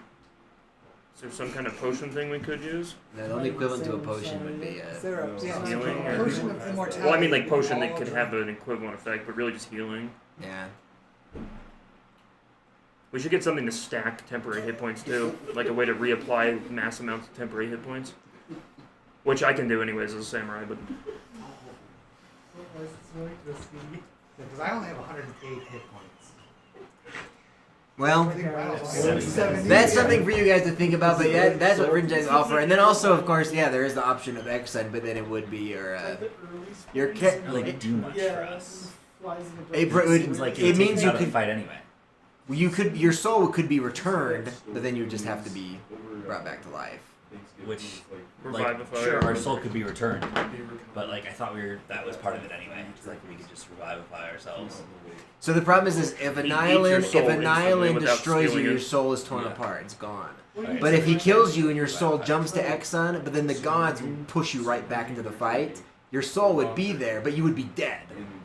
Is there some kind of potion thing we could use? No, the only equivalent to a potion would be Is there a Healing or- potion of immortality? Well, I mean like potion all that could of have an equivalent effect, but really just healing. yeah. We should get something to stack temporary hit points too, like a way to reapply mass amounts of temporary hit points, which I can do anyways as a samurai. But Because I only have 108 hit points. Well, I think Rattle's only 70. that's something for you guys to think about, but yeah, that's what Rinjag's offer. And then also, of course, yeah, there is the option of Exxon, but then it would be your Like do much for us. It means you could fight anyway. your soul could be returned, but then you would just have to be brought back to life. Which, Revivify. sure, our soul could be returned, but like I thought that was part of it anyway. It's like we could just revivify ourselves. So the problem is if an He eats your island soul instantly without destroys you, stealing your it. soul is torn apart. It's gone. Okay. But if he kills you and your soul jumps to Exxon, but then the gods push you right back into the fight, your soul would be there, but you would be dead.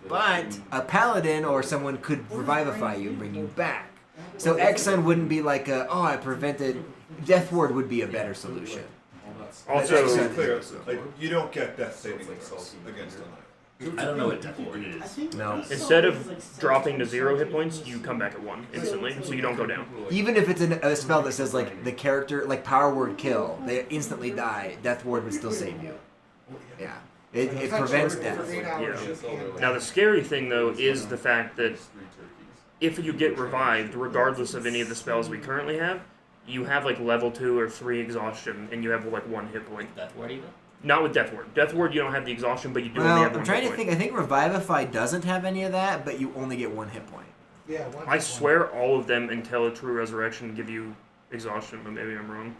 But a paladin or someone could revivify you and bring you back. So Exxon wouldn't be like I prevented. Death Ward would be a better solution. Also, Just to be clear, like you don't get death saving throws against a knife. I don't know what Death Ward is. No. instead of dropping to 0 hit points, you come back at 1 instantly, so you don't go down. Even if it's a spell that says like the character, like power word kill, they instantly die. Death Ward would still save you. Yeah, it prevents death. Yeah. Now the scary thing though is the fact that if you get revived, regardless of any of the spells we currently have, you have like level 2 or 3 exhaustion, and you have like 1 hit point. Death Ward even? Not with Death Ward. Death Ward, you don't have the exhaustion, but you do only Well, have 1 I'm trying hit to point. think. I think Revivify doesn't have any of that, but you only get 1 hit point. Yeah, one I hit swear all of them until a True Resurrection give you exhaustion, but maybe I'm wrong.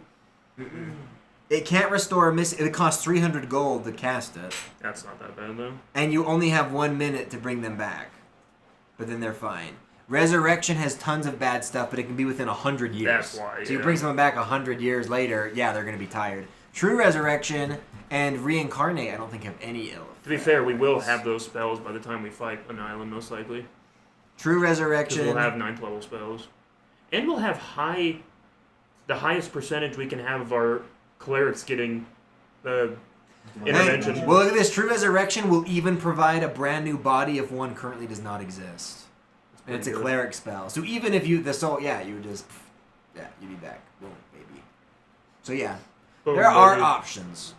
It can't restore a miss. It costs 300 gold to cast it, That's not that bad though. and you only have 1 minute to bring them back. But then they're fine. Resurrection has tons of bad stuff, but it can be within 100 years. That's why, So you yeah. bring someone back 100 years later, yeah, they're going to be tired. True Resurrection and Reincarnate, I don't think have any ill effects. To be fair, we will have those spells by the time we fight an island, most likely. True Because Resurrection. we'll have 9th level spells. And we'll have the highest percentage we can have of our clerics getting the intervention. Hey, well, look at this. True Resurrection will even provide a brand new body if one currently does not exist. And it's a good. cleric spell. So even if you, the soul, you would just, you'd be back. Boom, baby. So yeah, Boom, there are baby. options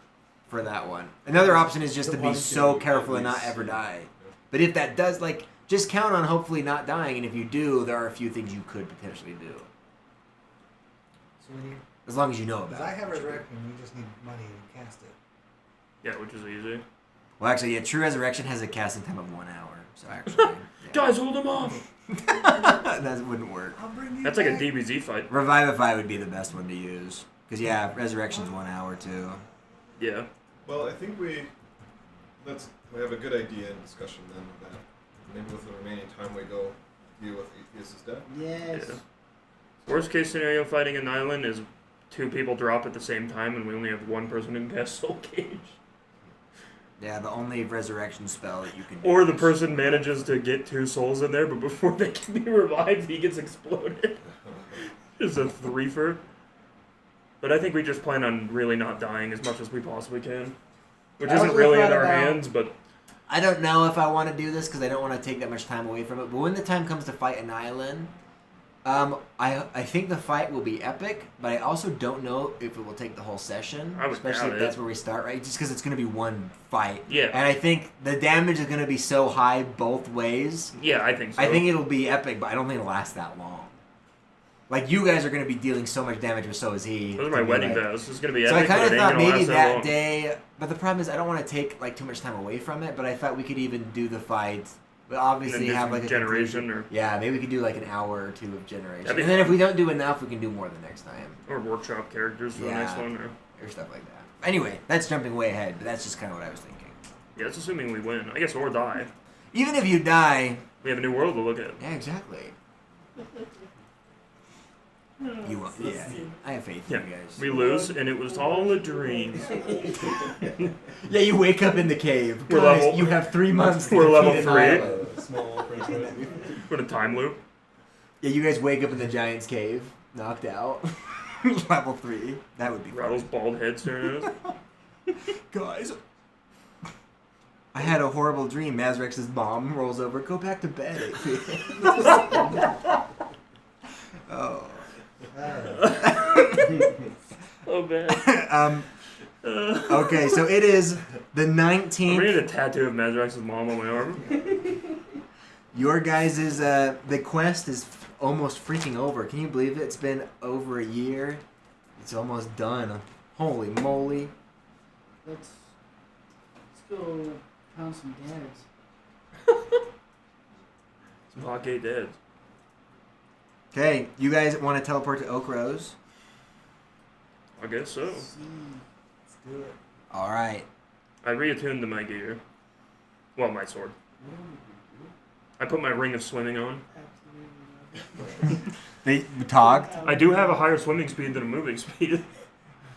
for that one. Another option is just to be so careful and not ever die. But if that does, just count on hopefully not dying. And if you do, there are a few things you could potentially do. So we need, As long as you know because about I it. have Resurrection, we just need money to cast it. Yeah, which is easy. Well, actually, yeah, True Resurrection has a casting time of 1 hour. So actually, Guys, hold them off! that wouldn't work. I'll bring you That's like a back. DBZ fight. Revivify would be the best one to use. Because, Resurrection's 1 hour, too. Yeah. Well, I think we have a good idea in discussion then that maybe with the remaining time we go deal with Atheist's death. Yes. Yeah. Worst case scenario fighting an island is 2 people drop at the same time and we only have 1 person who can cast Soul Cage. Yeah, the only resurrection spell that you can do. Or the person manages to get 2 souls in there, but before they can be revived, he gets exploded. It's a threefer. But I think we just plan on really not dying as much as we possibly can. Which I was isn't really in thought our about- hands, but I don't know if I want to do this because I don't want to take that much time away from it. But when the time comes to fight an island, I think the fight will be epic, but I also don't know if it will take the whole session. I would especially doubt if that's it. where we start, right? Just because it's going to be one fight. Yeah. And I think the damage is going to be so high both ways. yeah, I think so. I think it'll be epic, but I don't think it'll last that long. Like, you guys are going to be dealing so much damage, but so is he. Those are my wedding vows. This is going to be So I epic, kind but of it ain't thought gonna maybe last that long. day, but the problem is I don't want to take too much time away from it. But I thought we could even do the fight, but obviously And then do have some a generation conclusion. or- Yeah, maybe we could do like an hour or 2 of generation, That'd be and then if fun. we don't do enough, we can do more the next time Or workshop characters for the Yeah. next one. or stuff like that. Anyway, that's jumping way ahead, but that's just kind of what I was thinking. Yeah, it's assuming we win. I guess or die. Even if you die, We have a new world to look at. yeah, exactly. You won't. Yeah, I have faith Yeah, in you guys. we lose, and it was all a dream. Yeah, you wake up in the cave. We're Guys, level- you have 3 months. To we're level defeat an 3. island. Small French right? What a time loop. Yeah, you guys wake up in the giant's cave, knocked out. Level 3. That would be fun. Rattle's bald head staring at us. Guys, I had a horrible dream. Mazrex's mom rolls over. Go back to bed. Oh. Oh, man. Okay, so it is the I'm 19th. gonna get a tattoo of Mazrax's mom on my arm. Your guys' the quest is almost freaking over. Can you believe it? It's been over a year. It's almost done. Holy moly. Let's go pound some dads. Some hot gay dads. Okay, you guys want to teleport to Oak Rose? I guess so. Let's do it. All right. I reattuned to my gear. Well, my sword. I put my ring of swimming on. They talked. I do have a higher swimming speed than a moving speed.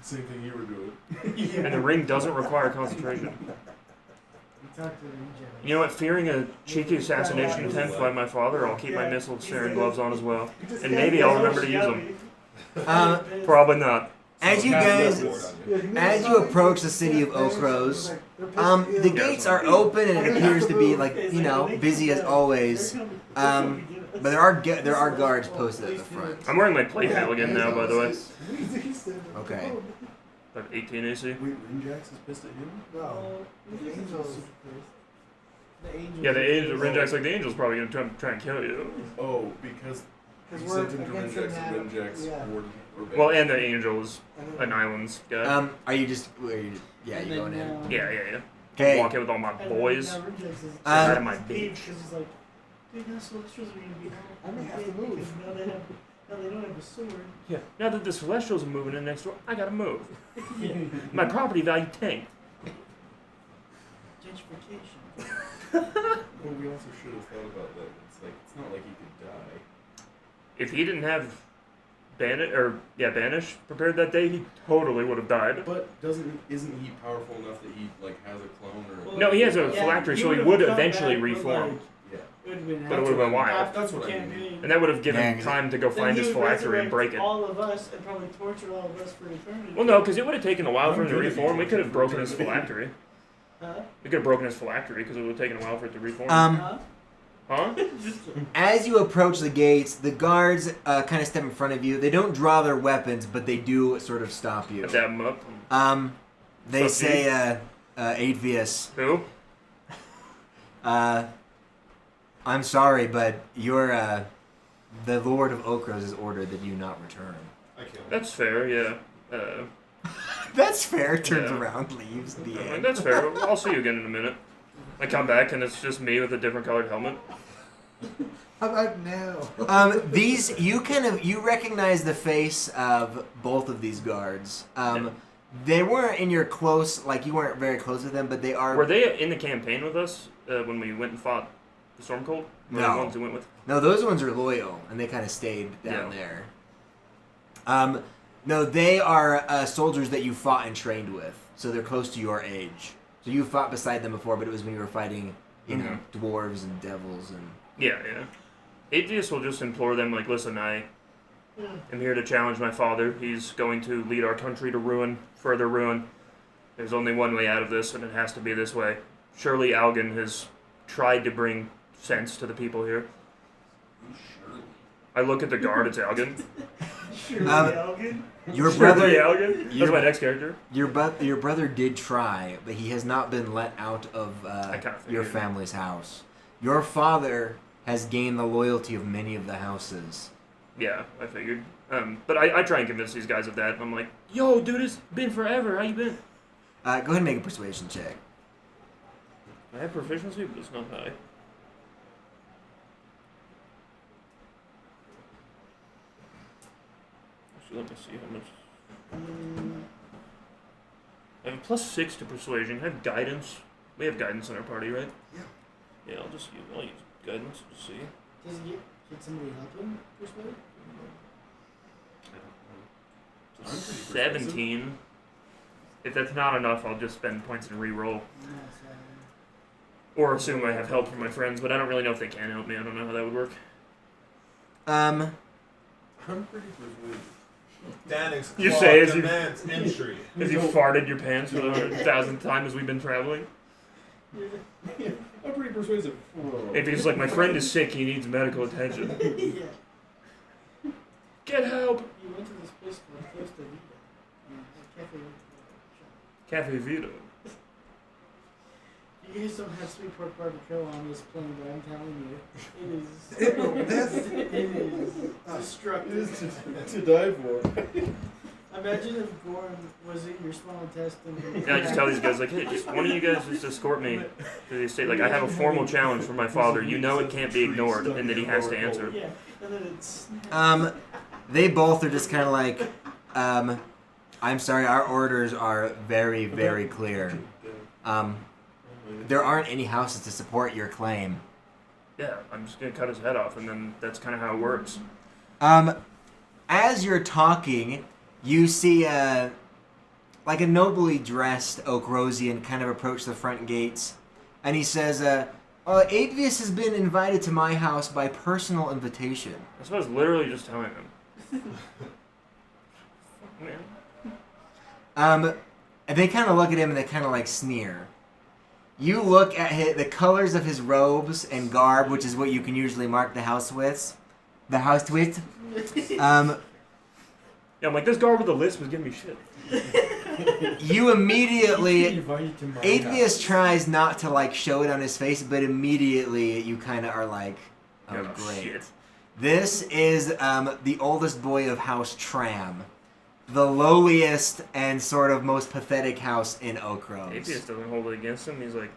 Same thing you were doing. And the ring doesn't require concentration. You know what? Fearing a cheeky assassination attempt by my father, I'll keep my missile staring gloves on as well. And maybe I'll remember to use them. Probably not. As you approach the city of Oak Rose, the gates are open and it appears to be busy as always. But there are guards posted at the front. I'm wearing my plate mail again now, by the way. Okay. I have 18 AC. Wait, Rinjax is pissed at him? No. The angels. Yeah, the angel, Rinjack's like, the angel's probably gonna try and kill you. Oh, because he we're sent him to against Rinjax the and map. Rinjax Yeah. were Well, and the angel is an islands guy. Are you just? Yeah, you going in? Yeah. Okay. Walk in with all my boys. Out of my beach. Because he's like, dude, now Celestials are going to be out. I may have to move. Now they don't have a sword. Yeah. Now that the Celestials are moving in next door, I gotta move. My property value tanked. Gentrification. Well, we also should have thought about that. It's not like he could die. If he didn't have Banish prepared that day, he totally would have died. But isn't he powerful enough that he has a clone or? No, he has a phylactery, so he would eventually reform. But it would have been wild. That's what I mean. And that would have given him time to go find his phylactery and break it. All of us and probably torture all of us for eternity. Well, no, because it would have taken a while for him to reform. We could have broken his phylactery. Huh? We could have broken his phylactery because it would have taken a while for it to reform. Huh? As you approach the gates, the guards kind of step in front of you. They don't draw their weapons, but they do sort of stop you. Dab him up. They What's up, say, Advius. Who? I'm sorry, but you're, the Lord of Oak Rose has ordered that you not return. That's fair, yeah. That's fair. Turns around, leaves. The end. That's fair. I'll see you again in a minute. I come back and it's just me with a different colored helmet. How about now? You recognize the face of both of these guards. They weren't in your close, you weren't very close with them, but they are. Were they in the campaign with us when we went and fought the Stormcold? No. The ones we went with? No, those ones are loyal, and they kind of stayed down there. No, they are soldiers that you fought and trained with, so they're close to your age. So you fought beside them before, but it was when you were fighting, dwarves and devils and. Yeah. Atheist will just implore them, listen, I am here to challenge my father. He's going to lead our country to ruin, further ruin. There's only one way out of this, and it has to be this way. Surely Algan has tried to bring sense to the people here. I look at the guard, it's Algan. Your brother, Algan? That's my next character. Your brother did try, but he has not been let out of your family's house. Your father has gained the loyalty of many of the houses. Yeah, I figured. But I try and convince these guys of that. I'm like, yo, dude, it's been forever. How you been? Go ahead and make a persuasion check. I have proficiency, but it's not high. Actually, let me see how much. I have a +6 to persuasion. I have guidance. We have guidance in our party, right? Yeah. Yeah, I'll use guidance to see. Does he get somebody help him persuade? 17. If that's not enough, I'll just spend points and re-roll. Or assume I have help from my friends, but I don't really know if they can help me. I don't know how that would work. I'm pretty persuaded. Danix You say as you demands entry. As you farted your pants for the 100,000th time as we've been traveling. I'm pretty persuasive. If he's like, my friend is sick, he needs medical attention. Yeah. Get help! You went to this place called Costa Rica. Cafe. Cafe Vito. He You guys don't have sweet pork barbacoa on this plane, but I'm telling you, it is destructive. It is to die for. Imagine if Gorn was in your small intestine. Yeah, I just tell these guys, like, hey, just one of you guys just escort me to the estate. Like, I have a formal challenge from my father. You know it can't be ignored, and that he has to answer it. Yeah, and then it's. They both are just kind of like, I'm sorry, our orders are very, very clear. There aren't any houses to support your claim. Yeah, I'm just gonna cut his head off, and then that's kind of how it works. As you're talking, you see like a nobly dressed Oak Rosian kind of approach the front gates, and he says, Advius has been invited to my house by personal invitation. That's what I was literally just telling him. Man. And they kind of look at him and they kind of like sneer. You look at the colors of his robes and garb, which is what you can usually mark the house with. The house with. Yeah, I'm like, this garb with the list was giving me shit. You immediately. Advius tries not to like show it on his face, but immediately you kind of are like, oh, great. Shit. This is the oldest boy of House Tram. The lowliest and sort of most pathetic house in Oak Rose. Atheist doesn't hold it against him. He's like,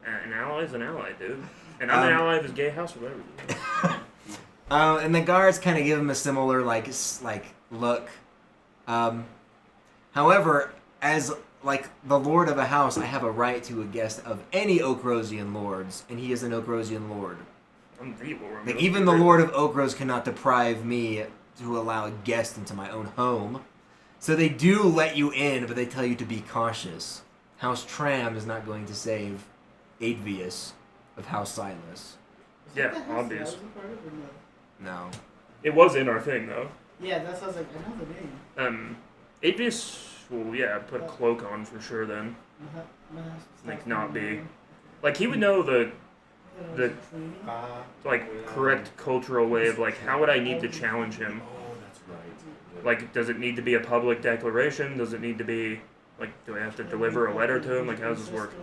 an ally is an ally, dude. And I'm an ally of his gay house or whatever. And the guards kind of give him a similar like look. However, as like the lord of a house, I have a right to a guest of any Oak Rosian lords, and he is an Oak Rosian lord. I'm the lord. Like, even the lord of Oak Rose cannot deprive me to allow a guest into my own home. So they do let you in, but they tell you to be cautious. House Tram is not going to save Advius of House Silas. Yeah, obvious. No. It was in our thing, though. Yeah, that sounds like I know the name. Advius will, yeah, put a cloak on for sure then. Like, not be. Like, he would know the like, correct cultural way of, like, how would I need to challenge him? Like, does it need to be a public declaration? Does it need to be, like, do I have to deliver a letter to him? Like, how does this work?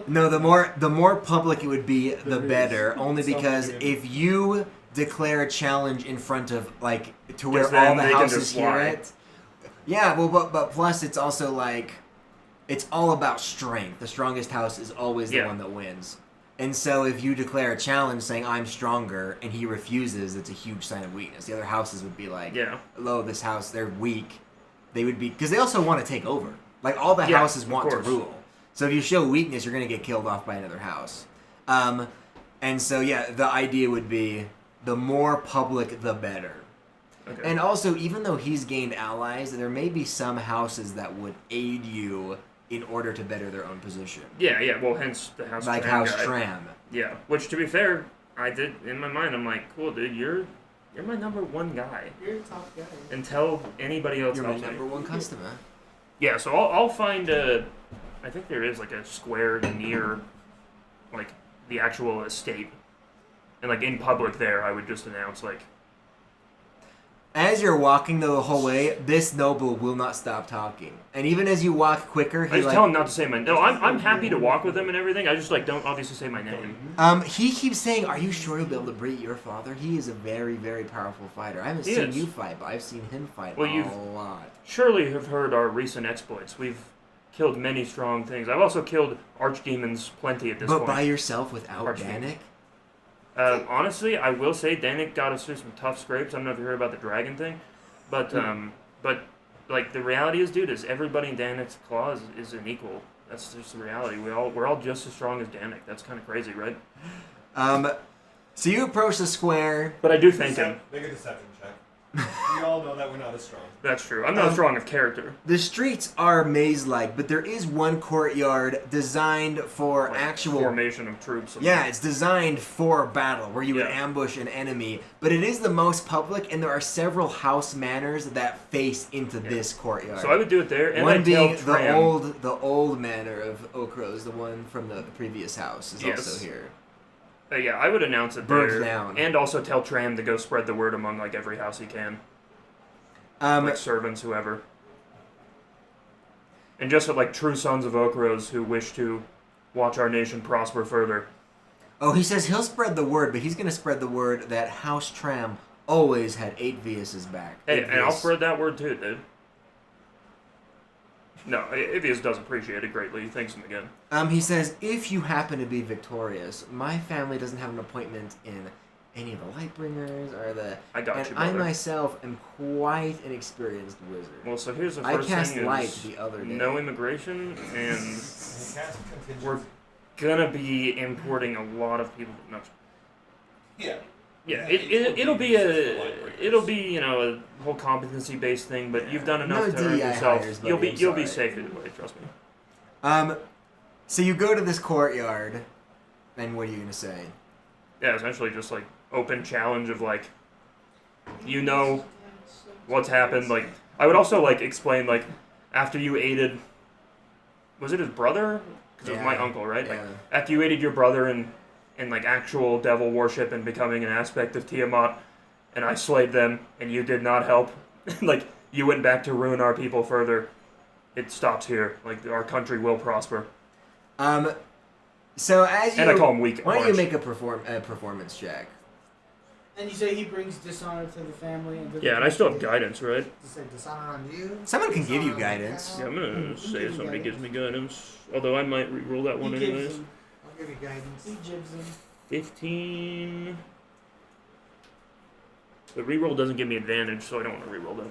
No, the more public it would be, the better. Only because if you declare a challenge in front of, like, to where all the houses hear it. Yeah, well, but plus it's also, like, it's all about strength. The strongest house is always the one that wins. And so if you declare a challenge saying, I'm stronger, and he refuses, it's a huge sign of weakness. The other houses would be like, hello, this house, they're weak. They would be, because they also want to take over. Like, all the houses want to rule. So if you show weakness, you're going to get killed off by another house. And so, yeah, the idea would be the more public, the better. Okay. And also, even though he's gained allies, there may be some houses that would aid you in order to better their own position. Yeah, well, hence the House Tram. Like House Tram. Yeah, which, to be fair, I did, in my mind, I'm like, cool, dude, you're my number one guy. You're a top guy. Until anybody else helps me. You're my number one customer. Yeah, so I'll find I think there is, like, a square near, like, the actual estate. And, like, in public there, I would just announce, like... As you're walking the whole way, this noble will not stop talking. And even as you walk quicker, I just tell him not to say my name. No, I'm happy to walk with him and everything. I just, like, don't obviously say my name. He keeps saying, are you sure you'll be able to beat your father? He is a very, very powerful fighter. I haven't seen you fight, but I've seen him fight a lot. Surely have heard our recent exploits. We've killed many strong things. I've also killed archdemons plenty at this point. But by yourself without Danik? Honestly, I will say Danik got us through some tough scrapes. I don't know if you heard about the dragon thing, but like, the reality is, dude, is everybody in Danik's claw is an equal. That's just the reality. We're all just as strong as Danik. That's kind of crazy, right? So you approach the square, but I do thank him. Make a deception check. We all know that we're not as strong. That's true. I'm not strong of character. The streets are maze-like, but there is one courtyard designed for like actual... formation of troops. Yeah, it's designed for battle, where you would ambush an enemy. But it is the most public, and there are several house manors that face into this courtyard. So I would do it there, and one I'd being tell the old manor of Oak Rose, the one from the previous house, is also here. Yeah, I would announce it Burnt there, down. and also tell Tram to go spread the word among, like, every house he can. Like servants, whoever. And just like true sons of Okros who wish to watch our nation prosper further. Oh, he says he'll spread the word, but he's going to spread the word that House Tram always had Aetvius's back. Hey, Aetvius. and I'll spread that word too, dude. No, Aetvius does appreciate it greatly. He thanks him again. He says, if you happen to be victorious, my family doesn't have an appointment in any of the Lightbringers or the... I got and you, I brother. myself am quite an experienced wizard. Well, so here's the I first cast thing light is the other day. no immigration, and we're gonna be importing a lot of people. No. Yeah. Yeah, it'll be you know a whole competency based thing, but you've done enough No to earn DEI yourself. hires, You'll buddy, be I'm you'll be sorry. safe either way. Trust me. So you go to this courtyard, and what are you gonna say? Yeah, essentially just like open challenge of like, you know, what's happened. Like I would also like explain like after you aided, was it his brother? Because it was my uncle, right? Like Yeah. after you aided your brother in like actual devil worship and becoming an aspect of Tiamat, and I slayed them, and you did not help. Like you went back to ruin our people further. It stops here. Like our country will prosper. So as you... And I call him weak at Why don't you March. make a performance check? And you say he brings dishonor to the family. And Yeah, and I still have guidance, right? To say dishonor on you. Someone can give you dishonor on the guidance. Yeah, cow. I'm gonna He say gives somebody guidance. gives me guidance. Although I might re-roll that one He gives anyways. him. I'll give you guidance. He jibs him. 15. The reroll doesn't give me advantage, so I don't want to reroll that.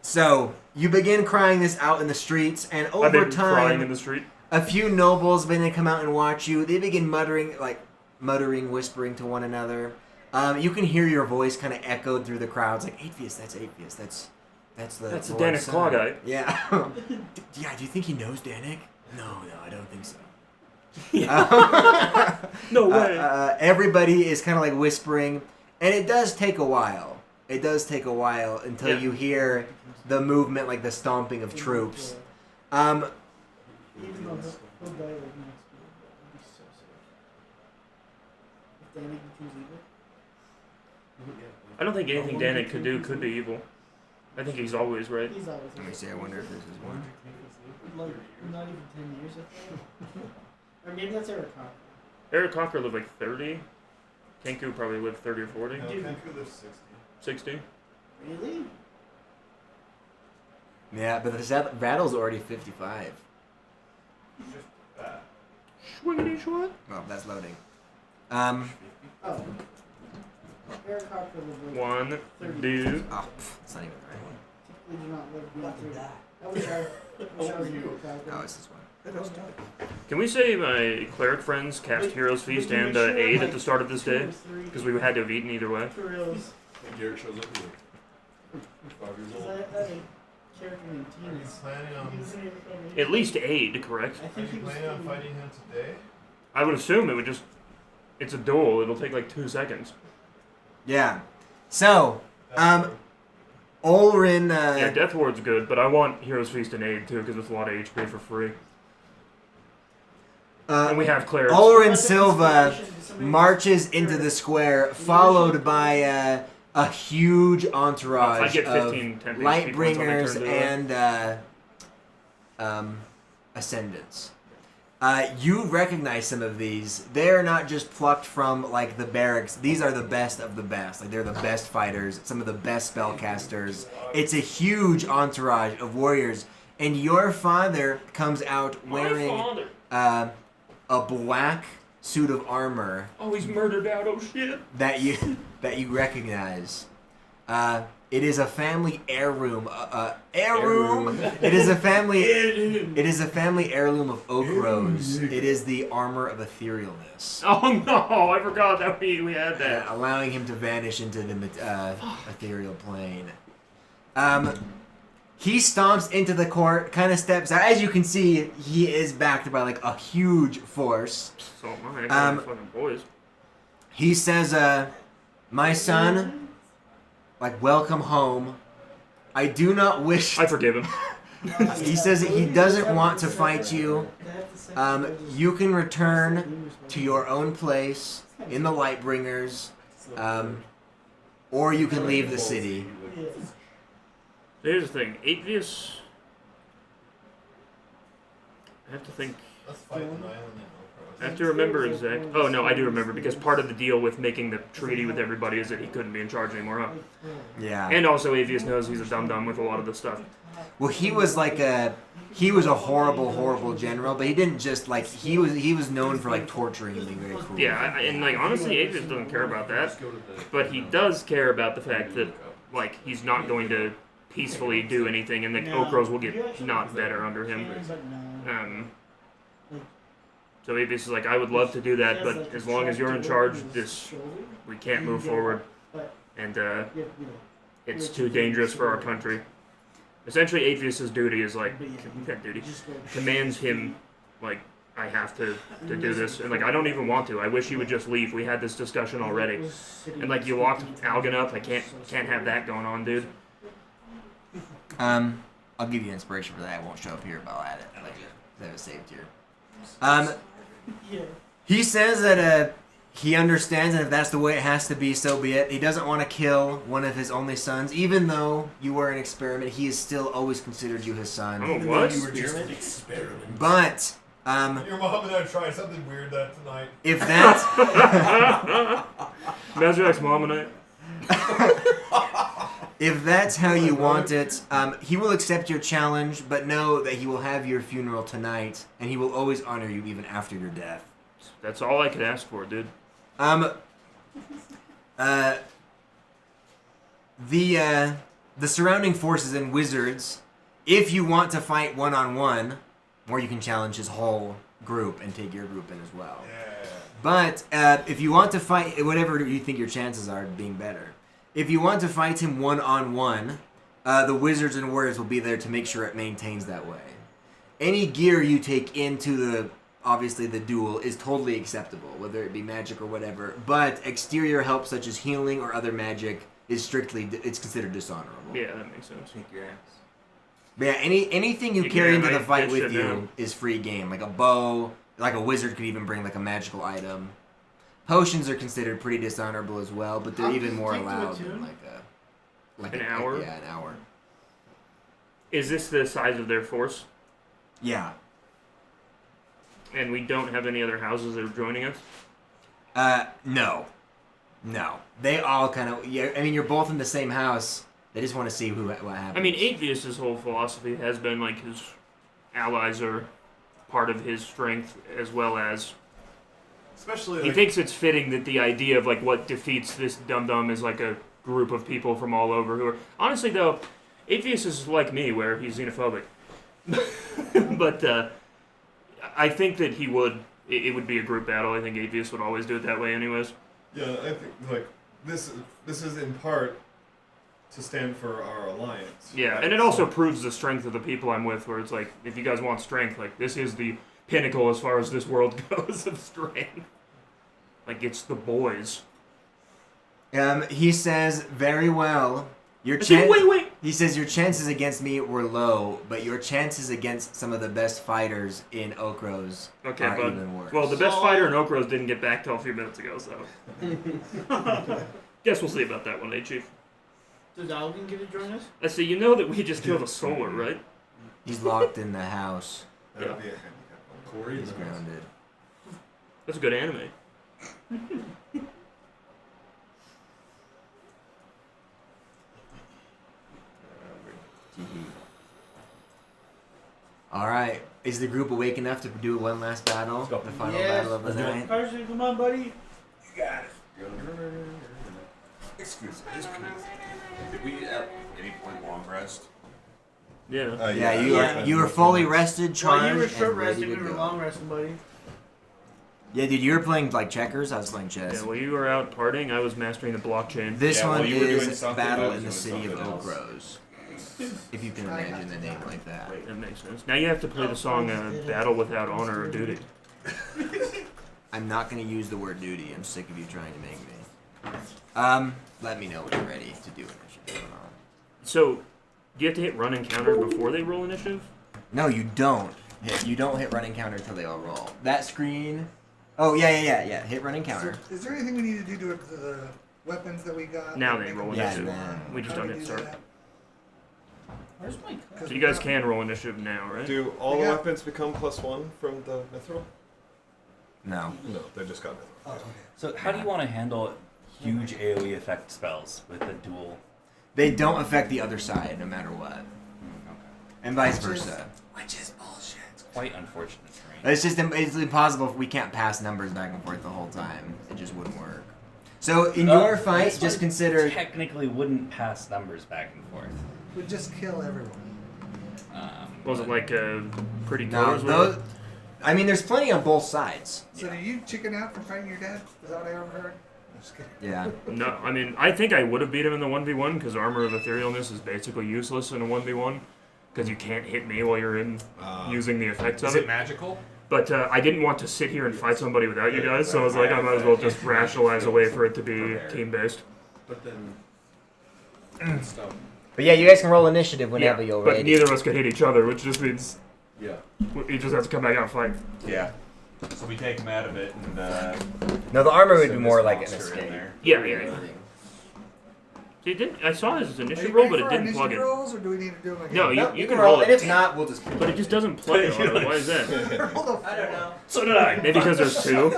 So you begin crying this out in the streets, and I've over been crying in time, the street. a few nobles begin to come out and watch you. They begin muttering, whispering to one another. You can hear your voice kind of echoed through the crowds, like Aetvius, that's Aetvius, that's the That's the Lord's Danik son." Claw guy. Yeah. Yeah. Do you think he knows Danik? No, I don't think so. No way. Everybody is kind of like whispering, and it does take a while. It does take a while until Yeah. you hear the movement, like the stomping of troops. Even though he'll die like next year, I'd be so sad. If Danik becomes evil. I don't think anything Danik could do could be evil. I think he's always right. He's always Let me see. I wonder if this is one. like not even 10 years, I think. Or maybe that's Eric Cocker. Eric Cocker lived like 30. Kenku probably lived 30 or 40. No, Dude. Kenku lives 60. 60. Really? Yeah, but the battle's already 55. He's just bad. Schwiggity schwat. Well, that's loading. Oh. Eric Cocker lived like One, dude. Oh, it's not even the right one. typically do not live beyond 30. I wish I was Eric Cocker. Oh, it's this one. Can we say my cleric friends cast Heroes Feast and Aid at the start of this day? Because we had to have eaten either way. For reals. And Garrett shows up here. 5 years Because old. I had a character named Tina. planning on At least Aid, correct? I think he was fighting him today? I would assume it would just... It's a duel. It'll take like 2 seconds. Yeah. So, Olrin. Yeah, Death Ward's good, but I want Heroes Feast and Aid too, because it's a lot of HP for free. And we have clerics. Olrin Silva marches into the square, followed by a huge entourage I get of 15 10 Lightbringers people once and Ascendants. You recognize some of these. They're not just plucked from like the barracks. These are the best of the best. Like they're the best fighters, some of the best spellcasters. It's a huge entourage of warriors. And your father comes out wearing a black suit of armor. Oh, he's murdered out. Oh shit. That you recognize. It is a family heirloom. Heirloom. It is a family. It is a family heirloom of oak rose. It is the armor of etherealness. Oh no! I forgot that we had that. Allowing him to vanish into the ethereal plane. He stomps into the court, kind of steps out. As you can see, he is backed by like a huge force. So am I. Fucking boys. He says, "My son, like welcome home. I do not wish." I forgive him. He says that he doesn't want to fight you. You can return to your own place in the Lightbringers, or you can leave the city. Here's the thing. Aetvius I have to think. Let's fight an island. I have to remember exact. Oh no, I do remember because part of the deal with making the treaty with everybody is that he couldn't be in charge anymore, huh? Yeah. And also, Avius knows he's a dum-dum with a lot of this stuff. Well, he was a horrible general, but he didn't just he was known for torturing and being very cruel. Yeah, and honestly, Avius doesn't care about that, but he does care about the fact that he's not going to peacefully do anything, and the Okros will get not better under him. So Avius is like, I would love to do that, but as long as you're in charge, we can't move forward, and it's too dangerous for our country. Essentially, Avius' duty is commands him, I have to do this, and I don't even want to. I wish he would just leave. We had this discussion already, and you locked Algan up. I can't have that going on, dude. I'll give you inspiration for that. I won't show up here, but I'll add it. I have it saved here. He says that he understands, and if that's the way it has to be, so be it. He doesn't want to kill one of his only sons, even though you were an experiment. He has still always considered you his son. Oh, what? You were just an experiment. But Your mom and I tried something weird that tonight. if that's Mazrak's mom and I. if that's how you want it, he will accept your challenge, but know that he will have your funeral tonight, and he will always honor you even after your death. That's all I could ask for, dude. The surrounding forces and wizards, if you want to fight one-on-one, or you can challenge his whole group and take your group in as well. Yeah. But if you want to fight, whatever you think your chances are of being better, if you want to fight him one-on-one, the wizards and warriors will be there to make sure it maintains that way. Any gear you take into obviously the duel is totally acceptable, whether it be magic or whatever, but exterior help such as healing or other magic is it's considered dishonorable. Yeah, that makes sense. Kick your ass. But yeah, anything you carry into the fight with you is free game. Like a bow, like a wizard could even bring a magical item. Potions are considered pretty dishonorable as well, but they're even more allowed than an hour. Yeah, an hour. Is this the size of their force? Yeah. And we don't have any other houses that are joining us? No. They all kind of... Yeah, I mean, you're both in the same house. They just want to see what happens. I mean, Avius' whole philosophy has been, his allies are part of his strength, as well as... Especially, he thinks it's fitting that the idea of, what defeats this dum-dum is, a group of people from all over who are... Honestly, though, Avius is like me, where he's xenophobic. But, I think that it would be a group battle. I think Avius would always do it that way anyways. Yeah, I think, this is in part to stand for our alliance. Yeah, right? and it also proves the strength of the people I'm with, where it's if you guys want strength, this is the pinnacle as far as this world goes of strength. It's the boys. He says, very well. Wait! He says, your chances against me were low, but your chances against some of the best fighters in Okros are even worse. Well, the best fighter in Okros didn't get back till a few minutes ago, so... Guess we'll see about that one day, Chief. Does Alvin get to join us? I see, you know that we just killed a solar, right? He's locked in the house. That would be a handicap. Corey He's grounded. That's a good anime. Alright. Is the group awake enough to do one last battle? The final battle of the night? Carson, come on, buddy. You got it. Excuse me. Did we at any point long rest? Yeah. You were fully rested, charged, Well, you were and short ready resting, to we were go. long resting, buddy. Yeah, dude, you were playing checkers. I was playing chess. Yeah, while you were out partying, I was mastering the blockchain. This one you were doing is something, Battle I was in the doing City of something else. Okros. If you can imagine a name like that. That makes sense. Now you have to play the song Battle Without Honor or Duty. I'm not going to use the word duty. I'm sick of you trying to make me. Let me know when you're ready to do initiative. So, do you have to hit run and counter before they roll initiative? No, you don't. You don't hit run and counter until they all roll. That screen... Oh, yeah. Hit run and counter. Is there anything we need to do to the weapons that we got? Now they roll Yeah, initiative. now. We just How don't do we hit do start. Where's my So you guys can roll initiative now, right? Do all the Yeah. weapons become +1 from the mithril? No. No, they just got mithril. Oh, okay. So how do you want to handle huge AoE effect spells with a dual? They don't affect the other side, no matter what, Okay. and vice Which is- versa. Which is bullshit. It's quite unfortunate for me. It's just it's impossible if we can't pass numbers back and forth the whole time. It just wouldn't work. So in your fight, This just one consider. technically wouldn't pass numbers back and forth. Would just kill everyone. Was it like pretty No, colors? those, I mean, there's plenty on both sides. So do you chicken out from fighting your dad? Is that what I overheard? I'm just kidding. Yeah. No, I mean, I think I would have beat him in the 1v1 because Armor of Etherealness is basically useless in a 1v1 because you can't hit me while you're in using the effects of Is it magical? But I didn't want to sit here and fight somebody without you guys, so I was like, I might as well just rationalize a way for it to be team-based. But then. Stop. But yeah, you guys can roll initiative whenever Yeah, you're but ready. neither of us could hit each other, which just means Yeah. he just has to come back out and fight. Yeah. So we take him out of it and No, the armor would send be this more like an monster in escape. there. Yeah. See, I saw his Are initiative you roll, ready but for it our didn't plug initiative it. rolls, or do we need to do them again? No, No, you can roll and it, if not, we'll just. but it just doesn't plug it. On it. Why is that? Roll the I don't know. So did I. Maybe because there's two.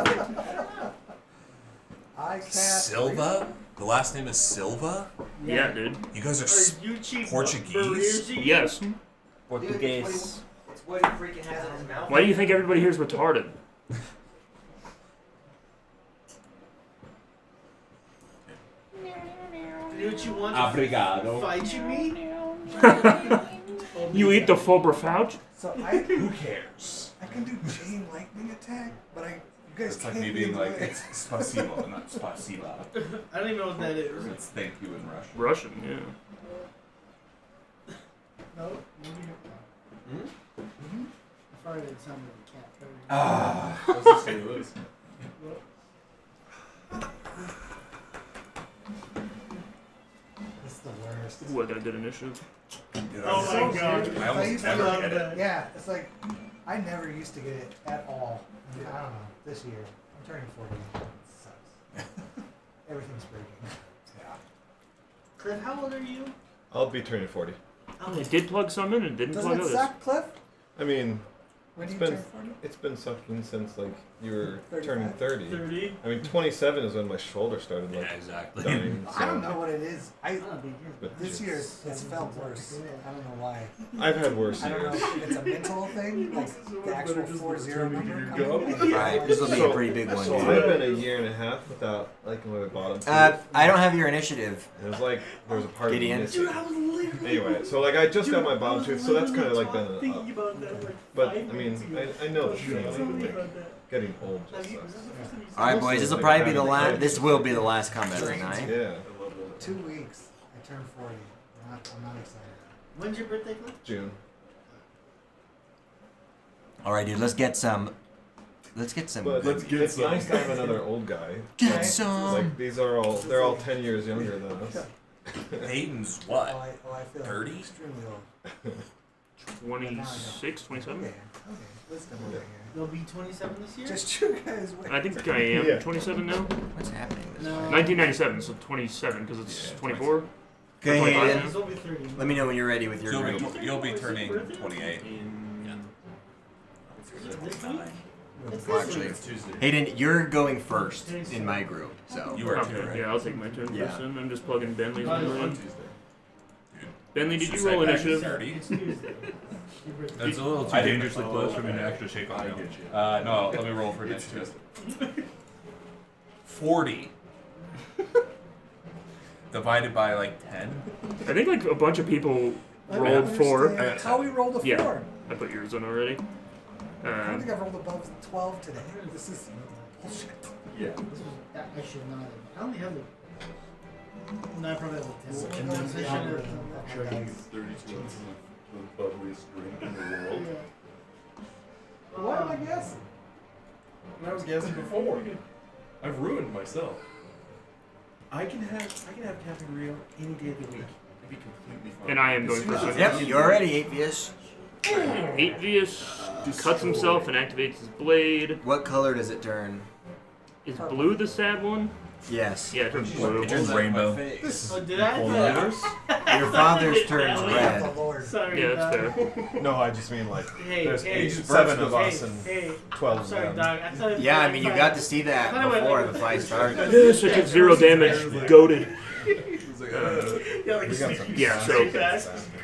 I can't. Silva? The last name is Silva? Yeah, dude. You guys are Are you cheap Portuguese? Yes. Portuguese. It's what he freaking has in his mouth. Why do you think everybody here is retarded? Do what you want. Obrigado. Fight you me? You eat the Foberfouch? So Who cares? I can do chain lightning attack, but you guys It's like can't me be in being the like, way. it's spasibo, not spasiba. I don't even know what that is. It's thank you in Russian. Russian, yeah. No, maybe. Hmm? I farted at sound like a cat. Ah. Let's just say this. It's the worst. Ooh, I got a good initiative. Oh So my god. stupid. I If almost used to never love get the- it. Yeah, it's like I never used to get it at all. I don't know. This year, I'm turning 40. It sucks. Everything's breaking. Cliff, how old are you? I'll be turning 40. It did plug some in and didn't Doesn't plug it others. suck, Cliff? I mean, When do it's you been turn 40? it's been sucking since like you were 35? turning 30. 30. I mean, 27 is when my shoulder started like exactly. dying. I don't so- know what it is. But This year it's felt worse. I don't know why. I've had worse I don't know years. if it's a mental thing, like the actual 40 number go. coming. Right, this will be a pretty big one. So dude. I've been a year and a half without liking my bottom two. I don't have your initiative. It was like there was a part of me Gideon. missing. Dude, I was literally. Anyway, so like I just got my bottom tooth, so that's kind of like been a thinking up. about that like But I 5 minutes mean, ago. I know the I was feeling. thinking Like, about that. getting old Have just you- sucks. was that the first time you said All right, that? boys. This will Like probably be the having last. kids. This will be the last combat right now. Yeah, 2 weeks. I turned 40. I'm not excited. When's your birthday, Cliff? June. All right, dude. Let's get some. Let's get some. But Let's get it's some. nice to have another old guy. Get Right? some. Like these are all, they're all 10 years younger than us. Hayden's Oh, what? I feel 30? extremely old. 26, 27? Okay, okay. Let's go over here. You'll be 27 this year? Just you guys wait. I think I am Yeah. 27 now. What's happening? This No. fight? 1997, so 27 because it's Yeah, 24. Okay, 25 Hayden. He's only 30. Let me know when you're ready with your group. You'll be turning 28. This week? It's Well, this actually, week. It's Tuesday. Hayden, you're going first in my group. So. You are Okay, too, right? yeah, I'll take my turn Yeah. first then. I'm just plugging Bentley's Oh, number it's in. Tuesday. Bentley, did Should you say roll back initiative? 30. It's Tuesday. Your birthday. That's a little too I didn't- dangerously oh, close for me to okay. actually shake on I you. get you. No, let me roll for It's next Tuesday. 40. Divided by like 10. I think like a bunch of people I don't rolled 4. understand how we rolled a 4. Yeah. I put yours in already. I don't think I've rolled above 12 today. This is bullshit. Yeah. This was, I should not have. I only have the. No, I probably have the 10. And then I should have. Chugging 32 ounces of the bubbliest drink in the world. Why am I guessing? And I was guessing before. I've ruined myself. I can have Cafe Rio any day of the week. It'd be completely fine. And I am going first. Yep, you're ready, Atheist. Atheist cuts himself and activates his blade. What color does it turn? Is blue the sad one? Yes. Yeah, it turns blue. It turns rainbow. Oh, did I? Letters? Your father's turns The red. Lord. Sorry, Yeah, that's dog. fair. No, I just mean like Hey, there's hey, 7 of us hey, and hey, 12 I'm of sorry, them. dog. I thought Yeah, I mean, you got to see that I went before like- the fight started. Yes, I took 0 damage. Goaded. It's like, Yeah, like We got some Yeah, so-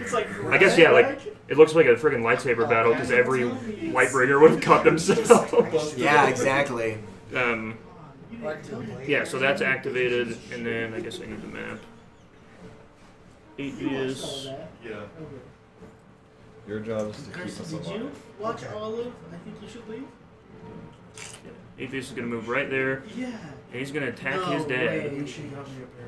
it's like I guess, yeah, like, it looks like a friggin' lightsaber battle because every Lightbringer would have cut themselves. Yeah, exactly. Yeah, so that's activated, and then I guess I need the map. 8 is. yeah. Your job is to keep Carson, us did you alive. watch all of I Think You Should Leave? 8 is gonna move right there, Yeah. and he's gonna attack No his dad. way.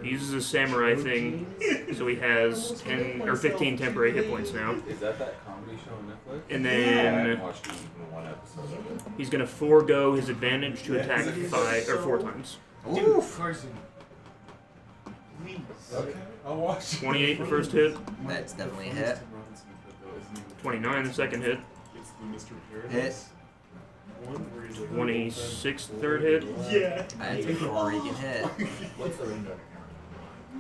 He uses a samurai thing, so he has 10 or 15 temporary hit points now. Is that comedy show on Netflix? And I then haven't watched even one episode of it. he's gonna forego his advantage to attack 5 or 4 times. Dude, Carson. Please. Okay, I'll watch. 28 the first hit, That's definitely a hit. 29 the second hit, Hit. 26 third hit, Yeah. That's a freaking hit. What's the ring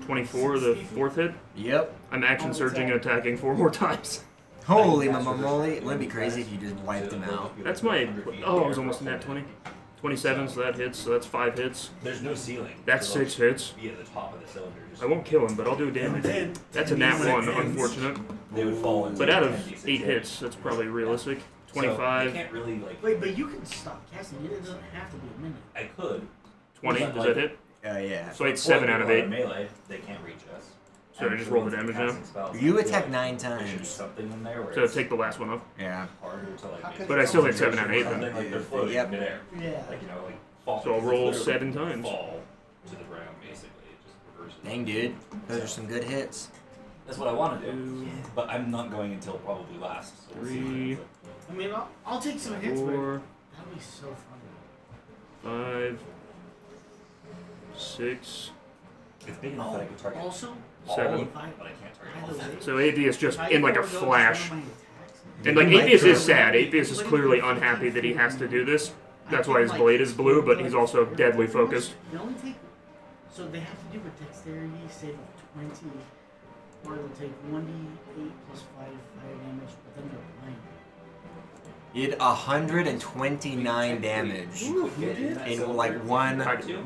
24 the fourth hit. Yep. I'm action surging and attacking 4 more times. Holy moly. It wouldn't be crazy if you just wiped him out. That's my. Oh, I was almost in that 20. 27, so that hits, so that's 5 hits. There's no ceiling. That's So 6 hits. Be at the top of the cylinder. Just I won't kill him, but I'll do damage. That's a nat 1, unfortunate. They would fall into But out of 96 8 hits, that's probably realistic. So 25, they can't really like. Wait, but you can stop casting it. It doesn't have to be a minute. I could. 20, does that hit? Yeah. So it's 7 out of 8. Melee, they can't reach us. So I just roll the damage now? You attack 9 There should be times. something in there where So it's take the last one off. Yeah. harder to like. How make could But I still hit 7 out of 8 something then. like they're floating Yep. in midair. Yeah. Like like fall. So I'll roll literally 7 times. Fall to the ground basically. It just reverses. Dang, dude. Those are some good hits. That's what I want to do. But I'm not going until probably last. So we'll see what 3, ends up. I mean, I'll take some hits, but 4, that'll be so funny. 5, 6. It's big enough that I can target Also, all 7. of them, but I can't target all of them. So Atheus just in like a flash. And And like Atheus is sad. Atheus is clearly unhappy that he has to do this. That's why his blade is blue, but he's also deadly focused. They only take, so they have to do a dexterity save of 20, or they'll take 1d8 plus 5 fire damage, but then they're blind. You did 129 damage in like one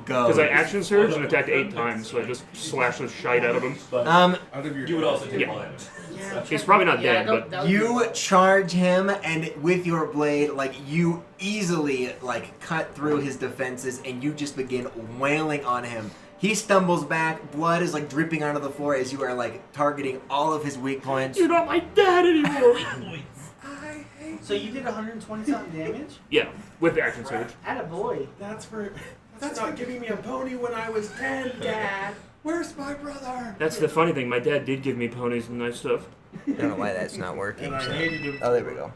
go. Because I action surged and attacked 8 times, so I just slashed the shite out of him. Um, Out of your You would also take Yeah. all damage. Yeah, He's probably not dead, that- but that would you charge him, and with your blade, like you easily like cut through his defenses, and you just begin wailing on him. He stumbles back, blood is like dripping onto the floor as you are like targeting all of his weak points. you're not my dad anymore. So you did 120 something damage? Yeah, with the action surge. Attaboy. That's for not giving me a pony when I was 10, Dad. Where's my brother? That's the funny thing. My dad did give me ponies and nice stuff. I don't know why that's not working. And I so- hated him. Oh, there we go.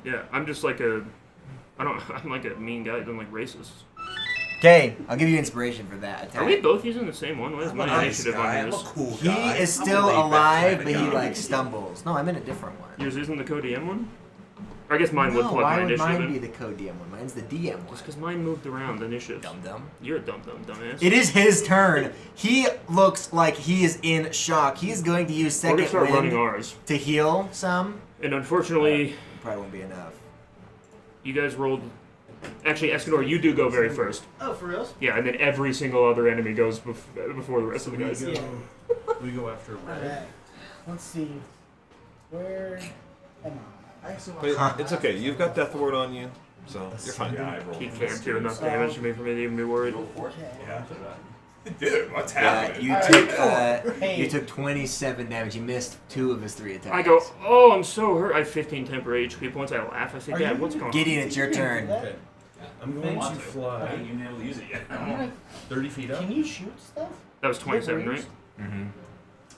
Yeah, I'm just like a. I'm like a mean guy. I don't like racists. Okay, I'll give you inspiration for that attack. Are we both using the same one? Why is I'm my a nice initiative guy. on I'm a yours? cool He guy. is I'm a still laid-back alive, type of but he guy. like stumbles. No, I'm in a different one. Yours isn't the code DM one? Or I guess mine would No, plug why my would initiative mine be in. the code DM one? Mine's the DM one. Just because mine moved around the initiative. Dum dum. You're a dumbass. It is his turn. He looks like he is in shock. He's going to use We're gonna second start running wind ours. to heal some. And unfortunately, Probably won't be enough. you guys rolled. Actually, Escanor, you do go very first. Oh, for reals? Yeah, and then every single other enemy goes before the rest of the guys. Yeah. We go after Alright. Let's see. Where am I? But it's okay. You've got Death Ward on you, so you're fine. Yeah, I rolled. He can't do enough damage to me for me to even be worried. Okay. Yeah. Dude, what's Yeah, happening? you Alright, took Hey. you took 27 damage. You missed 2 of his 3 attacks. I go, oh, I'm so hurt. I have 15 temporary HP points. I laugh. I say, Are Dad, you- what's going on? Gideon, it's your turn. Okay. I'm going to I fly haven't even been able to use it yet. 30 feet up. Can you shoot stuff? That was 27, right? Mm-hmm.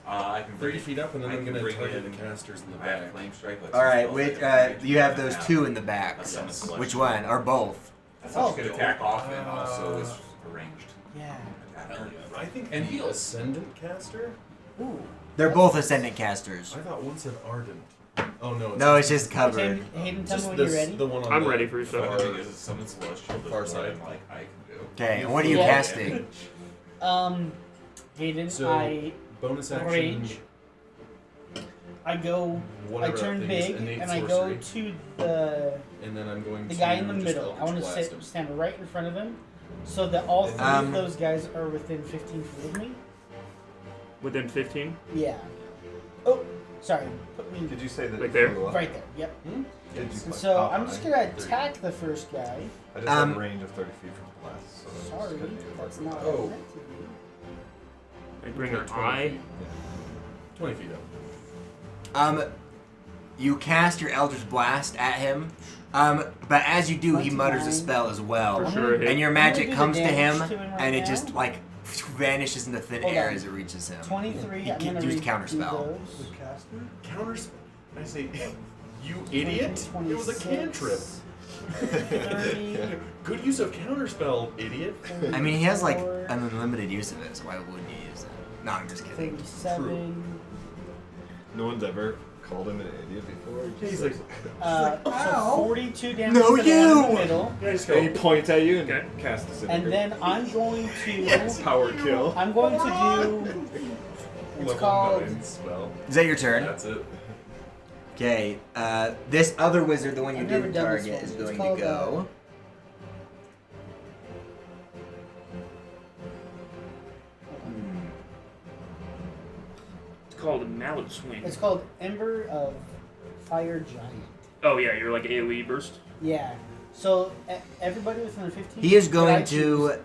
I can 30 feet up, and then I I'm can going to bring target in- the casters in the I have back. flame strike. Like All right, some which spells that I can you have do those now. 2 in the back. That's on the celestial. Which one? Or both? That's how you could attack off and also is arranged. Yeah. Hell yeah. I think any ascendant caster? Ooh. They're both ascendant casters. I thought one said ardent. Oh no. No, it's just covered. Hayden, tell me just when this, you're ready. the one on I'm the ready for your stuff. Far, is summon celestial. Far That's what side. I'm like I can do. Okay, and what are you Yeah. casting? Hayden, So- I Bonus action. rage. I go. Whatever I turn that thing is, big innate and I go sorcery. to the And then I'm going the to guy in the just middle. I want to Eldritch Blast him. stand right in front of him, so that all three of those guys are within 15 feet of me. Within 15? Yeah. Oh, sorry. Put me Did you say that? Right there? right there. Yep. Did you And say- so oh, I'm just gonna attack the first guy. I just have a range of 30 feet from the blast. So I'm Sorry, just gonna do that's work not with what I Oh. meant to do. I bring Okay, an 20 eye. feet. 20 feet up. You cast your Eldritch Blast at him, but as you do, he mutters a 29. spell as well, For sure. and your I'm gonna magic do the comes to him, damage to him right and it now. just like vanishes into thin Hold air on. as it reaches him. 23. You I'm can gonna use redo counterspell. those. The caster? Counters. I say, you idiot! It was a 26, cantrip. 30. Good use of counterspell, idiot. I mean, he has like 34, an unlimited use of it, so why wouldn't you use it? No, I'm just kidding. 37. No one's ever called him an idiot before. He's like, So 42 damage No, to the one in the you! middle. And he points at you and Okay. casts a And then I'm going to power kill. I'm going to do it's level called 9 spell. Is that your turn? That's it. Okay, this other wizard, the one you I've never didn't done this target, one. is It's going called, to go. It's called a mallet swing. it's called Ember of Fire Giant. Oh, yeah, you're like AoE burst. Yeah. So everybody within the 15 He is that I going choose to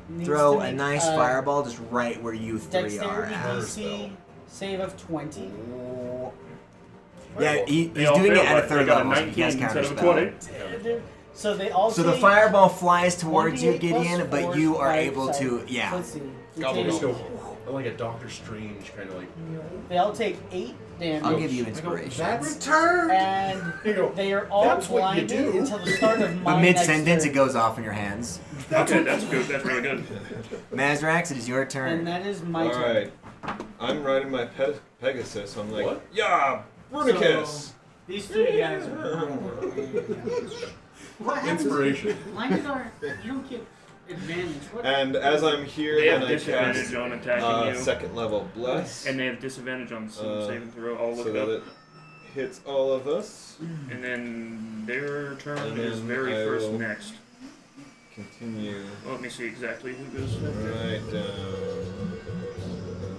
needs throw to a make nice fireball just right where you three are Dexterity at. DC save of 20. Yeah, he's They all doing it failed, at a but third they got a level, so he has 19 instead of a counterspell. 20. So they all So the take fireball flies towards you, 1d8 plus Gideon, but 4, you are 5, able to, sorry. yeah. Let's see. They Gobble, take- just go like a Doctor Strange kind of like. They all take 8 damage. I'll give you inspiration. Return! And You go, they are all "That's what you blinded do." until the start of my But mid-sentence, next it turn. goes off in your hands. Okay, that's good. That's really good. Mazrax, it is your And turn. that is my turn. Alright. I'm riding my Pegasus. I'm like, What? yeah, Brunicus! So, these three guys are. What happens? Inspiration. Blinded are. You don't get advantage. What? And as I'm here, They have then I disadvantage cast on attacking you. second level Bless. And they have disadvantage on some Uh, saving throw. I'll look so it that up. it hits all of us. And then their turn And is then very I first will- next. Continue Well, let me see exactly who goes. right down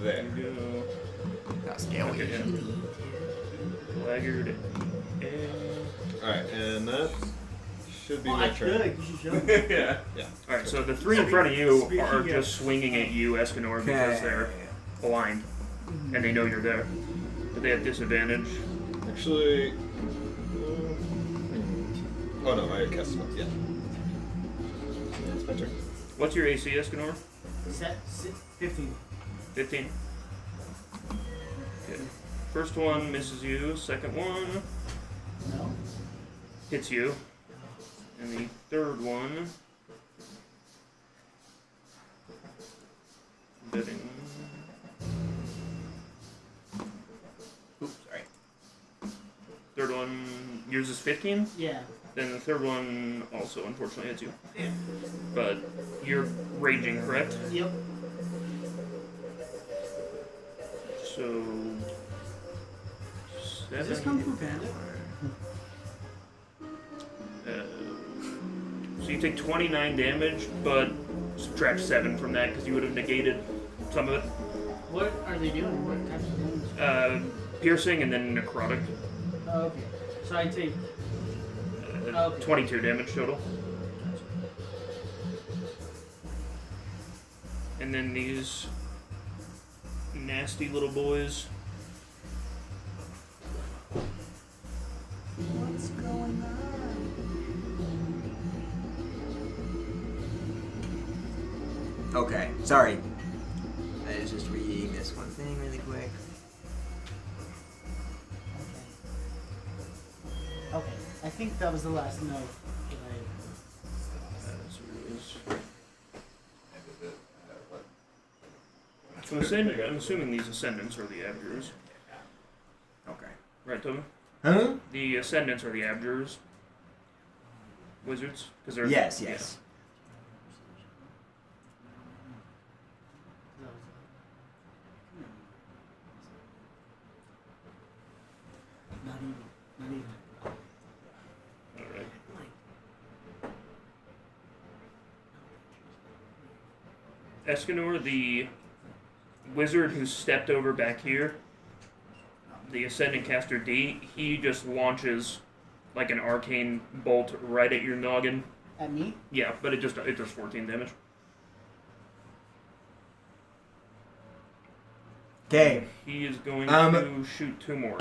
there. Go. Not scale Okay, you. yeah. Laggard. And... Alright, and that should be Oh, my I turn. could. You should show me. Yeah. Alright, so the three in front of you Speaking are of- just swinging at you, Escanor, because they're blind. And they know you're there. But they have disadvantage. Actually. Oh no, I cast spell. Yeah. It's my turn. What's your AC, Escanor? Set 15. 15. Okay. First one misses you. Second one No. hits you. And the third one. Bidding. Oops, sorry. Third one, yours is 15? Yeah. Then the third one also unfortunately hits you. But you're raging, correct? Yep. So. Is this 7. Kung Fu Panda? So you take 29 damage, but subtract 7 from that because you would have negated some of it. What are they doing? What types of damage? Piercing and then necrotic. Oh, okay. So I take. Okay. 22 damage total. And then these nasty little boys. What's going on? Okay, sorry. I was just reading this one thing really quick. Okay. I think that was the last note that So I'm assuming these ascendants are the abjurers. Okay. Right, Toby? Huh? The ascendants are the abjurers. Wizards? Because they're Yes, yes. Escanor, the wizard who stepped over back here, the Ascendant Caster D, he just launches like an arcane bolt right at your noggin. At me? Yeah, but it does 14 damage. Okay. He is going to shoot 2 more.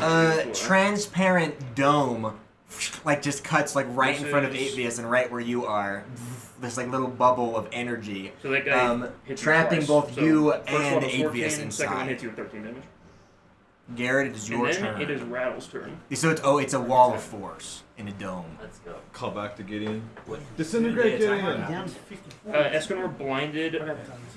Transparent dome, like just cuts like right in front of This is- Atheist and right where you are. This like little bubble of energy, So that guy hits you trapping twice. both So you first and one was 14, Atheist second one inside. hits you with 13 damage. Garrett, it is your and then turn. it is Rattle's turn. So it's a wall of force in a dome. Let's go. Call back to Gideon. What? Disintegrate Did they Gideon. attack Down to 54. Escanor blinded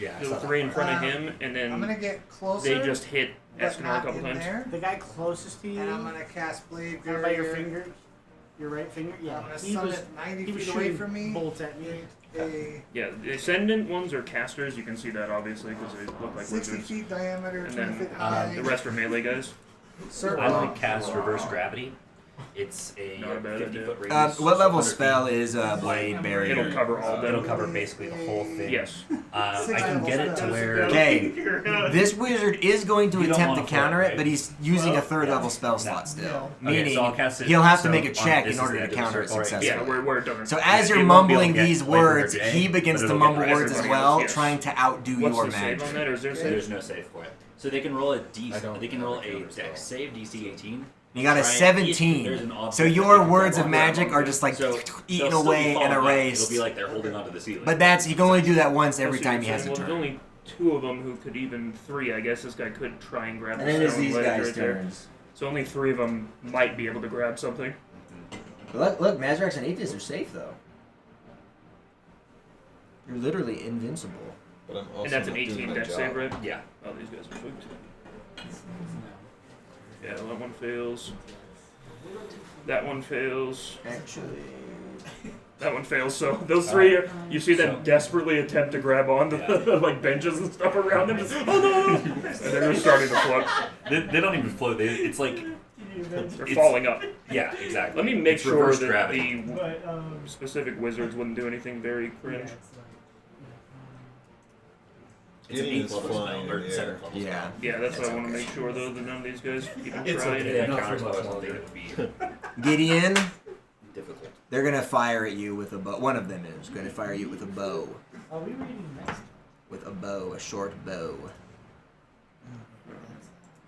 Yeah. the 3 in front of him, and I'm then gonna get closer. they just hit but Escanor a not couple in times. there. The guy closest to you. And I'm gonna cast Blade Right by your Barrier. finger. Your right finger? Yeah. I'm gonna He summon was, it 90 he was feet away shooting from me. bolts at me. Yeah, the Ascendant ones are casters. You can see that obviously because they look like 60 wizards. feet diameter, And 20 then feet the rest are melee guys. Circle. I like cast reverse gravity. It's a Not a bad 50-foot idea. radius. What level 100 feet. spell is Blade Barrier? It'll cover all It'll that. cover basically the whole thing. Yes. I Six can get it to levels. where. Okay, this wizard is going to You don't attempt wanna to counter float, it, right? but he's using Well, a third yeah. level spell No. slot still. No. Okay, Meaning so I'll cast it. he'll have to so make a on- check this in is order the to end of the counter it circle right successfully. Yeah, where it doesn't. So as It you're won't be able to mumbling get, these like, words, every day, he begins but to it'll mumble get words as everybody well, else, yes. trying to outdo What's your the save magic. on that, or is there save? There's no save for it. So they can roll a D. I don't They can roll a counterspell. dex save DC 18. You got a Try and- there's 17. an object So that your they can words grab of onto. magic are just like So eaten they'll still be away and falling up. erased. It'll be like they're holding onto the ceiling. But that's, you can only do that once every That's what time you're he has a saying. Well, turn. there's only 2 of them who could even 3. I guess this guy could try and grab And the then there's stone these ledge guys' right there. turns. So only 3 of them might be able to grab something. But look, Mazrax and Atheist are safe though. You're literally invincible. But I'm also And that's an not doing 18 my dex job. save, right? Yeah. Oh, these guys are fucked. Yeah, that one fails. That one fails. Actually. That one fails. So those 3, you see them So- desperately attempt to grab onto the like benches and stuff around them. Just, oh no! And they're just starting to float. They don't even float. It's like They're It's- falling up. yeah, exactly. Let me make It's sure reverse that gravity. the But, specific wizards wouldn't do anything very cringe. It's an Gideon 8th is level flying spell or in the 7th level Yeah. spell. Yeah, that's what I It's want to okay. make sure though that none of these guys even It's try okay. it. If they Not counter for spell or much something, longer. it would be Gideon, difficult. they're gonna fire at you with a bow. One of them is gonna fire you with a bow. are we reading next? With a bow, a short bow.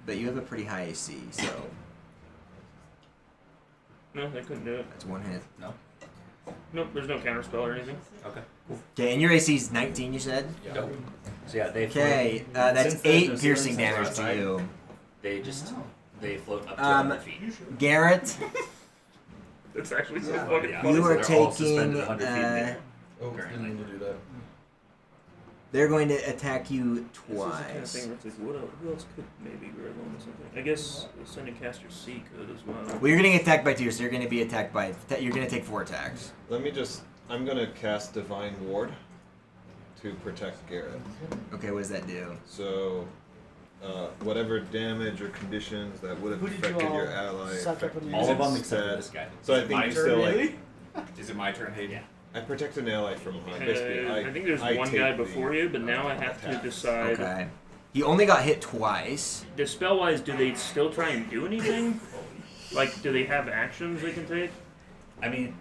But you have a pretty high AC, so No, they couldn't do it. that's one hit. No. Nope, there's no counter spell or anything. Okay. Okay, and your AC is 19, you said? Nope. So yeah, they Okay, float- that's since there's 8 no piercing ceilings damage to outside, you. They just they float up to 100 feet. Garrett, It's actually so Yeah. fucking Yeah. funny. you are They're all taking. suspended 100 feet in the air. Oh, Currently. didn't mean to do that. They're going to attack you This is the kind of twice. thing where it's like, who else could maybe grab on to something? I guess Ascending Caster C could as well. Well, you're getting attacked by 2, so you're going to be attacked by. You're going to take 4 attacks. Let me just. I'm gonna cast Divine Ward to protect Garrett. Okay, what does that do? So, whatever damage or conditions that would have Who did you affected your all ally. suck up affect in you the All of them instead. except for this guy. So I Is it think my you turn, still really? like. Is it my turn, Hayden? Yeah. I protect an ally from harm. Basically, I think there's I one take guy the, before you, but now I have to attack. decide. Okay. He only got hit twice. The spell wise, do they still try and do anything? Like, do they have actions they can take? I mean,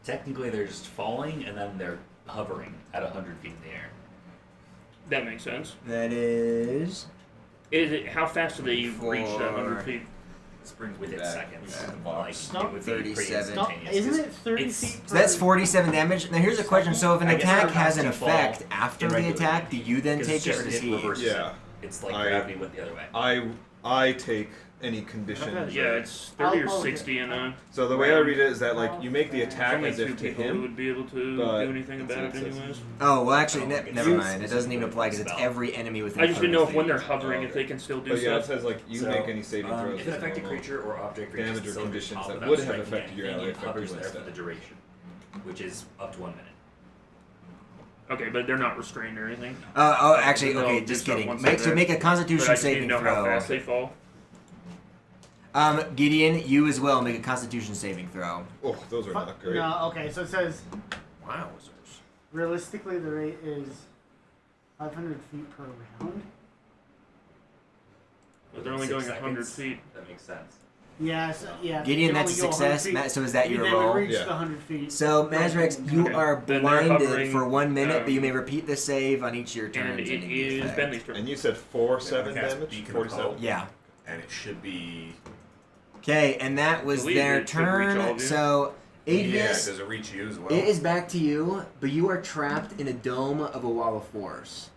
technically they're just falling and then they're hovering at 100 feet in the air. That makes sense. That is. Is it how fast do they reach that 100 For- feet? Springs Within back. seconds. Yeah. Like, Stop. it would be pretty 37. Stop. instantaneous. Isn't it 30 It's- feet? So that's 47 damage. Now here's a question. So if an I guess attack it has an has to fall effect after in the regular attack, do you then Because take it or it's does just- he? it reverses Yeah. it. It's like I- gravity went the other way. I take any conditions. Yeah, it's 30 or I'll- 60 and So the way I read it is that like you make the there's attack only as 2 if to people who him. would be able to but do anything it's about it an anyways. Oh, well, actually, Oh, never you- mind. It doesn't even apply because it's Spell. every enemy within I just didn't know if when 30 they're feet. hovering, Oh, if they can still do But yeah, it stuff. says like you So, make any saving throws. If an as affected normal. creature or object reaches Damage the or cylinder's conditions top that without would have striking affected your anything, ally it affect hovers you there for instead. the duration, which is up to 1 minute. Okay, but they're not restrained or anything. Oh, actually, They'll okay, do just stuff kidding. once So they're make a But Constitution I just need to saving know how fast throw. they fall. Gideon, you as well make a Constitution saving throw. Oh, those are not great. No, okay, so it says Wowzers. realistically the rate is 500 feet per round. But they're only 6 going 100 seconds. feet. That makes sense. Yeah, so, yeah. Gideon, they that's a only go 100 success. feet. Matt, so is that your They roll? would reach Yeah. the 100 feet. So, Mazrex, you Okay. are Then they're blinded hovering, for 1 minute, but you may um, repeat the save on each of your turns. And it and the is effect. Bentley's turn. And you said 4/7 cast damage? Beacon of 47? Hope. Yeah. And it should be. Okay, and that was Believe their it should reach all turn. of you. So, Yeah, Aegis, does it reach you as well? it is back to you, but you are trapped in a dome of a wall of force.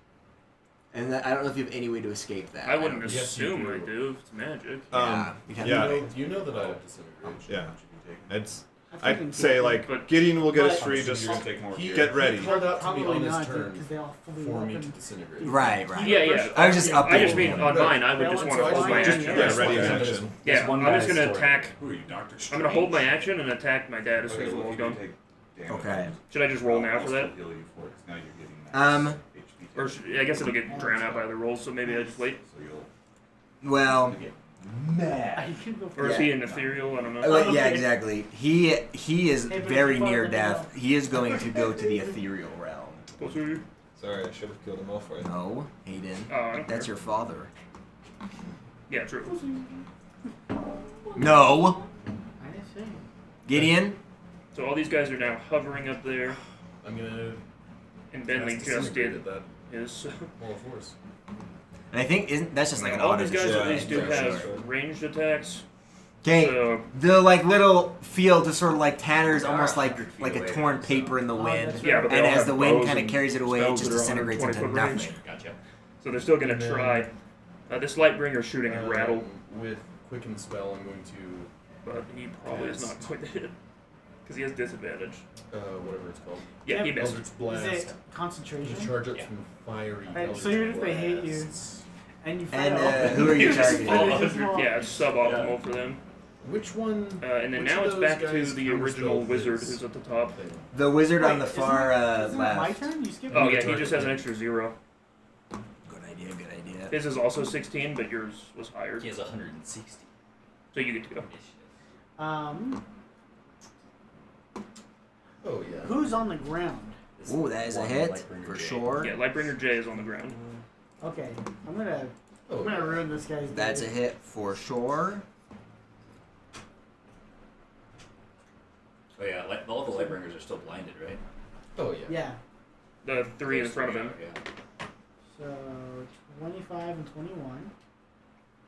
And I don't know if you have any way to escape that. I wouldn't don't- Yes, you assume do. I do. It's magic. Yeah, you'd have yeah. to- You know that I have disintegration. Yeah. Which you can take. It's, I I'd say, like, But- Gideon will get us but- free, I'm just assuming you're gonna take more. get ready. He called out to me Probably on his not, turn because they all fully for me to weapon. disintegrate. Right, right. Yeah, yeah. I was just I just updating mean him. on mine, I would just So want to I hold my just- action. Yeah, ready in Yeah. action. Yeah, one I'm just guy's gonna story. attack. Who are you, Doctor I'm gonna hold my action and attack my dad as soon as the wall's done. Okay. Should I just roll now for that? Or I guess it'll get drowned out by other rolls, so maybe I just wait. Well, I can go Or is Yeah. he an ethereal? I don't know. yeah, exactly. He is Hey, but very if you near follow the death. He is going to go to the ethereal realm. What's your- Sorry, I should have killed him all for you. No, Hayden. Oh, I don't That's care. your father. Yeah, true. No! I didn't say. Gideon? So all these guys are now hovering up there, I'm gonna. and Bentley cast just disintegrate did at that his. wall of force. And I think that's just like an all auto these guys destroy. at least do Yeah, have sure. ranged attacks. Okay, So the like little field just sort of like tatters, almost like a torn paper in the wind. that's yeah, but they And all as have the wind bows kind of and carries it away, it spells just that are disintegrates 120 into foot range. nothing. Gotcha. So they're still gonna And then, try. This Lightbringer's shooting a rattle, With Quicken Spell, I'm going to. but he probably is not going to hit because he has disadvantage. Whatever it's called. Yeah, he missed. Eldritch Is Blast. it concentration? Charge up Yeah. some fiery. Right, so Eldritch even if they hate you, Blasts. and you And fail. who are you Just targeting? fall Just under- fall. yeah, it's suboptimal Yeah. for them. Which one? And then which now of it's those back to guys the counterspell original wizard this who's at the top. thing? The wizard on the Wait, far isn't it my left. turn? You skipped Oh me. yeah, he just has an extra 0. Good idea, good idea. His is also 16, but yours was higher, He has 160 so you get to go. initiative. Oh yeah. Who's on the ground? This Ooh, that is a one hit Lightbringer for Jade. sure. Yeah, Lightbringer J is on the ground. Okay, I'm gonna Oh, ruin this guy's day. That's a hit for sure. Oh yeah, all the Lightbringers are still blinded, right? Oh yeah. Yeah. The 3 in front of him. Yeah. So 25 and 21.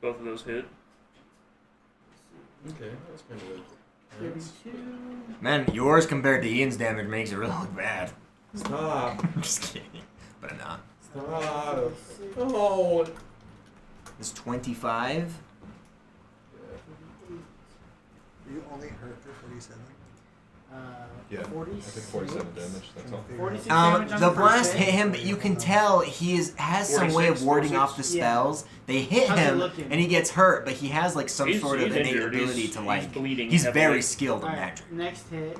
Both of those hit. Okay, that was kind of good. 32. Man, yours compared to Ian's damage makes it really look bad. Stop. I'm just kidding. But I'm not. Stop. Oh. It's 25. You only hurt for 47. Yeah, I 46. think 47 damage, that's all. 46 damage on The the first blast hit. hit him, but you can tell he has some way of 46, warding 46? off the spells. They hit How's he him, looking? and he gets hurt, but he has like some He's- sort of he's innate injured. ability He's- to he's like. bleeding He's heavily. very skilled in Alright, magic. next hit.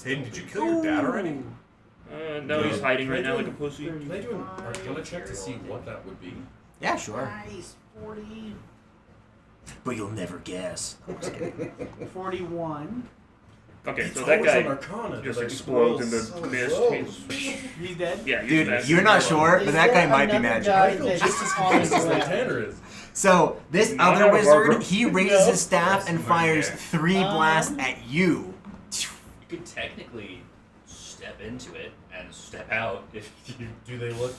Hayden, did you kill your dad already? No, he's hiding right now like a pussy. Can I do an Arcana check to see what that would be? Yeah, sure. Nice. 40. But you'll never guess. I'm just kidding. 41. Okay, so It's that always an guy Arcana just that explodes into so mist. low. He's dead. Yeah, he's Dude, smashed you're into not the sure, but Is that guy there might be another magic. guy I feel that's just as on his confused as way? Tanner is. So this Not other out of wizard, Barbara. he raises No. his staff and fires 3 blasts at you. You could technically step into it and step out if you. Do they look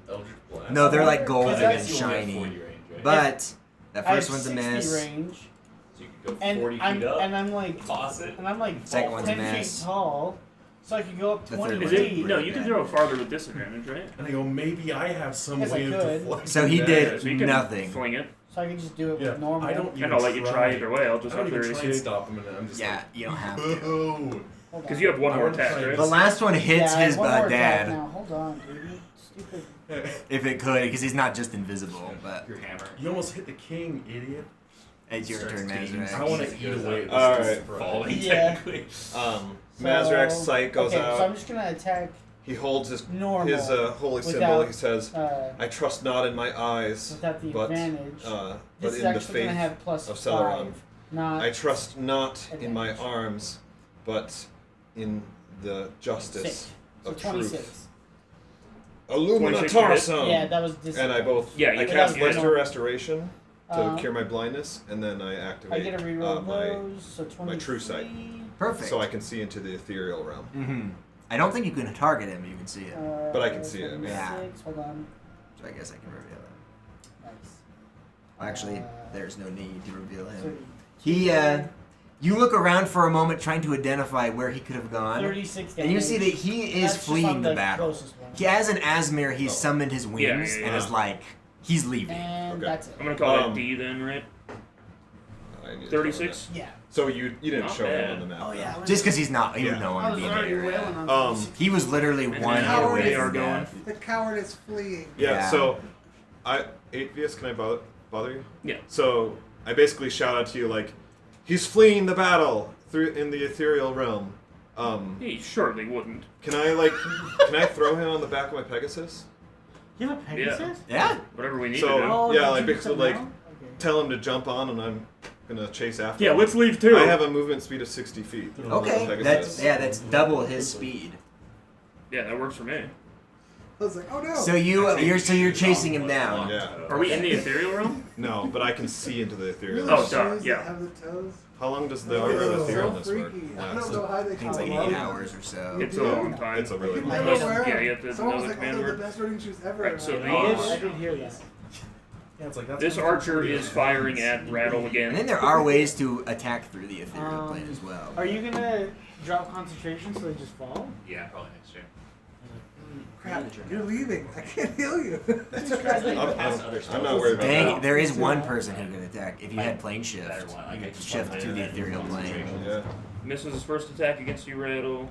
Eldritch Blast? No, they're like golden Because and You only have shiny. 40 range, right? But that I have first one's a 60 miss. range, So you could go and 40 I'm feet up. like toss it. and I'm like Second one's a 10 miss. feet tall, so I could go up The 20 third Is one's feet. it? No, you can throw farther with disadvantage, right? And I go, maybe I have some Yes, I way of could. deflecting So he that. did So you can nothing. fling it, So I can just do it Yeah, with normal. I don't and I'll let you try either way. I'll just I don't up even there try and AC. stop him, and I'm just Yeah, like, you don't have to. boo. Hold on. Because you have one I more wanna attack, try right? The last one hits yeah, I have his one more attack dad, now. Hold on, dude. You stupid. if it could, because he's not just invisible. But Your hammer. You almost hit the king, idiot. it's your Starts turn, taking Mazrak. I want to It eat goes away up. this Alright. surprise. Falling Yeah. technically. Mazrak's sight goes okay, out. so I'm just gonna attack He holds his normal holy symbol. without, He says, I trust not in my eyes, without the but advantage. but This is in the actually gonna faith have plus of 5, Celeron. not. I trust not in my Advantage. arms, but in the justice Six. So of 26. truth. Illuminator 26 Tarsum. Yeah, that was And I both. Yeah, I you cast can- Blister Restoration to Um, cure my blindness, and then I I activate get a reroll of my those, so 23. my true sight, Perfect. so I can see into the ethereal realm. Mm-hmm. I don't think you can target him. You can see it. But I can see it, yeah. 26, hold on. So I guess I can reveal it. Nice. Actually, there's no need to reveal him. 30, He, you look around for a moment trying to identify where he could have gone, 36 and you see that damage. he is That's just fleeing on the battle. closest one. He has an Asmir. He's summoned his wings yeah, and is like, he's leaving. And Okay. that's it. I'm gonna call Um, that D then, right? I need to 36. Yeah. So you didn't Not show bad. him on the map. Oh, yeah. Just because he's not, he Yeah. would know I him was to be already there. wailing on Um, 36. He was literally And one then hit how away they are from going. death. The coward is fleeing. Yeah. Yeah. So, Atheist, can I bother you? Yeah. So I basically shout out to you like, he's fleeing the battle through in the ethereal realm. He surely wouldn't. Can I throw him on the back of my Pegasus? You have a Pegasus? Yeah. Whatever we need So to do. Oh, yeah, did like you basically come like out? Okay. tell him to jump on, and I'm gonna chase after. Yeah, him. let's leave too. I have a movement speed of 60 feet. Okay, Pegasus. that's double his speed. Yeah, that works for me. I was like, oh no. So you're chasing him down. Yeah. Are we in the ethereal realm? No, but I can see into the ethereal. Oh, Shoes duh, that yeah. Have the toes. How long does the Oh, Arbor of so Etherealness work? freaky. I Yeah, don't so know how they I think call it's like it. 8 hours or so. It's a long time. it's a really I long can Unless- never wear yeah, them. you have to Someone was know the like, command oh, they're word. the best running shoes ever. Right, And so I'm the- like, I did hear that. Yeah, it's like that's This archer is firing at Rattle And again. then there are ways to attack through the ethereal plane as well. Are you gonna drop concentration so they just fall? Yeah, probably next year. crap, you're leaving. I can't heal you. I'm not worried about Dang, that. there is one person who can attack. If you had plane shift, Better one. I you get could shift to the ethereal plane. Yeah. Misses his first attack against you, Rattle.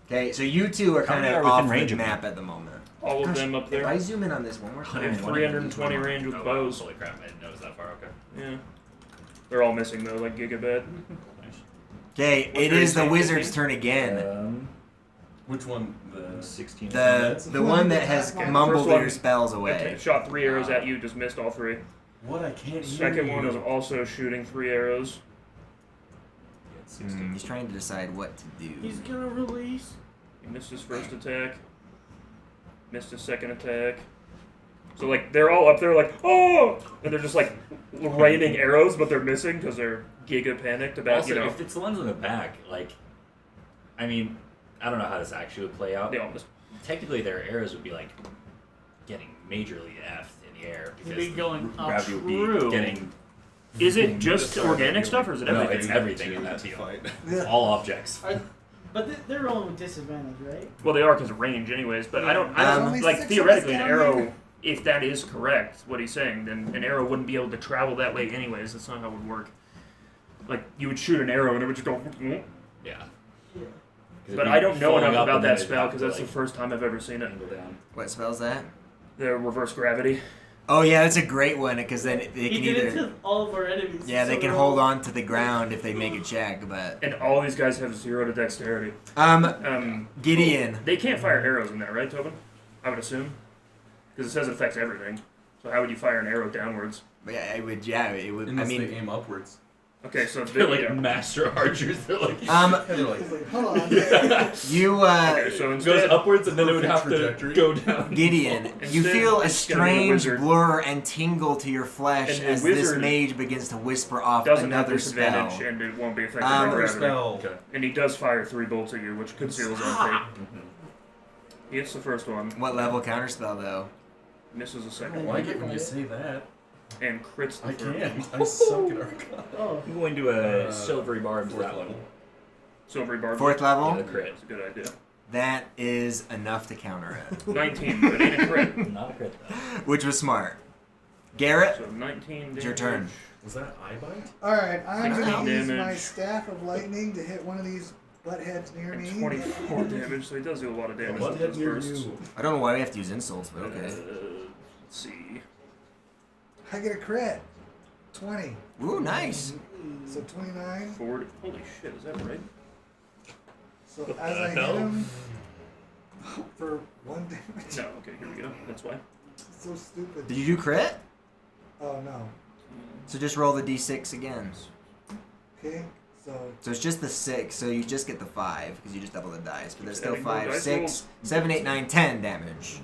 Okay, so you two are How kind many of are within off range the of me? map at the moment. All of Gosh, them up If there. I zoom in on this one more They time, have 320 range with Oh, wow. bows. Holy crap, I didn't know it was that far. Okay. Yeah. They're all missing though, like Gigabet. okay, What's it your is the AC? wizard's turn again. Which one? The 16. The one that has mumbled First one- your spells away. Shot 3 arrows at you, just missed all 3. What? I can't hear Second you. one is also shooting 3 arrows. He's trying to decide what to do. He's gonna release. He missed his first attack. Missed his second attack. So like they're all up there like, oh, and they're just like raining arrows, but they're missing because they're giga panicked about Also, you know. if it's the ones in the back, like, I mean, I don't know how this actually would play out. They all missed. Technically, their arrows would be like getting majorly effed in the air because They'd be going the up gravity would be through. getting. Is it just organic stuff or is it No, everything? it's everything in that field. Fight. All objects. But they're rolling with disadvantage, right? Well, they are because of range, anyways. But I don't Only like 6 of theoretically us an down arrow. here. If that is correct, what he's saying, then an arrow wouldn't be able to travel that way, anyways. That's not how it would work. Like you would shoot an arrow and it would just go. Yeah. Yeah. 'Cause But it'd I be don't know falling enough up about and then that it'd spell have because to, that's the like, first time I've ever seen it. angle down. What spell's that? The reverse gravity. Oh yeah, that's a great one because then they He can did it either to all of our enemies. yeah they so can they're hold all- on to the ground if they make a check. But And all these guys have 0 to dexterity. Gideon, They can't fire arrows in there, right, Tobin? I would assume. Because it says it affects everything. So how would you fire an arrow downwards? yeah, it would. Yeah, it would. Unless I mean, they aim upwards. Okay, so They're like yeah. master archers. They're like. They're like, He's like, hold on. you Okay, so It instead, goes upwards and then it would Perfect have to trajectory. go down. Gideon, you Instead, feel a it's gonna be the strange wizard. blur and tingle to your flesh And the as this wizard mage begins to whisper off doesn't have another disadvantage spell. and it won't be affected by another gravity. spell. Okay. And he does fire 3 bolts at you, which could seal his own fate. He hits the first one, What level counterspell though? misses the second Well, I one, get when you say that. and crits the I third can't. one. I suck at Arcana. Oh. I'm going to a silvery barb to that one. Silvery barb. Fourth level? Yeah, the crit. That's a good idea. That is enough to counter it, 19, but ain't a crit. Not a crit though. which was smart. Garrett, So 19 damage. it's your turn. Was that eye bite? Alright, I'm 16 going to use damage. my Staff of Lightning to hit one of these butt heads near And me. 24 damage, so he does do a lot of damage What with head his near bursts. you? I don't know why we have to use insults, but okay. Let's see. I get a crit. 20. Ooh, nice. So 29. Forward. Holy shit, is that right? So What as the I hell? hit him for 1 damage. No, okay, here we go. That's why. It's so stupid. Did you do crit? Oh no. So just roll the d6 again. Okay, so So it's just the 6, so you just get the 5 because you just double the dice. But there's still Adding more 5, dice 6, rolls. 7, 8, 9, 10 damage.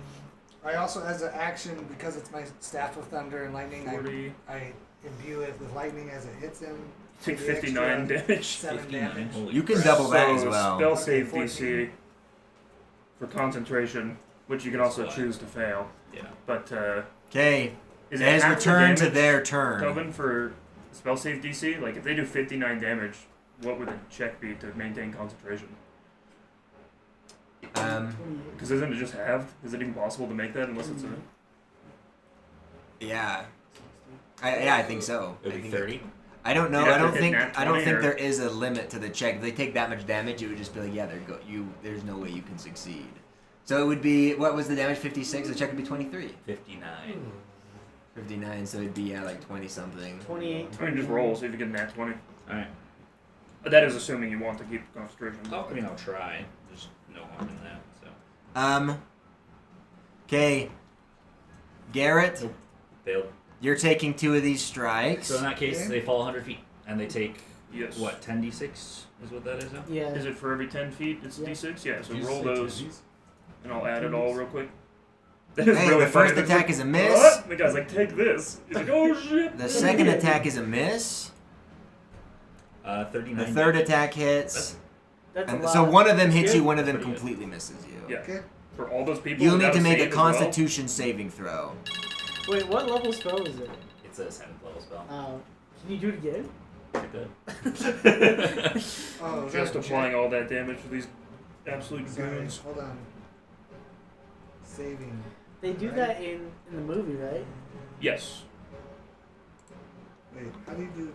I also, as an action, because it's my staff of thunder and lightning, 40. I imbue it with lightning as it hits him. Take The 59 extra damage. 7 damage. Holy You can crap. double that as So, well. Spell Okay, save 14. DC for concentration, which you can also choose to fail. Yeah. But Okay. is It it has half the returned to damage, their turn. Tobin, for spell save DC? Like if they do 59 damage, what would the check be to maintain concentration? Because isn't it just halved? Is it even possible to make that unless it's a? Yeah. I think so. It would I be think 30. I don't know. You'd have I to don't hit think. nat I don't 20 think or- there is a limit to the check. If they take that much damage, it would just be like, yeah, there's no way you can succeed. So it would be, what was the damage? 56. The check would be 23. 59. 59. So it'd be like 20 something. 28. I mean, just roll, see if you get a nat 20. All right. But that is assuming you want to keep concentration. Oh, I mean, I'll try. There's no harm in that. So. Okay. Garrett, Nope. Failed. you're taking 2 of these strikes. So in that case, Okay. they fall 100 feet, and they take Yes. what 10d6 is what that is now. Yeah. Is it for every 10 feet? It's Yeah. D6? Yeah, so Did you roll say those, titties? and I'll add it all real quick. That is Hey, really the first funny. attack is a miss. What? The guy's like, take this. He's like, oh shit. The second attack is a miss. 39. The third attack hits. That's a And lot. so one of them hits Yeah. you, one of them Pretty good. completely misses you. Yeah. Okay. For all those people. You'll need without to make a save as well? Constitution saving throw. Wait, what level spell is it? It's a 7th level spell. Can you do it again? Pretty good. Oh, Just that applying all that damage to these absolute Sorry, goons. hold on. Saving. They do Right. that in the movie, right? Yes. Wait, how do you do?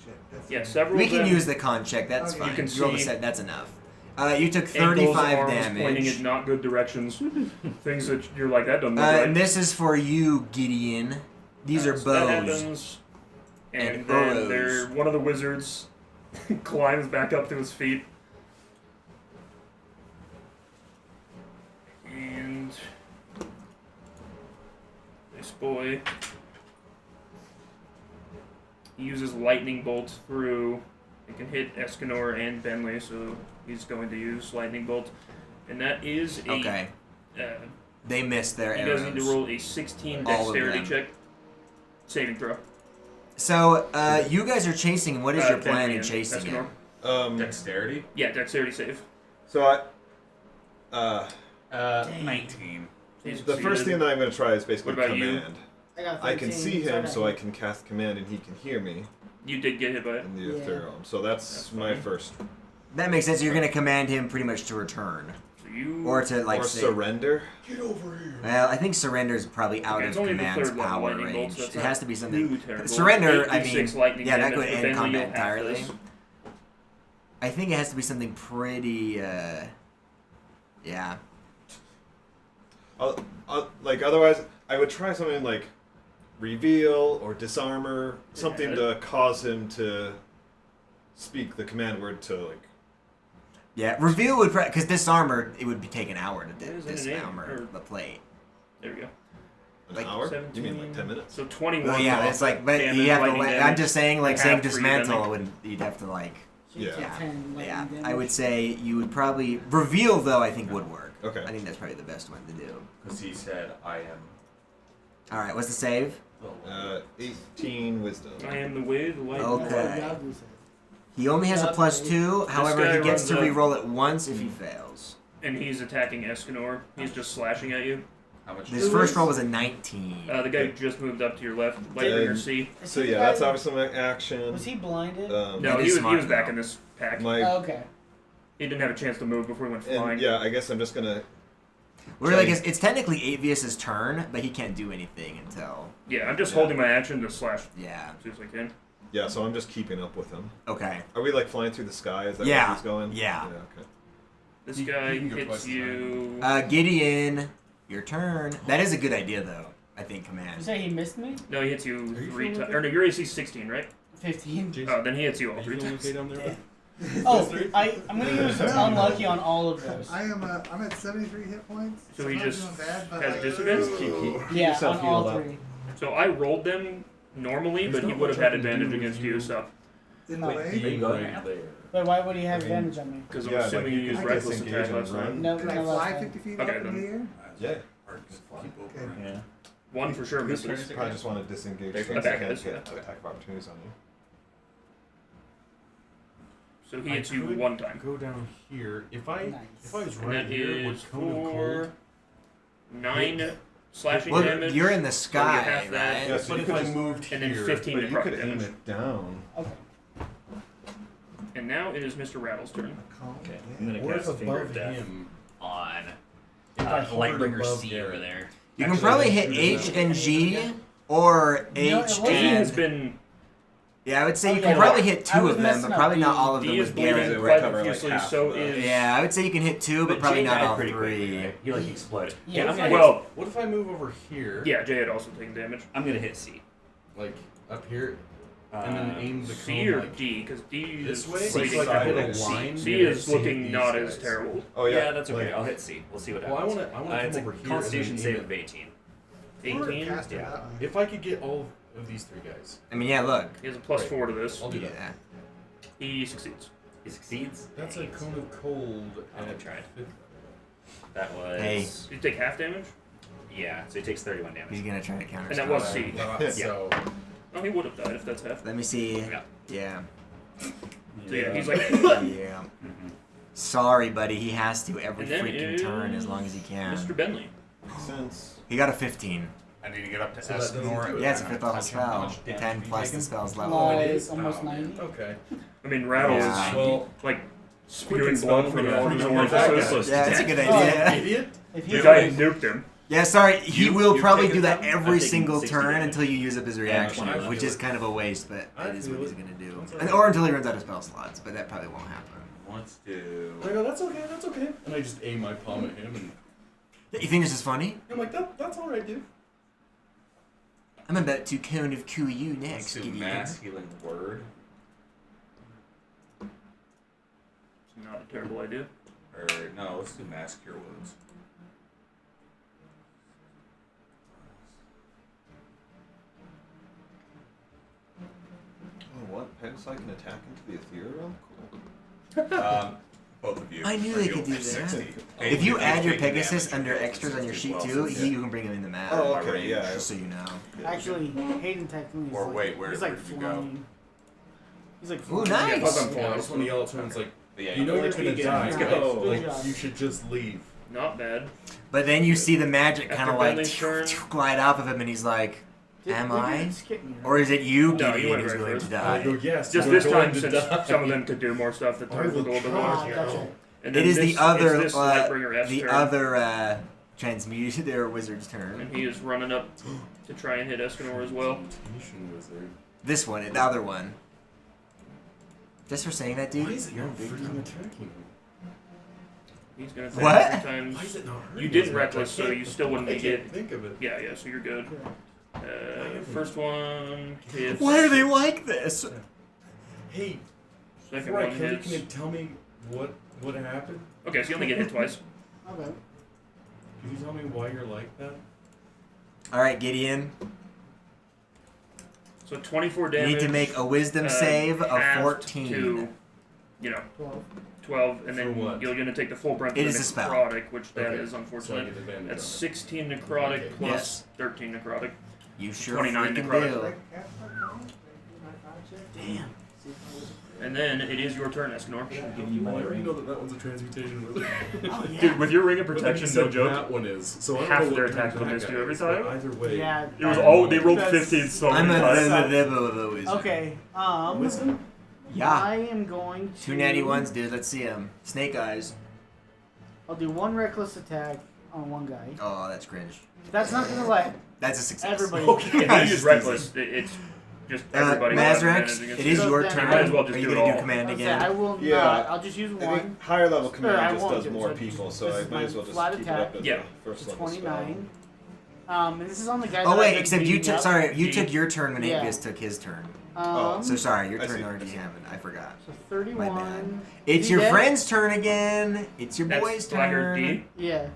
Shit. That's Yeah, several We of can them, use the con check. That's Okay. fine. You can roll the see set. That's enough. You took ankles, 35 arms pointing in damage. not good directions. Things that you're like, that doesn't look right. And this is for you, Gideon. These are So that bows. happens, and and then arrows. one of the wizards climbs back up to his feet. And this boy uses lightning bolt through. It can hit Escanor and Benley, so he's going to use lightning bolt, and that is a. Okay. They missed their He arrows. does need to roll a 16 All of dexterity them. check. Saving throw. So you guys are chasing him. What is your plan Benley in and chasing him? Escanor. Dexterity? Yeah, dexterity save. So I, 19. He's the first succeeded. thing that I'm going to try is basically What about you? command. I got 13, I can see so him, so I got- can cast command, and he can hear me You did get hit by it. in the Yeah. ethereal realm. So that's my fine. first. That makes sense. You're going to command him pretty much to return. So you. Or to, like, or say... surrender. Get over here. Well, I think surrender is probably out Okay, of it's only the command's third level power lightning bolt, range. so that's It not has to be something... too terrible. Surrender, I 8d6 mean... lightning Yeah, that damage, could but end Benley, combat you'll have entirely. this. I think it has to be something pretty, yeah. Like otherwise, I would try something like reveal or disarmor, something Yeah. to cause him to speak the command word to like. Yeah, reveal would... Because disarmor, it would be take an hour to Isn't it an disarmor or- the plate. There we go. An Like hour? 17. You mean like 10 minutes? So 21. Well, yeah, it's like... But damage, you have to... lightning I'm damage. just saying, like, Half saying for you, dismantle, Benley. would you'd have to, like... She took Yeah. 10 lightning Yeah, damage. I would say you would probably... Reveal, though, I think would work. Okay. I think that's probably the best one to do. Because he said, I am. Alright, what's the save? 18 wisdom. I am the way, the light. Okay. Yeah, I'll do so. He only has a +2, however, guy he gets runs to up. re-roll it once if he fails. And he's attacking Escanor. He's just slashing at you. How much? This first roll was a 19. The guy who just moved up to your left, Lightbringer And- C. Is So he yeah, the that's guy- obviously my action. Was he blinded? No, That he is was smart, back though. in this pack. My Oh, okay. He didn't have a chance to move before he went and flying. yeah, I guess I'm just gonna. We're like, it's technically Avius's turn, but he can't do anything until... Yeah, I'm just Yeah. holding my action to slash Yeah. as soon as I can. Yeah, so I'm just keeping up with him. Okay. Are we like flying through the sky? Is that Yeah. where he's going? Yeah. Okay. This You- guy you can go hits twice as you. Gideon, your turn. That is a good idea, though, I think, You command. say he missed me? No, he hits you Are you 3 feeling times. okay? Or no, your AC 16, right? 15. Oh, then he hits you all Are you 3 feeling times. okay down there? Damn. Oh, I'm gonna use unlucky on all of those. I'm at 73 hit points. So he I'm not just doing bad, but has like, disadvantage? Keep Yeah, yourself on all healed up. 3. So I rolled them normally, There's but he not would have much I had can advantage do against with you, you. so. in the Wait, way. There you go. Right there. Wait, why would he have I mean- advantage on me? Because Yeah, I'm like assuming you you used could reckless disengage attack and last run. time. No, Can I no, fly last 50 feet Okay, up in then. the air? Yeah. Our One for sure misses. Probably just want to disengage They're so you back can't us, get yeah. attack of opportunities on you. So he hits I you could one time. Go down here. If I was And right that here, would is Cone of Cold? for 9 slashing Well, damage. you're in the so you sky, have that, right? Yeah, so But you if could I just, moved and then here, 15 but you could necrotic aim damage. it down. Okay. And now it is Mr. Rattle's turn. Okay, I'm gonna or cast if Finger above of Death him, on if I hovered Lightbringer above C Garrett, over there. You can Actually, probably I hit think H there's and G or You know, it H wasn't- D has and... been Yeah, I would say Oh, you yeah, can probably I hit was two of them, messing but up probably not the- all of D them is with bleeding Garrett. They quite recover, like, profusely, half so of the- is... Yeah, I would say you can hit two, but probably Jay not died all pretty quickly, three. right? He like exploded. Yeah, Yeah, I'm gonna Well, what if I move over here? yeah, Jay had also taken damage. I'm gonna hit C. Like up here, and then aim the C cone or like D, because D this is way. So bleeding it's like I hit sideways. a line. C and is hit looking these not as guys. terrible. Oh yeah, Yeah, that's okay. Like- I'll hit C. We'll see what Well, I happens. want to It's come a over here. Constitution and then save aim of 18. 18? Cast it Yeah. that way. If I could get all of these three guys, I mean, yeah, look. He has a +4 to this. I'll do that. Yeah. He succeeds. He succeeds. That's a cone of cold. I at tried. 50. That was. Hey. Did you take half damage? Yeah, so he takes 31 damage. He's gonna try to counter. And that was C. So Oh, he would have died if that's half. Let me see. Yeah. Yeah. So yeah, he's like... Yeah. Mhm. Sorry, buddy. He has to every And then freaking turn as long as he can. Mr. Bentley. makes sense. He got a 15. I need to get up to So that doesn't Escanor. do it. Yeah, it's a and 5th level touch him. How spell. much damage 10 are you plus the taking? spell's level. No, it it's is? almost Oh, 90. okay. I mean, Rattle is Yeah. Well, like Quick spewing and blood spell from for all the his freaking orifices. Yeah, that's a good Oh, idea. idiot. If The you guy nuked him. Yeah, sorry. He You- will you've probably taken do that some? I've every taken single 60 turn damage. until you use up his reaction, I which feel is it. kind of a waste, but I that is what feel he's it. gonna do. That's And, all right. or until he runs out of spell slots, but that probably won't happen. Let's do. I go, that's okay, that's okay. And I just aim my palm at him, and You think this is funny? I'm like, that's all right, dude. I'm about to Cone of Coup you Let's next, do Gideon. mass healing word. It's not a terrible idea. Or no, let's do mass cure wounds. Oh, what? Pegasus can attack into the ethereal realm? Cool. Both of you. I knew are they healed could do by that. 60. If you Hey, add your taking Pegasus damage, under you're healed extras by on your 60 sheet as too, well, so you can bring him in the map. Oh, my okay, range. yeah. Just so you know. Actually, Hayden technically is Or like, wait, where- he's where like did you go? flying. He's like Ooh, flying. nice. Plus I'm Yeah, I flying. just want to yell at someone. It's like, But yeah, you know you're gonna die. Let's right? go. Good Like, job. you should just leave. Not bad. But then you see the magic After kind of like Bentley's turn- glide off of him, and he's like, "Am They I? didn't skip me, right? Or is it you, No, you Gideon, went who's right going first. to I go, die?" yes. Just you're this going time, to since die. some of them could do more stuff, the I turns will were a little bit try. more. Gotcha. And It then is this, the other, it's this Lightbringer F's turn, the other transmuted their wizard's turn. and he is running up to try and hit Escanor as well. Transmutation wizard. This one, the other one. Just for saying that, dude, Why is it you're not big. freaking attacking me? He's gonna attack What? 3 times. Why is it not hurting You me didn't as much? reckless, so you still wouldn't I be can't hit. think of it. Yeah, so you're good. First one hits. Why are they like this? Hey, Second before I one kill you, hits. can you tell me what happened? Okay, so you only get hit twice. Okay. Can you tell me why you're like that? All right, Gideon, So 24 you damage. need to make a Wisdom save of halved 14. To, 12, and then For what? you're going to take the full brunt It of is the a spell. necrotic, which that Okay, is So I unfortunate. get advantage That's on 16 necrotic Okay. plus Yes. 13 necrotic. You sure 29 freaking necrotic. do. Damn. And then it is your turn, Escanor. it. Well, I already know that one's a transmutation wizard. Oh, yeah. Dude, with your ring of But protection, then no you said joke. That one is. So I don't Half know of their what attacks turn will that miss guy you every is, but time. Either way. Yeah. It was all they rolled That's- 15 so I'm many a times. the wizard. Okay. Wisdom? Yeah. I am going to. 2 natty ones, dude. Let's see him. Snake eyes. I'll do one reckless attack on one guy. Oh, that's cringe. That's not gonna let That's a success. everybody. If you use reckless, it's just everybody. will have Mazrex, advantage against it you. is So your then turn. I might as well just Are you do it gonna do all. command I again? will Yeah. not. I'll just use I one. think higher level command I just won't does do it, more so people, this so I is might my as well just flat keep attack. it up as Yeah. a first It's level 29. spell. And this is on the guy. Oh that I've wait, been except you beating took. up. Sorry, you D. took your turn when Yeah. Avius took his turn. Oh. So sorry, your I turn see, already I see. happened. I forgot. So My 31. bad. It's Is he your dead? friend's turn again. It's your That's boy's Blackguard turn. D. Yeah.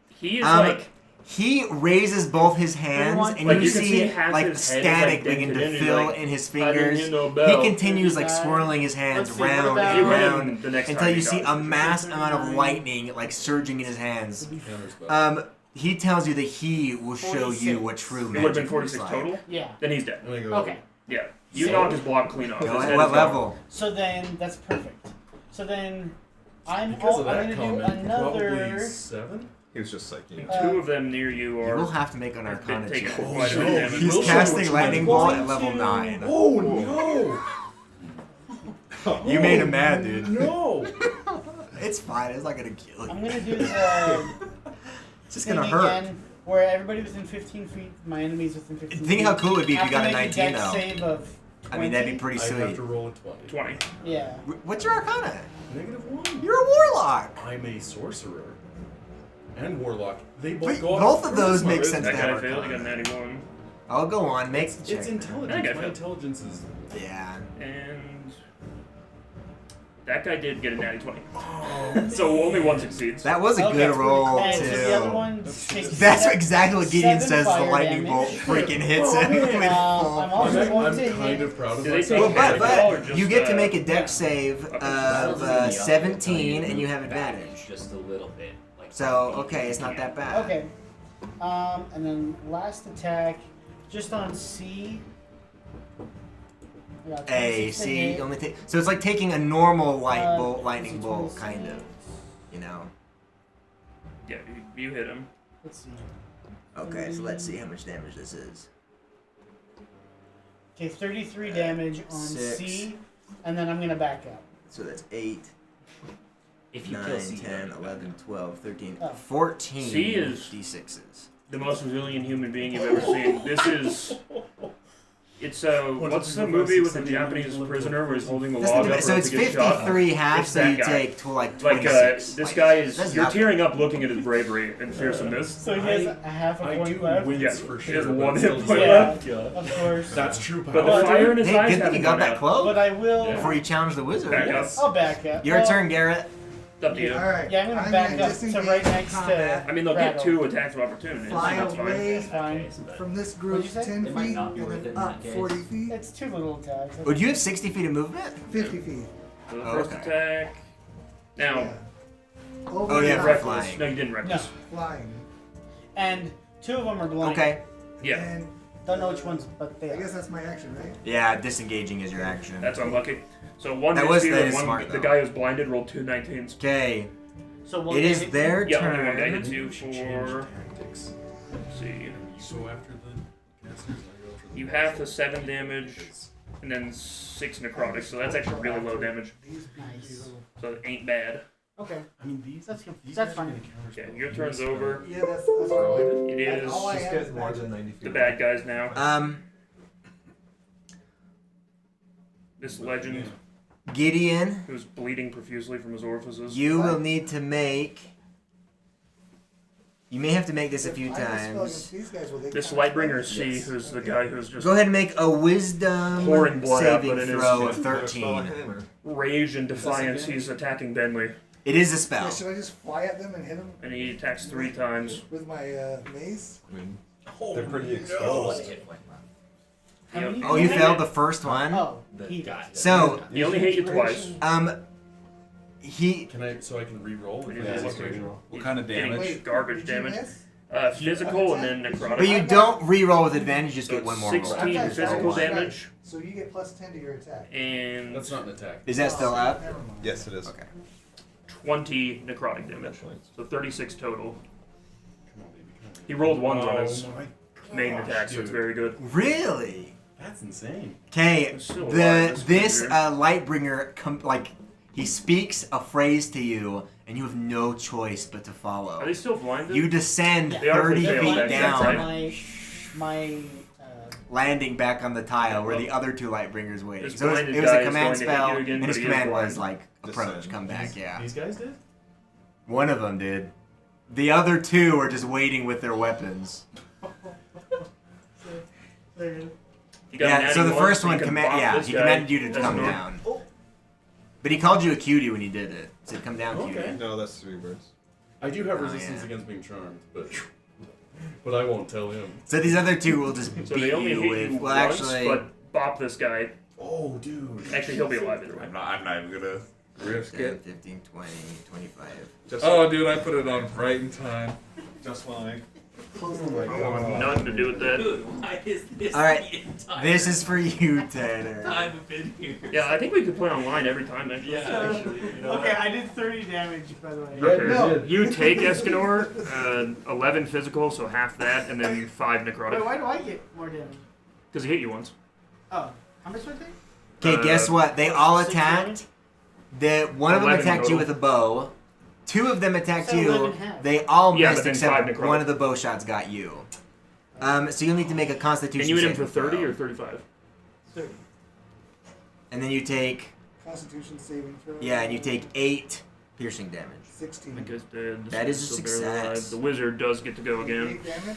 He is like. He raises both his hands, Everyone- and Like, you you can see see half like his head is, static like, begin dented to in, and fill like, in his I didn't fingers. hear no He bell. continues like Let's see. swirling his hands Let's see, what round about- and You run round in the next until time you he see dies. a mass amount of 39. lightning like surging in his hands. Counterspell. He tells you that he will show you 46. what true It would have been magic looks 46 like. total. Yeah. Then he's dead. I'm gonna go. Okay. Yeah. You knocked his block clean off. Go His at head what is gone. level? So then that's perfect. So then I'm Because of that gonna do comment, probably another. 7. He was just psyching. Two of them near you You are. will have to make an have been Arcana taken check. quite a bit of no. damage. He's Will casting show lightning what bolt you at level do. 9. Oh no! You made him mad, dude. No! It's fine. It's not gonna kill you. I'm gonna do the It's just thing gonna hurt. again, where everybody within 15 feet, my enemies within 15 Think feet. how cool it would be if you have to got a make 19 dex though. save of 20. I mean, that'd be pretty I have sweet. to roll a 20. 20. Yeah. What's your Arcana? -1. You're a warlock. I'm a sorcerer. And warlock. They both Wait, go up both of those charisma. make sense That to have guy failed. He got Arcana. 91. I'll go on. Make the check. It's That intelligence. guy My failed. intelligence is. Yeah. And that guy did get a natty 20. Oh, So only one succeeds. That was a Okay. good roll And so the other too. one takes That's seven- exactly what Gideon 7 says. The fire lightning bolt damage. freaking hits Oh, him man. with full. I'm also I'm, going I'm to kind hit. of proud of Do they myself. take Well, damage at all, or but just, you get to make a yeah. dex save Okay. of 17, and you have advantage. Just a little bit. Like So okay, it's not that bad. Okay. And then last attack, just on C. I got A 26 to C hit. only take. So it's like taking a normal lightning it's bolt, 26. kind of. You know. Yeah, you hit him. Let's see. Okay, so let's see how much damage this is. Okay, 33 damage on 6. C, and then I'm gonna back up. So that's 8, if you 9, kill C, 10, 11, 12, 13, Oh. 14 C is- D6s. The most resilient human being you've ever seen. This is. It's what's the movie with the Japanese prisoner where he's holding the log up So right it's to get shot? 53 half, It's so that you guy. take to like Like 26. this guy is. That's You're nothing. tearing up looking at his bravery and fearsomeness. So he has a half a I point do left. wins Yeah, for he sure. has but one still hit point Yeah. left. Of course. That's true power. But the fire in his Hey, eyes good thing hasn't you got gone that out. cloak But I will. Yeah. before you challenge the wizard. Back up. Yes. I'll back up. Your Well, turn, Garrett. It's up to you. Alright. Yeah, I'm gonna back up to disengage right from next to. combat. I mean, they'll get Rattle. 2 attacks of opportunity. Fly That's fine. away That's fine. from this What'd group you say? 10 It might feet not be and worth it then in up that 40 case. feet. It's 2 little attacks. Would you have 60 feet of movement? 50 feet. So the Oh, first okay. attack. Now, Yeah. Over Oh, the yeah, top, reckless. reckless. No, you didn't No. reckless. Flying. And 2 of them are blind. Okay. Yeah, And Don't know which ones, but they I are. guess that's my action, right? Yeah, disengaging is your action. that's unlucky. So one That hits was- you that and is one. smart, the though. guy who's blinded rolled 2 19s. Okay. So one It is hit- their Yeah, only one guy turn. hits you We should change for. tactics. Let's see. You go after the casters. I go for the You have the 7 damage Because and then 6 necrotic, so that's actually really low damage. Nice. So it ain't bad. Okay. I mean these. That's good. These That's guys are fine. gonna counterspell. Okay, your turn's over. Yeah, that's fine. It is All I Just have get is more magic. than 90 feet. the bad guys now. This legend Gideon, who's bleeding profusely from his orifices. you will need to make. You may have to make this a few I have a spell times. against these guys, will they This count? Lightbringer C, Yes. who's the guy who's just Go ahead and make a wisdom Pouring blood out, saving but it is- throw of Spell a 13. hammer. rage and defiance. He's attacking Bentley, It is a Yeah, spell. should I just fly at them and hit them and he attacks 3 times. with my mace? I mean, Oh, they're pretty no. exposed. How many Oh, you did failed the first one. Oh, The he guy. So, He only hit you twice. he. Can I? So I can re-roll? Yeah, If I look miss? at What kind of Getting damage? garbage did you damage. miss? Physical and then necrotic. But you don't re-roll with advantage. You just So get one it's more 16 roll. Okay, physical so- damage So you get plus 10 to your attack. and That's not an attack. Is that still up? Never mind. Yes, it is. Okay. 20 necrotic damage. So 36 total. Come on, baby. Come on. He rolled ones on Oh his my main gosh, attack, so it's dude. very good. Really? That's insane. Okay. It's still alive, This weird. Lightbringer he speaks a phrase to you, and you have no choice but to Are follow. they still blinded? You descend Yeah. They are 30 failed, feet that's down, right. my landing back on the tile where the other 2 Lightbringers waiting. This So blinded it was guy a is command going to hit spell, you again, and but his he is command blind. was like approach, Descend. come back. Yeah. These guys did? One of them did. The other 2 are just waiting with their weapons. You got an Yeah. So adding the one, first so you one can command. bop Yeah, this he guy. commanded you to That's come normal. down. But he called you a cutie when he did it. Said come down, Okay. cutie. No, that's 3 birds. I do have Oh, resistance yeah. against being charmed, but I won't tell him. So these other 2 will just So beat they only you hit with. you Well, once, actually, but bop this guy. Oh, dude. Actually, he'll be alive either way. I'm not even gonna risk 10, it. 15, 20, 25. Just Oh, dude, I put it on right in time. Just fine. Close the I window. want nothing to do with that. Why is this All right, the entire this is for you, Tanner. time I've been here? Yeah, I think we could play online every time. Actually. Yeah, actually. You know Okay, what? I did 30 damage, by the way. Okay. No. You take Escanor, 11 physical, so half that, and then 5 Wait, necrotic. why do I get more damage? Because he hit you once. Oh, how much do I take? Okay, guess what? They all 6 attacked. One of them 11 attacked you total. with a bow. 2 of them attacked So you. 11 half. They all Yeah, missed but then 5 except necrotic. one of the bow shots got you. So you'll need to make a Constitution. And you hit him for saving 30 throw. or 35? 30. And then you take Constitution saving throw. and you take 8 piercing damage. 16. That guy's dead. This That guy's is a still barely success. alive. The wizard does get to go again. 8 damage.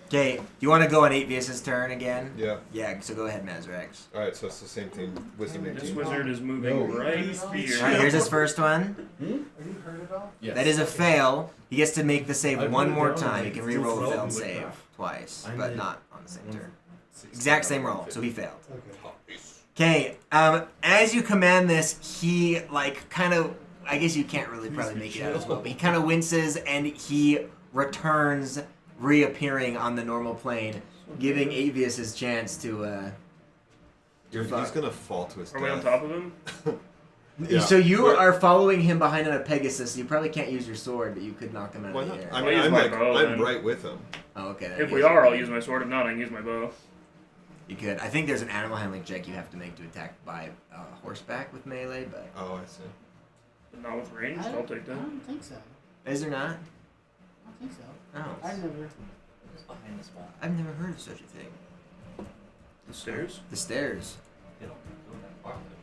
Okay, do you want to go on 8Vs' turn again? Yeah. Yeah, so go ahead, Mazrax. All right, so it's the same thing. Wisdom This 18. wizard is moving No. right All here. Alright, here's his first one. Are you hurt at all? Yes. That is a fail. He gets to make the save I one put it more down time. and He can it's still re-roll a felt failed like save that. twice, I but did. not on the same turn. 16. Exact same roll, so he failed. Okay. Okay, as you command this, he kind of, I guess you can't really probably make it out as well, but he kind of winces and he returns, reappearing on the normal plane, giving Avius his chance to. He's gonna fall to his Are we on death. top of him? Yeah. So you We're- are following him behind on a Pegasus. So you probably can't use your sword, but you could knock him out Why of not? the air. I I'll mean, use I'm my like, bow, I'm then. right with him. Oh, okay. then If I we guess are, you I'll could. use my sword. If not, I can use my bow. You could. I think there's an animal handling check you have to make to attack by horseback with melee, but Oh, I see. But not with range. I I'll don't, take I that. don't think so. is there not? I don't think so. Oh, I've never. Just behind this wall. I've never heard of such a thing. The stairs? The stairs. They don't go that far with people.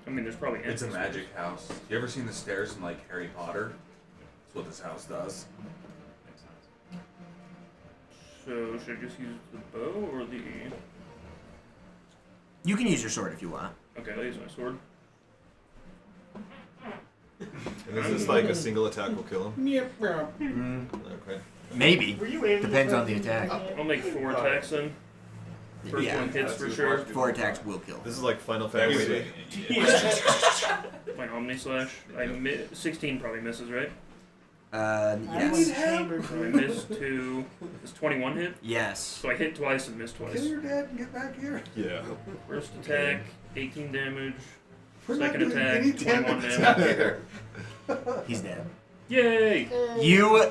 I mean, there's probably It's a entrances. magic house. You ever seen the stairs in like Harry Potter? That's what this house does. Makes sense. So, should I just use the bow or the... You can use your sword if you want. Okay, I'll use my sword. And is this like a single attack will kill him? Okay. Maybe. Were you able Depends to on the attack. I'll make 4 attacks then. First Yeah. one hits for sure. 4 attacks will kill. This is like Final Fantasy. My Omni Slash. 16 probably misses, right? Yes. Chamber So I missed 2. Does 21 hit? Yes. So I hit twice and missed Kill twice. your dad and get back here. Yeah. First attack, 18 damage. We're not Second doing attack, any 21 damage. damage. He's dead. Yay!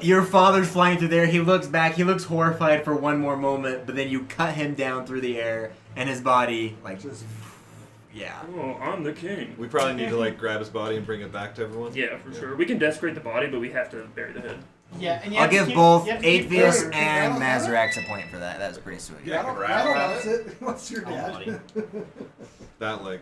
Your father's flying through there. He looks back. He looks horrified for one more moment, but then you cut him down through the air, and his body, yeah. Oh, I'm the king. We probably need to like grab his body and bring it back to everyone. Yeah, for sure. We can desecrate the body, but we have to bury the head. Yeah, and you I'll have to give keep- both you have to keep Atheist burning. and Rattle Mazrax a point for that. That was pretty sweet. Yeah, Rattle rattle wants it. What's your Oh, dad? buddy. That like.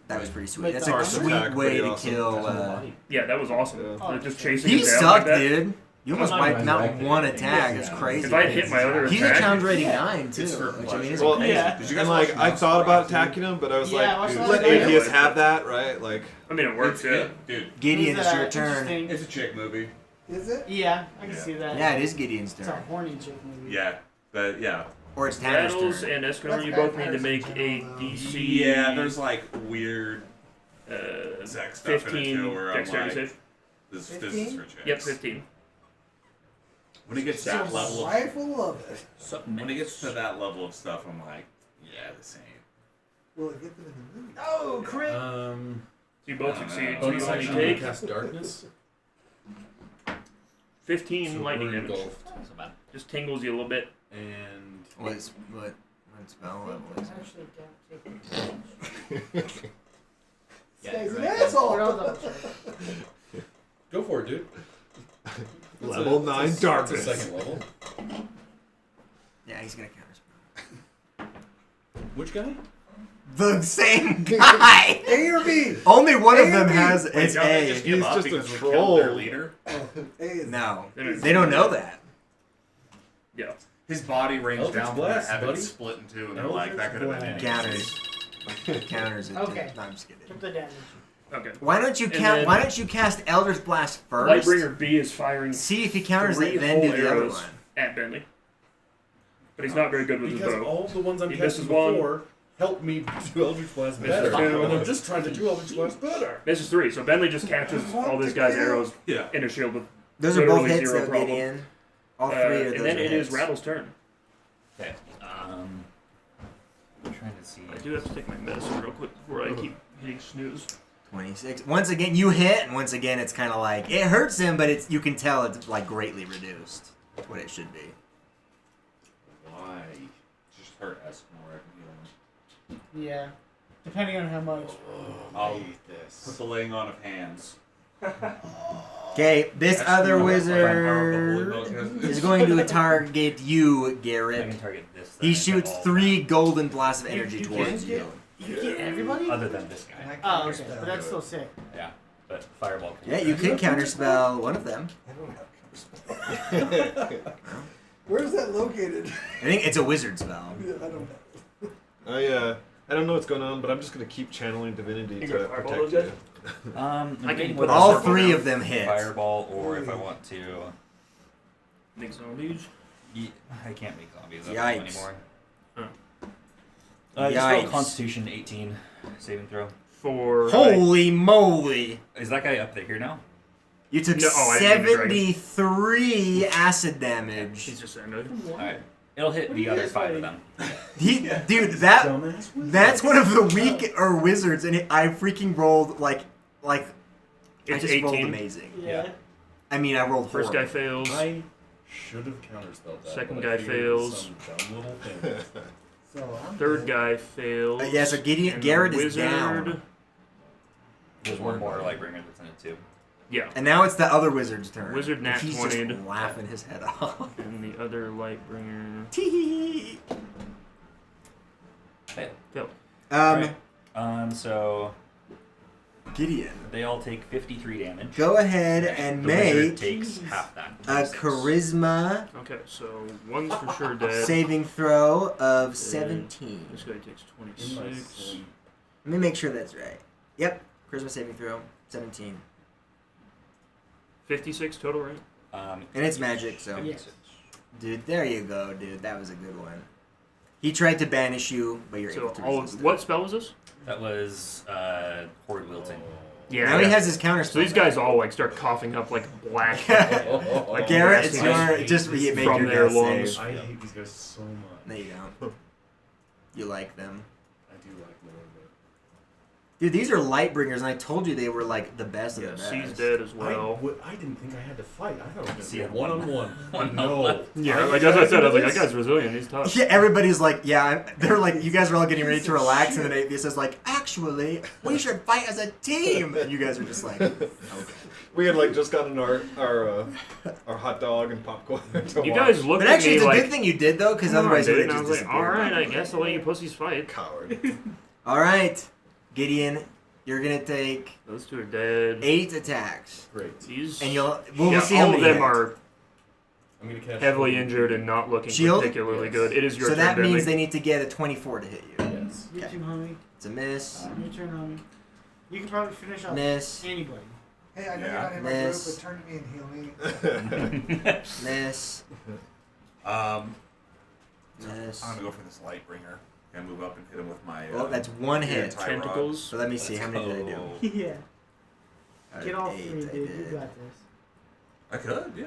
That was pretty sweet. With That's the a armor? sweet Attack, way pretty to awesome. kill. Yeah, that was awesome. Oh. Just chasing He him down sucked, like that. dude. You almost wiped him out with one attack. It's crazy. If I had hit my other He's a attack, challenge rating 9 too, It's for which I mean is Well, crazy. Yeah. Did you guys And like watch I thought about Nosferatu? attacking him, but I was Yeah, watch like, that let video. Atheist have that, right? Like, I mean, it works, yeah. Dude, Gideon, Who's it's that? your turn. Interesting. it's a chick movie. Is it? Yeah, I can Yeah. see that. Yeah, it is Gideon's It's a turn. horny chick movie. Yeah, but yeah. Or it's Tanner's Rattles turn. and Escanor, That's you both need to vampires make in a general, though. DC. Yeah, there's like weird uh, sex stuff in it 15 too, where I'm dexterity like, save. this is 15? for chicks. Yep, 15. When it gets to So that level, my wife will love it. when it gets to that level of stuff, I'm like, yeah, this ain't. Will it get them in the movie? Oh, crit! So you both I don't succeed, know. so you Bonus only action, take cast darkness. 15 So lightning we're damage. engulfed. So bad. Just tingles you a little bit. And What spell level is it? Actually, don't take This Yeah, guy's you're an right. asshole. I'll double check. go for it, dude. Level 9 darkness. It's a second level. Yeah, he's gonna counterspell. Which guy? The same guy. A or B? Only one of them A or B? has Wait, it's don't they A. just give He's up just a because we troll. killed their leader? A is No, Then they don't know that. Yeah. His body ranged Eldritch down Blast, from heaven buddy. split in two, and they're Eldritch like, that could have been any. Counters it. Okay. No, I'm just kidding. Took the damage. Okay. Why don't you And count? then- Why don't you cast Eldritch Blast first? Lightbringer B is firing See if he counters 3 it, then do whole the other arrows one. at Bentley. But he's not very good with his Because bow. all the ones I'm He casting misses one. before help me do Eldritch Blast Misses better. two. And I'm just trying to do Eldritch Blast better. This is 3, so Bentley just catches all this guy's arrows Yeah. in a shield with Those are both Literally hits, zero though, problem. Gideon. All three of those And then are it hits. is Rattle's turn. Okay. I'm trying to see. I do have to take my medicine real quick before I keep hitting snooze. 26. Once again, you hit, and once again, it's kind of like it hurts him, but it's you can tell it's like greatly reduced. That's what it should be. Why? Just hurt us more. Yeah. Depending on how much. I'll put the laying on of hands. Okay, this That's other more like wizard power of the holy milk. is going to target you, I Garrett. can target this. He then, shoots all 3 golden blasts of energy You towards can't you. You get everybody? Other than this And guy. I Oh, counter okay. spell. But that's still sick. Yeah. But fireball. Can Yeah, you could counterspell one of them. I don't have counterspell. Where is that located? I think it's a wizard spell. I don't know. I don't know what's going on, but I'm just gonna keep channeling divinity You to got fireball protect those you. I'm I can debating put whether All to circle 3 down of them hit. Fireball, or if I want to. Make zombies. I can't make zombies Yikes. anymore. Huh. Just roll Yikes. Constitution 18 saving throw. For Holy moly! Is that guy up there here now? You took No, I didn't even drag him. 73 acid He's damage. just ended. Alright. It'll hit What the are you other guys 5 of fighting? them. Dude, that Dumbass wizard. that's one of the weaker wizards, and I freaking rolled like I It's just rolled 18. amazing. Yeah. I mean, I rolled First guy horrible. fails. I should have counterspelled that. Second but I guy figured it was fails. Some dumb little thing. So I'm Third dead. guy fails. Yeah, so Gideon- and Garrett the is wizard, down. There's one more Lightbringer that's in it too. Yeah. And now it's the other wizard's turn. Wizard nat He's 20'd. just laughing his head off. And the other Lightbringer. Tee. Go. So Gideon, they all take 53 damage. go ahead and The wizard make takes half that. a 26. charisma Okay, so one's for sure dead. saving throw of 17. This guy takes In my 26. sleep. Let me make sure that's right. Yep, charisma saving throw 17. 56 total, right? And it's magic, so. Yes. Dude, there you go, dude. That was a good one. He tried to banish you, but you're So able to all resist it. what spell was this? That was Horde Wilton. Yeah. Now he has his counter So spell. these guys all like start coughing up like black. like Garrett, it's gasoline your just make from your their death lungs. save. I hate these guys so much. No, you don't. You like them. I do like them, Dude, these are Lightbringers, and I told you they were like the best of Yeah, the best. C's dead as but well. I didn't think I had to fight. I thought it was See, going to be a one-on-one. One-on-one. Yeah, like as I said, I was like, that guy's resilient. He's tough. Yeah, everybody's like, yeah, they're like, you guys are all getting ready to relax, and then Atheist is like, actually, we should fight as a team. And you guys are just like, okay. We had like just gotten our hot dog and popcorn. To You watch. guys looked But at actually, me it's a like, good thing you did, though, because "Come on, otherwise it dude," would and I have was just like, all disappeared. right, I guess I'll let you pussies fight. Coward. All right, Gideon, you're going to take Those two are dead. 8 attacks. Great. These, And we'll yeah, see how all many of them hit. are I'm going to catch heavily you. injured and not looking Shield? particularly Yes. good. It is your So turn, that means Deadly. they need to get a 24 to hit you. Yes. Your Okay. turn, homie. It's a miss. Your turn, homie. You can probably finish off Miss. anybody. Hey, I know Yeah. you're not in my group, Miss. but turn to me and heal me. Miss. I'm Miss. gonna go for this Lightbringer and move up and hit him with my. Well, that's one hit. tie rod. Tentacles. So let me see, how many did I do? Yeah. Out Get of all 8, three, I dude. You did. got this. I could, yeah.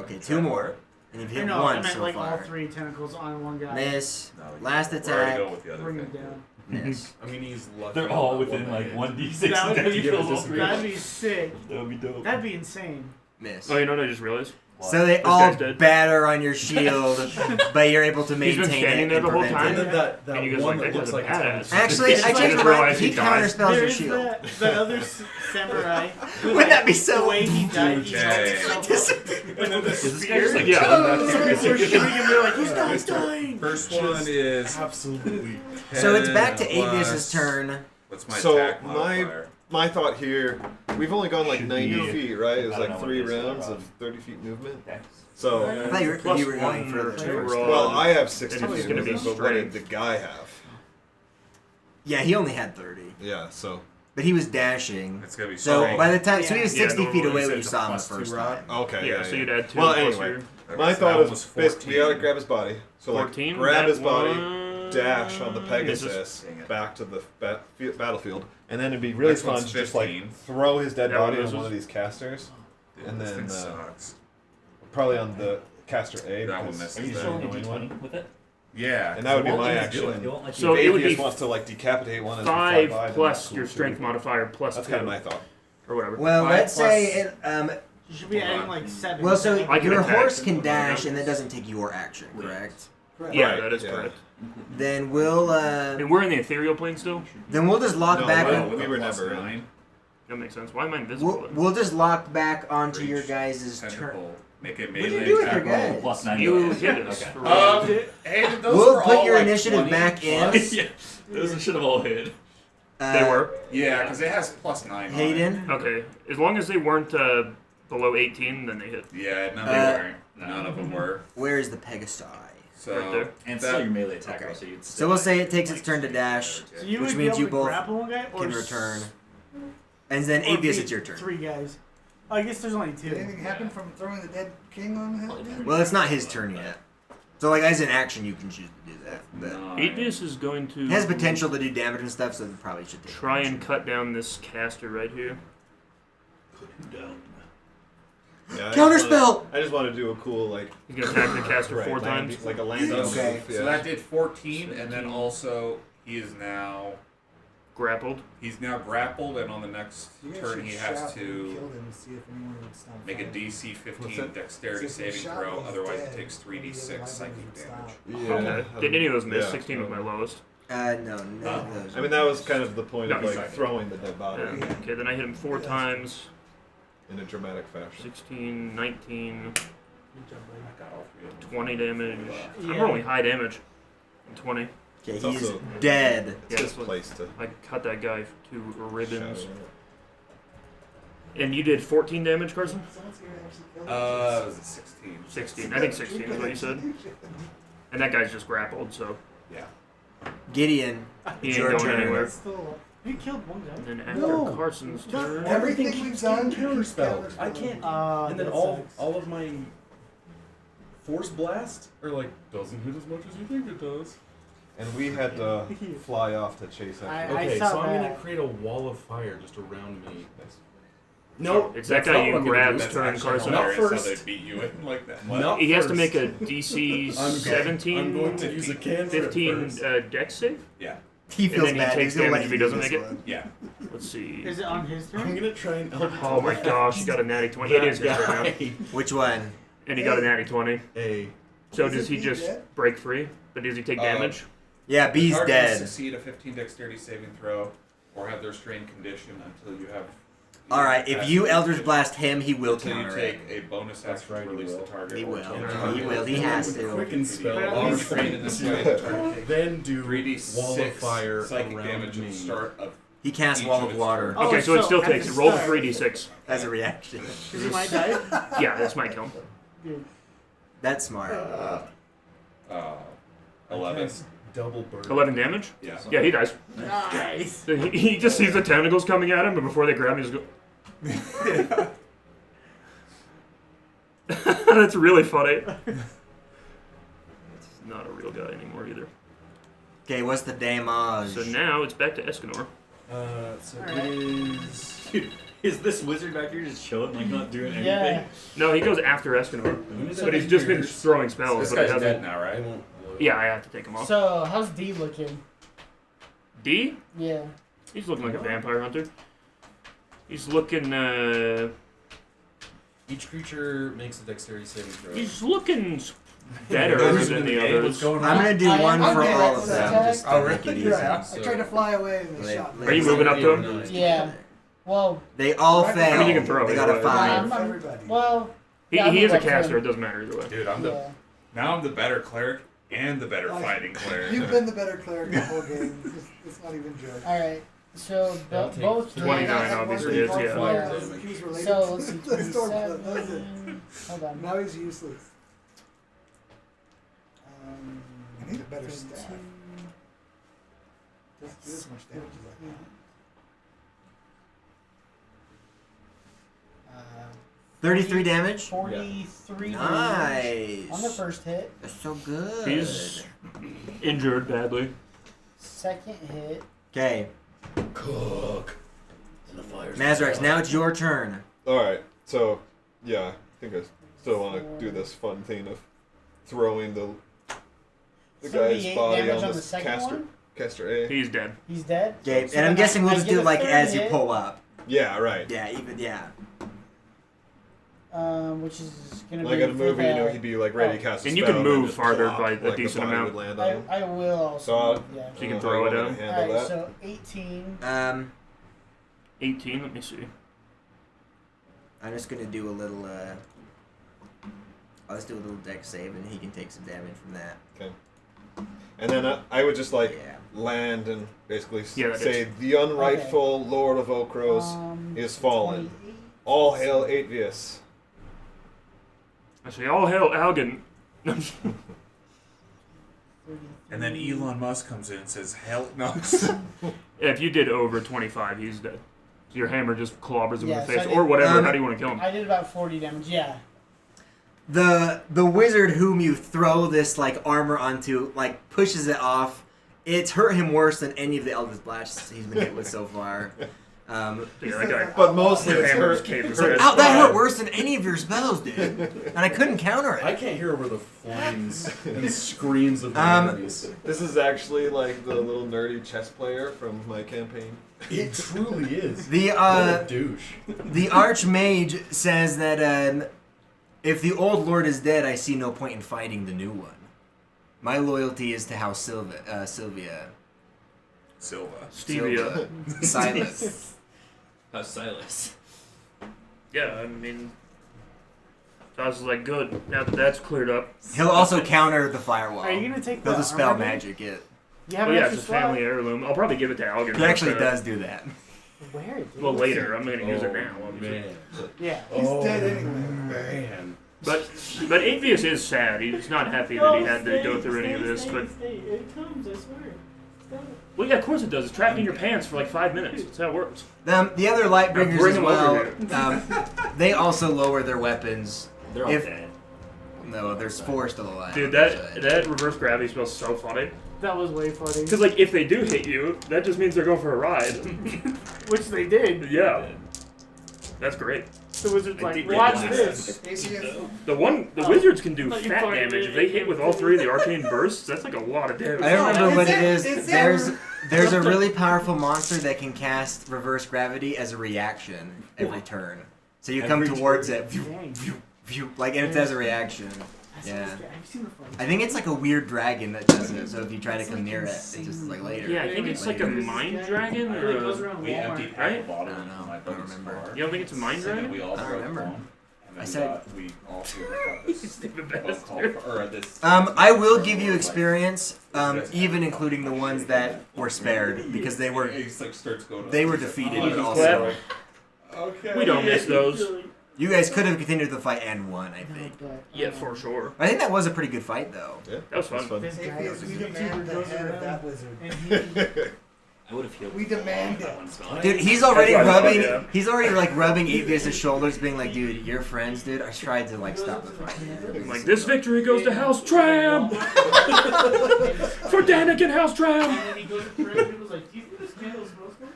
Okay, 2 more. And you've I hit know, I one meant so like far. all 3 tentacles on one guy. Miss. No, you- Last we're already attack. going with the other Bring him thing. down. Miss. I mean, he's lucky. They're on all that within one like hit. 1d6 That would damage. be, give us this that'd be sick. That would be dope. That'd be insane. Miss. Oh, you know what I just realized? So they This all guy's dead. batter on your shield, but you're able to He's maintain been standing it there and the whole prevent time? And it. then that And you guys one like, that that looks guy's like a it's badass. gonna- Actually, It's I just changed like my realized he he dies. counterspells There your is shield. that other samurai. Who, Wouldn't that be so- The way he died, he Okay. held himself up. And then Is this this guy just like Yeah. We're shooting him, they're like, he's not dying. First one is absolutely. So it's back to 10 Avius's plus- turn. What's my So attack my modifier? my thought here, we've only gone like Should 90 be- feet, right? It was I don't like know 3 what it is, rounds Rob. of 30 feet movement. Dex. So, I thought you were Plus going one further or than two first. rolls. well, I have 60 It's feet gonna be movement, but what did strength. the guy have? Yeah, he only had 30. Yeah, so But he was dashing. It's gonna be So strength. by the time, so he was Yeah, 60 feet normally away it's when you a saw him the +2 first rod. time. okay. Yeah, so you'd add 2 Well, plus anyway, your Okay, my so thought that is was basically we 14. gotta grab his body. So like 14. grab that his body, one dash on the misses. Pegasus Dang it. back to the battlefield, and then it'd be really Next fun one's to just like 15. throw his dead That one body on misses. one of these casters, And This then thing sucks. probably on the caster A. That one because messes Are you that. still annoying rolling d20 with it? Yeah. And that would be It won't my let you do action. it. It won't let So you it If would be Atheist wants to like decapitate one as a 5 5 plus your strength modifier plus That's 2. kind of my thought. Or whatever. Well, 5 let's plus- say it. You should be adding like 7. Well, so I can your attack. horse can dash, and that doesn't take your action, correct? Correct. Yeah, Right, that is yeah. correct. Then we'll And we're in the ethereal plane still? then we'll just lock No, back. well, on, we were Plus never in. 9. That makes sense. Why am I invisible? then? we'll just lock back onto your Reach. guys' turn. Tentacle. Make it What'd you melee do with your attack guys? roll. Plus 9. You hit us. Okay. for- Hey, those We'll were put all, your like, initiative 20 back in. plus. Yeah, those should have all hit. They were? Yeah, because it has plus 9 on it. Hayden. Okay. As long as they weren't below 18, then they hit. Yeah, no, Uh, they weren't. None of them were. Where is the Pegasi? So Right there. And that- still your melee attack Okay. roll, so you'd So still we'll like, say it takes its turn to dash, So you which would means be you able to both grapple one guy or can return. And then or Atheist, beat it's your turn. 3 guys. Oh, I guess there's only Did 2. anything happen from throwing the dead king on the head? Well, it's not his turn yet. So, like, as an action, you can choose to do that. But Atheist is going to it has potential to do damage and stuff, so it probably should take try it. and cut down this caster right here. Yeah, Counterspell! I just want to do a cool like. He's going to attack the caster right, 4 landing- times. like a landing. Okay. move, So yeah. that did 14, and then also he is now Grappled. grappled, and on the next You guys turn should he shout has when you to killed him and see if anyone would stop make a fighting. DC What's 15 that? dexterity So if you saving shot throw, when he's otherwise dead, it takes maybe the 3d6 other psychic would damage. stop. Yeah. Okay. Did any of those miss? Yeah. 16 was my lowest. No, none of those. I mean, that was kind of the point No, of he's like not. throwing the dead body Yeah. Okay, then I hit him 4 times. in a dramatic fashion. 16, 19, Good job, buddy. I got all 3 of them. 20 damage. I'm Yeah. rolling high damage. 20. Okay, It's he's also- dead. It's Yeah, his that's what- place to. I cut that guy to ribbons. shadow And you did 14 damage, Carson? Someone's here to actually kill him. Was it 16? 16. I think 16 is what you said. And that guy's just grappled, so Yeah. Gideon, he it's ain't your going turn. anywhere. Still, you killed one guy. And then after No. Carson's turn, Everything we've done counter keeps spell. counterspelling. I can't. And then that all sucks. of my force blast are like doesn't hit as much as you think it does. And we had to fly off to chase I after. Okay, saw so I'm gonna that. create a wall of fire just around me. So, No, it's that that's guy not you what I'm gonna grabbed. do. That's turn, actually Carson. Not hilarious first. how they beat you in like that. Not he has to first. make a DC I'm 17, I'm going to use a cantrip 15 first. dex save. Yeah. He And feels then he bad. takes He's gonna damage let if you he doesn't do this make it? one. Yeah. Let's see. Is it on his I'm turn? gonna try and Eldritch Oh my gosh, he got a natty 20. It is his turn now. Which one? And he got a natty 20. A So Is does it he he just dead? break free? But does he take damage? Yeah, B's Target must dead. Succeed a 15 dexterity saving throw, or have their strained condition until you have. All right, if you Eldritch Blast him, he will until you counter take it. a bonus That's action right, to he release will. the target. He or will. until the He target will. He has to. Quicken spell. Are restrained in this way. The target takes Then do 3d6 wall of fire psychic around damage me. at the start of. He casts each Wall of of its Water turns. Okay, so it still at takes. the Roll the start. 3d6. as a reaction. Because he might die. Yeah, this might kill him. Dude. That's smart. 11. Double burn. 11 damage? Yeah. Yeah, he dies. Nice. He just sees the tentacles coming at him, but before they grab him, he just go. That's really funny. It's not a real guy anymore either. Okay, what's the damage? So now it's back to Escanor. So Alright. it is. Dude, is this wizard back here just chilling, like not doing anything? Yeah. No, he goes after Escanor. But he's just been throwing spells. This but it guy's dead hasn't. now, I right? won't. Yeah, I have to take him off. So, how's D looking? D? Yeah. He's looking like a vampire hunter. He's looking, Each creature makes a dexterity saving throw. he's looking better What's than the others. going I'm gonna do I one am for okay all with of that. them. Just to Oh, make it really? easy. I tried to fly away and they Let- shot me. Are you moving up to him? Yeah. Well, They all I mean, failed. you can throw They it, got a right? 5. I'm- Everybody. well. He, Yeah, he is a I'm up to caster, him. it doesn't matter either way. Dude, Yeah. now I'm the better cleric and the better Oh, fighting cleric. You've been the better cleric the whole game. It's not even joke. Alright. So, I'll take both. 29 I had obviously one is, before yeah. fire. He was related So, let's see. to the Stormcloak. That was it. 27. Hold on. Now he's useless. I need a better staff. 32. Doesn't do as much damage as I can. 33 damage? 43 damage Nice. on the first hit. That's so good. He's injured badly. Second hit. Okay, Cook. And the fire's Nazrax, now it's your turn. All right, so Yeah, I think I still want to do this fun thing of throwing the guy's 38 body damage on on the the second one? caster A. He's dead. He's dead. Okay, So and I'm then guessing we'll I just get do a it like third as you hit. pull up. Yeah, right. Yeah, even yeah. Which is gonna Like be in a movie, for you know, the- he'd be like ready to cast a And you spell can move just farther plop, by a like the decent body amount. would land on him. I will also. So, move, yeah. So you can how throw it wanna down. handle Alright, that. so 18. 18. Let me see. I'm just gonna do a little. I'll just do a little deck save, and he can take some damage from that. Okay. And then I would just like Yeah. land and basically Yeah, that say the unrightful Lord of Okros is fallen. All hail Aetvius. I say, all hail Algan. And then Elon Musk comes in and says, "Hell no." If you did over 25, he's dead. Your hammer just clobbers him Yeah, in the so I face, did- or whatever. How do you want to kill him? I did about 40 damage. Yeah. The wizard whom you throw this like armor onto like pushes it off. It's hurt him worse than any of the Eldritch Blasts he's been hit with so far. Yeah, that guy. But mostly Your it's hammer's hurt. caved his It's like, head. ow, that hurt worse than any of your spells, dude. And I couldn't counter I it. can't hear over the flames and screams of the Um, enemies. This is actually like the little nerdy chess player from my campaign. It truly is. The What a douche. the Archmage says that if the old lord is dead, I see no point in fighting the new one. My loyalty is to House Sylvia. Stevia. Silas. Silas. Yeah, I mean, so I was like, good. Now that that's cleared up. He'll also counter the firewall. Are you gonna take He'll the dispel armor? magic it. You have Oh an yeah, extra it's a family slot? heirloom. I'll probably give it to Algan. He actually but, does do that. Where? Dude? Well, later. I'm gonna use it Oh, now. obviously. man. Yeah. He's Oh, dead anyway. man. But Aethius is sad. He's not happy that he had to go through any of this. But It comes, I swear. Stop it. well, yeah, of course it does. It's trapped in your pants for like 5 minutes. That's how it works. The other Lightbringers Bring as them well, over they also lower their weapons. They're all If- dead. No, there's 4 still alive. Dude, that reverse gravity spell's so funny. That was way funny. Because like if they do hit you, that just means they're going for a ride. Which they did. Yeah, that's great. The wizard's I like, did watch get this. The wizards can do Thought you fat farted damage in if they it. hit with all 3 of the arcane bursts. That's like a lot of damage. I don't remember what it Is is. there- There's a really powerful monster that can cast reverse gravity as a reaction every turn. So you come Every towards turn. it, phew, Dang. phew, phew, like and it's as a reaction. Yeah. Have you seen the fight? I think it's like a weird dragon that does it. So if you try to come near it, it's just like later. Yeah, I think it's like a mind dragon It or goes a... around We emptied Walmart. half Right? a bottle I don't into know. my I buddy's don't remember. car. You don't think it's a mind And then dragon? we all I don't broke remember. home, and then I said- we all got this Stupid book bastard. called, or this. I will give you experience, even including the ones that were spared because they were He like starts going. they were defeated, Oh, but you also Okay. We don't miss those. you guys could have continued the fight and won. I think. Yeah, for sure. I think that was a pretty good fight though. Yeah, That was fun. This guy Atheist, is we a demand YouTuber the goes head of around that wizard. and he I would have healed. We demand that it. one spell. Dude, he's already That's what I rubbing. thought, yeah. He's already like rubbing Aethius' shoulders, being like, "Dude, you're friends, dude. I tried to like stop the fight." I'm like, this victory goes to House Tram! For Danik and House Tram! and then he goes to friends and was like, do you think this candle smells good?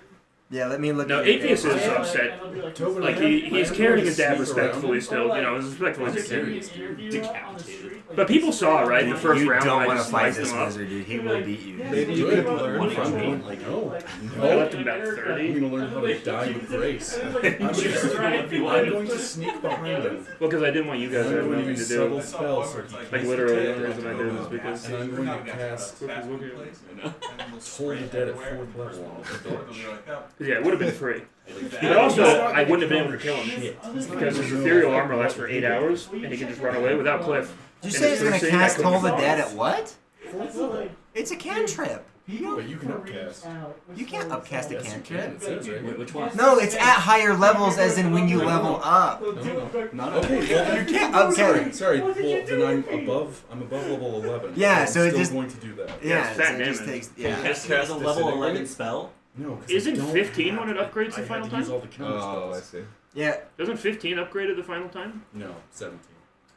Yeah, let me look. No, at Atheist it. is upset. And I'll be like, Tobin, Like, I have- he's I carrying have his dad to sneak respectfully around. still. You know, as respectful as he Is there can. gonna be an interview on the Decapitated. street? Like, But people saw, right, in the first You round, don't I want to just fight sliced this him up. wizard, dude. He will beat you. Maybe you Good. could learn from me. Like, no. I left him about I'm 30. gonna learn how to die with grace. I'm going to sneak behind him. Well, because I didn't want you guys to I'm have going to anything to use do. subtle spells. So he Like, can't literally, the see only reason I did it was because... And I'm going to cast Toll the Dead at 4th level on him. Yeah, it would have been free. But also, I wouldn't have been able to kill him. Because his ethereal armor lasts for 8 hours, and he can just run away without Cliff. Did you And say his it's gonna first thing, I cast couldn't Toll the fall. Dead at what? That's like, It's a cantrip. But you can upcast. You can't upcast a Yes, you can. cantrip. It says right Wait, here. which one? No, it's at higher levels, as in when you level up. Not okay. Well, You can't upgrade. Sorry. Well, then I'm above level 11. Yeah, so it I'm just- still going to do that. Yeah, it's so fat it just damage. takes. Yeah. It's a level 11 spell. No, 'cause Isn't I don't 15 have when it it. upgrades the I final had to use time? all the counter Oh, I spells. see. Yeah. Doesn't 15 upgrade at the final time? No, 17.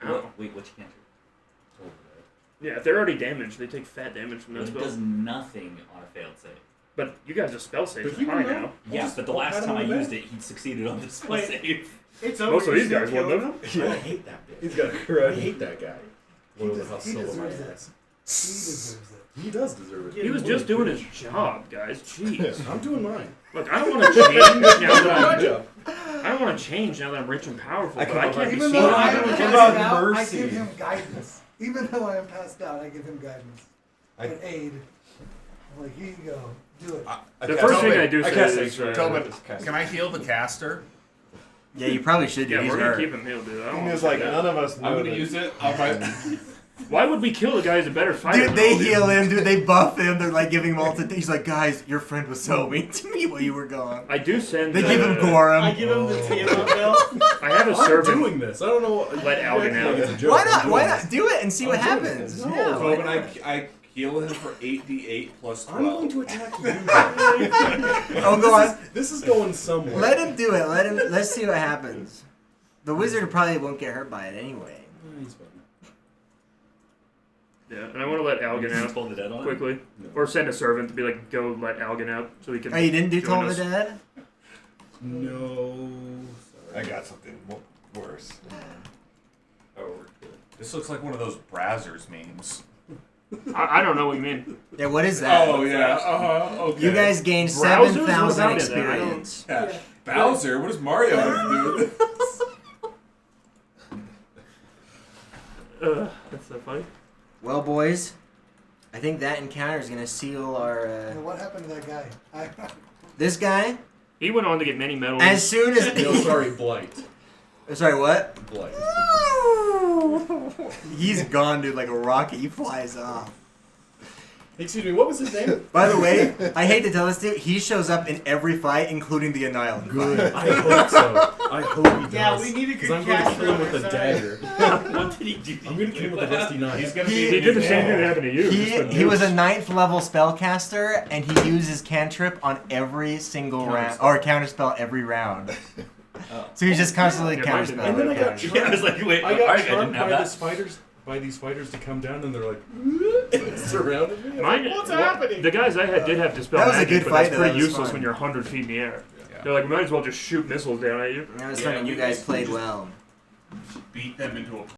Oh. Wait, which cantrip? Toll the Dead. Yeah, if they're already damaged, they take fat damage from that It spell. does nothing on a failed save. But you guys' spell saves But he are high will know. now. Yeah, but the last pat time I him on the used back. it, he succeeded on the spell Wait. save. It's over. Most of You these guys still wouldn't killing have. him? I hate that bitch. He's got a I crud. hate that guy. Loyal to He Solo my deserves it. ass. He deserves it. He does deserve it. He was just doing his job, guys. Jeez. I'm doing mine. Look, I don't want to change now that My I'm. job. I don't want to change now that I'm rich and powerful. I But come I up can't be Even seen. though I am doing passed this. out, I mercy. give him guidance. Even though I am passed out, I give him guidance. I- An aid. I'm like, here you go. Do it. The first thing I do I say cast is, Tobin, cast. can I heal the caster? Yeah, you probably should. yeah, He's we're gonna hurt. keep him healed, dude. I don't He want was to like, that. none of us know I'm gonna that- use it on my. Why would we kill the guy who's a better fighter? Dude, than they all these? heal him. Dude, they buff him. They're like giving him all the. He's like, guys, your friend was so mean to me while you were gone. I do send. They give him I Gorham. give him the Tiamat belt. I have a I'm servant. doing this. I don't know what. Let Alden Yeah, out. it's a joke. Why I'm not? doing Why this. not? Do it and see what I'm doing happens. this. No, Yeah, why Tobin, not? I heal him for 8d8 plus 12. I'm going to attack you. Oh, go on. This is going somewhere. Let him do it. Let him. Let's see what happens. The wizard probably won't get hurt by it anyway. He's fine. Yeah, and I want to let Algen You out told the dead on it? quickly, No. or send a servant to be like, go let Algen out so he can. Oh, you didn't do join Toll of the us. Dead? No. I got something worse. Oh, this looks like one of those Brazzers memes. I don't know what you mean. Yeah, what is that? Oh yeah. Okay. You guys gained Browsers? 7,000 What about it? experience. Yeah. Bowser. What does Mario have to do with it? That's so funny. Well, boys, I think that encounter is gonna seal our. Now, what happened to that guy? This guy, He went on to get many medals. as soon as. No, sorry, Blight. Sorry, what? Blight. He's gone, dude, like a rocket. He flies off. Excuse me, what was his name? By the way, I hate to tell this dude, he shows up in every fight, including the Annihilant Good. fight. I hope so. I hope he does. Yeah, we need a 'Cause good I'm going to caster kill him on with our a side. dagger. What did he do? I'm going to kill him with a rusty knife. He's gonna He be. He did the same thing that happened to you. just with He was a nukes. 9th level spellcaster, and he uses cantrip on every single round, or counterspell every round. Oh. So he's just constantly Yeah, mine didn't counterspelling. And then I got counterspelling. Yeah, I was like, wait, I got alright, I charmed didn't have by that. the spiders. By these fighters to come down, and they're like, and surrounded me. I'm Mine, like, what's well, happening? The guys I had did have Dispel That was a Magic, good but fight, that's though. pretty That was useless fun. when you're 100 feet in the air. Yeah. They're like, we might as well just shoot missiles down at you. That was Yeah, fun, and you we guys just- played well. Beat them into a